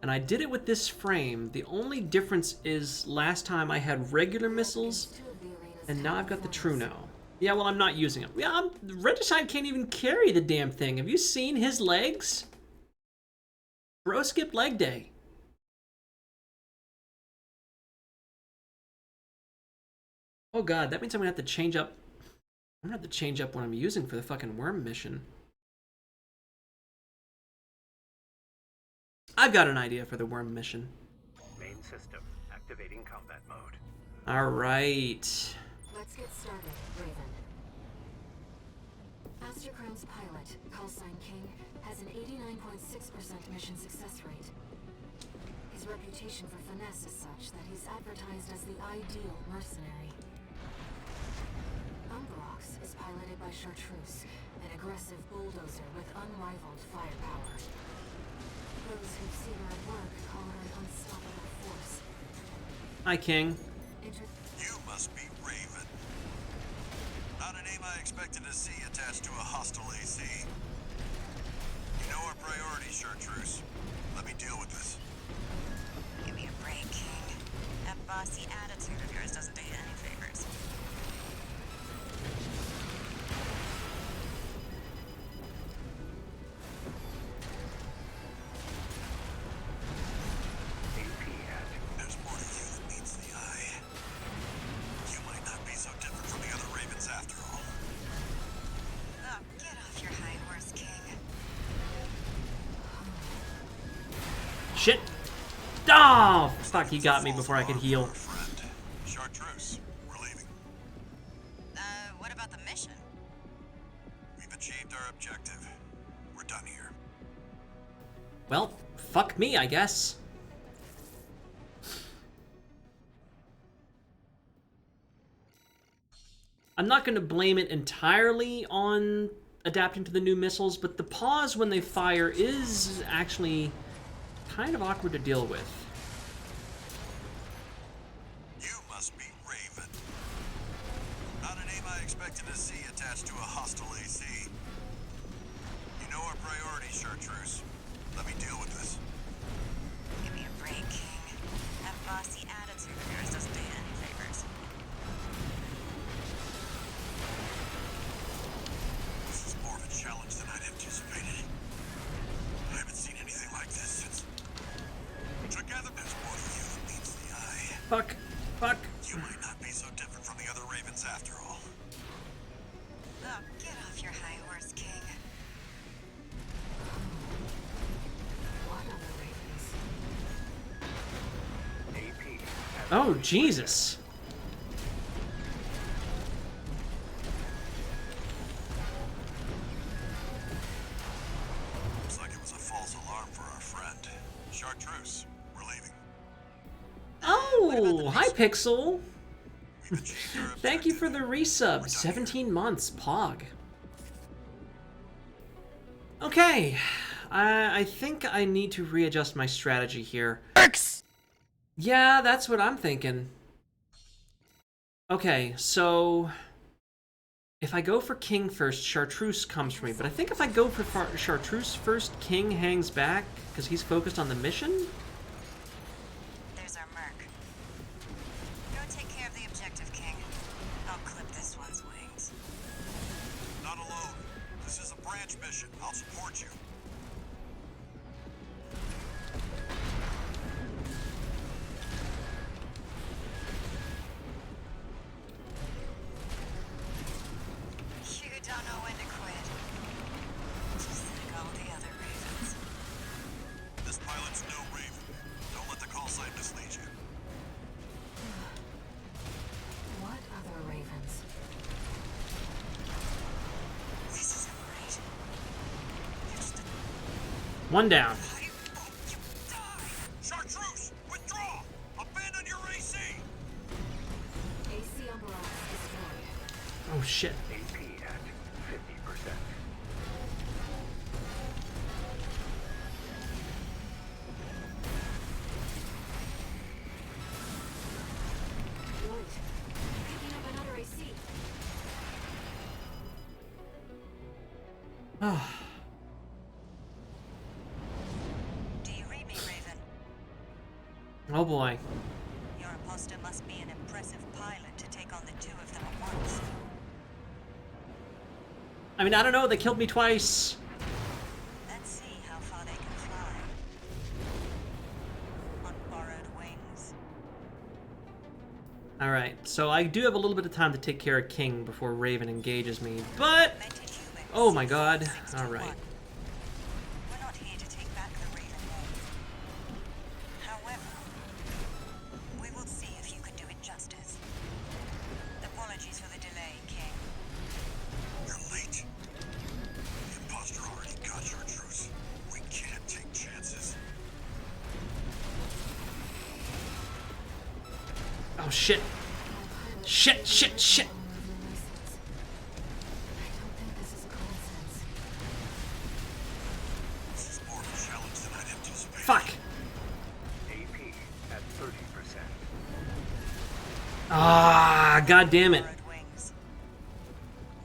And I did it with this frame. The only difference is last time I had regular missiles, and now I've got the Truno. Yeah, well, I'm not using them. Yeah, Regicide can't even carry the damn thing. Have you seen his legs? Bro skipped leg day. Oh god, that means I'm gonna have to change up. I'm gonna have to change up what I'm using for the fucking worm mission. I've got an idea for the worm mission. Main system activating combat mode. All right. Let's get started, Raven. Astrocrone's pilot, callsign King, has an 89.6% mission success rate. His reputation for finesse is such that he's advertised as the ideal mercenary. Umbrox is piloted by Chartreuse, an aggressive bulldozer with unrivaled firepower. Those who've seen her at work call her an unstoppable force. Hi, King. You must be Raven. Not a name I expected to see attached to a hostile AC. You know our priorities, Chartreuse. Let me deal with this. Give me a break, King. That bossy attitude of yours doesn't do you any favors. There's more to you than meets the eye. You might not be so different from the other Ravens after all. Oh, get off your high horse, King. Shit. Oh, fuck, he got me before I could heal. Friend. Chartreuse, we're leaving. What about the mission? We've achieved our objective. We're done here. Well, fuck me, I guess. I'm not going to blame it entirely on adapting to the new missiles, but the pause when they fire is actually kind of awkward to deal with. You must be Raven. Not a name I expected to see attached to a hostile AC. You know our priorities, Chartreuse. Let me deal with this. Give me a break, King. That bossy attitude of yours doesn't do you any favors. This is more of a challenge than I'd anticipated. I haven't seen anything like this since... Together, there's more to you than meets the eye. Fuck. Fuck. You might not be so different from the other Ravens after all. Oh, get off your high horse, King. What other ravens? Oh, Jesus. Looks like it was a false alarm for our friend. Chartreuse, we're leaving. Oh, hi, Pixel. We've achieved our Thank you for objective. the resub. 17 months, Pog. Okay, I think I need to readjust my strategy here. Yeah, that's what I'm thinking. Okay, so if I go for King first, Chartreuse comes for me. But I think if I go for Chartreuse first, King hangs back because he's focused on the mission. There's our merc. Go take care of the objective, King. I'll clip this one's wings. Not alone. This is a branch mission. I'll support you. You don't know when to quit. Just like all the other ravens. This pilot's no Raven. Don't let the call sign mislead you. What other ravens? This isn't right. You're just a One down. you die! Chartreuse, withdraw! Abandon your AC! AC umbrella destroyed. Oh, shit. AP at 50%. Right. Picking up another AC. Do you read me, Raven? Oh, boy. Your imposter must be an impressive pilot to take on the two of them at once. I mean, I don't know. They killed me twice. Let's see how far they can fly. On borrowed wings. Alright, so I do have a little bit of time to take care of King before Raven engages me, but... Invented human Oh my god. 621. Alright. We're not here to take back the Raven name. However, we will see if you can do it justice. Apologies for the delay, King. You're late. The imposter already got Chartreuse. We can't take chances. Oh, shit. Shit, shit, shit. I don't think this is coincidence. This is more of a challenge than I'd anticipated. Fuck. AP at 30%. Ah, god damn it. Borrowed wings.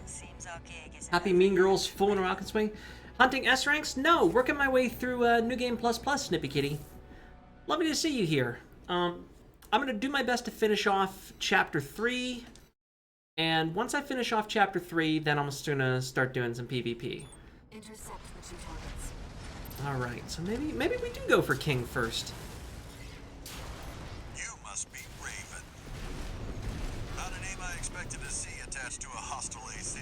It seems our gig is Happy Mean Girls full in a rocket swing. Hunting S ranks? No, working my way through New Game Plus Plus, Snippy Kitty. Lovely to see you here. I'm gonna do my best to finish off Chapter 3, and once I finish off Chapter 3, then I'm just gonna start doing some PvP. Intercept the 2 targets. Alright, so maybe we do go for King first. You must be Raven. Not a name I expected to see attached to a hostile AC.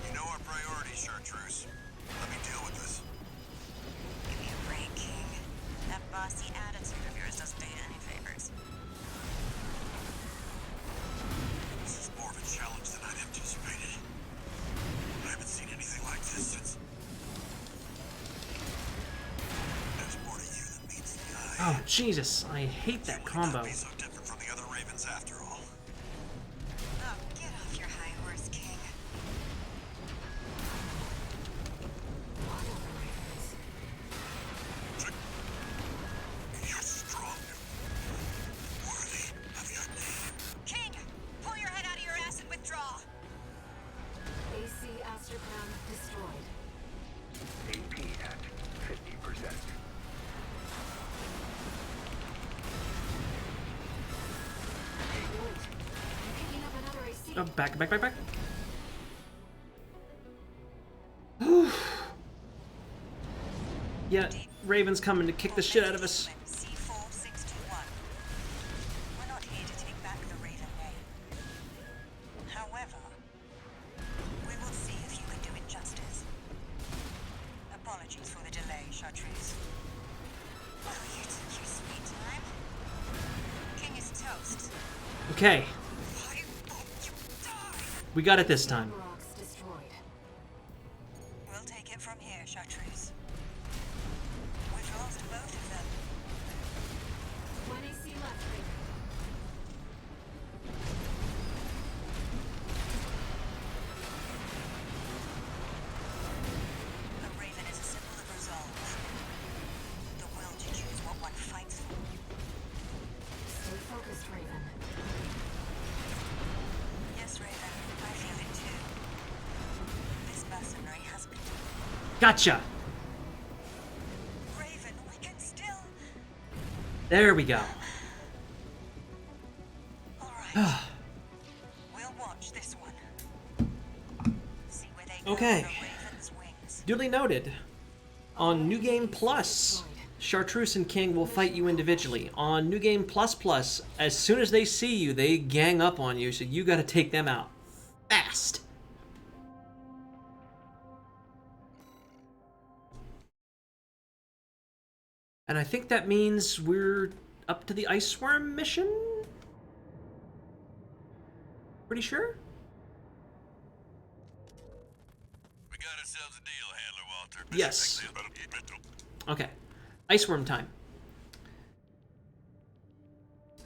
You know our priorities, Chartreuse. Let me deal with this. Give me a break, King. That bossy attitude of yours doesn't do you any favors. This is more of a challenge than I'd anticipated. I haven't seen anything like this since... There's more to you than meets the eye. Oh, Jesus, I hate that combo. Be so different from the other Ravens after all. Oh, get off your high horse, King. You're strong. Worthy of your name. King, pull your head out of your ass and withdraw. AC Astrocrown destroyed. AP at 50%. Wait, I'm picking up another AC. Oh, back. Yeah, Raven's coming to kick the shit out of us. C4621. We're not here to take back the Raven name. However, we will see if you can do it justice. Apologies for the delay, Chartreuse. Oh, you took your sweet time. King is toast. Okay, I hope you die. we got it this time. Rocks destroyed. We'll take it from here, Chartreuse. We've lost both of them. 1 AC left, Raven. A Raven is a symbol of resolve. The will to choose what one fights for. Stay focused, Raven. Yes, Raven, I feel it too. This mercenary has been... Gotcha! Raven, we can still... There we go. Alright. We'll watch this one. See where they go Okay. with the Raven's wings. Duly noted. On New Game Plus, Chartreuse and King will fight you individually. On New Game Plus Plus, as soon as they see you, they gang up on you, so you gotta take them out. Fast! And I think that means we're up to the Ice Worm mission? Pretty sure? We got ourselves a deal, Handler Walter. Yes. Okay. Ice Worm time.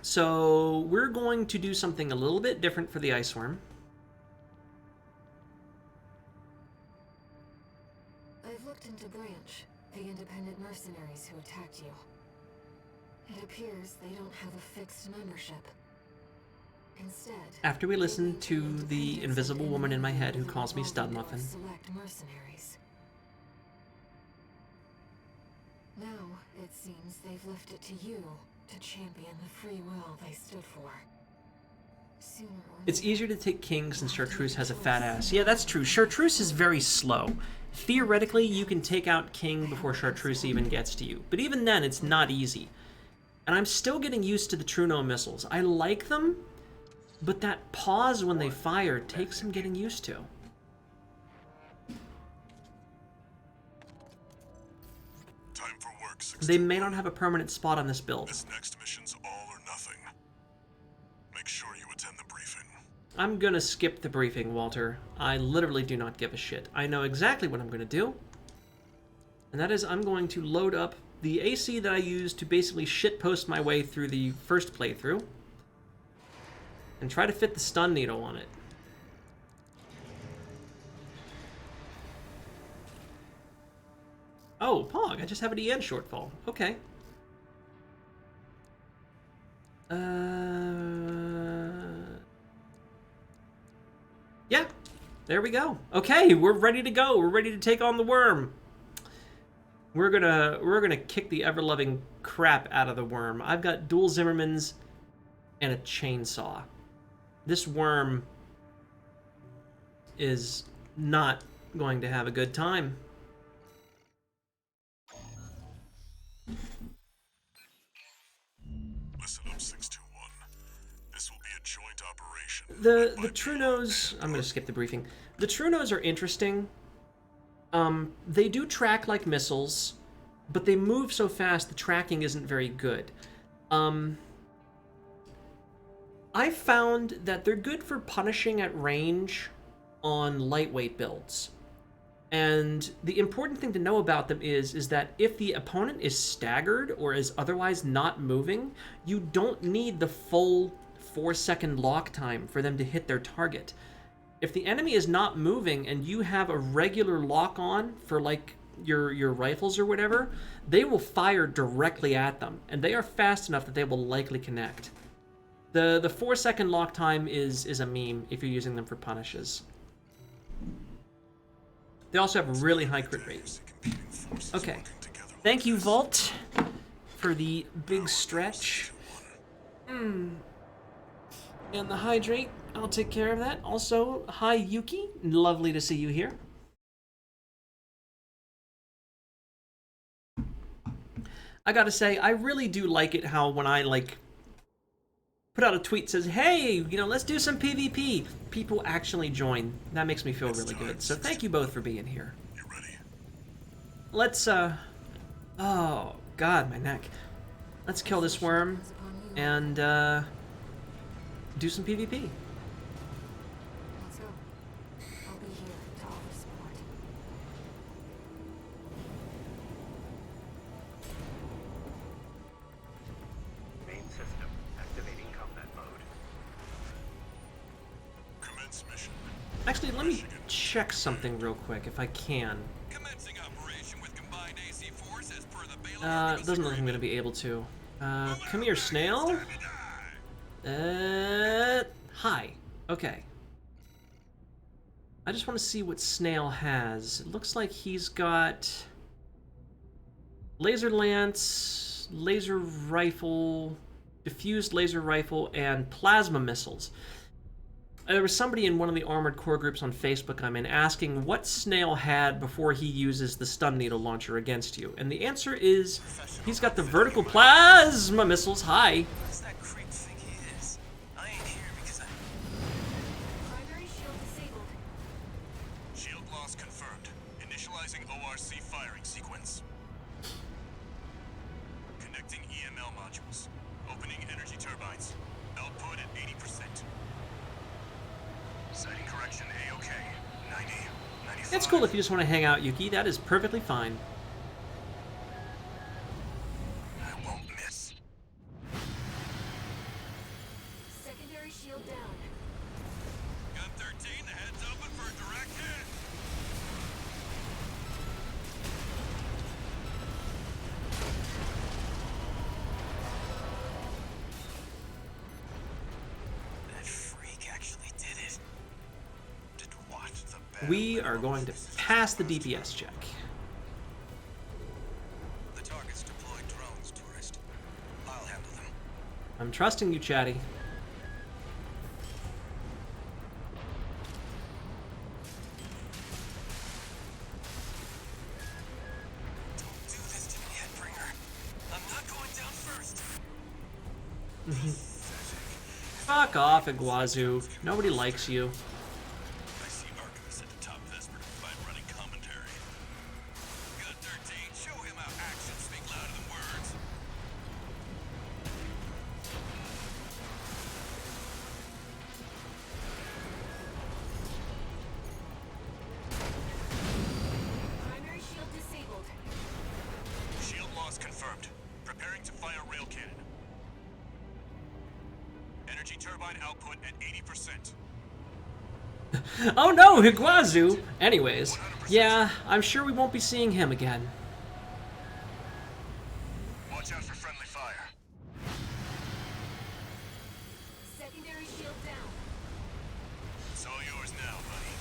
So we're going to do something a little bit different for the Ice Worm. I've looked into Branch, the independent mercenaries who attacked you. It appears they don't have a fixed membership. Instead, After we listen to the invisible woman in my head who calls me Stud Muffin. Select mercenaries. Now, it seems they've left it to you to champion the free will they stood for. Sooner or It's easier to take King since Chartreuse has a fat ass. Yeah, that's true. Chartreuse is very slow. Theoretically, you can take out King before Chartreuse even gets to you. But even then, it's not easy. And I'm still getting used to the Truno missiles. I like them, but that pause when they fire takes some getting used to. Time for work, They may not have a permanent spot on this build. This next mission's all or nothing. Make sure you attend the briefing. I'm gonna skip the briefing, Walter. I literally do not give a shit. I know exactly what I'm gonna do. And that is I'm going to load up the AC that I used to basically shitpost my way through the first playthrough. And try to fit the stun needle on it. Oh, Pog, I just have an EN shortfall. Okay. Yeah. There we go. Okay, we're ready to go. We're ready to take on the worm. We're gonna kick the ever-loving crap out of the worm. I've got dual Zimmermans and a chainsaw. This worm is not going to have a good time. Listen up, 621. This will be a joint operation. The Trunos, I'm gonna skip the briefing. The Trunos are interesting. They do track like missiles, but they move so fast the tracking isn't very good. I found that they're good for punishing at range on lightweight builds. And the important thing to know about them is that if the opponent is staggered or is otherwise not moving, you don't need the full 4-second lock time for them to hit their target. If the enemy is not moving and you have a regular lock on for like your rifles or whatever, they will fire directly at them, and they are fast enough that they will likely connect. The 4-second lock time is a meme if you're using them for punishes. They also have a really high crit rate. Okay. Thank you, Vault, for the big stretch. And the hydrate, I'll take care of that. Also, hi, Yuki. Lovely to see you here. I gotta say, I really do like it how when I, like, put out a tweet that says, hey, you know, let's do some PvP, people actually join. That makes me feel really good. So thank you both for being here. You ready? Let's, oh, God, my neck. Let's kill this worm and, do some PvP. Let's go. I'll be here to offer support. Main system activating combat mode. Commence mission. Actually, let me check something real quick, if I can. Commencing operation with combined AC force as per the Baylor It doesn't look like I'm gonna be able to. Come here, Snail. Hi. Okay. I just want to see what Snail has. It looks like he's got laser lance, laser rifle, diffused laser rifle, and plasma missiles. There was somebody in one of the Armored Core groups on Facebook I'm in asking what Snail had before he uses the stun needle launcher against you. And the answer is he's got the vertical plasma missiles. Hi. What's that creep think he is? I ain't here because I... Primary shield disabled. Shield loss confirmed. Initializing ORC firing sequence. Connecting EML modules. Opening energy turbines. Output at 80%. Sighting correction A-OK. 90. 95. It's cool if you just want to hang out, Yuki. That is perfectly fine. I won't miss. Secondary shield down. Gun 13, the head's open for a direct hit. That freak actually did it. Did what? The We are going to pass the DPS check. The target's deployed drones, tourist. I'll handle them. I'm trusting you, Chatty. Don't do this to me, Headbringer. I'm not going down first. Fuck off, Iguazu. Nobody likes you. I see Archivist at the top Vesper to provide running commentary. Gun 13, show him how actions speak louder than words. Primary shield disabled. Shield loss confirmed. Preparing to fire rail cannon. Energy turbine output at 80%. Oh no, Iguazu! Anyways, yeah, I'm sure we won't be seeing him again. Watch out for friendly fire. Secondary shield down. It's all yours now, buddy.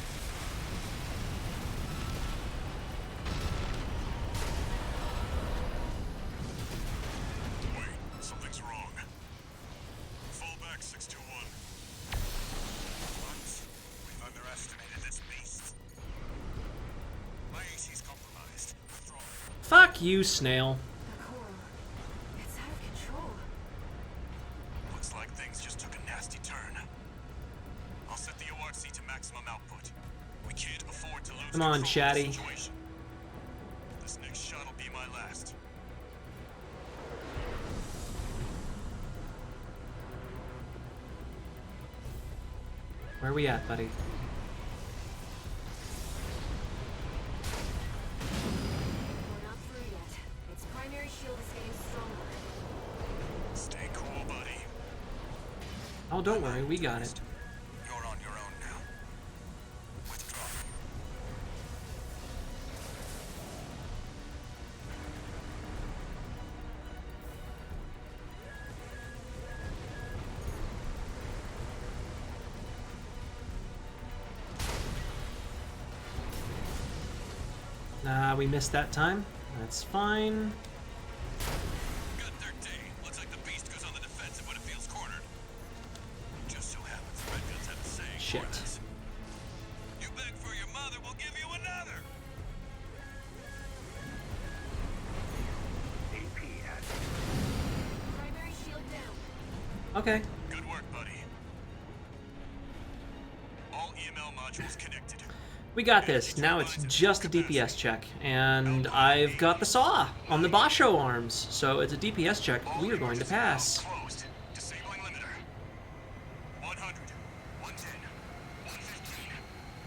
you, Snail. The coral. It's out of control. Looks like things just took a nasty turn. I'll set the ORC to maximum output. We can't afford to lose Come on, control of the Chatty. situation. This next shot will be my last. Where are we at, buddy? We're not through yet. Its primary shield is getting stronger. Stay cool, buddy. Oh, don't worry, we got it. You're on your own now. Withdraw. Nah, we missed that time. That's fine. Got 13. Looks like the beast goes on the defensive when it feels cornered. Just so happens Red Guns have a saying Shit. for this. You beg for your mother, we'll give you another. AP at Primary shield down. Okay. Good work, buddy. All EML modules connected. We got this. Now it's just a DPS check. And I've got the saw on the Basho arms. So it's a DPS check. We are going to pass. Closed. Disabling limiter. 100, 110, 115.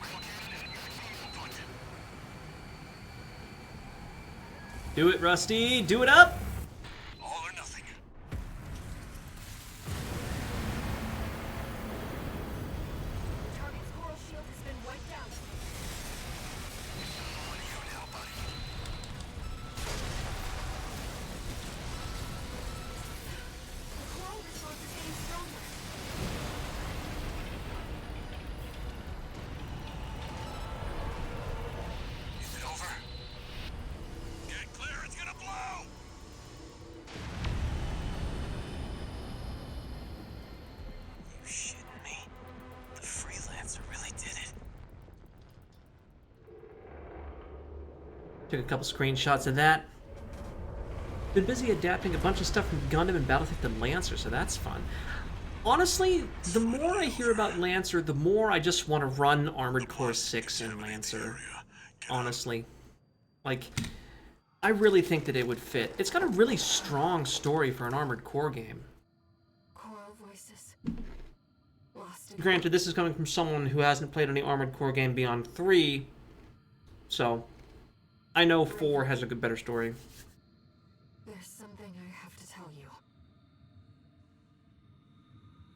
Relocated and UAV movement. Do it, Rusty. Do it up. All or nothing. Target's coral shield has been wiped out. On you now, buddy. The coral response is getting stronger. Is it over? Get clear, it's gonna blow! You shitting me? The freelancer really did it. Took a couple screenshots of that. Been busy adapting a bunch of stuff from Gundam and Battlefield to Lancer, so that's fun. Honestly, the more I hear about Lancer, the more I just want to run Armored Core 6 in Lancer. Honestly. Like, I really think that it would fit. It's got a really strong story for an Armored Core game. Coral voices. Lost in Granted, this is coming from someone who hasn't played any Armored Core game beyond 3, so I know 4 has a good, better story. There's something I have to tell you.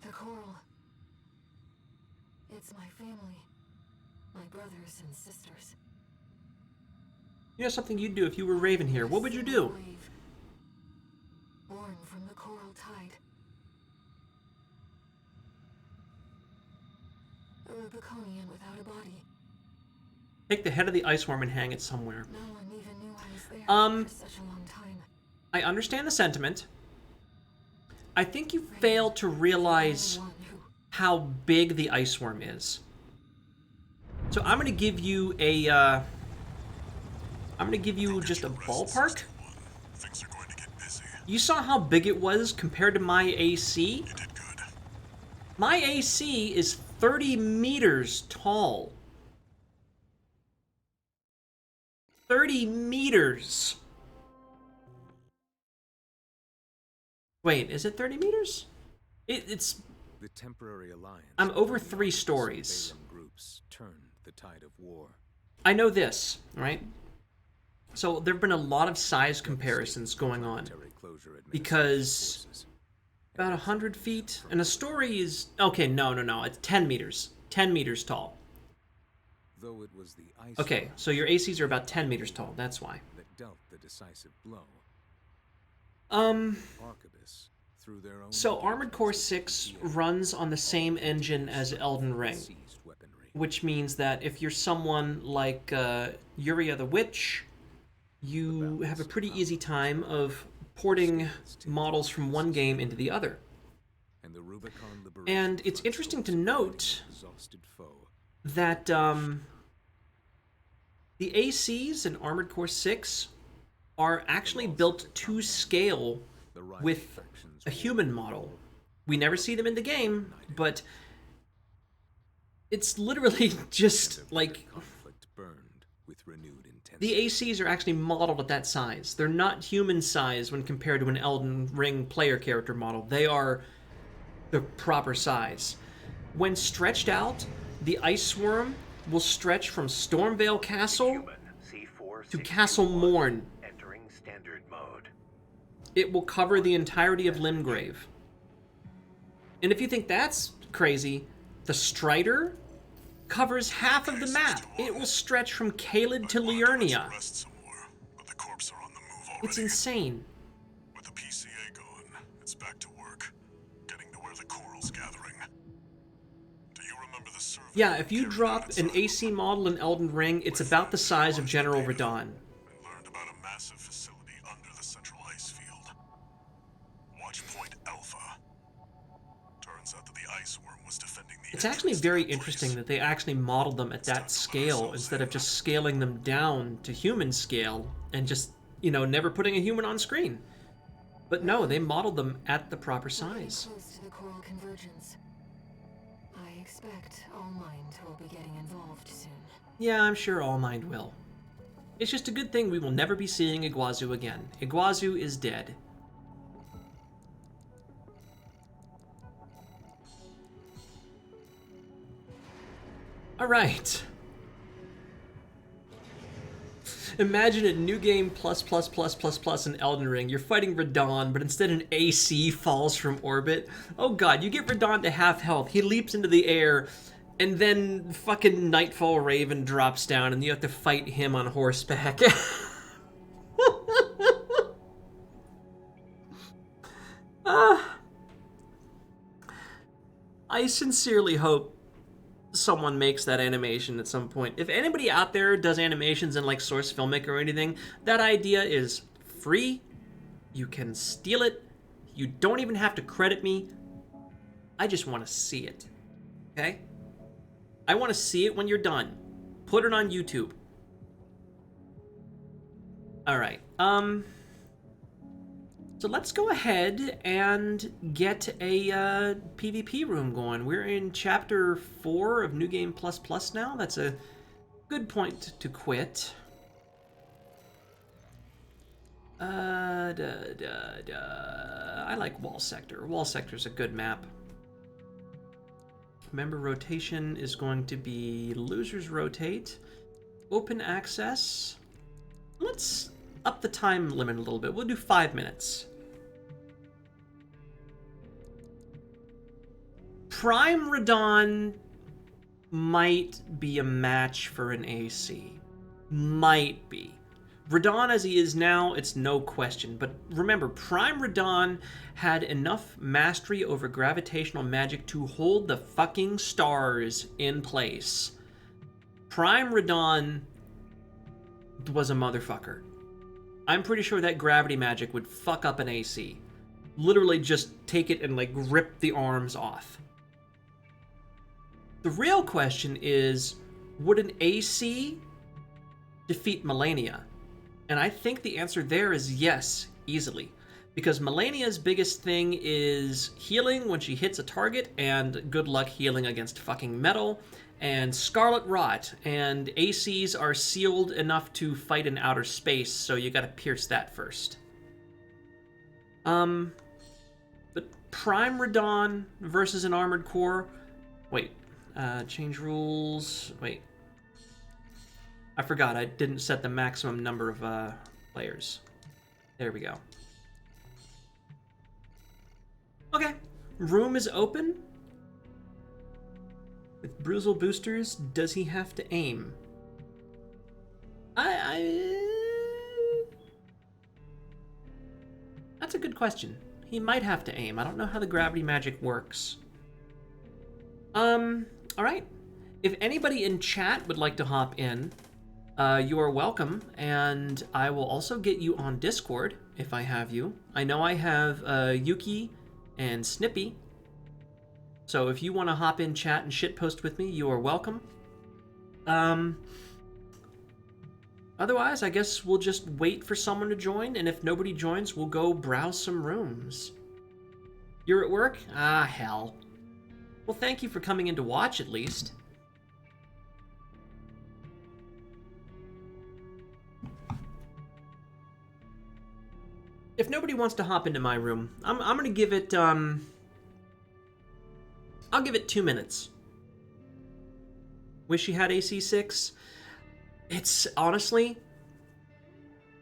The coral. It's my family. My brothers and sisters. You know something you'd do if you were Raven here. What would you do? Wave. Born from the coral tide. A Rubiconian without a body. Take the head of the ice worm and hang it somewhere. No one even knew I was there for such a long time. I understand the sentiment. I think you fail to realize how big the ice worm is. So I'm gonna give you a, I'm gonna give you just a ballpark. Things are going to get busy. You saw how big it was compared to my AC? You did good. My AC is 30 meters tall. 30 meters. Wait, is it 30 meters? It's... The temporary alliance. I'm over 3 stories. Groups turn the tide of war. I know this, right? So there have been a lot of size comparisons going on. Because about 100 feet, and a story is... Okay, no, it's 10 meters. 10 meters tall. Though it was the ice Okay, so your ACs are about 10 meters tall, that's why. that dealt the decisive blow. Arquebus, through their own So Armored Core 6 runs on the same engine as Elden Ring, seized weaponry. which means that if you're someone like Yuria the Witch, you have a pretty easy time of porting models from one game into the other. And the Rubicon Liberation And it's Front interesting to goes note exhausted foe. that the ACs in Armored Core 6 are actually built to scale with a human model. We never see them in the game, but it's literally just like the ACs are actually modeled at that size. They're not human size when compared to an Elden Ring player character model. They are the proper size. When stretched out, the Ice Swarm will stretch from Stormvale Castle to Castle Morn. Entering standard mode. It will cover the entirety of Limgrave. And if you think that's crazy, the Strider covers half of the map. It will stretch from Caelid to Liurnia. It's insane. With the PCA gone, it's back to work, getting to where the coral's gathering. Do you remember the survey? Yeah, if you drop an AC model in Elden Ring, it's about the size of General Radahn. Learned about a massive facility under the central ice field. Watch Point Alpha. Turns out that the ice worm was defending the It's actually very interesting that they actually modeled them at that scale instead of just scaling them down to human scale and just, you know, never putting a human on screen. But no, they modeled them at the proper size. Close to the coral convergence. I expect All Mind will be getting involved soon. Yeah, I'm sure All Mind will. It's just a good thing we will never be seeing Iguazu again. Iguazu is dead. Alright. Imagine a new game plus in Elden Ring. You're fighting Radahn, but instead an AC falls from orbit. Oh god, you get Radahn to half health. He leaps into the air, and then fucking Nightfall Raven drops down, and you have to fight him on horseback. I sincerely hope someone makes that animation at some point. If anybody out there does animations in like Source Filmic or anything, that idea is free. You can steal it. You don't even have to credit me. I just want to see it. Okay? I want to see it when you're done. Put it on YouTube. Alright, so let's go ahead and get a PvP room going. We're in Chapter 4 of New Game Plus Plus now. That's a good point to quit. I like Wall Sector. Wall Sector's a good map. Member rotation is going to be losers rotate. Open access. Let's up the time limit a little bit. We'll do 5 minutes. Prime Radahn might be a match for an AC. Might be. Radahn as he is now, it's no question. But remember, Prime Radahn had enough mastery over gravitational magic to hold the fucking stars in place. Prime Radahn was a motherfucker. I'm pretty sure that gravity magic would fuck up an AC. Literally just take it and like rip the arms off. The real question is, would an AC defeat Melania? And I think the answer there is yes, easily. Because Melania's biggest thing is healing when she hits a target, and good luck healing against fucking metal, and Scarlet Rot, and ACs are sealed enough to fight in outer space, so you gotta pierce that first. But Prime Radahn versus an Armored Core... Wait, change rules... Wait. I forgot, I didn't set the maximum number of players. There we go. Okay, room is open. With Bruizel boosters, does he have to aim? That's a good question. He might have to aim. I don't know how the gravity magic works. Alright. If anybody in chat would like to hop in, you are welcome, and I will also get you on Discord if I have you. I know I have Yuki and Snippy, so if you want to hop in chat and shitpost with me, you are welcome. Otherwise, I guess we'll just wait for someone to join, and if nobody joins, we'll go browse some rooms. You're at work? Ah, hell. Well, thank you for coming in to watch, at least. If nobody wants to hop into my room, I'm gonna give it, I'll give it 2 minutes. Wish you had AC6. It's, honestly,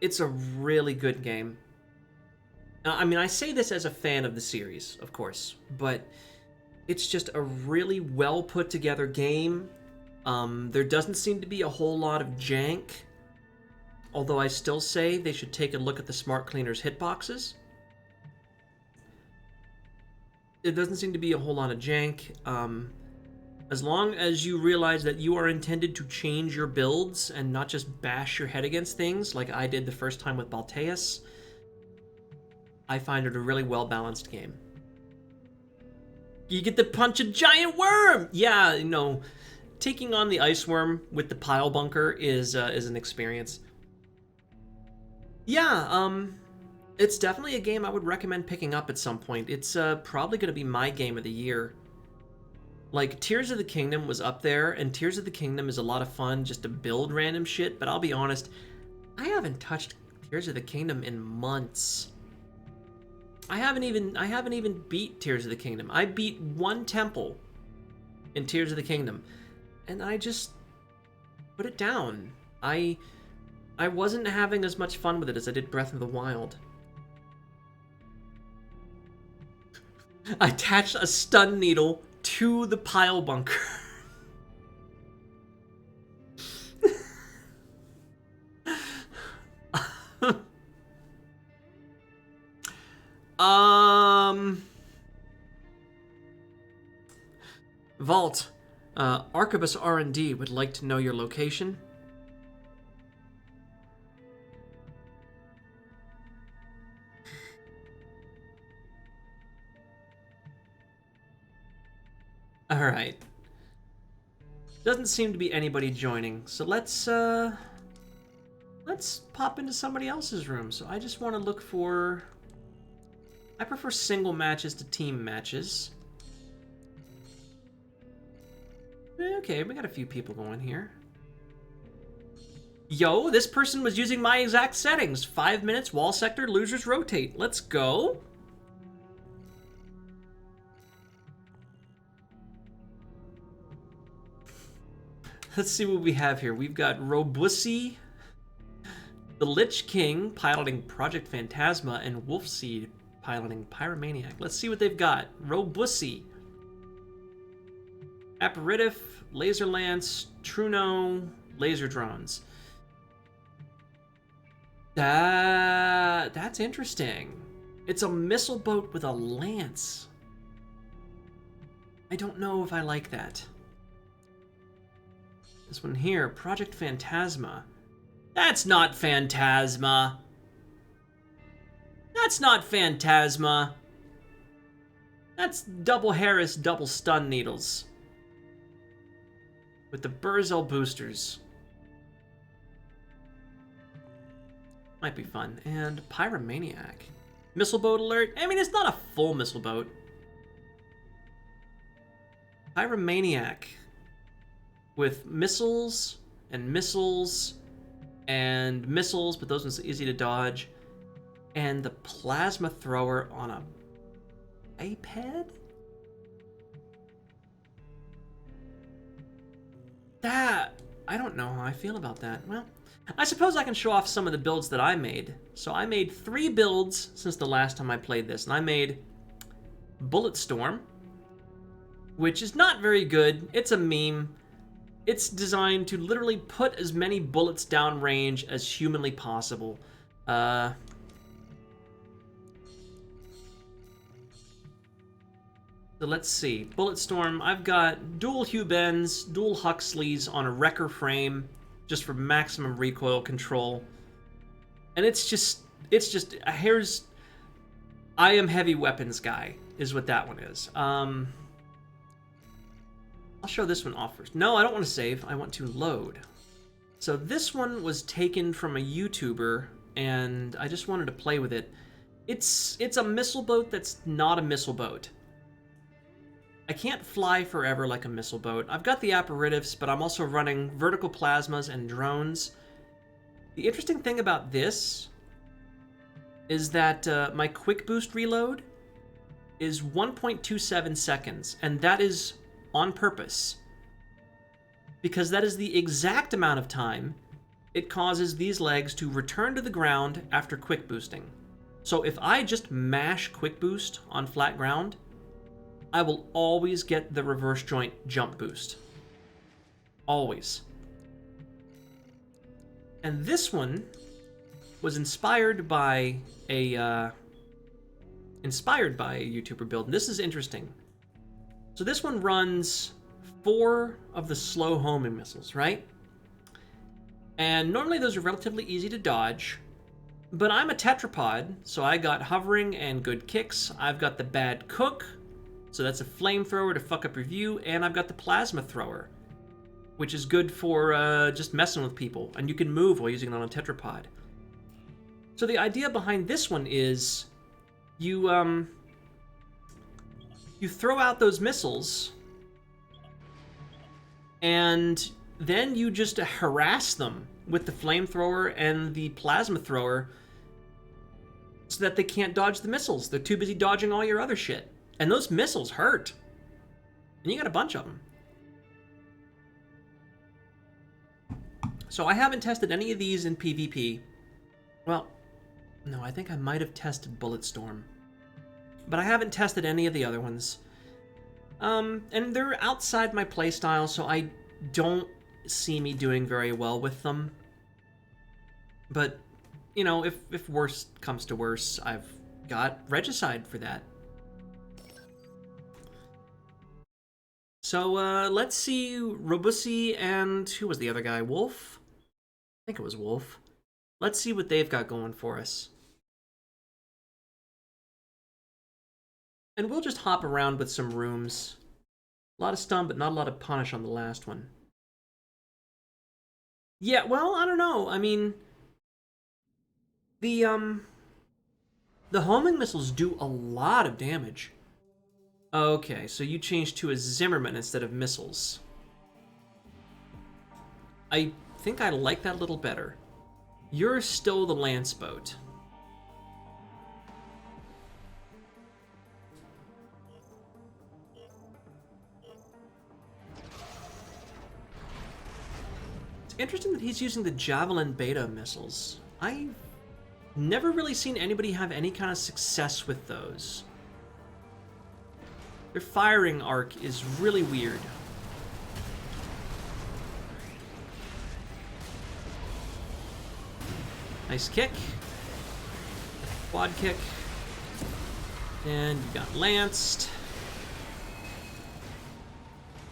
it's a really good game. I mean, I say this as a fan of the series, of course, but it's just a really well put together game. There doesn't seem to be a whole lot of jank, although I still say they should take a look at the Smart Cleaner's hitboxes. It doesn't seem to be a whole lot of jank. As long as you realize that you are intended to change your builds and not just bash your head against things like I did the first time with Balteus, I find it a really well-balanced game. You get to punch a giant worm! Yeah, you know, taking on the ice worm with the pile bunker is an experience. Yeah, it's definitely a game I would recommend picking up at some point. It's probably going to be my game of the year. Like, Tears of the Kingdom was up there, and Tears of the Kingdom is a lot of fun just to build random shit, but I'll be honest, I haven't touched Tears of the Kingdom in months. I haven't even beat Tears of the Kingdom. I beat one temple in Tears of the Kingdom, and I just put it down. I wasn't having as much fun with it as I did Breath of the Wild. I attached a stun needle to the pile bunker. Vault, Arquebus R&D would like to know your location. Alright. Doesn't seem to be anybody joining, so let's pop into somebody else's room. So I just want to look for... I prefer single matches to team matches. Okay, we got a few people going here. Yo, this person was using my exact settings. 5 minutes, wall sector, losers rotate. Let's go. Let's see what we have here. We've got Robussy, the Lich King piloting Project Phantasma, and Wolfseed piloting Pyromaniac. Let's see what they've got. Robussy, Aperitif, Laser Lance, Truno, Laser Drones. That's interesting. It's a missile boat with a lance. I don't know if I like that. This one here, Project Phantasma. That's not Phantasma. That's not Phantasma. That's double Harris, double stun needles. With the Burzel boosters. Might be fun. And Pyromaniac. Missile boat alert. I mean, it's not a full missile boat. Pyromaniac. With missiles, and missiles, and missiles, but those ones are easy to dodge. And the plasma thrower on a iPad? That, I don't know how I feel about that. Well, I suppose I can show off some of the builds that I made. So I made 3 builds since the last time I played this, and I made Bulletstorm, which is not very good. It's a meme. It's designed to literally put as many bullets down range as humanly possible. So let's see. Bulletstorm, I've got dual Hubens, dual Huxleys on a wrecker frame, just for maximum recoil control. And it's just, here's, I am heavy weapons guy, is what that one is. I'll show this one off first. No, I don't want to save. I want to load. So this one was taken from a YouTuber, and I just wanted to play with it. It's a missile boat that's not a missile boat. I can't fly forever like a missile boat. I've got the apparatives, but I'm also running vertical plasmas and drones. The interesting thing about this is that my quick boost reload is 1.27 seconds, and that is on purpose. Because that is the exact amount of time it causes these legs to return to the ground after quick boosting. So if I just mash quick boost on flat ground, I will always get the reverse joint jump boost. Always. And this one was inspired by a YouTuber build. And this is interesting. So this one runs 4 of the slow homing missiles, right? And normally those are relatively easy to dodge, but I'm a tetrapod, so I got hovering and good kicks. I've got the bad cook, so that's a flamethrower to fuck up your view, and I've got the plasma thrower, which is good for just messing with people, and you can move while using it on a tetrapod. So the idea behind this one is you throw out those missiles, and then you just harass them with the flamethrower and the plasma thrower so that they can't dodge the missiles. They're too busy dodging all your other shit. And those missiles hurt. And you got a bunch of them. So I haven't tested any of these in PvP. Well, no, I think I might have tested Bulletstorm. But I haven't tested any of the other ones. And they're outside my playstyle, so I don't see me doing very well with them. But, you know, if worse comes to worse, I've got Regicide for that. So, let's see Robusi and... who was the other guy? Wolf? I think it was Wolf. Let's see what they've got going for us. And we'll just hop around with some rooms. A lot of stun, but not a lot of punish on the last one. Yeah, well, I don't know. I mean, the homing missiles do a lot of damage. Okay, so you changed to a Zimmerman instead of missiles. I think I like that a little better. You're still the Lance boat. It's interesting that he's using the Javelin Beta missiles. I've never really seen anybody have any kind of success with those. Their firing arc is really weird. Nice kick. Quad kick. And you got lanced.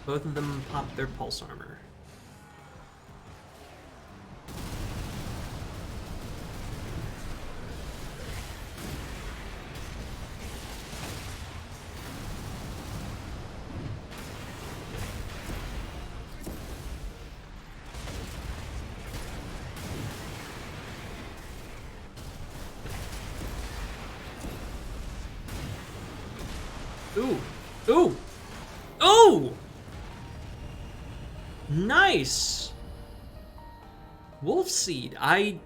Both of them pop their pulse armor. Ooh. Ooh. Ooh! Nice! Wolf Seed. I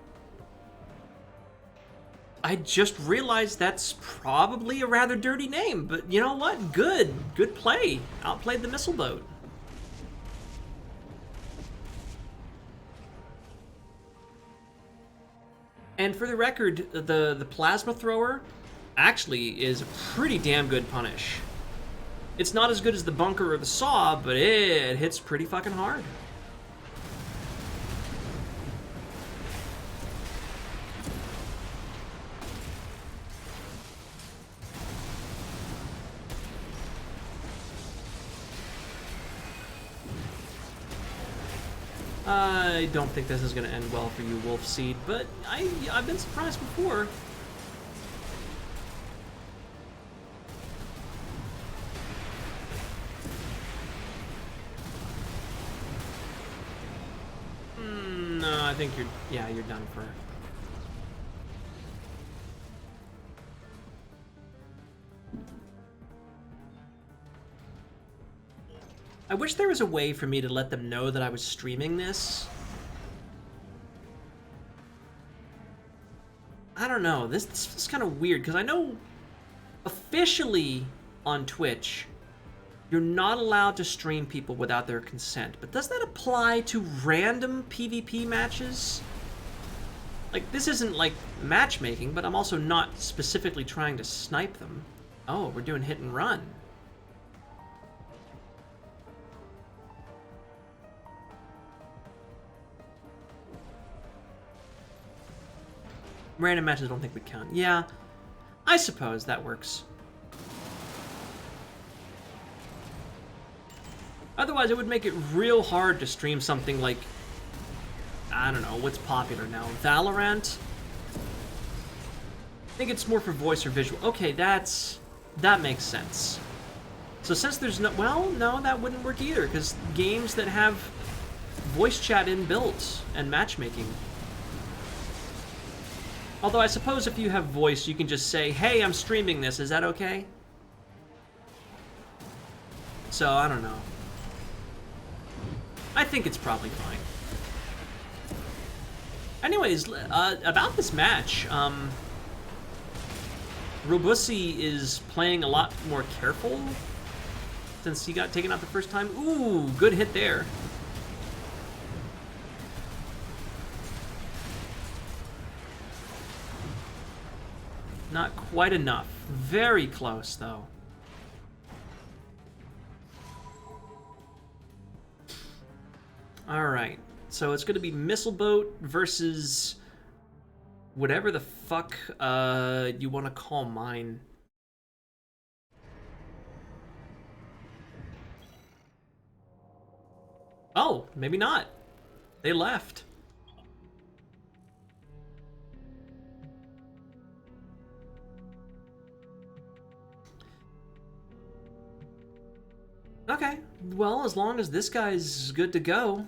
just realized that's probably a rather dirty name, but you know what? Good. Good play. Outplayed the missile boat. And for the record, the plasma thrower actually is a pretty damn good punish. It's not as good as the bunker or the saw, but it hits pretty fucking hard. I don't think this is going to end well for you, Wolf Seed, but I've been surprised before. think you're done for. I wish there was a way for me to let them know that I was streaming this. I don't know, this is kind of weird, because I know officially on Twitch, you're not allowed to stream people without their consent, but does that apply to random PvP matches? Like, this isn't like matchmaking, but I'm also not specifically trying to snipe them. Oh, we're doing hit and run. Random matches I don't think would count. Yeah, I suppose that works. Otherwise, it would make it real hard to stream something like, I don't know, what's popular now? Valorant? I think it's more for voice or visual. Okay, that makes sense. So since there's no, well, no, that wouldn't work either, because games that have voice chat inbuilt and matchmaking. Although I suppose if you have voice, you can just say, hey, I'm streaming this, is that okay? So, I don't know. I think it's probably fine. Anyways, about this match, Robussy is playing a lot more careful since he got taken out the first time. Ooh, good hit there. Not quite enough. Very close, though. Alright, so it's going to be Missile Boat versus whatever the fuck you want to call mine. Oh, maybe not. They left. Okay, well, as long as this guy's good to go.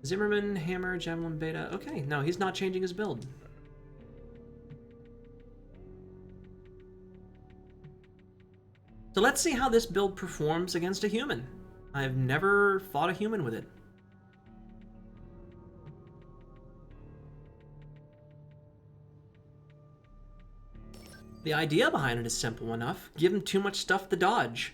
Zimmerman, Hammer, Javelin, Beta. Okay, no, he's not changing his build. So let's see how this build performs against a human. I've never fought a human with it. The idea behind it is simple enough. Give him too much stuff to dodge.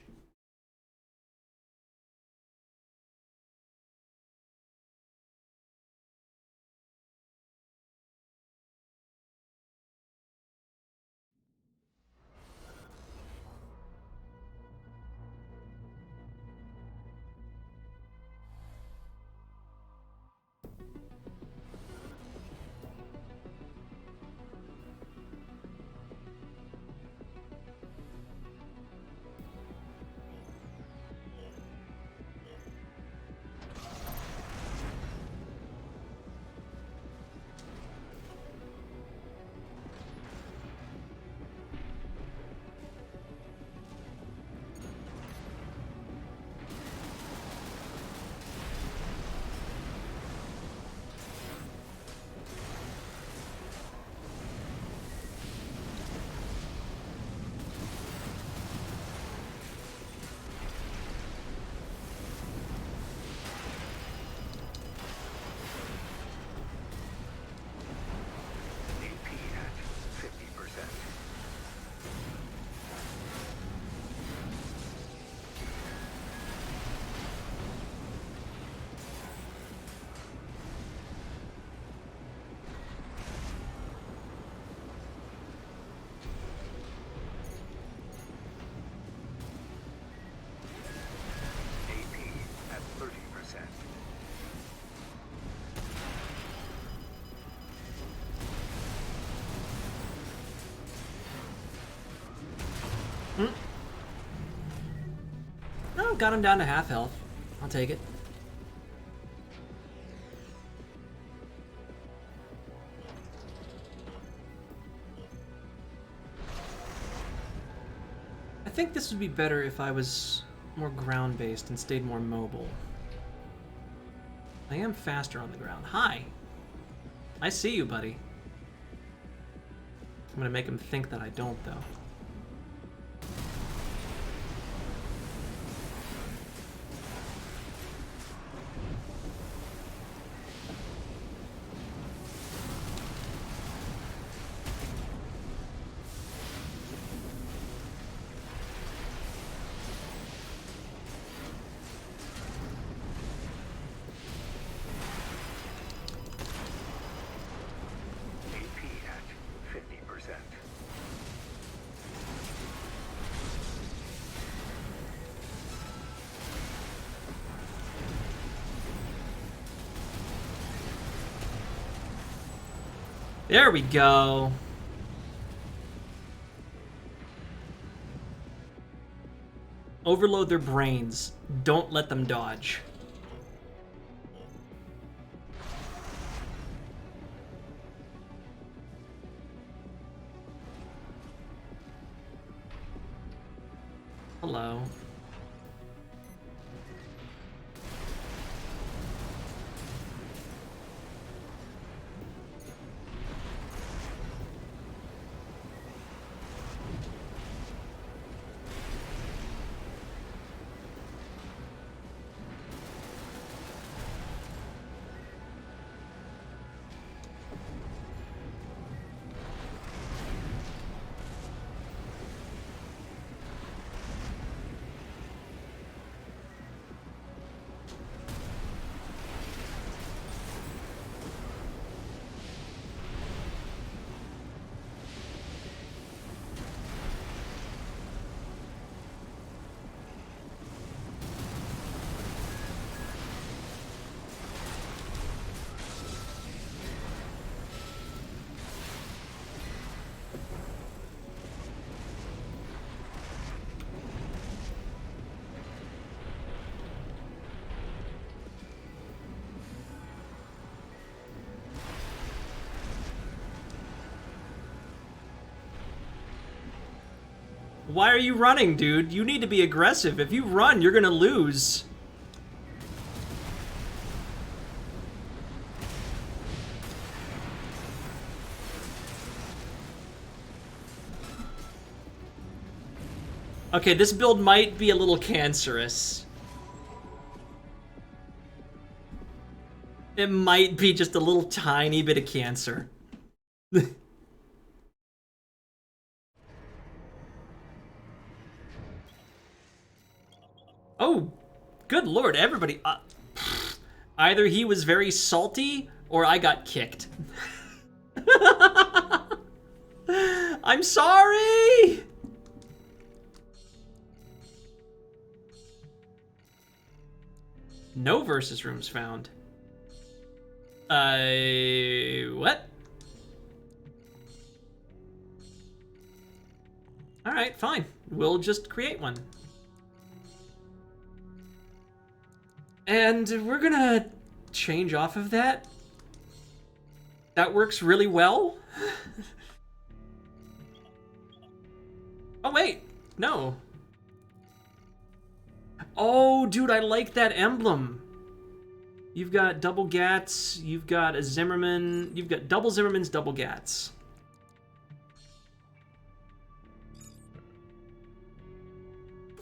Oh, got him down to half health. I'll take it. I think this would be better if I was more ground-based and stayed more mobile. I am faster on the ground. Hi. I see you, buddy. I'm gonna make him think that I don't, though. There we go. Overload their brains. Don't let them dodge. Hello. Why are you running, dude? You need to be aggressive. If you run, you're gonna lose. Okay, this build might be a little cancerous. It might be just a little tiny bit of cancer. Oh, good lord, everybody. Either he was very salty or I got kicked. I'm sorry! No versus rooms found. What? Alright, fine. We'll just create one. And we're gonna change off of that. That works really well. Oh, wait. No. Oh, dude, I like that emblem. You've got double Gats, you've got a Zimmerman, you've got double Zimmermans, double Gats.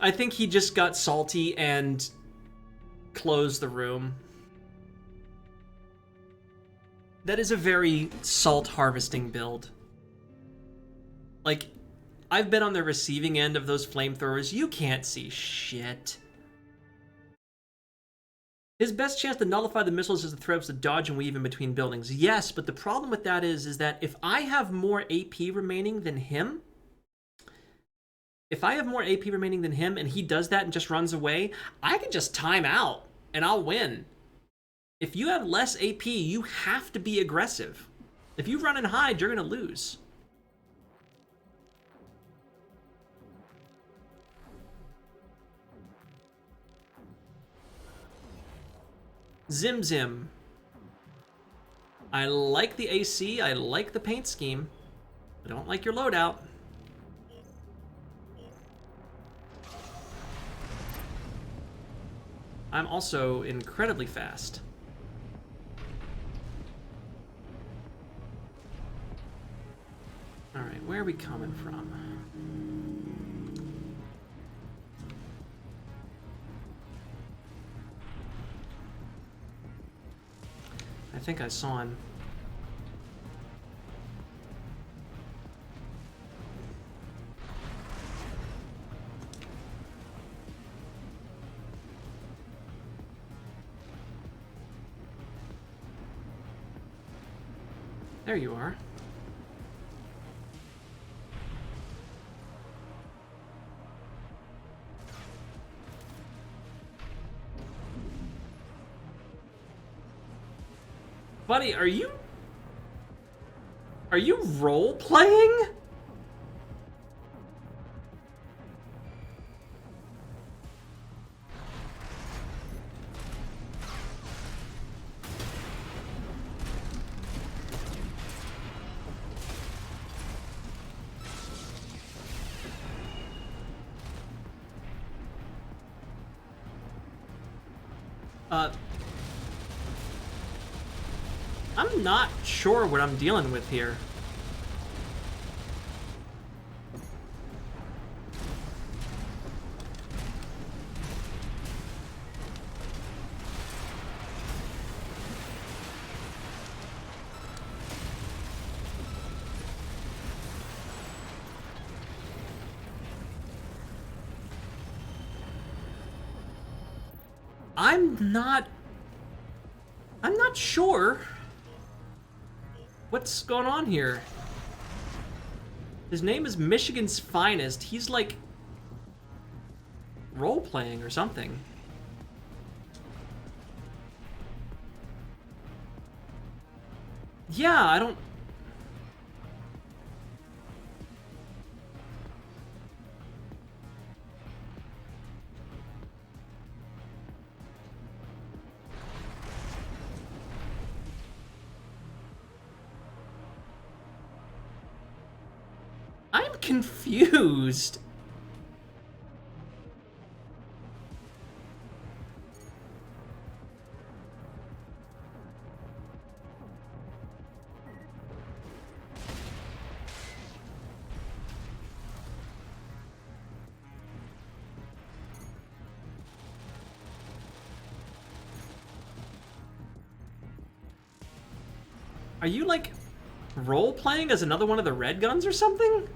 I think he just got salty and closed the room. That is a very salt harvesting build. Like, I've been on the receiving end of those flamethrowers. You can't see shit. His best chance to nullify the missiles is the threats to dodge and weave in between buildings. Yes, but the problem with that is that if I have more AP remaining than him, and he does that and just runs away, I can just time out and I'll win. If you have less AP, you have to be aggressive. If you run and hide, you're going to lose. Zim Zim. I like the AC, I like the paint scheme. I don't like your loadout. I'm also incredibly fast. where are we coming from? I think I saw him. There you are. Buddy, are you role-playing? I'm not sure what I'm dealing with here. I'm not sure what's going on here. His name is Michigan's Finest. He's like role-playing or something. Yeah, I don't... I'm confused. Are you like role-playing as another one of the red guns or something?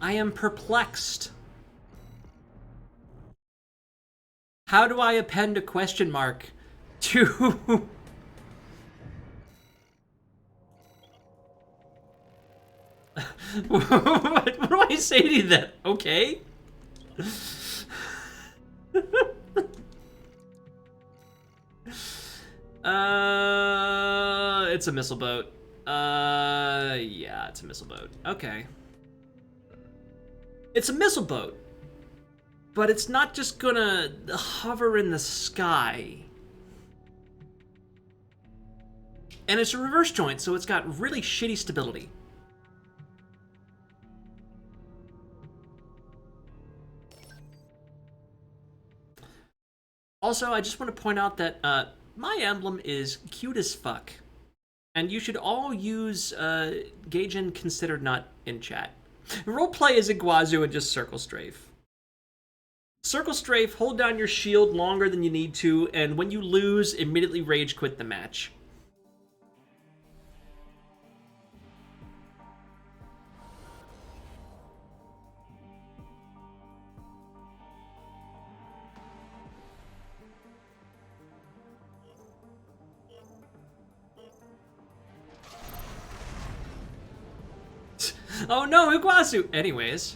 I am perplexed. How do I append a question mark to... what do I say to that? Okay. It's a missile boat. Yeah, it's a missile boat. Okay. It's a missile boat. But it's not just gonna hover in the sky. And it's a reverse joint, so it's got really shitty stability. Also, I just want to point out that my emblem is cute as fuck. And you should all use Gaijin Considered Not in chat. Roleplay is Iguazu and just Circle Strafe. Circle Strafe, hold down your shield longer than you need to, and when you lose, immediately rage quit the match. Oh no, Iguazu! Anyways,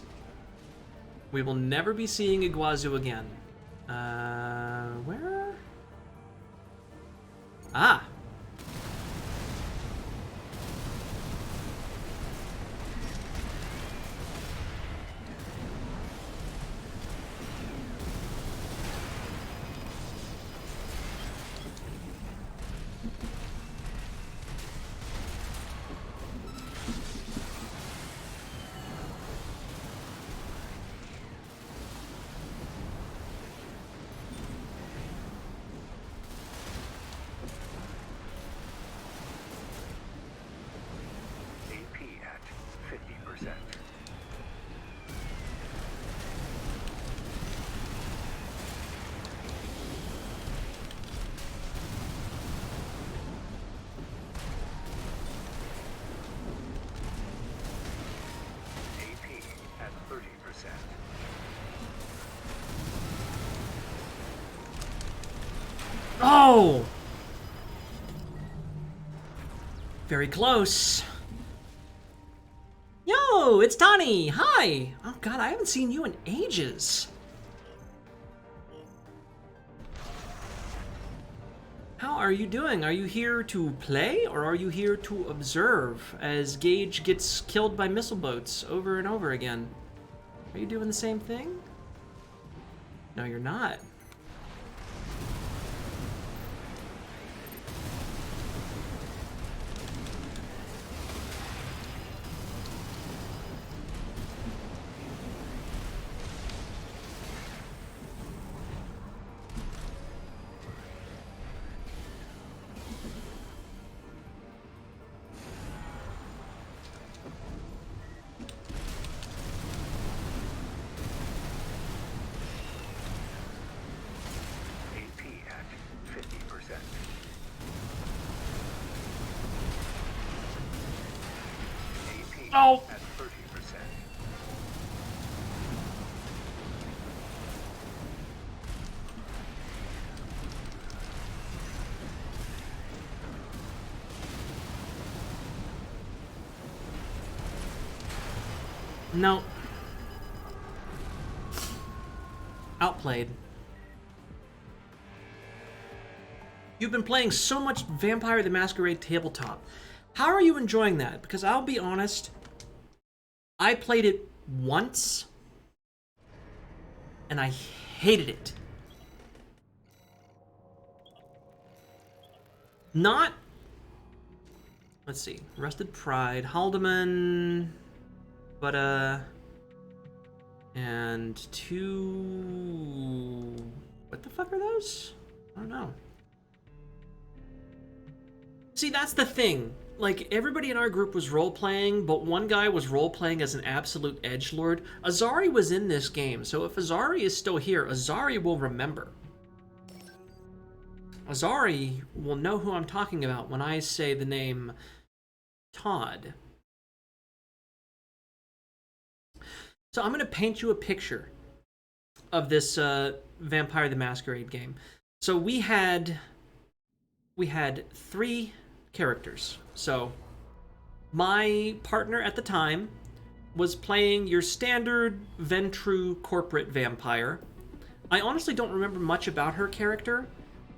we will never be seeing Iguazu again. Where? Ah! AP at 50%. AP at 30%. Oh! Very close. Yo, it's Tani. Hi. Oh god, I haven't seen you in ages. How are you doing? Are you here to play or are you here to observe as Gage gets killed by missile boats over and over again? Are you doing the same thing? No, you're not. AP at 50%. AP Oh. at 30%. No. Outplayed. You've been playing so much Vampire the Masquerade tabletop. How are you enjoying that? Because I'll be honest, I played it once, and I hated it. Not... Let's see. Rusted Pride, Haldeman... But, and two... What the fuck are those? I don't know. See, that's the thing. Like, everybody in our group was role-playing, but one guy was role-playing as an absolute edgelord. Azari was in this game, so if Azari is still here, Azari will remember. Azari will know who I'm talking about when I say the name Todd. So I'm going to paint you a picture of this Vampire the Masquerade game. So we had 3 characters. So my partner at the time was playing your standard Ventru corporate vampire. I honestly don't remember much about her character,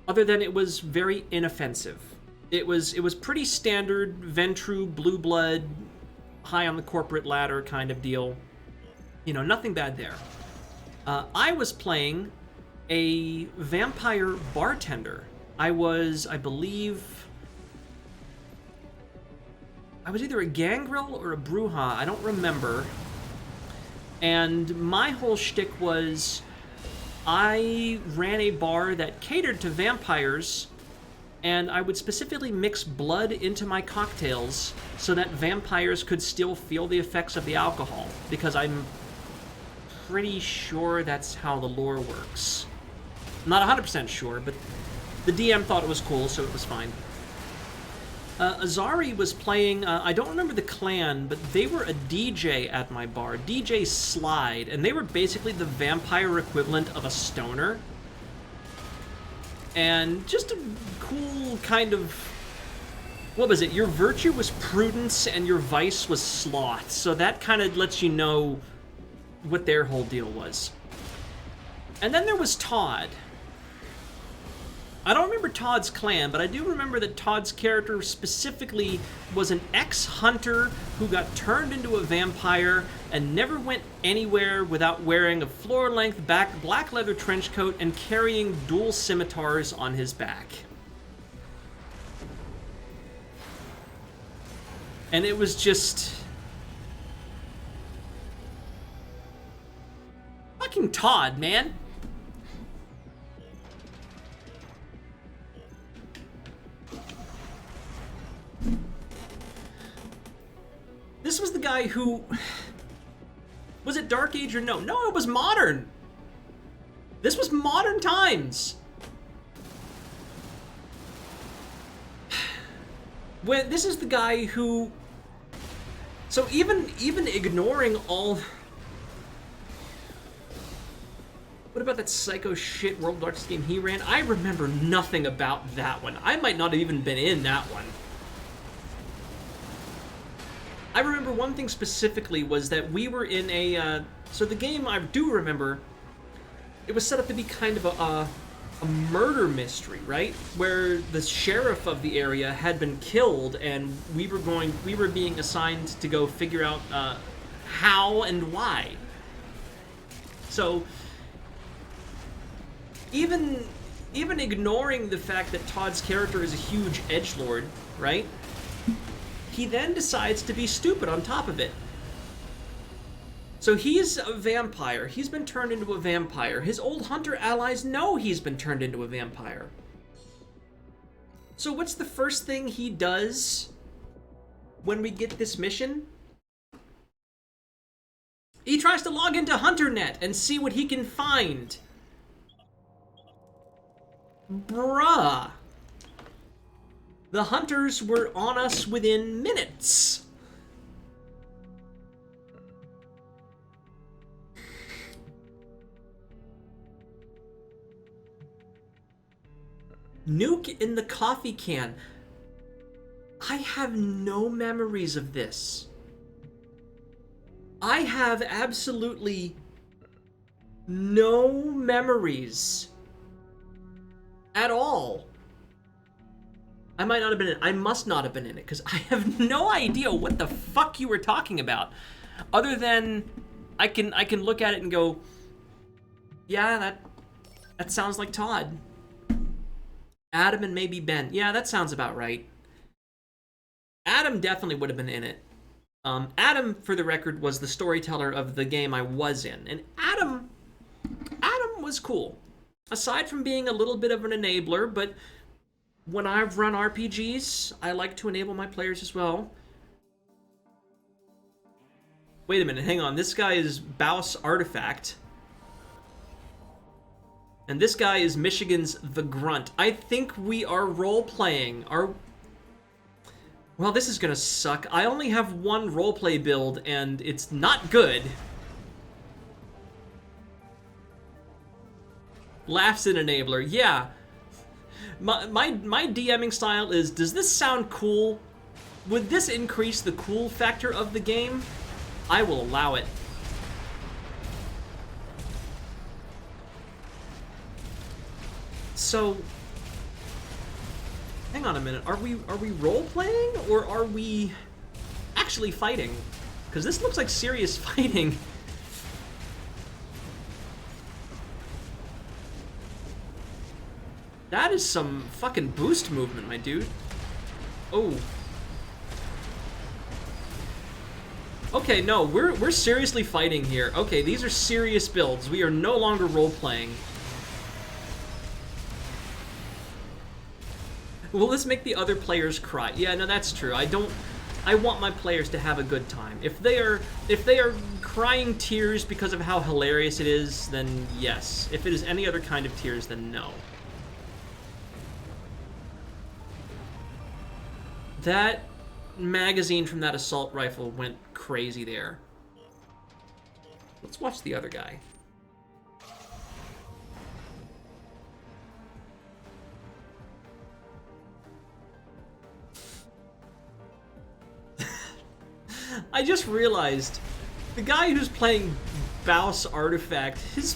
other than it was very inoffensive. It was pretty standard Ventru blue blood, high on the corporate ladder kind of deal. You know, nothing bad there. I was playing a vampire bartender. I believe... I was either a gangrel or a bruja, I don't remember. And my whole shtick was, I ran a bar that catered to vampires, and I would specifically mix blood into my cocktails so that vampires could still feel the effects of the alcohol, because I'm pretty sure that's how the lore works. I'm not 100% sure, but the DM thought it was cool, so it was fine. Azari was playing, I don't remember the clan, but they were a DJ at my bar, DJ Slide, and they were basically the vampire equivalent of a stoner. And just a cool kind of what was it? Your virtue was prudence and your vice was sloth. So that kind of lets you know what their whole deal was. And then there was Todd. I don't remember Todd's clan, but I do remember that Todd's character specifically was an ex-hunter who got turned into a vampire and never went anywhere without wearing a floor-length black leather trench coat and carrying dual scimitars on his back. And it was just... fucking Todd, man. This was the guy who... was it Dark Age or no? No, it was modern. This was modern times. When this is the guy who... so even ignoring all... what about that psycho shit World of Darkness game he ran? I remember nothing about that one. I might not have even been in that one. I remember one thing specifically was that we were in a... so the game, I do remember, it was set up to be kind of a murder mystery, right? Where the sheriff of the area had been killed, and we were being assigned to go figure out how and why. So even ignoring the fact that Todd's character is a huge edgelord, right? He then decides to be stupid on top of it. So he's a vampire. He's been turned into a vampire. His old hunter allies know he's been turned into a vampire. So what's the first thing he does when we get this mission? He tries to log into HunterNet and see what he can find. Bruh. The hunters were on us within minutes. Nuke in the coffee can. I have no memories of this. I have absolutely no memories at all. I might not have been in it. I must not have been in it, because I have no idea what the fuck you were talking about. Other than I can look at it and go, yeah, that sounds like Todd. Adam and maybe Ben. Yeah, that sounds about right. Adam definitely would have been in it. Adam, for the record, was the storyteller of the game I was in. And Adam was cool. Aside from being a little bit of an enabler, but when I've run RPGs, I like to enable my players as well. Wait a minute, hang on. This guy is Baus Artifact. And this guy is Michigan's The Grunt. I think we are role-playing. Well, this is gonna suck. I only have one roleplay build, and it's not good. Laughs in enabler. Yeah. My DMing style is, does this sound cool? Would this increase the cool factor of the game? I will allow it. So, hang on a minute. Are we role-playing, or are we actually fighting? Because this looks like serious fighting. That is some fucking boost movement, my dude. Oh. Okay, no, we're seriously fighting here. Okay, these are serious builds. We are no longer role-playing. Will this make the other players cry? Yeah, no, that's true. I want my players to have a good time. If they are crying tears because of how hilarious it is, then yes. If it is any other kind of tears, then no. That magazine from that assault rifle went crazy there. Let's watch the other guy. I just realized the guy who's playing Baus Artifact, his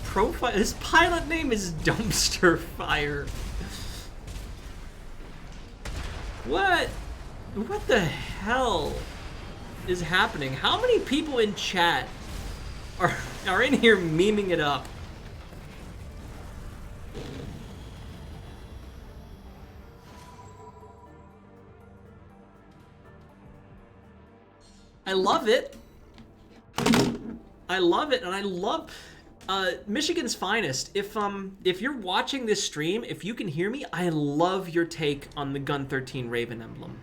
profile, his pilot name is Dumpster Fire. What the hell is happening? How many people in chat are in here memeing it up? I love it. I love it, and I love Michigan's Finest. If you're watching this stream, if you can hear me, I love your take on the Gun 13 Raven emblem.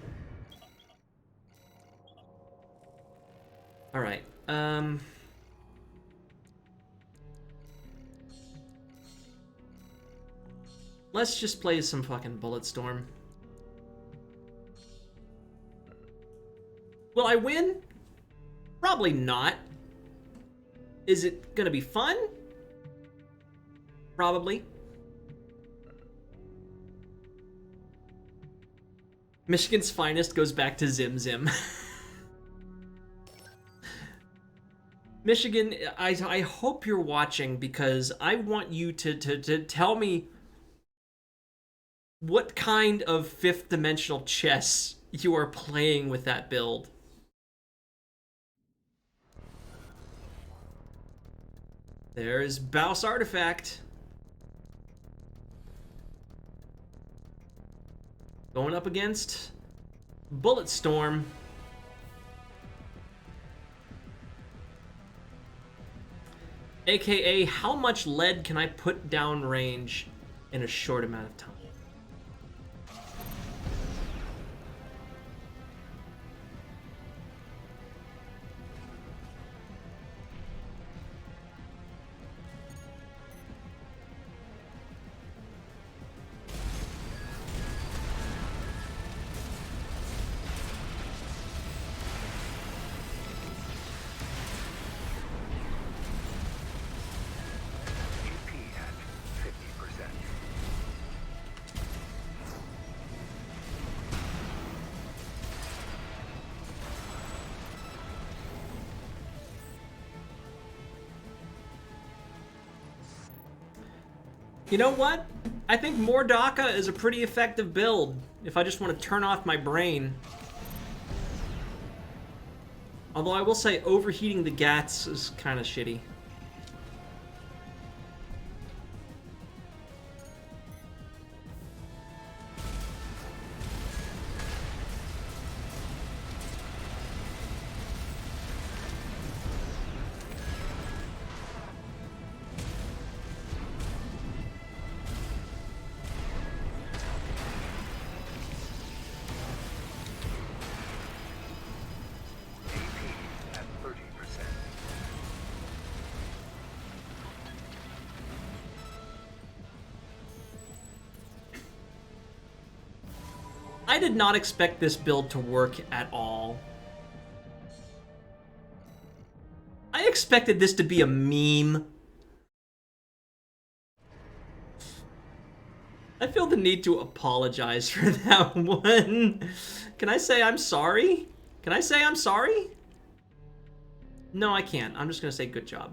All right. Let's just play some fucking Bulletstorm. Will I win? Probably not. Is it gonna be fun? Probably. Michigan's Finest goes back to Zim Zim. Michigan, I hope you're watching, because I want you to tell me what kind of fifth dimensional chess you are playing with that build. There's Baus Artifact. Going up against Bulletstorm. AKA, how much lead can I put down range in a short amount of time? You know what? I think Mordaka is a pretty effective build if I just want to turn off my brain. Although I will say overheating the Gats is kind of shitty. I did not expect this build to work at all. I expected this to be a meme. I feel the need to apologize for that one. Can I say I'm sorry? Can I say I'm sorry? No, I can't. I'm just gonna say good job.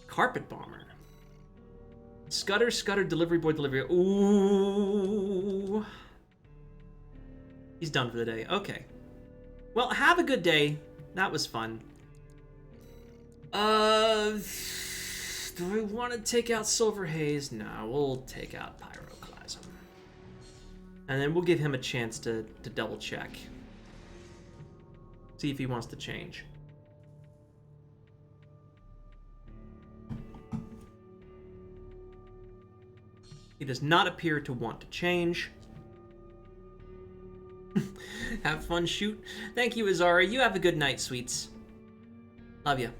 Carpet Bomber. Scudder, Scudder, Delivery Boy, Delivery. Ooh. He's done for the day. Okay. Well, have a good day. That was fun. Do we want to take out Silver Haze? No, we'll take out Pyroclasm. And then we'll give him a chance to double check. See if he wants to change. He does not appear to want to change. Have fun, shoot. Thank you, Azara. You have a good night, sweets. Love you.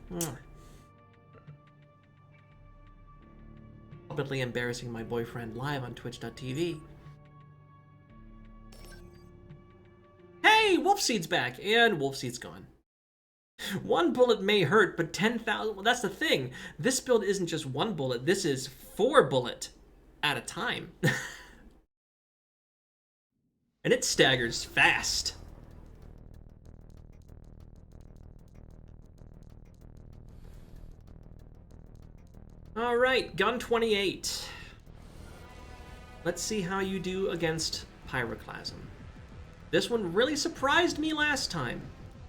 Publicly embarrassing my boyfriend live on Twitch.tv. Hey, Wolfseed's back, and Wolfseed's gone. One bullet may hurt, but 10,000... Well, that's the thing. This build isn't just one bullet. This is 4 bullet at a time. And it staggers fast. All right, gun 28. Let's see how you do against Pyroclasm. This one really surprised me last time.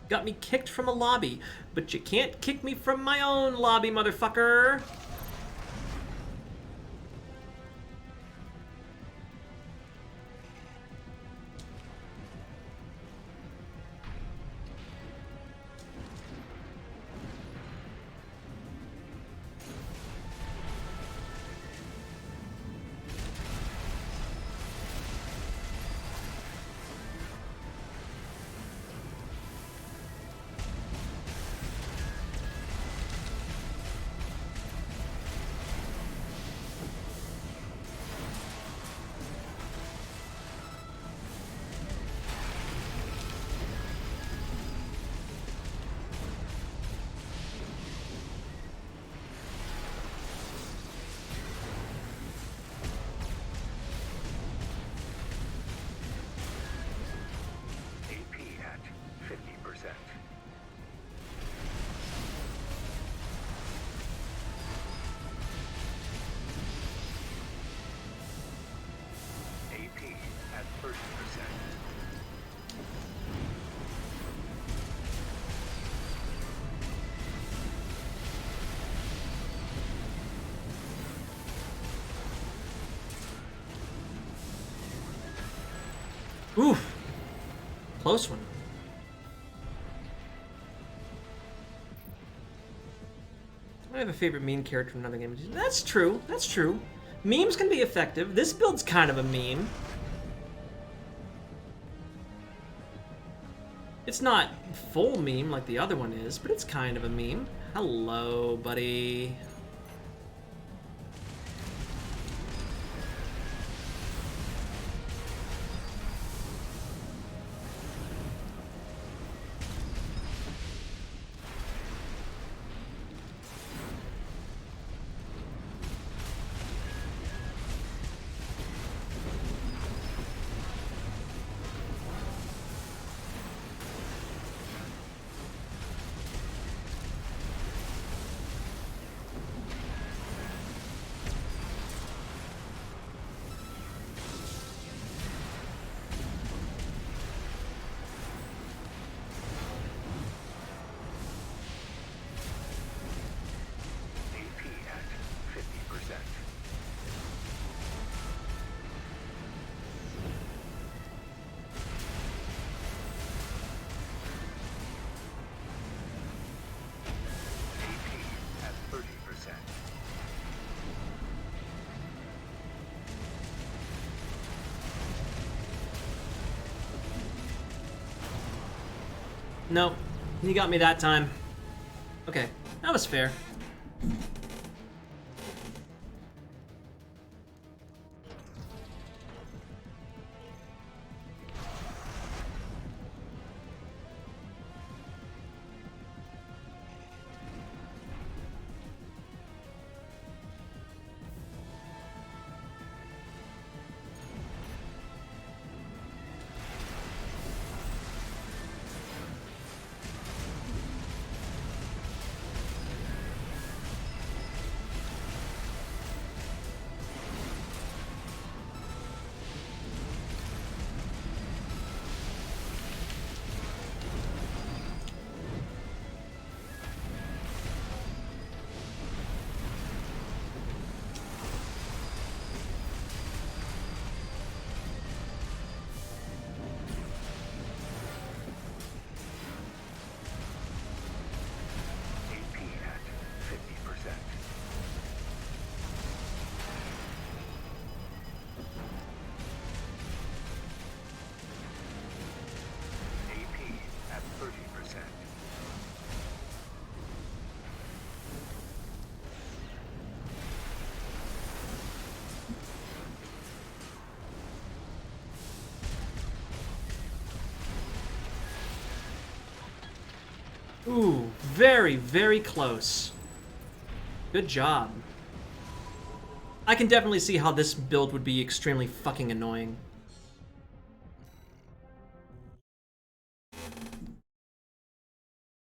Got me kicked from a lobby, but you can't kick me from my own lobby, motherfucker. Oof. Close one. I have a favorite meme character in another game. That's true. That's true. Memes can be effective. This build's kind of a meme. It's not full meme like the other one is, but it's kind of a meme. Hello, buddy. No, he got me that time. Okay, that was fair. Ooh, very, very close. Good job. I can definitely see how this build would be extremely fucking annoying.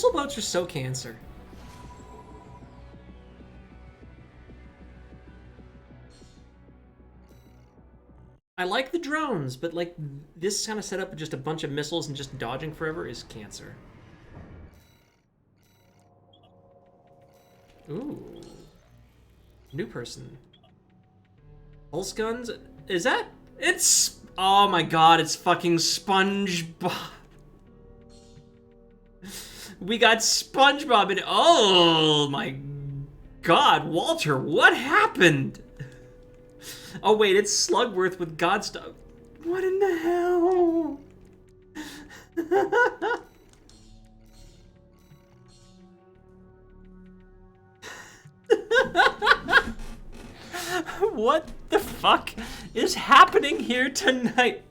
Missile boats are so Cancer. I like the drones, but like this kind of setup with just a bunch of missiles and just dodging forever is Cancer. Ooh. New person. Pulse guns? Is that? It's... Oh my god, it's fucking SpongeBob. We got SpongeBob in... Oh my god, Walter, what happened? Oh wait, it's Slugworth with Godstuff. What in the hell? What the fuck is happening here tonight?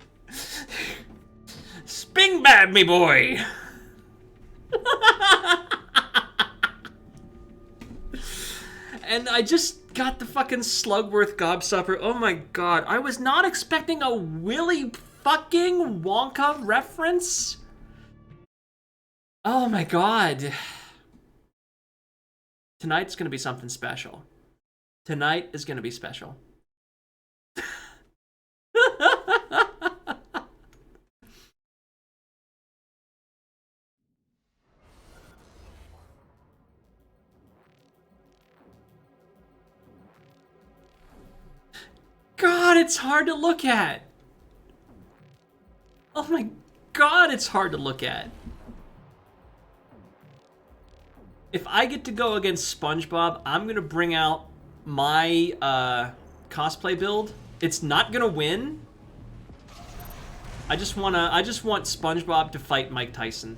Spingbab, me boy! And I just got the fucking Slugworth Gobstopper. Oh my god, I was not expecting a Willy fucking Wonka reference. Oh my god. Tonight's gonna be something special. Tonight is gonna be special. God, it's hard to look at. Oh my god, it's hard to look at. If I get to go against SpongeBob, I'm gonna bring out my cosplay build. It's not gonna win. I just want SpongeBob to fight Mike Tyson.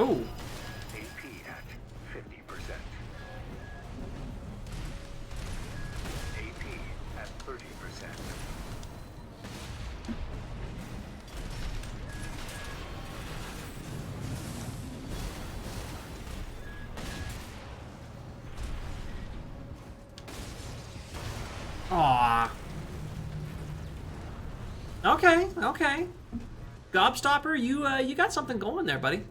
Oh. AP at 50%. AP at 30%. Aww. Okay, okay. Gobstopper, you got something going there, buddy.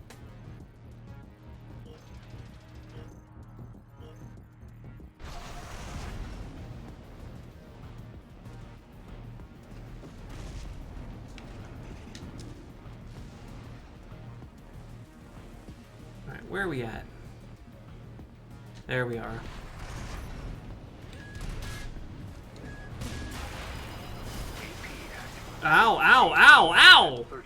Alright, where are we at? There we are. Ow, ow, ow, ow! 30%.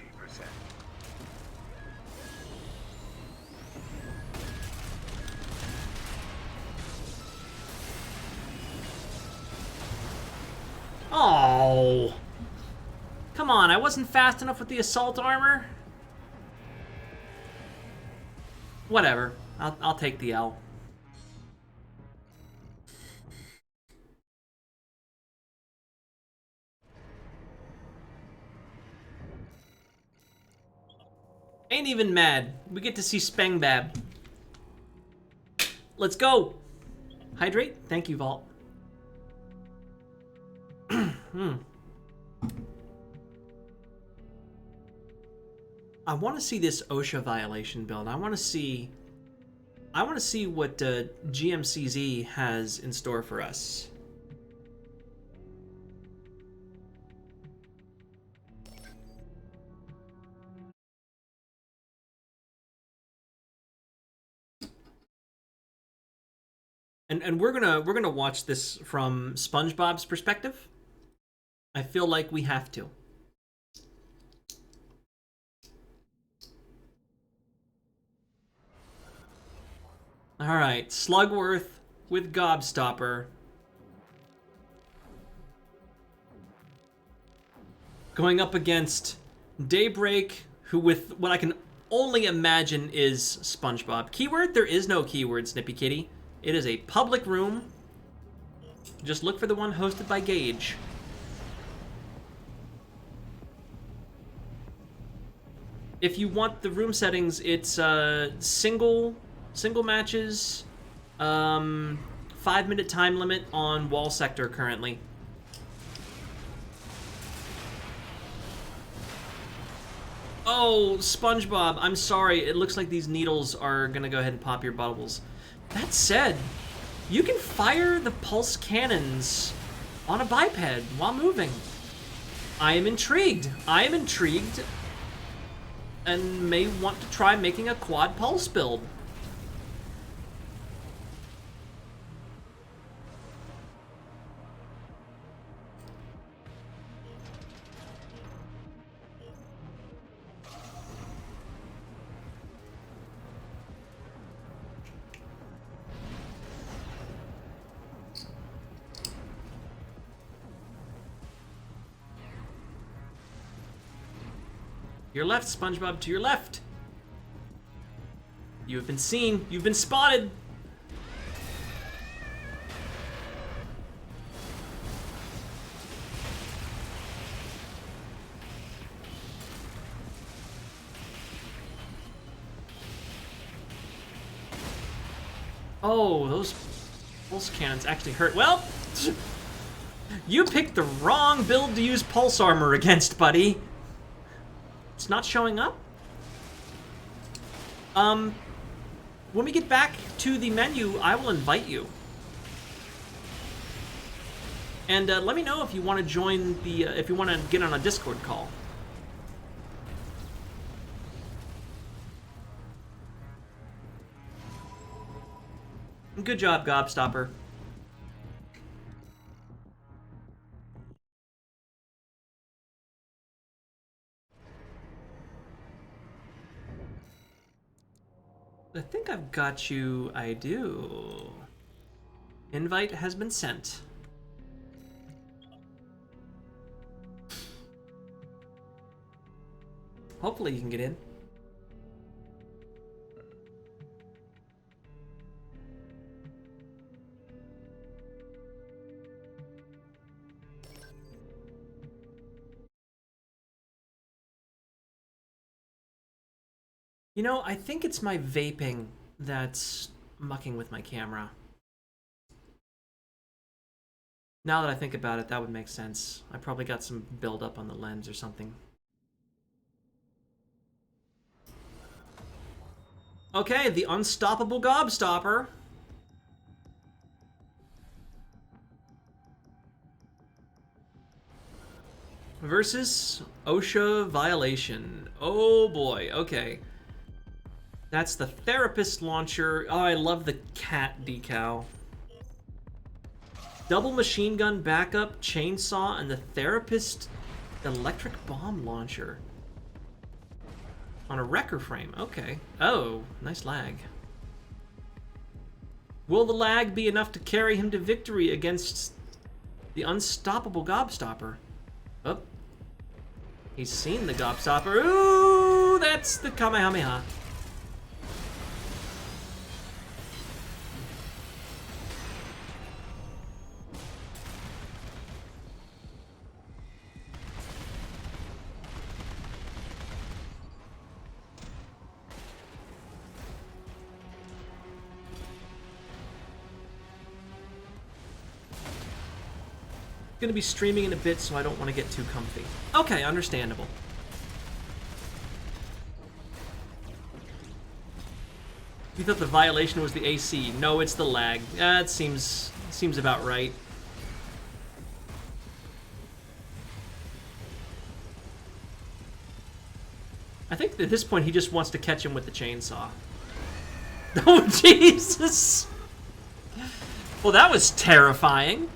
Oh, come on, I wasn't fast enough with the assault armor. Whatever, I'll take the L. Ain't even mad. We get to see Spengbab. Let's go. Hydrate. Thank you, Vault. I want to see this OSHA violation build. I want to see what GMCZ has in store for us. And we're gonna watch this from SpongeBob's perspective. I feel like we have to. All right, Slugworth with Gobstopper going up against Daybreak, who with what I can only imagine is SpongeBob. Keyword? There is no keyword, Snippy Kitty. It is a public room. Just look for the one hosted by Gage. If you want the room settings, it's single matches, 5-minute time limit on wall sector currently. Oh, SpongeBob, I'm sorry. It looks like these needles are gonna go ahead and pop your bubbles. That said, you can fire the pulse cannons on a biped while moving. I am intrigued. I am intrigued and may want to try making a quad pulse build. Your left, SpongeBob, to your left. You have been seen. You've been spotted. Oh, those pulse cannons actually hurt. Well, you picked the wrong build to use pulse armor against, buddy. It's not showing up? When we get back to the menu, I will invite you. And let me know if you want to join the, if you want to get on a Discord call. Good job, Gobstopper. I think I've got you. I do. Invite has been sent. Hopefully you can get in. You know, I think it's my vaping that's mucking with my camera. Now that I think about it, that would make sense. I probably got some buildup on the lens or something. Okay, the unstoppable Gobstopper. Versus OSHA violation. Oh boy, okay. That's the therapist launcher. Oh, I love the cat decal. Double machine gun backup, chainsaw, and the therapist electric bomb launcher. On a wrecker frame, okay. Oh, nice lag. Will the lag be enough to carry him to victory against the unstoppable Gobstopper? Oh. He's seen the Gobstopper. Ooh, that's the Kamehameha. Gonna be streaming in a bit, so I don't want to get too comfy. Okay, understandable. You thought the violation was the AC. No, it's the lag. That seems about right. I think at this point he just wants to catch him with the chainsaw. Oh, Jesus! Well, that was terrifying.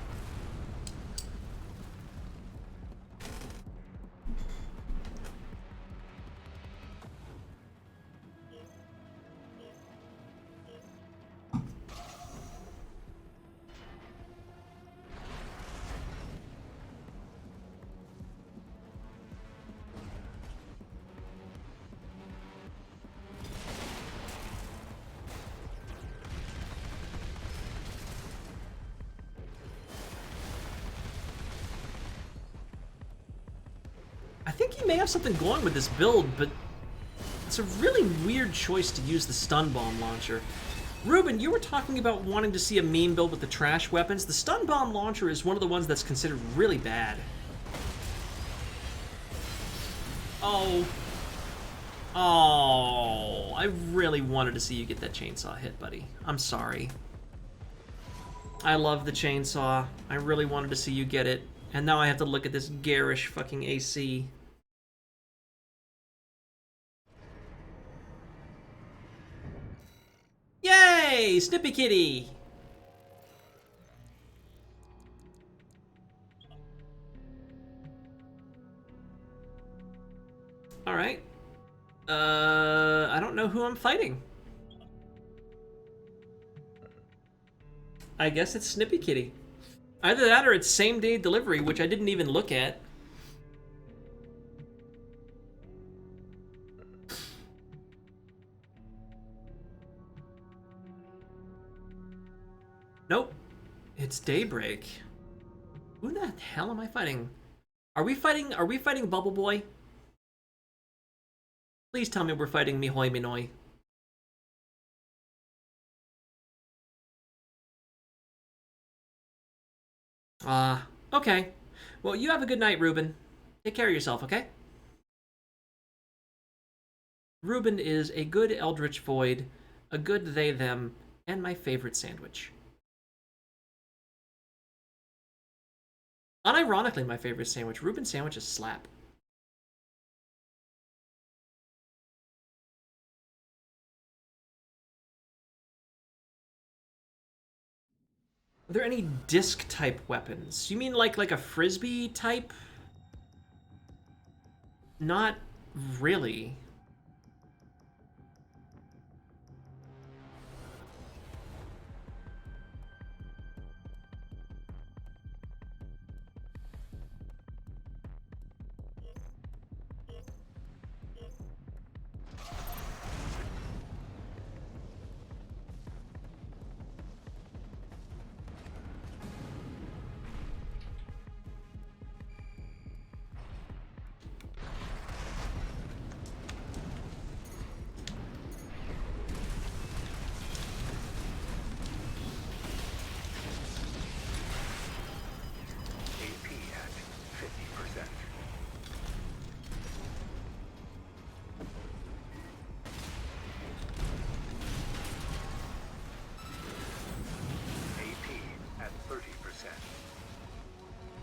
think he may have something going with this build, but it's a really weird choice to use the stun bomb launcher. Ruben, you were talking about wanting to see a meme build with the trash weapons. The stun bomb launcher is one of the ones that's considered really bad. Oh. Oh, I really wanted to see you get that chainsaw hit, buddy. I'm sorry. I love the chainsaw. I really wanted to see you get it. And now I have to look at this garish fucking AC. Yay! Snippy Kitty! Alright. I don't know who I'm fighting. I guess it's Snippy Kitty. Either that or it's same-day delivery, which I didn't even look at. Nope. It's Daybreak. Who the hell am I fighting? Are we fighting Bubble Boy? Please tell me we're fighting Mihoi Minoi. Okay. Well, you have a good night, Ruben. Take care of yourself, okay? Ruben is a good Eldritch Void, a good they, them, and my favorite sandwich. Unironically, my favorite sandwich. Ruben sandwiches slap. Are there any disc type weapons? You mean like a frisbee type? Not really.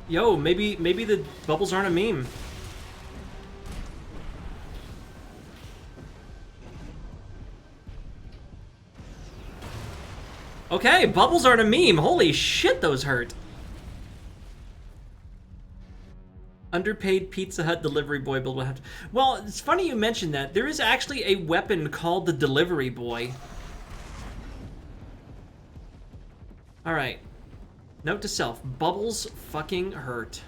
Yo, maybe the bubbles aren't a meme. Okay, bubbles aren't a meme. Holy shit, those hurt. Underpaid Pizza Hut delivery boy build will have to... Well, it's funny you mentioned that. There is actually a weapon called the delivery boy. Alright. Note to self, bubbles fucking hurt.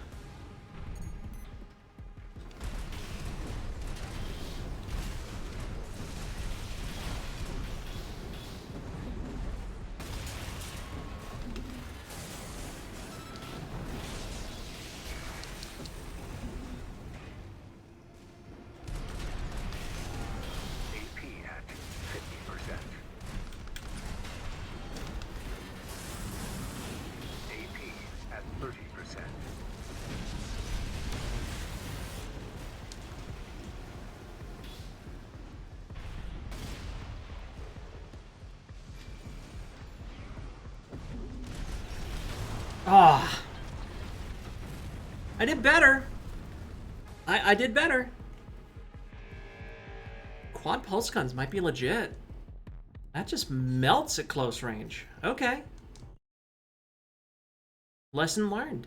Ah, I did better. I did better. Quad pulse guns might be legit. That just melts at close range. Okay. Lesson learned.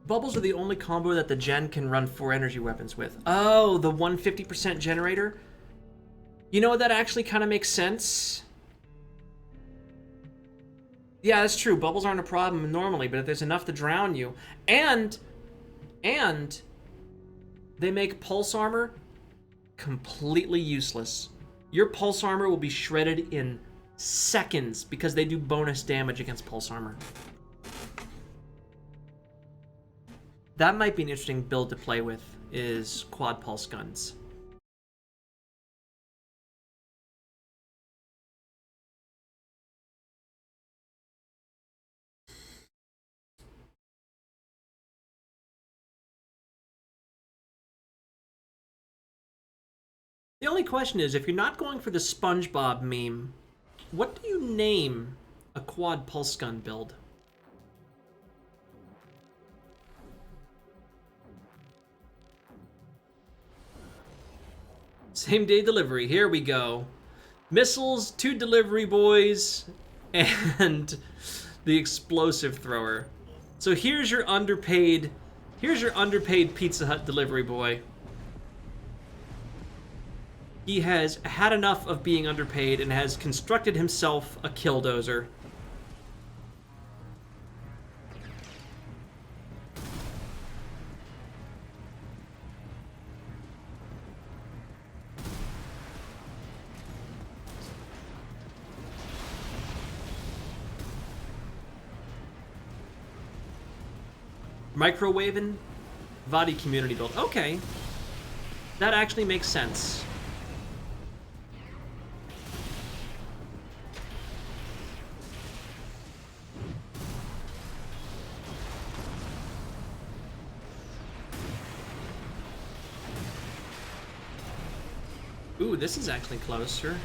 Bubbles are the only combo that the gen can run 4 energy weapons with. Oh, the 150% generator? You know what, that actually kind of makes sense. Yeah, that's true. Bubbles aren't a problem normally, but if there's enough to drown you. And they make pulse armor completely useless. Your pulse armor will be shredded in seconds because they do bonus damage against pulse armor. That might be an interesting build to play with, is quad pulse guns. The only question is, if you're not going for the SpongeBob meme, what do you name a quad pulse gun build? Same day delivery, here we go. Missiles, 2 delivery boys, and the explosive thrower. So here's your underpaid Pizza Hut delivery boy. He has had enough of being underpaid and has constructed himself a killdozer. Microwaving Vadi community build. Okay. That actually makes sense. Ooh, this is actually closer.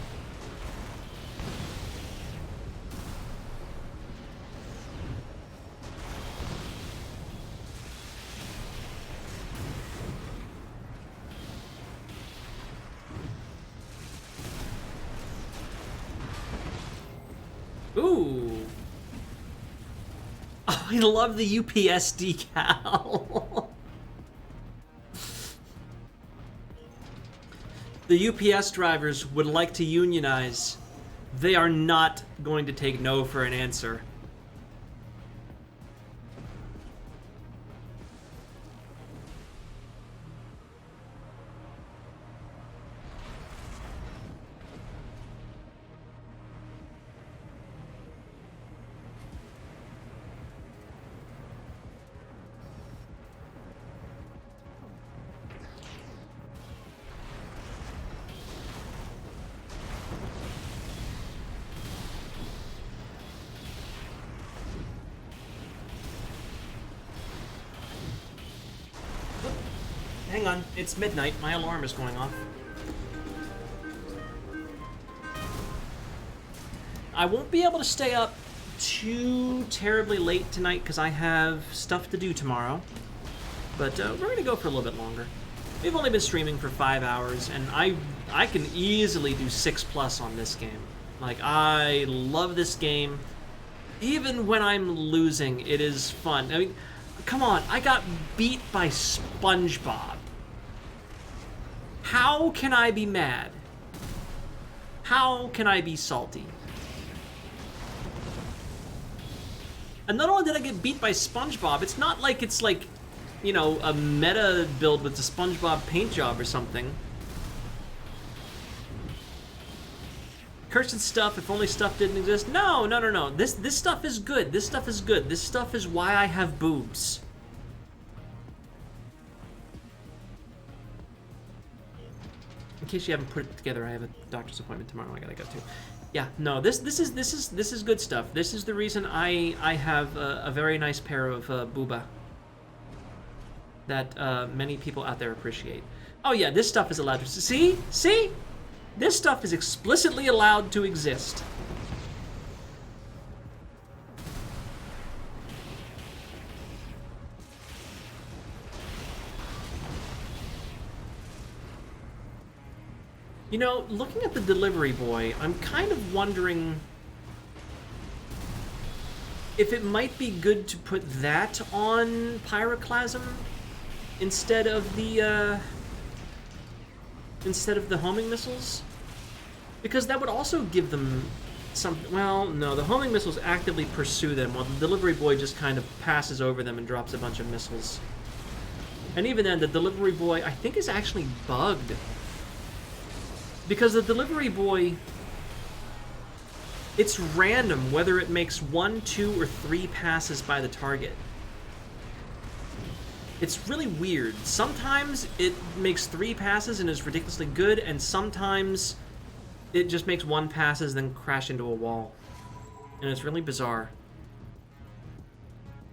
Ooh. Oh, I love the UPS decal. The UPS drivers would like to unionize. They are not going to take no for an answer. Hang on, it's midnight. My alarm is going off. I won't be able to stay up too terribly late tonight because I have stuff to do tomorrow. But we're going to go for a little bit longer. We've only been streaming for 5 hours, and I can easily do 6+ on this game. Like, I love this game. Even when I'm losing, it is fun. I mean, come on, I got beat by SpongeBob. How can I be mad? How can I be salty? And not only did I get beat by SpongeBob, it's not like it's like, you know, a meta build with the SpongeBob paint job or something. Cursed stuff, if only stuff didn't exist. No. This stuff is good. This stuff is good. This stuff is why I have boobs. In case you haven't put it together, I have a doctor's appointment tomorrow. I gotta go to. Yeah, no. This is good stuff. This is the reason I have a very nice pair of booba that many people out there appreciate. Oh yeah, this stuff is allowed to see. This stuff is explicitly allowed to exist. You know, looking at the delivery boy, I'm kind of wondering if it might be good to put that on Pyroclasm instead of the homing missiles, because that would also give them some. Well, no, the homing missiles actively pursue them, while the delivery boy just kind of passes over them and drops a bunch of missiles. And even then, the delivery boy, I think, is actually bugged. Because the delivery boy, it's random whether it makes 1, 2, or 3 passes by the target. It's really weird. Sometimes it makes 3 passes and is ridiculously good, and sometimes it just makes 1 passes then crash into a wall. And it's really bizarre.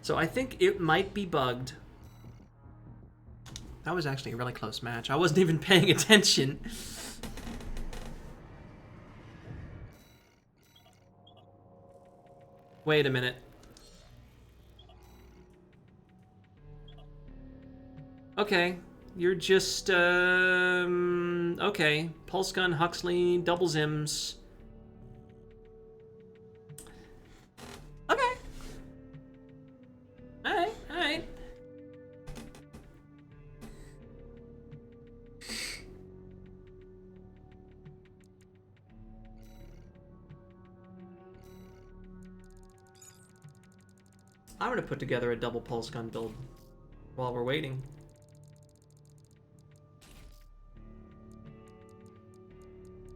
So I think it might be bugged. That was actually a really close match. I wasn't even paying attention. Wait a minute. Okay, you're just, okay. Pulse Gun, Huxley, double Zims. Okay. Alright, alright. I'm gonna put together a double Pulse Gun build while we're waiting.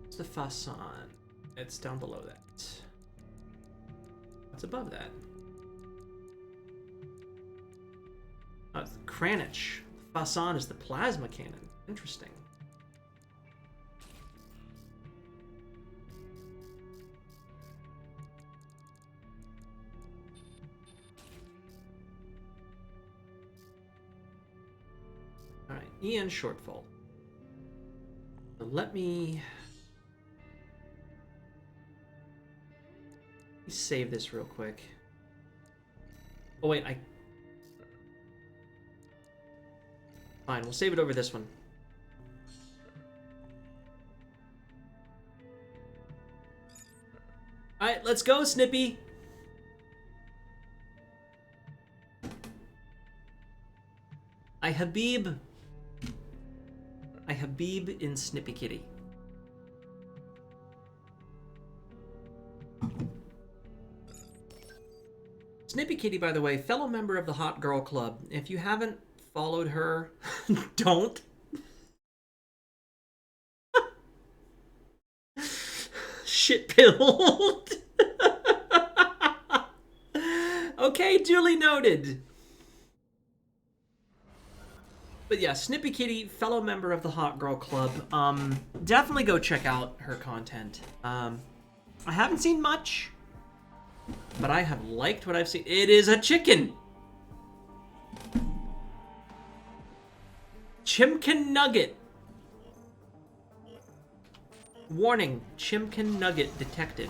What's the Fasan? It's down below that. What's above that? Kranich. Fasan is the plasma cannon. Interesting. Alright, EN shortfall. So let me save this real quick. Oh wait, fine, we'll save it over this one. Alright, let's go, Snippy! I Habib in Snippy Kitty. Snippy Kitty, by the way, fellow member of the Hot Girl Club. If you haven't followed her, don't. Shit pilled. Okay, duly noted. But yeah, Snippy Kitty, fellow member of the Hot Girl Club. Definitely go check out her content. I haven't seen much, but I have liked what I've seen. It is a chicken! Chimkin Nugget. Warning, Chimkin Nugget detected.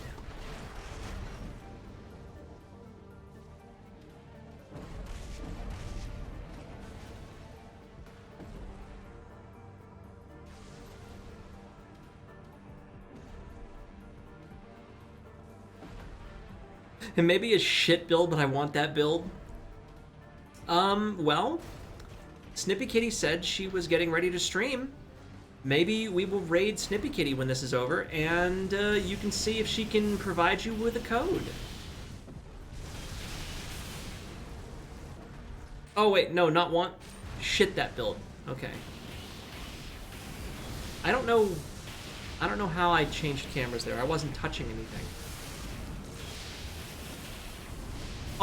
It may be a shit build, but I want that build. Well, Snippy Kitty said she was getting ready to stream. Maybe we will raid Snippy Kitty when this is over, and you can see if she can provide you with a code. Oh wait, no, not want. Shit that build. Okay. I don't know how I changed cameras there. I wasn't touching anything.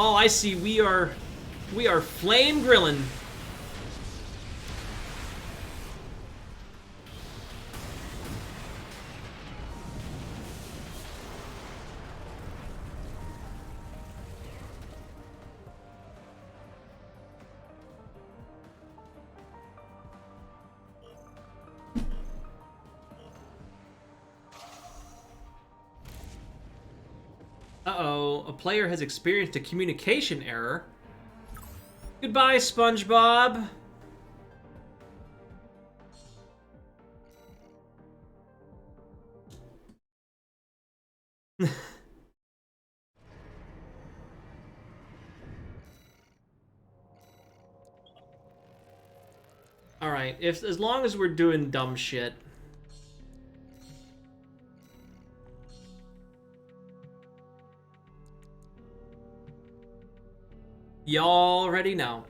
Oh, I see. We are flame grilling. Uh-oh, a player has experienced a communication error. Goodbye, SpongeBob. All right, as long as we're doing dumb shit. Y'all already know.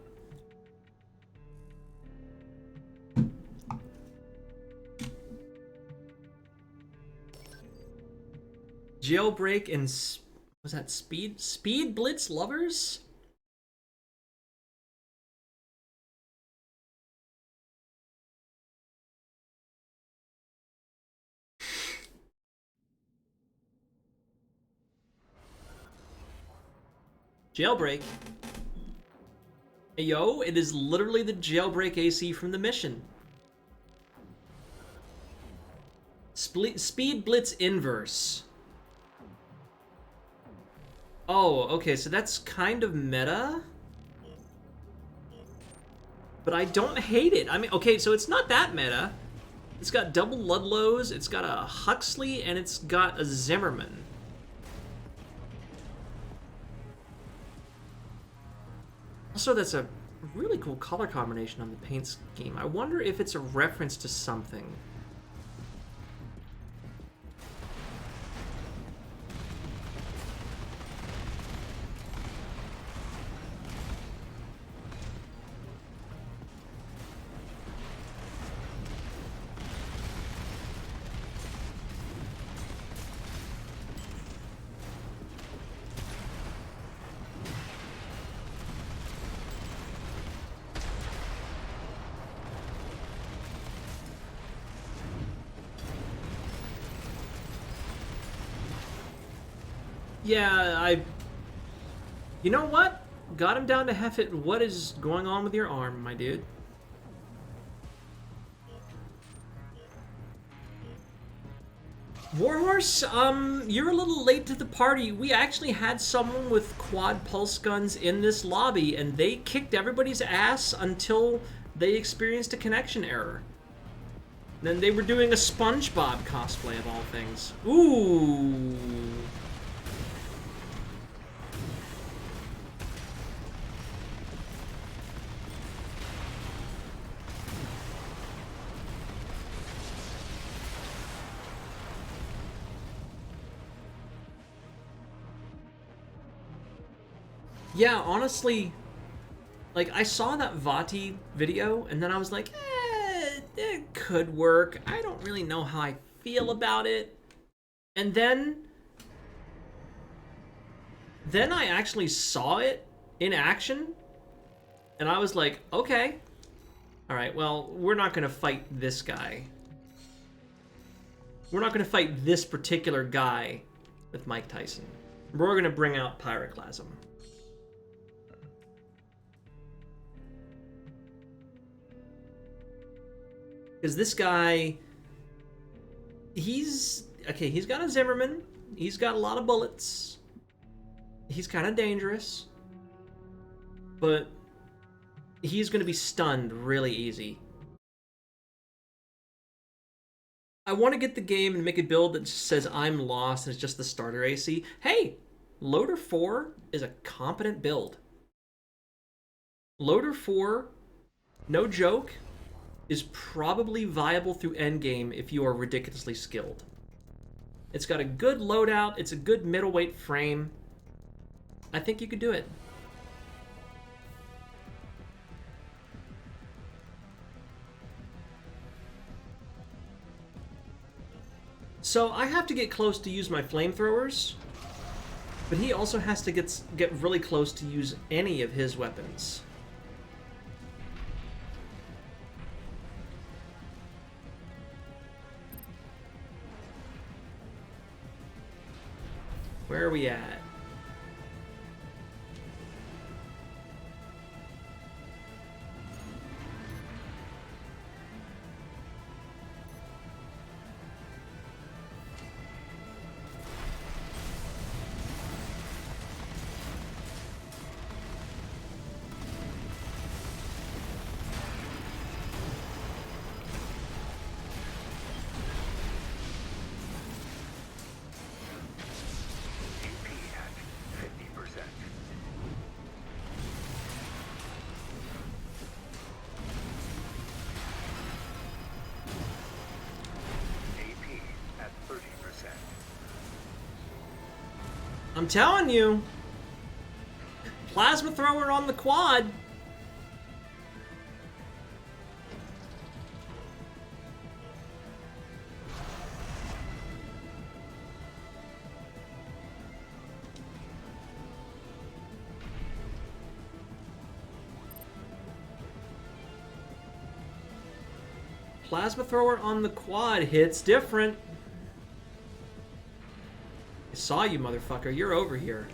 Jailbreak and was that Speed Blitz lovers? Jailbreak. Hey, yo, it is literally the Jailbreak AC from the mission. Speed Blitz Inverse. Oh, okay, so that's kind of meta. But I don't hate it. I mean, okay, so it's not that meta. It's got double Ludlows, it's got a Huxley, and it's got a Zimmerman. Also, that's a really cool color combination on the paint scheme. I wonder if it's a reference to something. Yeah, you know what? Got him down to Heffit. What is going on with your arm, my dude? Warhorse, you're a little late to the party. We actually had someone with quad pulse guns in this lobby, and they kicked everybody's ass until they experienced a connection error. Then they were doing a SpongeBob cosplay of all things. Ooh. Yeah, honestly, like, I saw that Vati video, and then I was like, it could work. I don't really know how I feel about it. And then I actually saw it in action, and I was like, okay. Alright, well, we're not gonna fight this guy. We're not gonna fight this particular guy with Mike Tyson. We're gonna bring out Pyroclasm. Because this guy, he's got a Zimmerman, he's got a lot of bullets, he's kind of dangerous, but he's going to be stunned really easy. I want to get the game and make a build that just says I'm lost and it's just the starter AC. Hey, Loader 4 is a competent build. Loader 4, no joke, is probably viable through endgame if you are ridiculously skilled. It's got a good loadout, it's a good middleweight frame. I think you could do it. So I have to get close to use my flamethrowers, but he also has to get really close to use any of his weapons. Where are we at? I'm telling you, plasma thrower on the quad. Plasma thrower on the quad hits different. I saw you, motherfucker. You're over here.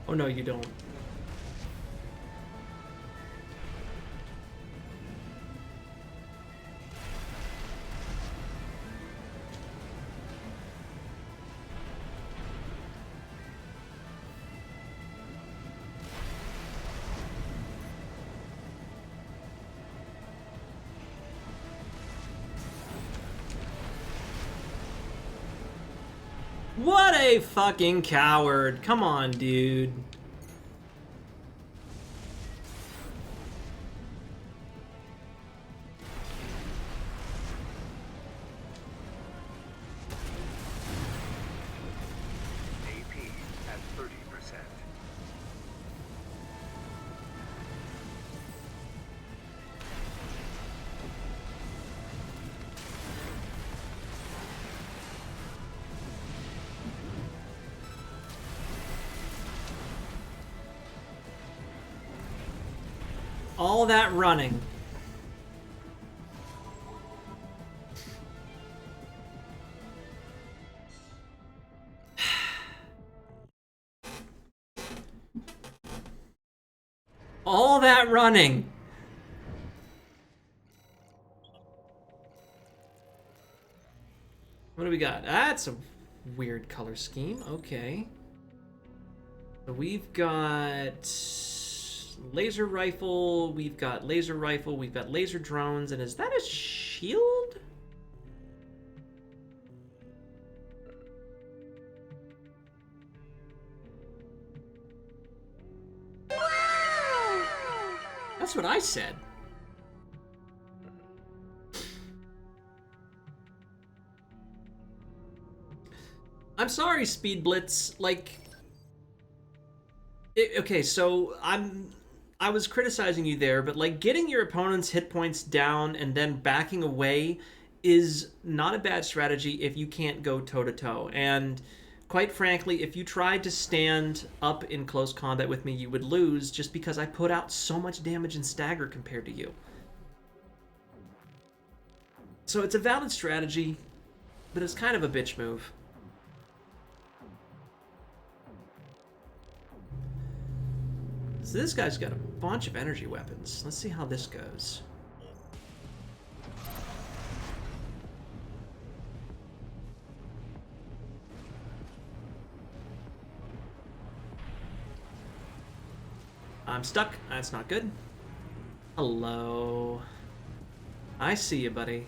Oh no, you don't. What a fucking coward. Come on, dude. AP at 30%. All that running. All that running. What do we got? That's a weird color scheme. Okay. So we've got laser rifle, we've got laser rifle, we've got laser drones, and is that a shield? That's what I said. I'm sorry, Speed Blitz. Like, okay, so I was criticizing you there, but like getting your opponent's hit points down and then backing away is not a bad strategy if you can't go toe to toe. And quite frankly, if you tried to stand up in close combat with me, you would lose just because I put out so much damage and stagger compared to you. So it's a valid strategy, but it's kind of a bitch move. So this guy's got a bunch of energy weapons. Let's see how this goes. I'm stuck. That's not good. Hello. I see you, buddy.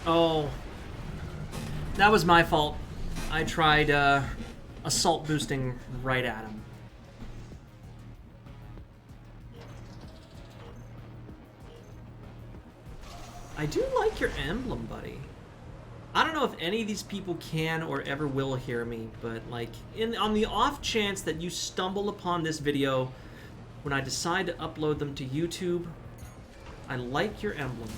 Oh. That was my fault. I tried assault boosting right at him. I do like your emblem, buddy. I don't know if any of these people can or ever will hear me, but like on the off chance that you stumble upon this video when I decide to upload them to YouTube, I like your emblem.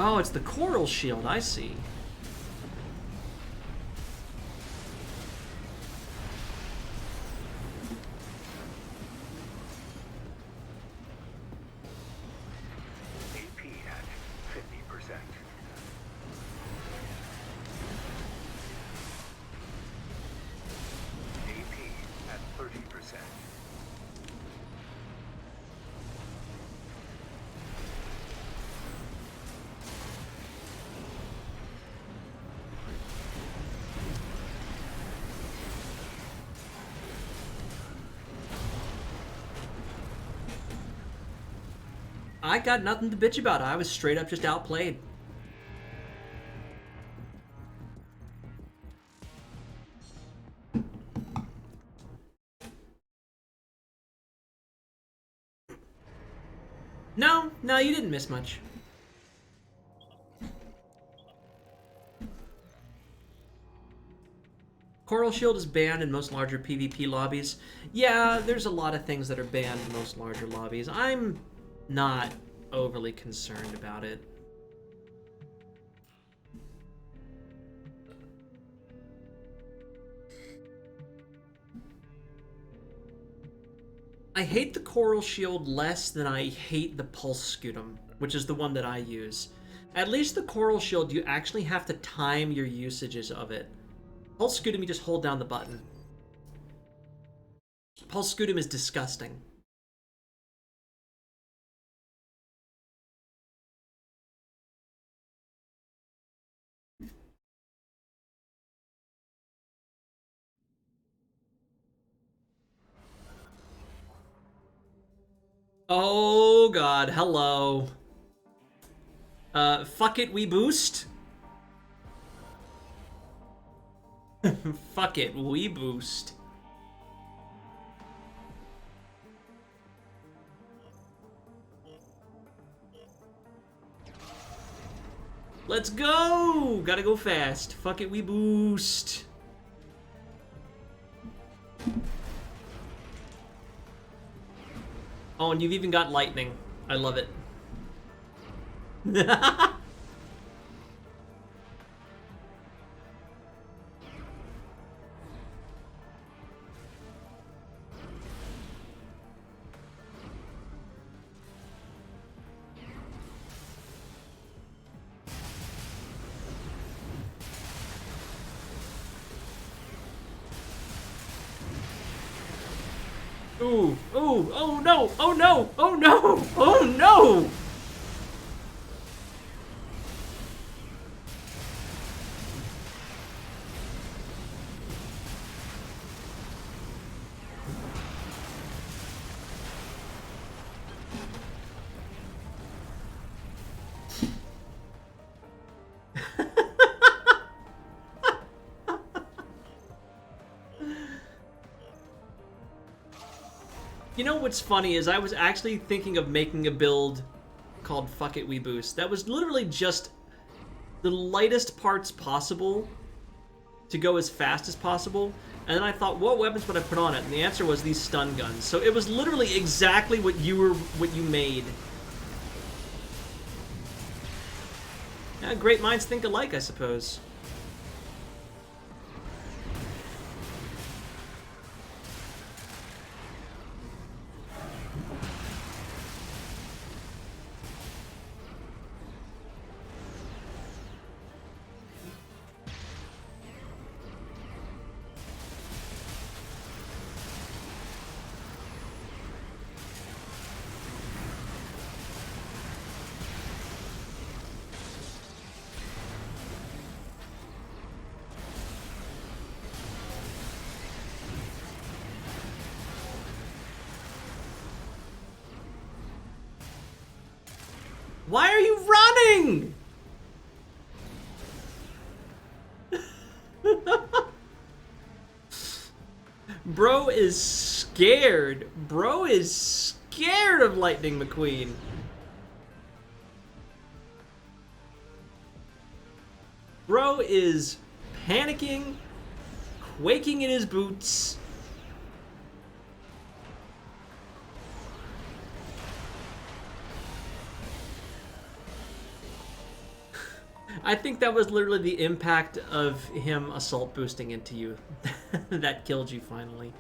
Oh, it's the coral shield, I see. AP at 50%. AP at 30%. I got nothing to bitch about. I was straight up just outplayed. No, you didn't miss much. Coral Shield is banned in most larger PvP lobbies. Yeah, there's a lot of things that are banned in most larger lobbies. I'm not overly concerned about it. I hate the Coral Shield less than I hate the Pulse Scutum, which is the one that I use. At least the Coral Shield, you actually have to time your usages of it. Pulse Scutum, you just hold down the button. Pulse Scutum is disgusting. Oh god, hello. Fuck it, we boost? Fuck it, we boost. Let's go! Gotta go fast. Fuck it, we boost. Oh, and you've even got lightning. I love it. Ooh, ooh, oh no, oh no, oh no, oh no! You know what's funny is I was actually thinking of making a build called Fuck It We Boost. That was literally just the lightest parts possible to go as fast as possible. And then I thought, what weapons would I put on it? And the answer was these stun guns. So it was literally exactly what you made. Yeah, great minds think alike, I suppose. Why are you running? Bro is scared. Bro is scared of Lightning McQueen. Bro is panicking, quaking in his boots. I think that was literally the impact of him assault boosting into you that killed you finally.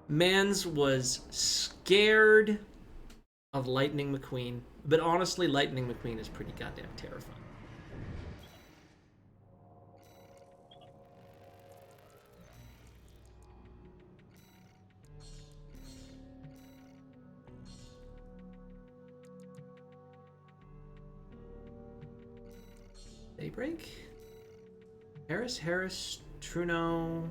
Mans was scared of Lightning McQueen, but honestly, Lightning McQueen is pretty goddamn terrifying. Daybreak? Harris, Truno.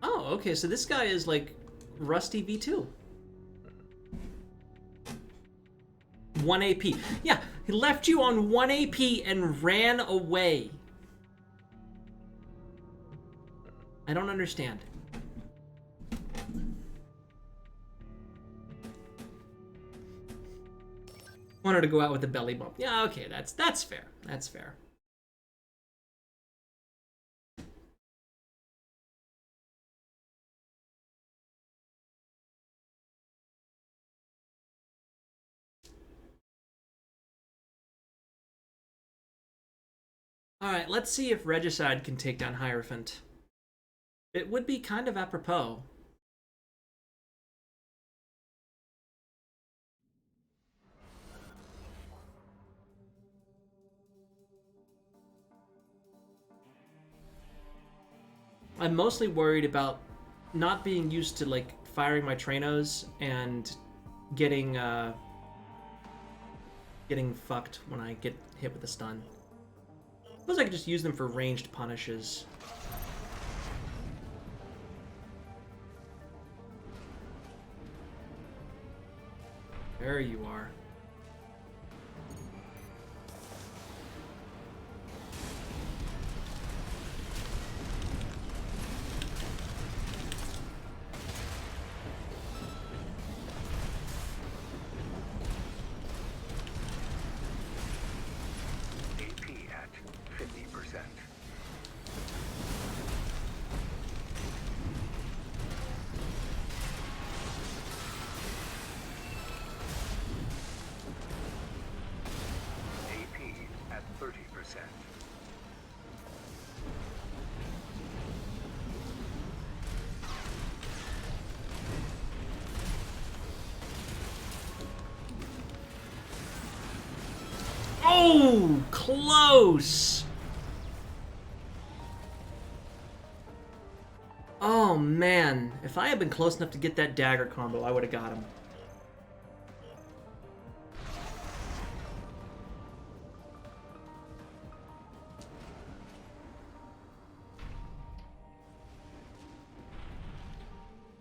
Oh, okay, so this guy is like Rusty V2. 1 AP. Yeah, he left you on 1 AP and ran away. I don't understand. Wanted to go out with a belly bump. Yeah, okay, that's fair. That's fair. Alright, let's see if Regicide can take down Hierophant. It would be kind of apropos. I'm mostly worried about not being used to like firing my Trainos and getting getting fucked when I get hit with a stun. Suppose I could just use them for ranged punishes. There you are. AP at 50%. AP at 30%. Oh, close. Oh man, if I had been close enough to get that dagger combo, I would have got him.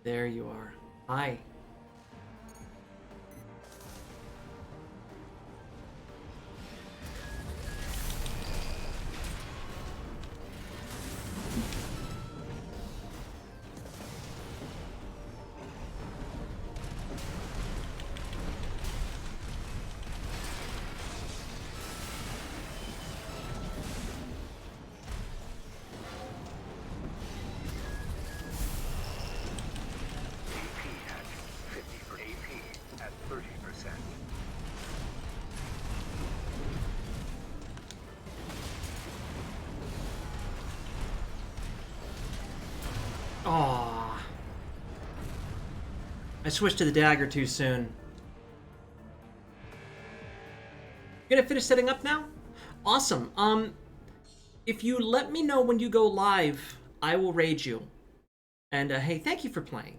There you are. Hi. AP at 30%. Aww. I switched to the dagger too soon. You gonna finish setting up now? Awesome. If you let me know when you go live, I will raid you. And hey, thank you for playing.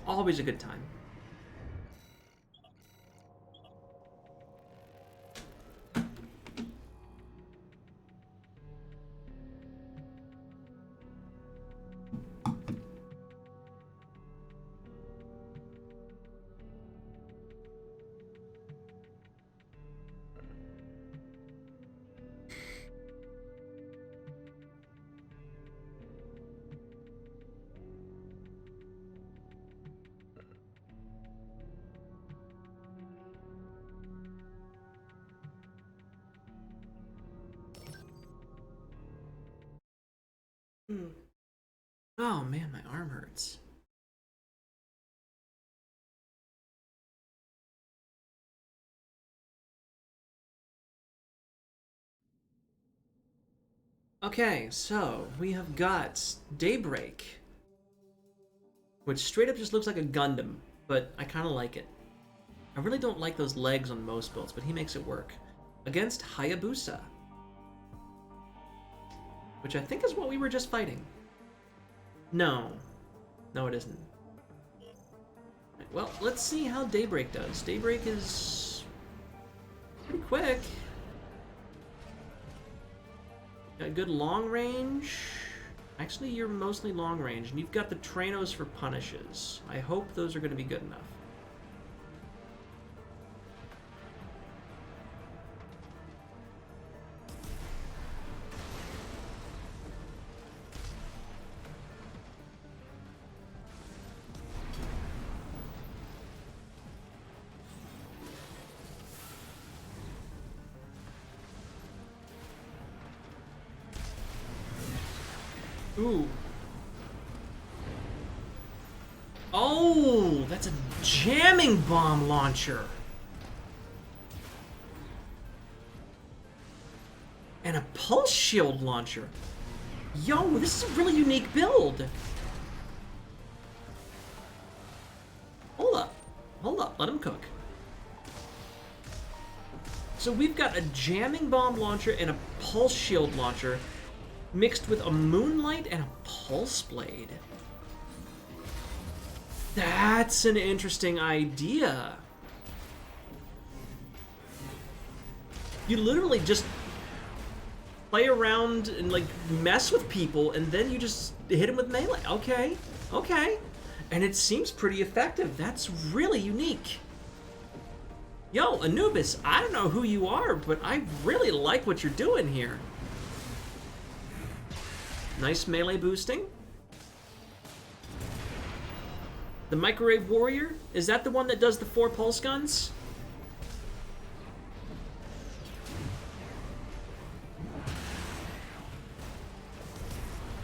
Always a good time. Oh man, my arm hurts. Okay, so we have got Daybreak, which straight up just looks like a Gundam, but I kind of like it. I really don't like those legs on most builds, but he makes it work. Against Hayabusa, which I think is what we were just fighting. No. No, it isn't. Well, let's see how Daybreak does. Daybreak is pretty quick. Got good long range. Actually, you're mostly long range, and you've got the Tranos for punishes. I hope those are going to be good enough. Ooh. Oh, that's a jamming bomb launcher. And a pulse shield launcher. Yo, this is a really unique build. Hold up. Hold up. Let him cook. So we've got a jamming bomb launcher and a pulse shield launcher mixed with a moonlight and a pulse blade. That's an interesting idea. You literally just play around and like mess with people, and then you just hit them with melee. Okay, okay. And it seems pretty effective. That's really unique. Yo, Anubis, I don't know who you are, but I really like what you're doing here. Nice melee boosting. The Microwave Warrior, is that the one that does the 4 pulse guns?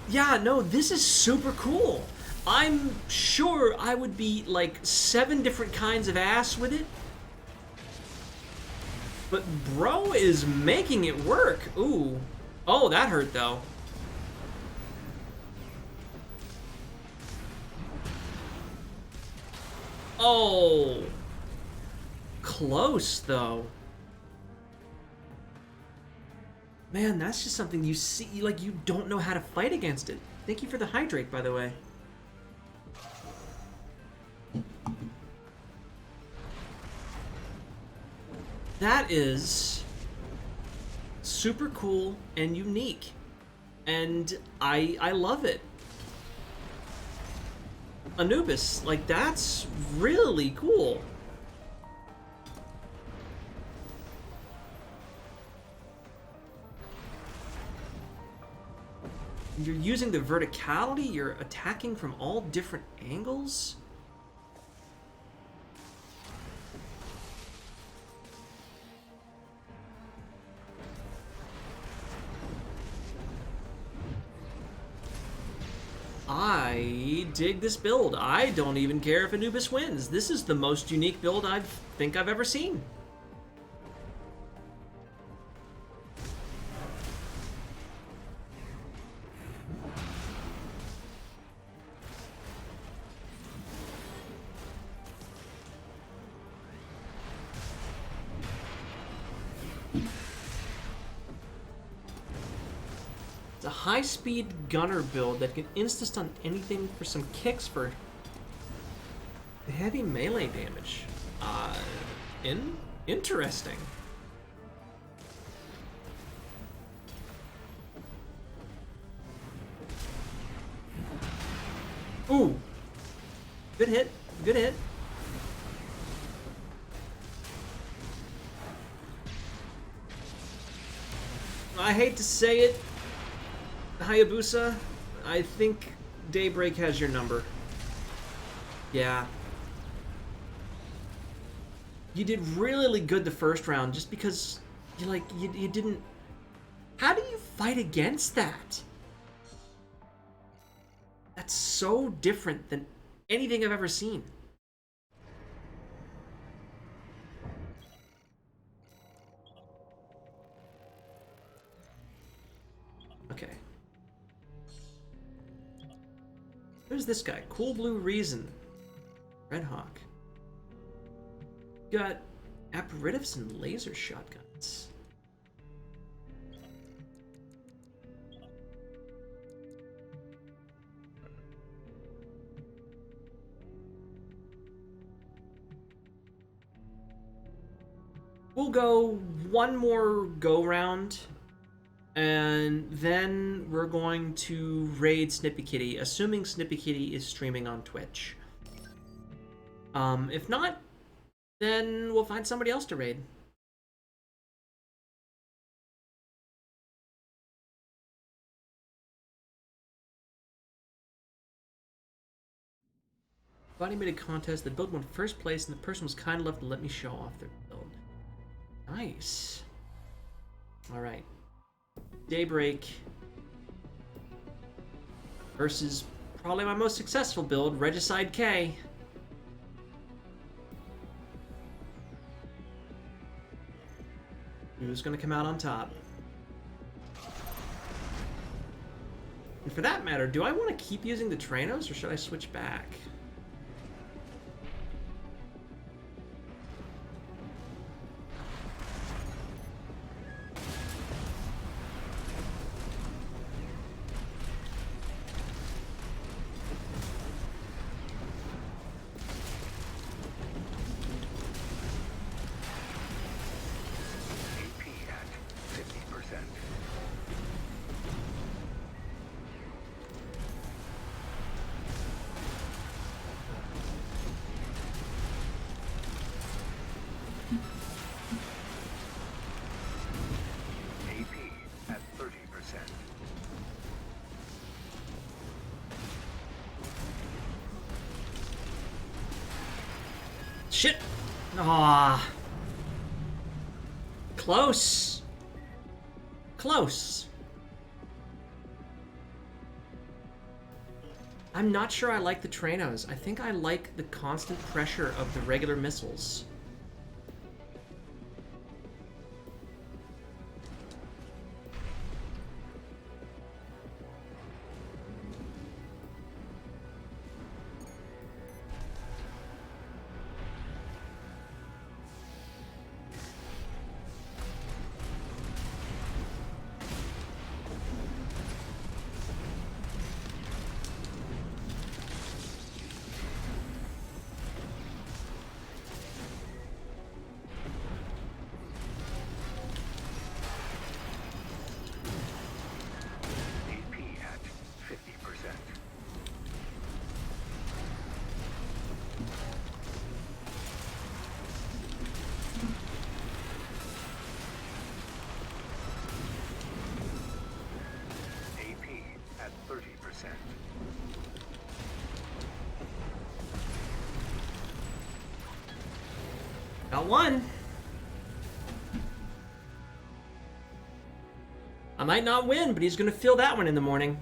Yeah, no, this is super cool. I'm sure I would be like 7 different kinds of ass with it. But bro is making it work. Ooh. Oh, that hurt though. Oh. Close though. Man, that's just something you see, like you don't know how to fight against it. Thank you for the hydrate, by the way. That is super cool and unique, and I love it. Anubis, like that's really cool. You're using the verticality, you're attacking from all different angles. I dig this build. I don't even care if Anubis wins. This is the most unique build I think I've ever seen. It's a high-speed gunner build that can insta-stun anything for some kicks for heavy melee damage. Interesting. Ooh. Good hit. Good hit. I hate to say it, Hayabusa, I think Daybreak has your number. Yeah. You did really good the first round just because you didn't... How do you fight against that? That's so different than anything I've ever seen. Okay. Who's this guy? Cool Blue Reason. Red Hawk. Got aperitifs and laser shotguns. We'll go one more go-round, and then we're going to raid Snippy Kitty, assuming Snippy Kitty is streaming on Twitch. If not, then we'll find somebody else to raid. Body made a contest. The build won first place, and the person was kind enough to let me show off their build. Nice. All right. Daybreak versus probably my most successful build, Regicide K. Who's gonna come out on top? And for that matter, do I want to keep using the Tranos, or should I switch back? Shit! Ah, close. Close. I'm not sure I like the Tranos. I think I like the constant pressure of the regular missiles. Got one. I might not win, but he's gonna feel that one in the morning.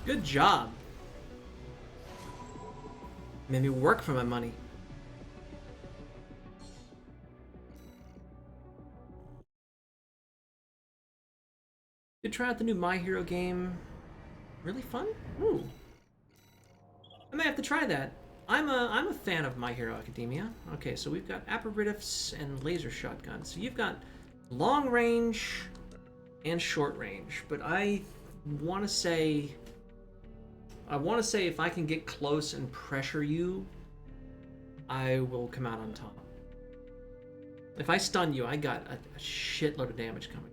Good job. Made me work for my money. Did try out the new My Hero game. Really fun? Ooh. I may have to try that. I'm a fan of My Hero Academia. Okay, so we've got aperitifs and laser shotguns. So you've got long range and short range, but I want to say if I can get close and pressure you, I will come out on top. If I stun you, I got a shitload of damage coming.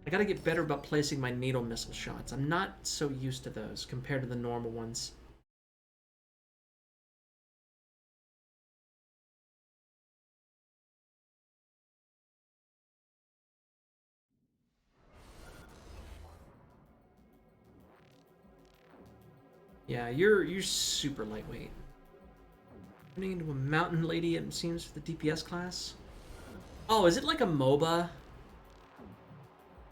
I gotta get better about placing my needle missile shots. I'm not so used to those compared to the normal ones. Yeah, you're super lightweight. Turning into a mountain lady, it seems, for the DPS class. Oh, is it like a MOBA?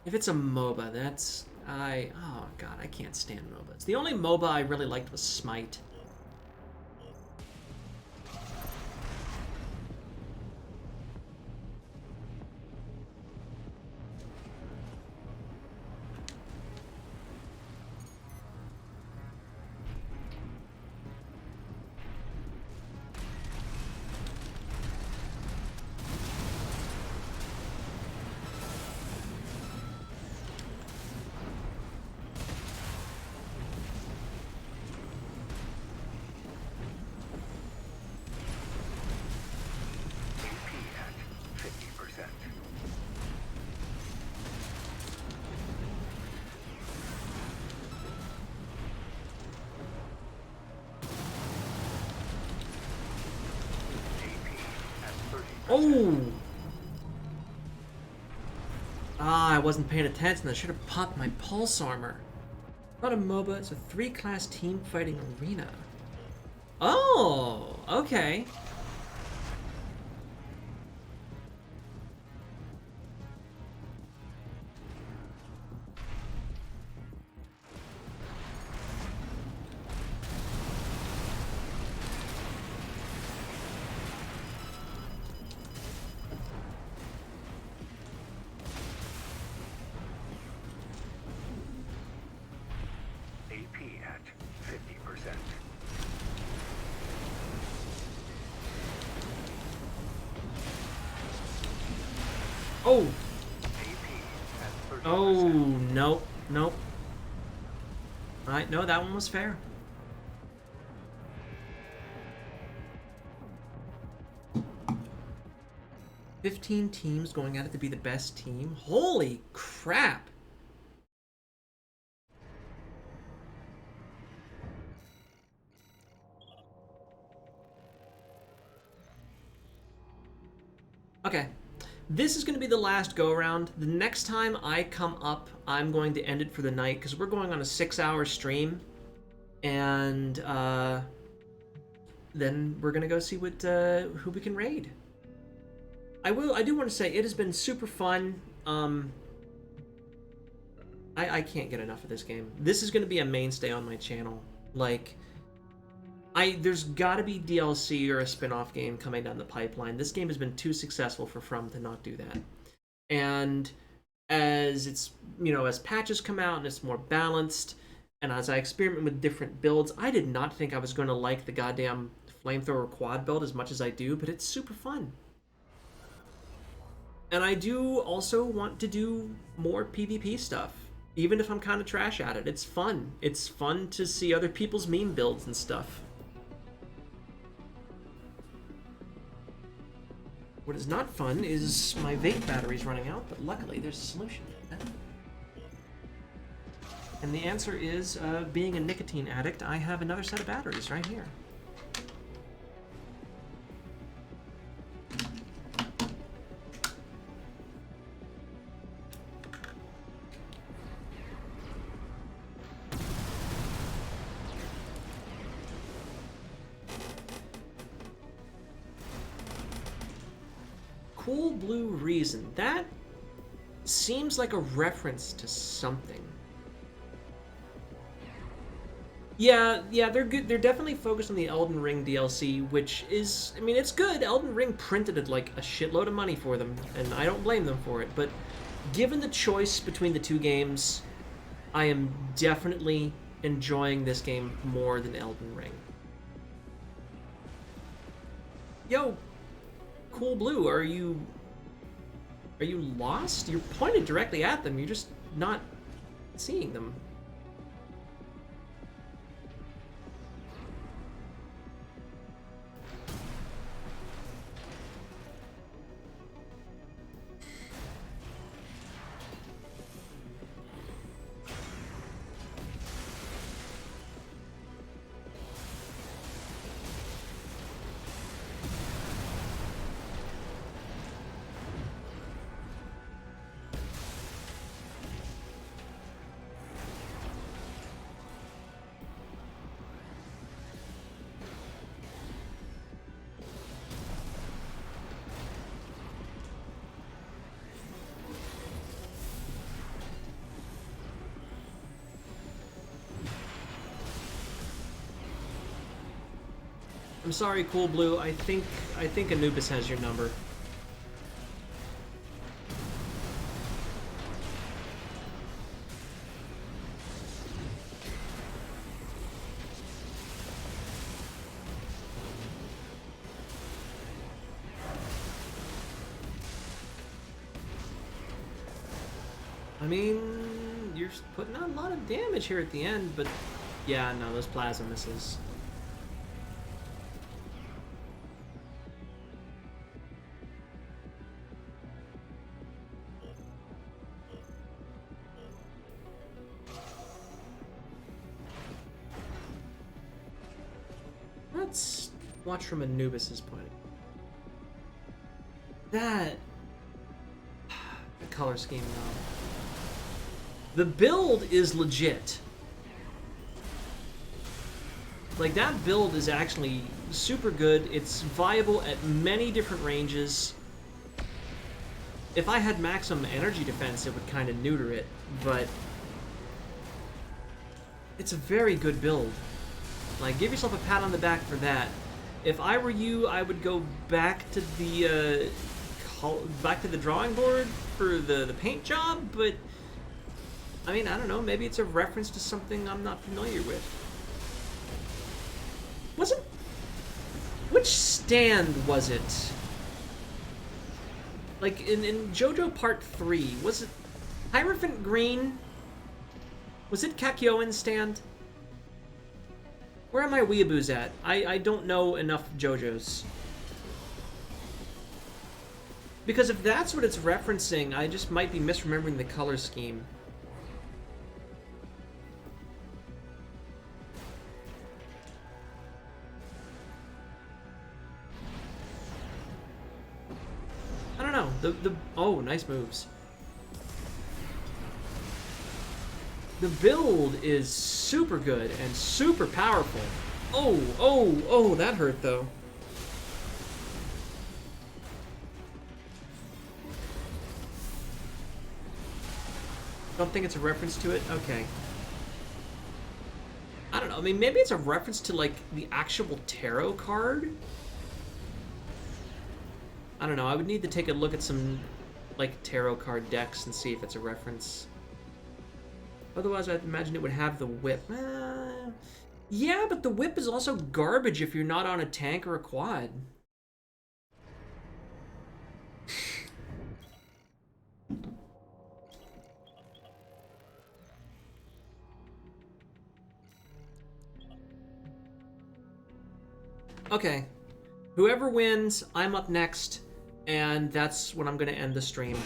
If it's a MOBA, that's... oh god, I can't stand MOBAs. The only MOBA I really liked was Smite. Oh! Ah, I wasn't paying attention. I should have popped my pulse armor. Not a MOBA, it's a 3-class team fighting arena. Oh, okay. Oh! Oh, nope, nope. Alright, no, that one was fair. "15 teams going at it to be the best team? Holy crap! Okay. This is going to be the last go-around. The next time I come up, I'm going to end it for the night, because we're going on a 6-hour stream. And, then we're going to go see what, who we can raid. I do want to say, it has been super fun. I can't get enough of this game. This is going to be a mainstay on my channel. Like... there's gotta be DLC or a spin-off game coming down the pipeline. This game has been too successful for From to not do that. And as it's, as patches come out and it's more balanced, and as I experiment with different builds, I did not think I was going to like the goddamn flamethrower quad build as much as I do, but it's super fun. And I do also want to do more PvP stuff, even if I'm kind of trash at it. It's fun. It's fun to see other people's meme builds and stuff. What is not fun is my vape battery's running out, but luckily there's a solution to that. And the answer is, being a nicotine addict, I have another set of batteries right here. Cool Blue Reason. That seems like a reference to something. Yeah, they're good. They're definitely focused on the Elden Ring DLC, which is, I mean, it's good. Elden Ring printed like a shitload of money for them, and I don't blame them for it. But given the choice between the two games, I am definitely enjoying this game more than Elden Ring. Yo, Cool Blue, are you lost? You're pointed directly at them. You're just not seeing them. I'm sorry, Cool Blue. I think Anubis has your number. I mean, you're putting out a lot of damage here at the end, but yeah, no, those plasma misses. Let's watch from Anubis's point. That the color scheme though. The build is legit. Like, that build is actually super good. It's viable at many different ranges. If I had maximum energy defense, it would kind of neuter it, but it's a very good build. Like, give yourself a pat on the back for that. If I were you, I would go back to the drawing board for the paint job, but I mean, I don't know, maybe it's a reference to something I'm not familiar with. Which stand was it? Like, in JoJo Part 3, was it Hierophant Green? Was it Kakyoin's stand? Where are my weeaboos at? I don't know enough JoJo's. Because if that's what it's referencing, I just might be misremembering the color scheme. I don't know. Oh, nice moves. The build is super good and super powerful. Oh, that hurt though. Don't think it's a reference to it? Okay. I don't know. I mean, maybe it's a reference to, like, the actual tarot card? I don't know. I would need to take a look at some, like, tarot card decks and see if it's a reference. Otherwise, I'd imagine it would have the whip. Yeah, but the whip is also garbage if you're not on a tank or a quad. Okay. Whoever wins, I'm up next, and that's when I'm going to end the stream.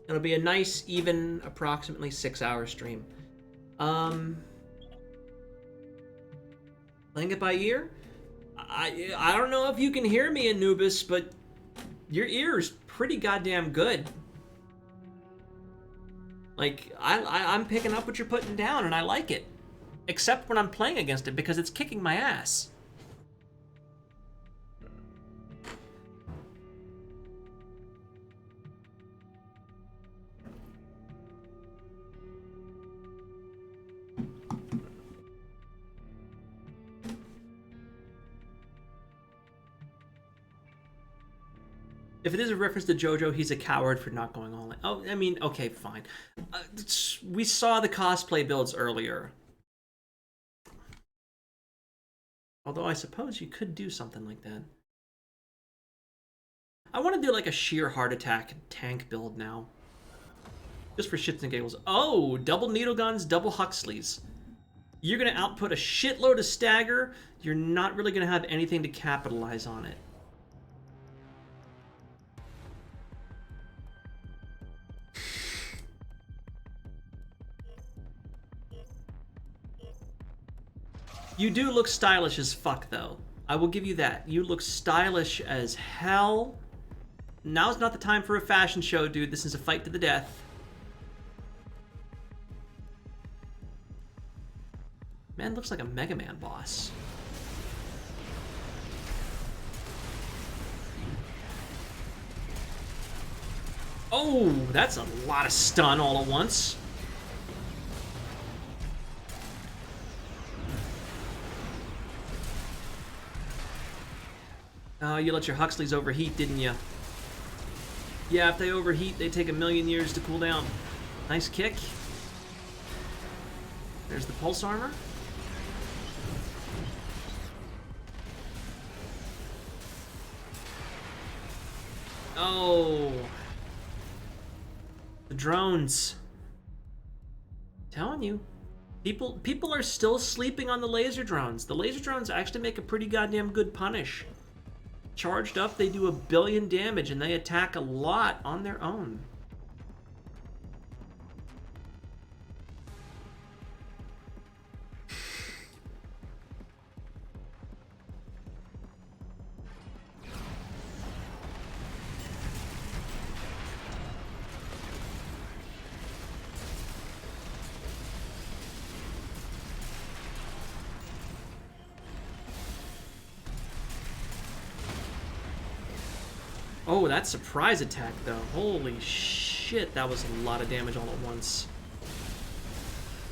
It'll be a nice, even, approximately 6-hour stream. Playing it by ear? I don't know if you can hear me, Anubis, but your ear is pretty goddamn good. Like, I'm picking up what you're putting down, and I like it. Except when I'm playing against it, because it's kicking my ass. If it is a reference to JoJo, he's a coward for not going all in. Oh, I mean, okay, fine. We saw the cosplay builds earlier. Although I suppose you could do something like that. I want to do like a sheer heart attack tank build now. Just for shits and giggles. Oh, double needle guns, double Huxleys. You're going to output a shitload of stagger. You're not really going to have anything to capitalize on it. You do look stylish as fuck, though. I will give you that. You look stylish as hell. Now's not the time for a fashion show, dude. This is a fight to the death. Man, looks like a Mega Man boss. Oh, that's a lot of stun all at once. Oh, you let your Huxleys overheat, didn't you? Yeah, if they overheat, they take 1,000,000 years to cool down. Nice kick. There's the pulse armor. Oh. The drones. Telling you. People are still sleeping on the laser drones. The laser drones actually make a pretty goddamn good punish. Charged up, they do 1,000,000,000 damage, and they attack a lot on their own. Oh, that surprise attack, though. Holy shit, that was a lot of damage all at once.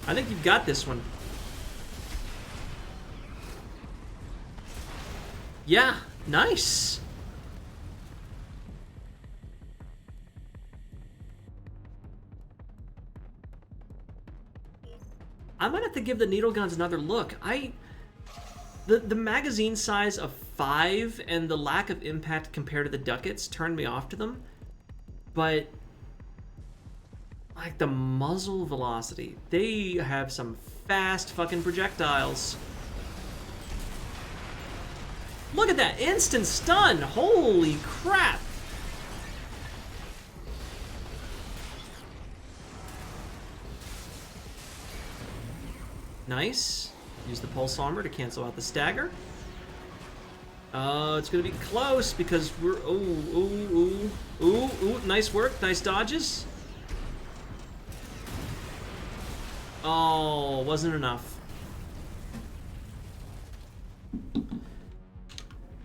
I think you've got this one. Yeah, nice. I might have to give the needle guns another look. The magazine size of 5 and the lack of impact compared to the ducats turned me off to them. But like the muzzle velocity, they have some fast fucking projectiles. Look at that instant stun. Holy crap. Nice. Use the pulse armor to cancel out the stagger. It's gonna be close because we're ooh. Nice work, nice dodges. Oh, wasn't enough.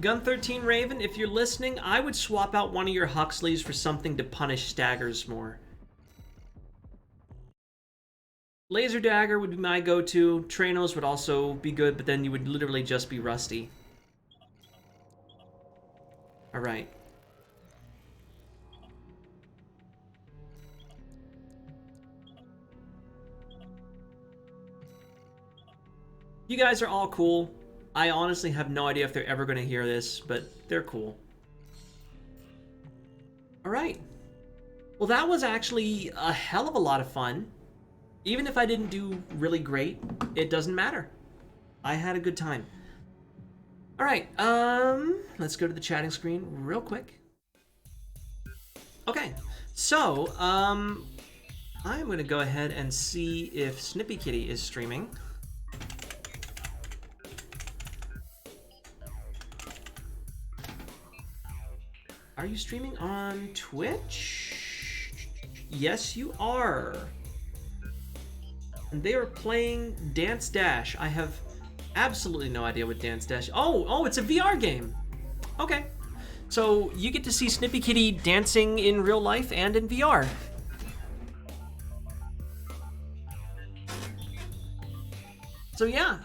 Gun 13 Raven, if you're listening, I would swap out one of your Huxleys for something to punish staggers more. Laser Dagger would be my go-to. Tranos would also be good, but then you would literally just be rusty. Alright. You guys are all cool. I honestly have no idea if they're ever going to hear this, but they're cool. Alright. Well, that was actually a hell of a lot of fun. Even if I didn't do really great, it doesn't matter. I had a good time. All right, let's go to the chatting screen real quick. Okay, so, I'm gonna go ahead and see if Snippy Kitty is streaming. Are you streaming on Twitch? Yes, you are. And they are playing Dance Dash. I have absolutely no idea what Dance Dash... Oh, it's a VR game. Okay. So you get to see Snippy Kitty dancing in real life and in VR. So yeah.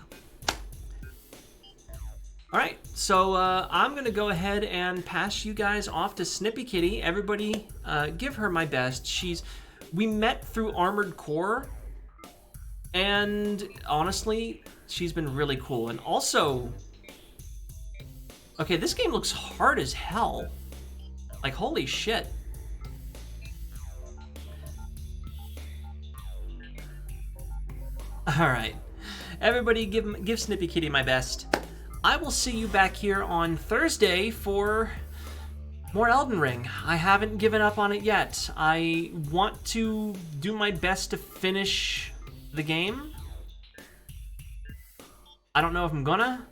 Alright, so I'm going to go ahead and pass you guys off to Snippy Kitty. Everybody give her my best. We met through Armored Core. And honestly, she's been really cool. And also, Okay, this game looks hard as hell. Like, holy shit. Alright. Everybody give Snippy Kitty my best. I will see you back here on Thursday for more Elden Ring. I haven't given up on it yet. I want to do my best to finish the game. I don't know if I'm gonna,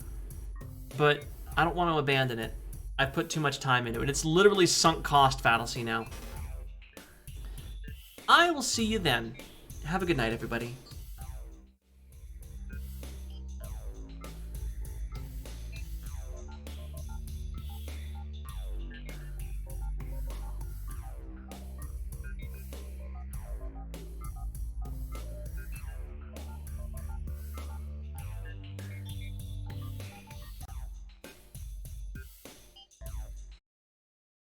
but I don't want to abandon it. I put too much time into it. It's literally sunk cost fallacy now. I will see you then. Have a good night, everybody.